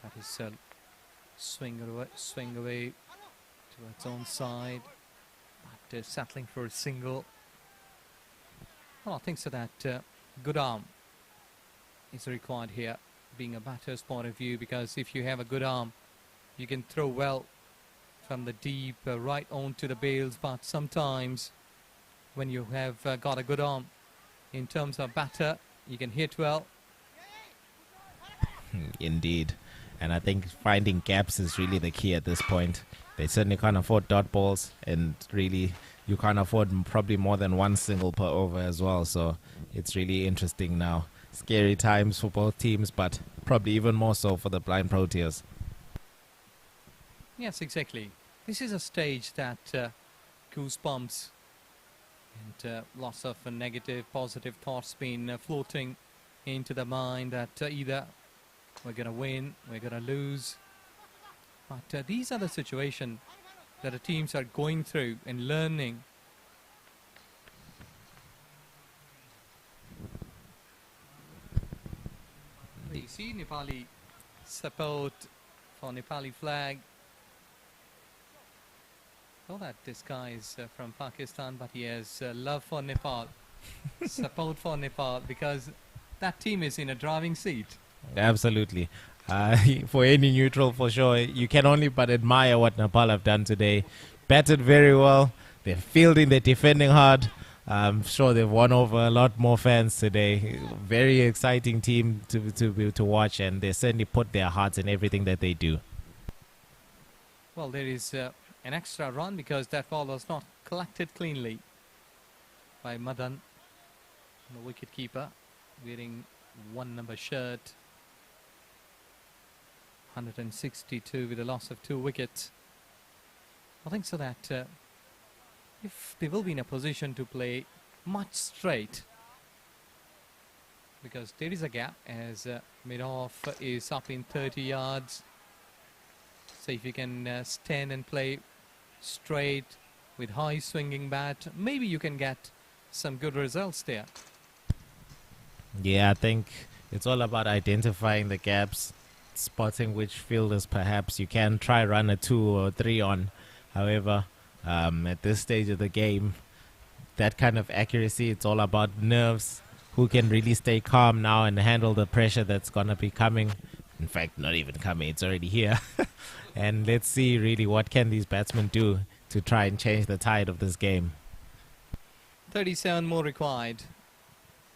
That is swing away towards onside. But settling for a single. Well, I think so that good arm is required here, being a batter's point of view, because if you have a good arm, you can throw well from the deep right onto the bails, but sometimes when you have got a good arm in terms of batter, you can hit well. Indeed. And I think finding gaps is really the key at this point. They certainly can't afford dot balls, and really you can't afford probably more than 1 single per over as well. So it's really interesting now. Scary times for both teams, but probably even more so for the blind Proteas. Yes, exactly. This is a stage that goosebumps and lots of negative, positive thoughts been floating into the mind that either we're going to win, we're going to lose. But these are the situations that the teams are going through and learning. You see Nepali support for Nepali flag. Know that this guy is from Pakistan, but he has love for Nepal, support for Nepal, because that team is in a driving seat. Absolutely. For any neutral, for sure, you can only but admire what Nepal have done today. Batted very well. They're fielding, they're defending hard. I'm sure they've won over a lot more fans today. Very exciting team to watch, and they certainly put their hearts in everything that they do. Well, there is an extra run because that ball was not collected cleanly by Madan, the wicket keeper, wearing 1 number shirt. 162 with a loss of 2 wickets. I think so that if they will be in a position to play much straight, because there is a gap as mid-off is up in 30 yards. So if you can stand and play straight with high swinging bat, maybe you can get some good results there. Yeah, I think it's all about identifying the gaps, spotting which fielders perhaps you can try run a 2 or 3 on. However, at this stage of the game, that kind of accuracy, it's all about nerves. Who can really stay calm now and handle the pressure that's going to be coming? In fact, not even coming, it's already here. And let's see really what can these batsmen do to try and change the tide of this game. 37 more required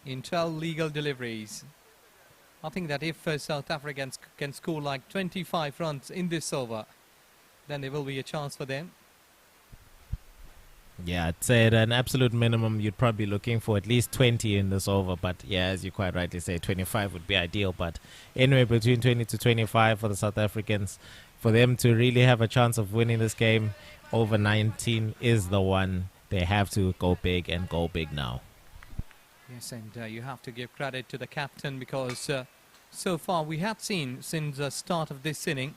in 12 legal deliveries. I think that if South Africans can score like 25 runs in this over, then there will be a chance for them. Yeah, I'd say at an absolute minimum, you'd probably be looking for at least 20 in this over. But yeah, as you quite rightly say, 25 would be ideal. But anyway, between 20 to 25 for the South Africans, for them to really have a chance of winning this game, over 19 is the one. They have to go big and go big now. Yes, and you have to give credit to the captain, because so far we have seen since the start of this inning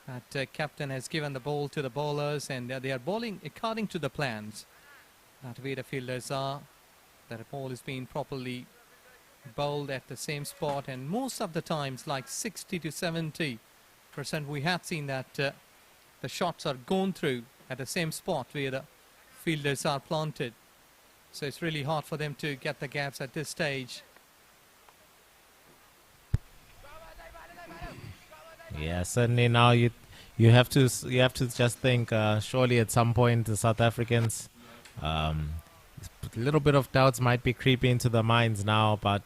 that captain has given the ball to the bowlers, and they are bowling according to the plans. That way the fielders are, that the ball is being properly bowled at the same spot, and most of the times, like 60 to 70%, we have seen that the shots are gone through at the same spot where the fielders are planted. So it's really hard for them to get the gaps at this stage. Yeah, certainly now you have to just think surely at some point the South Africans, a little bit of doubts might be creeping into their minds now, but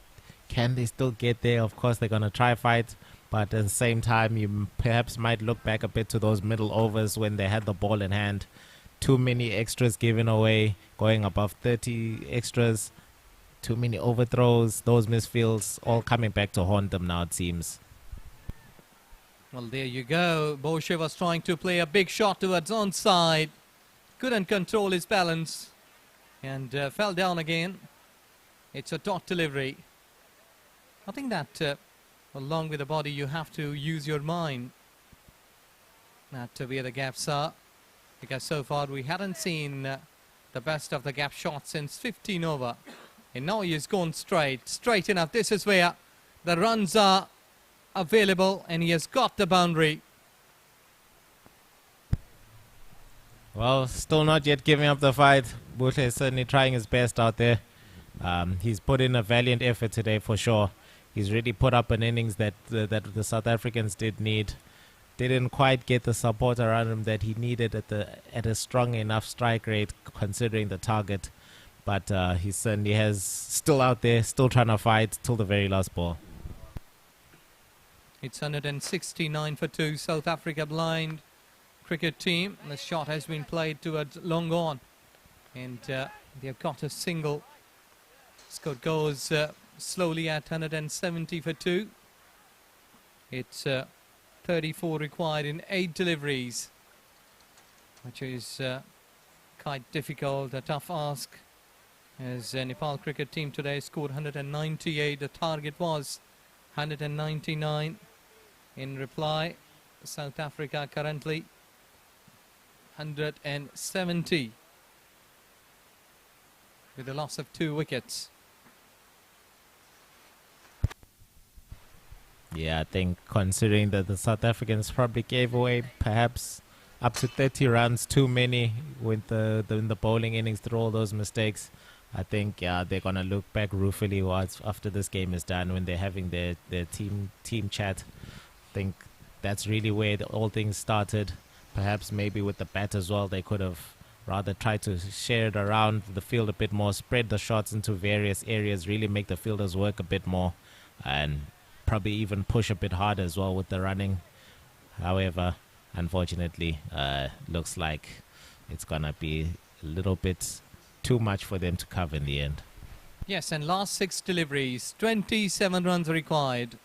can they still get there? Of course they're going to try fight, but at the same time you perhaps might look back a bit to those middle overs when they had the ball in hand. Too many extras given away, going above 30 extras, too many overthrows, those misfields all coming back to haunt them now, it seems. Well, there you go. Boucher was trying to play a big shot towards onside. Couldn't control his balance and fell down again. It's a dot delivery. I think that along with the body you have to use your mind at where the gaps are, because so far we hadn't seen the best of the gap shots since 15 over. And now he's gone straight enough. This is where the runs are available, and he has got the boundary. Well, still not yet giving up the fight. Boucher is certainly trying his best out there. He's put in a valiant effort today for sure. He's really put up an innings that the South Africans did need. Didn't quite get the support around him that he needed at a strong enough strike rate considering the target. But he certainly has still out there, still trying to fight till the very last ball. It's 169 for 2, South Africa blind cricket team. The shot has been played towards long on, and they've got a single. Score goes slowly at 170 for 2. It's 34 required in 8 deliveries, which is quite difficult, a tough ask, as Nepal cricket team today scored 198. The target was 199. In reply, South Africa currently 170 with a loss of 2 wickets. Yeah, I think considering that the South Africans probably gave away perhaps up to 30 runs too many with in the bowling innings through all those mistakes, I think they're going to look back ruefully after this game is done when they're having their team chat. I think that's really where all things started. Perhaps maybe with the bat as well, they could have rather tried to share it around the field a bit more, spread the shots into various areas, really make the fielders work a bit more, and probably even push a bit harder as well with the running. However, unfortunately, looks like it's going to be a little bit too much for them to cover in the end. Yes, and last 6 deliveries, 27 runs required.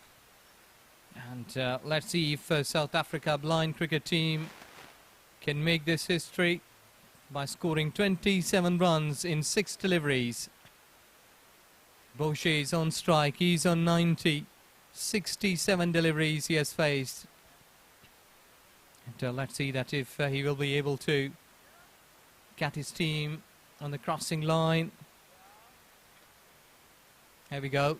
And let's see if South Africa blind cricket team can make this history by scoring 27 runs in 6 deliveries. Boucher is on strike, he's on 90. 67 deliveries he has faced. And let's see that if he will be able to get his team on the crossing line. Here we go.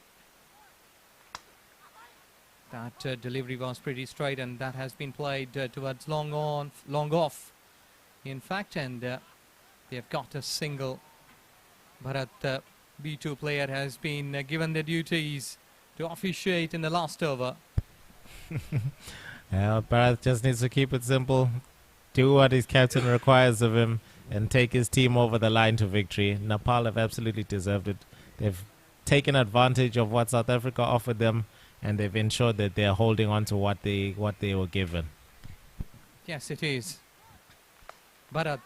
That delivery was pretty straight, and that has been played towards long off, in fact, and they've got a single. But the B2 player has been given the duties to officiate in the last over. Bharat just needs to keep it simple, do what his captain requires of him, and take his team over the line to victory. Nepal have absolutely deserved it. They've taken advantage of what South Africa offered them, and they've ensured that they're holding on to what they were given. Yes, it is. Bharat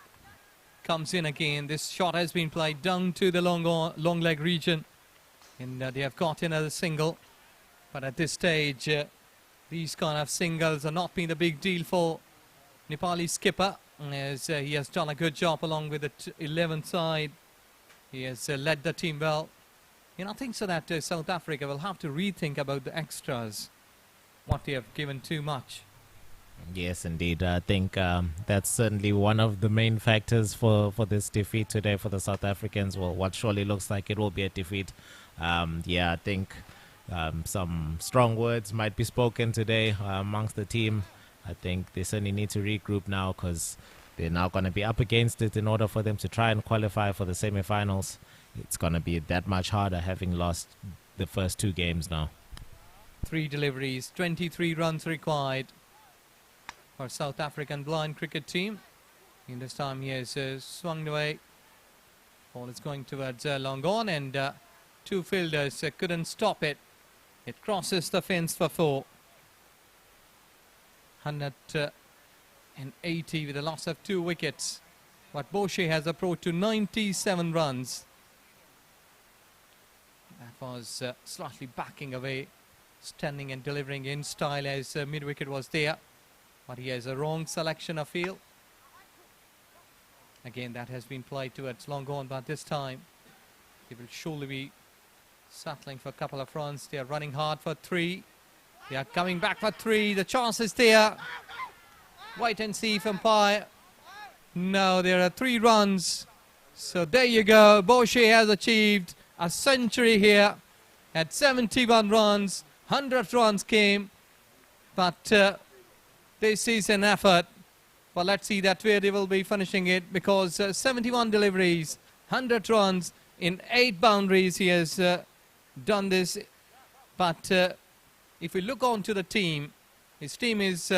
comes in again. This shot has been played down to the long leg region, and they have got another single. But at this stage, these kind of singles are not being a big deal for Nepali skipper, as he has done a good job along with the 11th side. He has led the team well. And I think so that South Africa will have to rethink about the extras, what they have given too much. Yes, indeed. I think that's certainly one of the main factors for this defeat today for the South Africans. Well, what surely looks like it will be a defeat. Yeah, I think some strong words might be spoken today amongst the team. I think they certainly need to regroup now, because they're now going to be up against it in order for them to try and qualify for the semi-finals. It's going to be that much harder, having lost the first 2 games now. 3 deliveries, 23 runs required for South African blind cricket team. In this time he has swung away. Ball is going towards long on, and 2 fielders couldn't stop it. It crosses the fence for 4. 180 with a loss of 2 wickets. But Boshe has approached to 97 runs. That was slightly backing away, standing and delivering in style as mid-wicket was there. But he has a wrong selection of field. Again, that has been played towards long on, but this time he will surely be settling for a couple of runs. They are running hard for 3. They are coming back for 3. The chance is there. Wait and see if umpire. No, there are 3 runs. So there you go. Boshe has achieved a century here at 71 runs. 100 runs came. But this is an effort. But let's see that where they will be finishing it, because 71 deliveries, 100 runs in 8 boundaries. He has done this. But if we look on to the team, his team is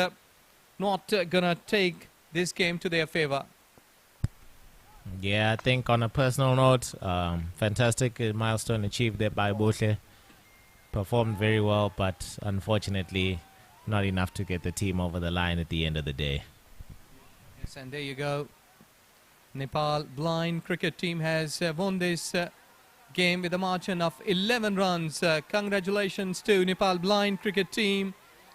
not going to take this game to their favor. Yeah, I think on a personal note, fantastic milestone achieved there by Boshe. Performed very well, but unfortunately not enough to get the team over the line at the end of the day. Yes, and there you go. Nepal blind cricket team has won this game with a margin of 11 runs. Congratulations to Nepal blind cricket team,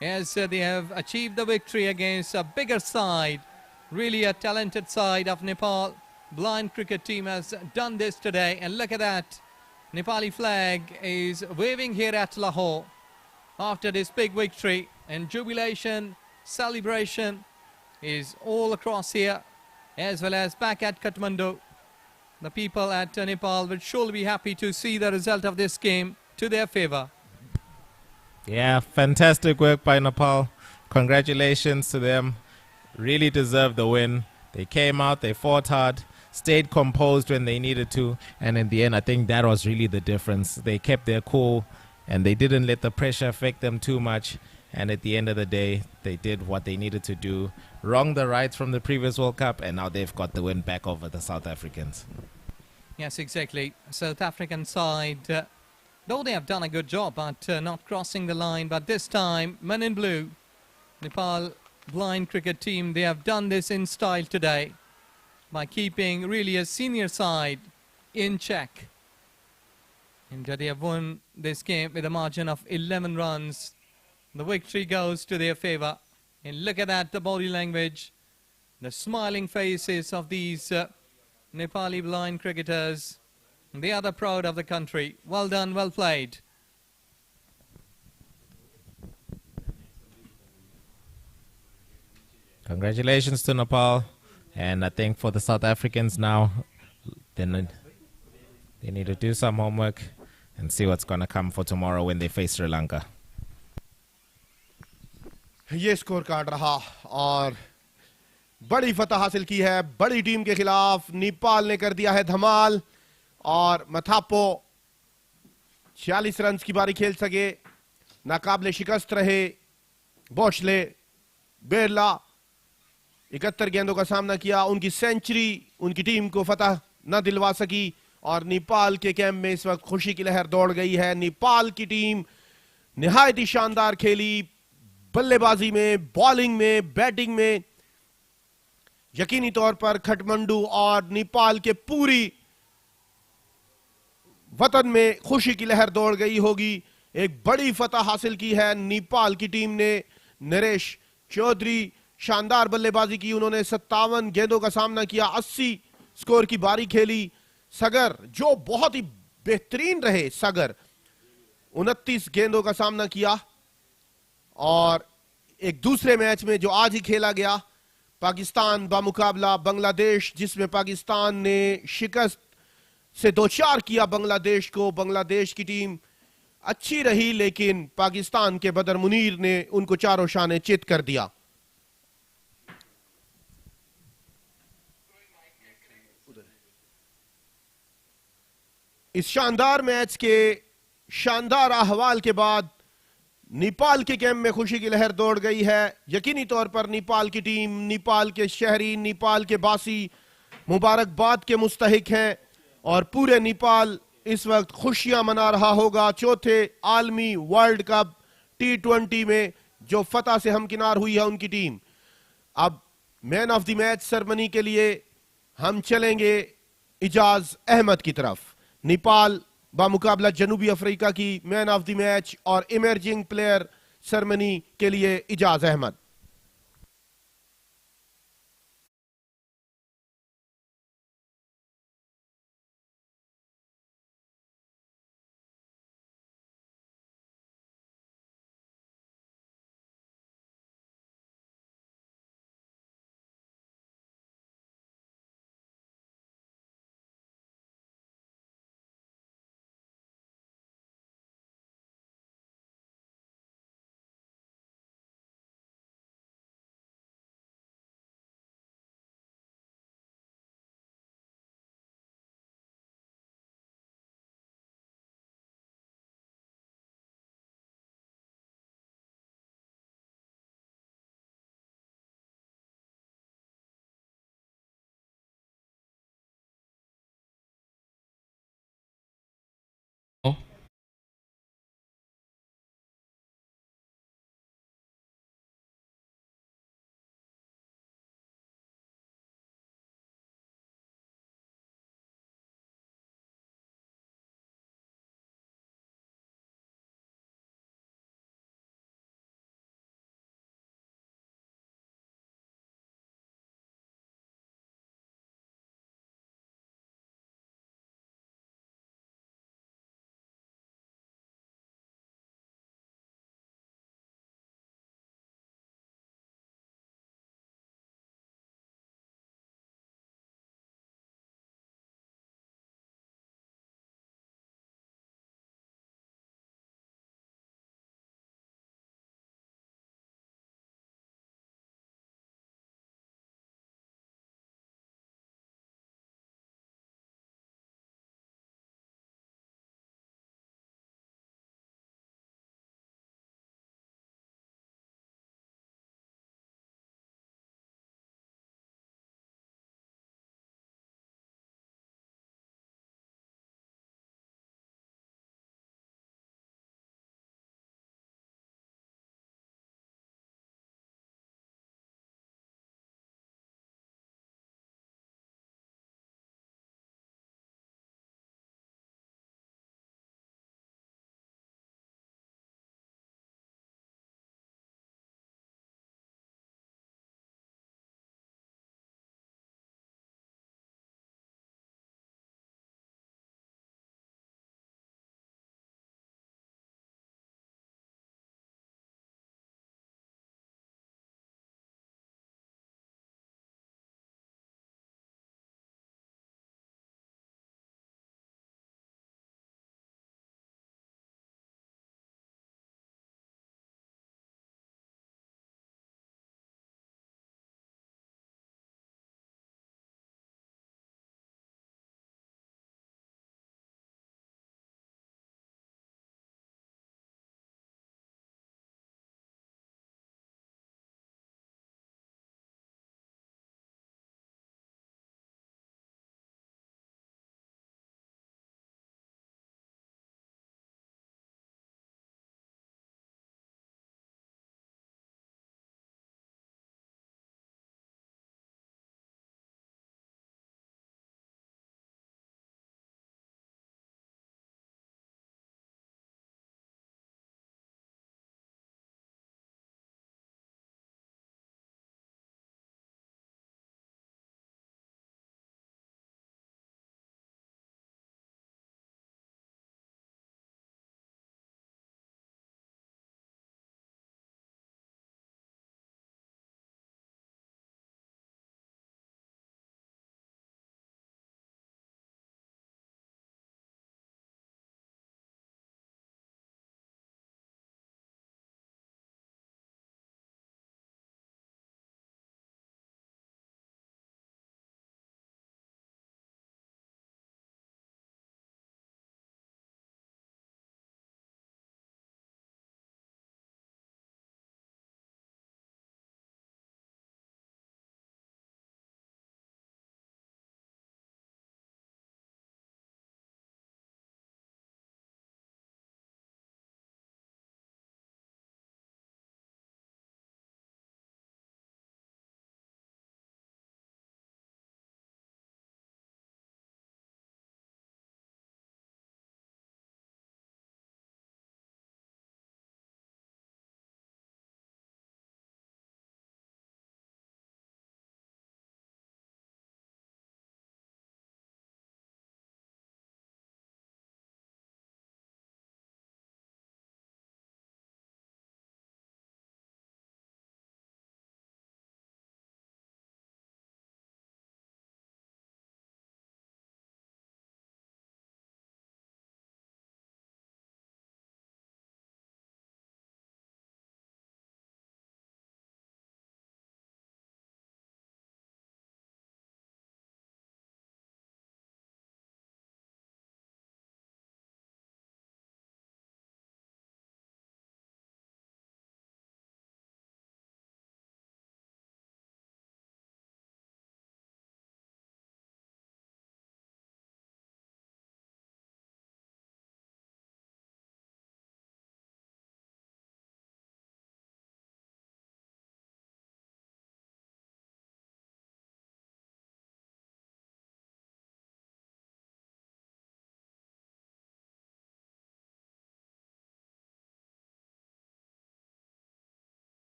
as they have achieved the victory against a bigger side. Really a talented side of Nepal. Blind cricket team has done this today, and look at that. Nepali flag is waving here at Lahore after this big victory, and jubilation, celebration is all across here, as well as back at Kathmandu. The people at Nepal will surely be happy to see the result of this game to their favor. Yeah, fantastic work by Nepal. Congratulations to them. Really deserved the win. They came out, they fought hard, stayed composed when they needed to, and in the end, I think that was really the difference. They kept their cool, and they didn't let the pressure affect them too much. And at the end of the day, they did what they needed to do, wronged the rights from the previous World Cup, and now they've got the win back over the South Africans. Yes, exactly. South African side, though they have done a good job at not crossing the line, but this time, men in blue, Nepal blind cricket team, they have done this in style today by keeping really a senior side in check. And they have won this game with a margin of 11 runs. The victory goes to their favor. And look at that, the body language, the smiling faces of these Nepali blind cricketers. They are the proud of the country. Well done, well played. Congratulations to Nepal. And I think for the South Africans now, they need to do some homework and see what's going to come for tomorrow when they face Sri Lanka. ये score card रहा और बड़ी फतह हासिल की है बड़ी team के खिलाफ। नेपाल ने कर दिया है धमाल और मथापो 46 रन की बारी खेल सके, नाकाबिले शिकस्त रहे बॉशले, बेरला 71 गेंदों का सामना किया। उनकी सेंचुरी उनकी टीम को फतह न दिलवा सकी और नेपाल के कैंप में इस वक्त खुशी की लहर दौड़ गई है। नेपाल की टीम निहायत ही शानदार खेली, बल्लेबाजी में, बॉलिंग में, बैटिंग में। यकीनी तौर पर खटमंडू और नेपाल के पूरी वतन में खुशी की लहर दौड़ गई होगी। एक बड़ी फतह हासिल की है नेपाल की टीम ने। नरेश चौधरी शानदार बल्लेबाजी की, उन्होंने 57 गेंदों का सामना किया, 80 स्कोर की बारी खेली। सगर जो बहुत ही बेहतरीन रहे, सगर 29 गेंदों का सामना किया। और एक दूसरे मैच में जो आज ही खेला गया, पाकिस्तान बामुकाबला बांग्लादेश, जिसमें पाकिस्तान ने शिकस्त से 2-4 किया बांग्लादेश को। बांग्लादेश की टीम अच्छी रही लेकिन पाकिस्तान के बदर मुनीर ने उनको चारों शाने चित कर दिया। इस शानदार मैच के शानदार अहवाल के बाद नेपाल के कैंप में खुशी की लहर दौड़ गई है। यकीनी तौर पर नेपाल की टीम, नेपाल के शहरी, नेपाल के बासी मुबारकबाद के मुस्तहिक हैं और पूरे नेपाल इस वक्त खुशियां मना रहा होगा। चौथे आलमी वर्ल्ड कप T20 में जो फतह से हमकिनार हुई है उनकी टीम। अब man of the match ceremony के लिए हम चलेंगे इजाज अहमद की तरफ। नेपाल बामुकाबला जनूबी अफ्रीका की मैन ऑफ द मैच और इमर्जिंग प्लेयर सेरेमनी के लिए Ijaz Ahmad.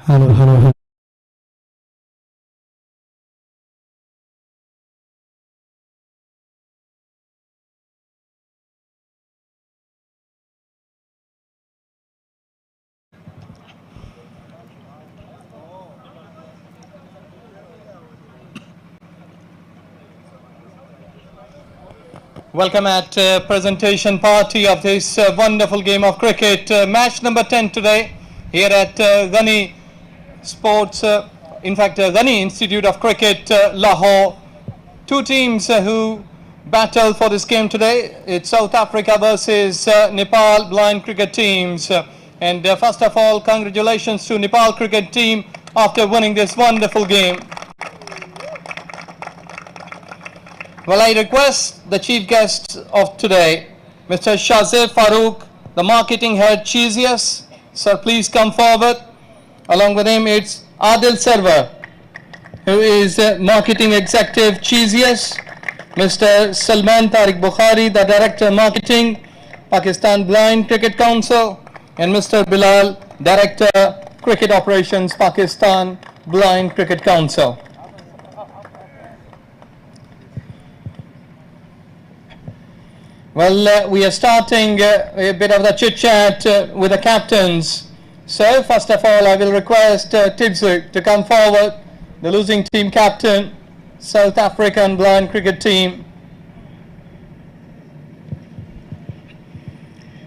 Hello, hello, hello. Welcome at presentation party of this wonderful game of cricket. Match number 10 today here at Ghani Sports, Ghani Institute of Cricket, Lahore. Two teams who battle for this game today. It's South Africa versus Nepal blind cricket teams. And first of all, congratulations to Nepal cricket team after winning this wonderful game. Well, I request the chief guest of today, Mr. Shazib Farooq, the marketing head, Cheesius. Sir, please come forward. Along with him, it's Adil Server, who is marketing executive, Cheesius. Mr. Salman Tariq Bukhari, the director marketing, Pakistan Blind Cricket Council, and Mr. Bilal, director cricket operations, Pakistan Blind Cricket Council. Well, we are starting a bit of the chit-chat with the captains. So, first of all, I will request Tibsu to come forward, the losing team captain, South African blind cricket team.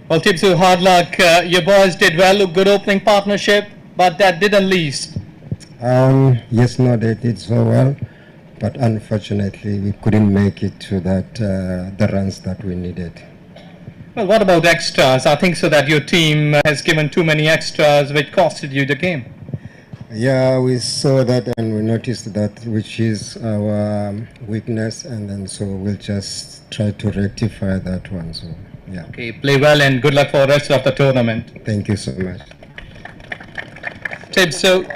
Well, Tibsu, hard luck. Your boys did well, good opening partnership, but that didn't least. Yes, no, they did so well, but unfortunately we couldn't make it to that the runs that we needed. Well, what about extras? I think so that your team has given too many extras, which costed you the game. Yeah, we saw that and we noticed that, which is our weakness, and then so we'll just try to rectify that one. So yeah. Okay, play well and good luck for the rest of the tournament. Thank you so much. Tibsu.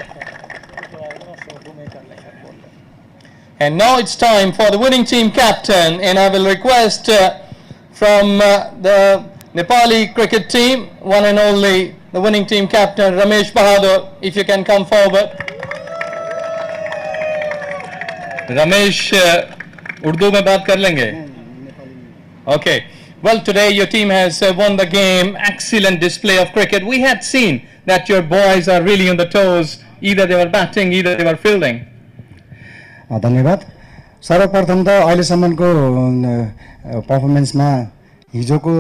And now it's time for the winning team captain, and I will request from the Nepali cricket team, one and only, the winning team captain, Ramesh Bahadur, if you can come forward. Ramesh, Urdu mein baat kar lenge? Okay. Well, today your team has won the game. Excellent display of cricket. We had seen that your boys are really on the toes. Either they were batting, either they were fielding. धन्यवाद। सर्वप्रथम त अहिलेसम्मको पर्फर्मेन्समा हिजोको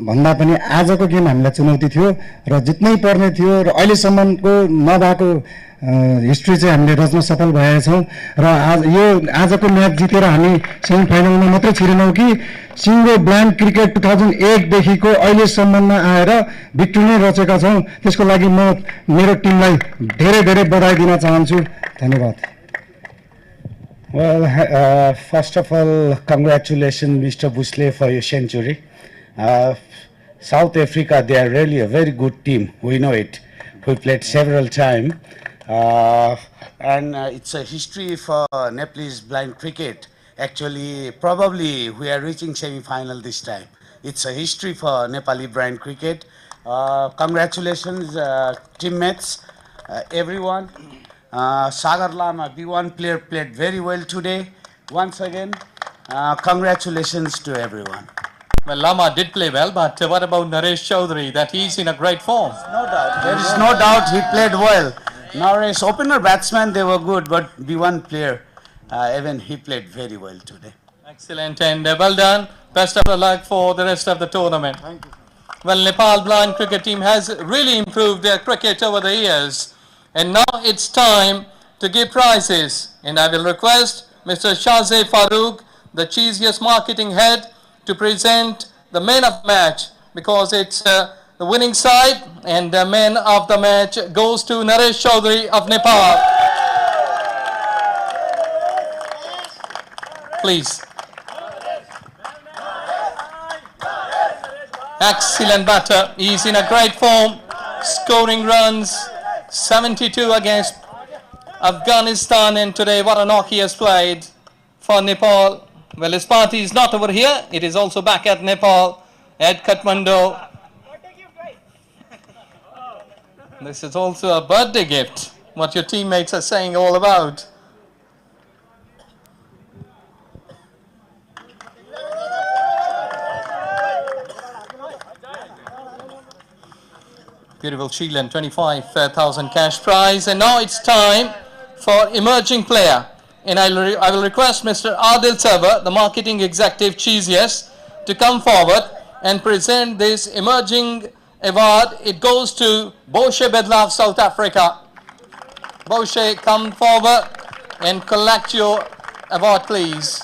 भन्दा पनि आजको game हामीलाई चुनौती थियो र जित्नै पर्ने थियो र अहिलेसम्मको नभएको हिस्ट्री चाहिँ हामीले रच्न सफल भएका छौँ र आजको म्याच जितेर हामी सेमी फाइनलमा मात्रै छिरेनौँ कि सिङ्गो ब्लाइन्ड क्रिकेट 2008 देखिको अहिलेसम्ममा आएर भिक्ट्री नै रचेका छौँ। त्यसको लागि म मेरो टिमलाई धेरै धेरै बधाई दिन चाहन्छु। धन्यवाद। Well, first of all, congratulations, Mr. Busle, for your century. South Africa, they are really a very good team. We know it. We played several times. And it's a history for Nepalese blind cricket. Actually, probably we are reaching semi-final this time. It's a history for Nepali blind cricket. Congratulations, teammates, everyone. Sagar Lama, B1 player, played very well today. Once again, congratulations to everyone. Well, Lama did play well, but what about Naresh Chaudhary? That he's in a great form. No doubt. There is no doubt he played well. Naresh, opener batsman, they were good, but B1 player, even he played very well today. Excellent, and well done. Best of luck for the rest of the tournament. Thank you. Well, Nepal blind cricket team has really improved their cricket over the years. And now it's time to give prizes. And I will request Mr. Shazib Farooq, the Cheesius marketing head, to present the man of the match, because it's the winning side, and the man of the match goes to Naresh Chaudhary of Nepal. Please. Excellent batter. He's in a great form, scoring runs. 72 against Afghanistan, and today what a knock he has played for Nepal. Well, his party is not over here. It is also back at Nepal, at Kathmandu. This is also a birthday gift. what your teammates are saying all about. Beautiful shield and 25,000 cash prize. And now it's time for emerging player. And I will request Mr. Adil Server, the marketing executive Cheesiest, to come forward and present this emerging award. It goes to Boshe Bedla, South Africa. Boshe, come forward and collect your award, please.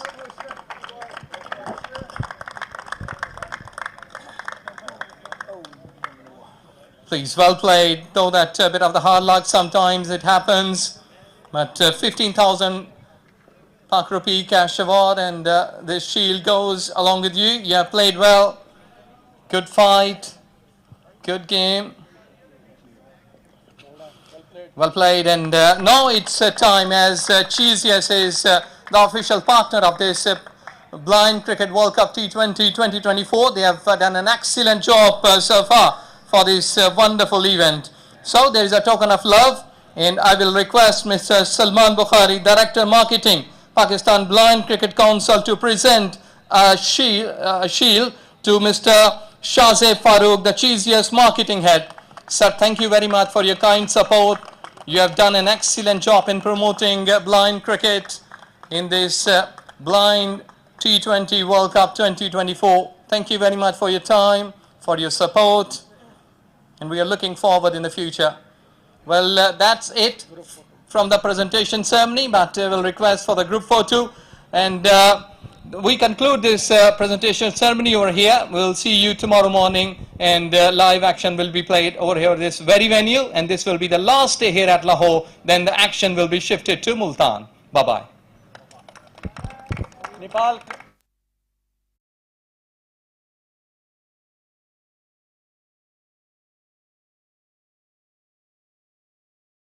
Please, well played. Though that bit of the hard luck, sometimes it happens. But 15,000 Pak rupee cash award, and this shield goes along with you. You have played well. Good fight. Good game. Well played. And now it's time, as Cheesiest is the official partner of this Blind Cricket World Cup T20 2024. They have done an excellent job so far for this wonderful event. So there is a token of love, and I will request Mr. Salman Bukhari, Director Marketing, Pakistan Blind Cricket Council, to present a shield to Mr. Shahzeb Farooq, the Cheesiest Marketing Head. Sir, thank you very much for your kind support. You have done an excellent job in promoting blind cricket in this Blind T20 World Cup 2024. Thank you very much for your time, for your support, and we are looking forward in the future. Well, that's it from the presentation ceremony, but I will request for the group photo, and we conclude this presentation ceremony over here. We'll see you tomorrow morning, and live action will be played over here, this very venue, and this will be the last day here at Lahore. Then the action will be shifted to Multan. Bye-bye. Nepal.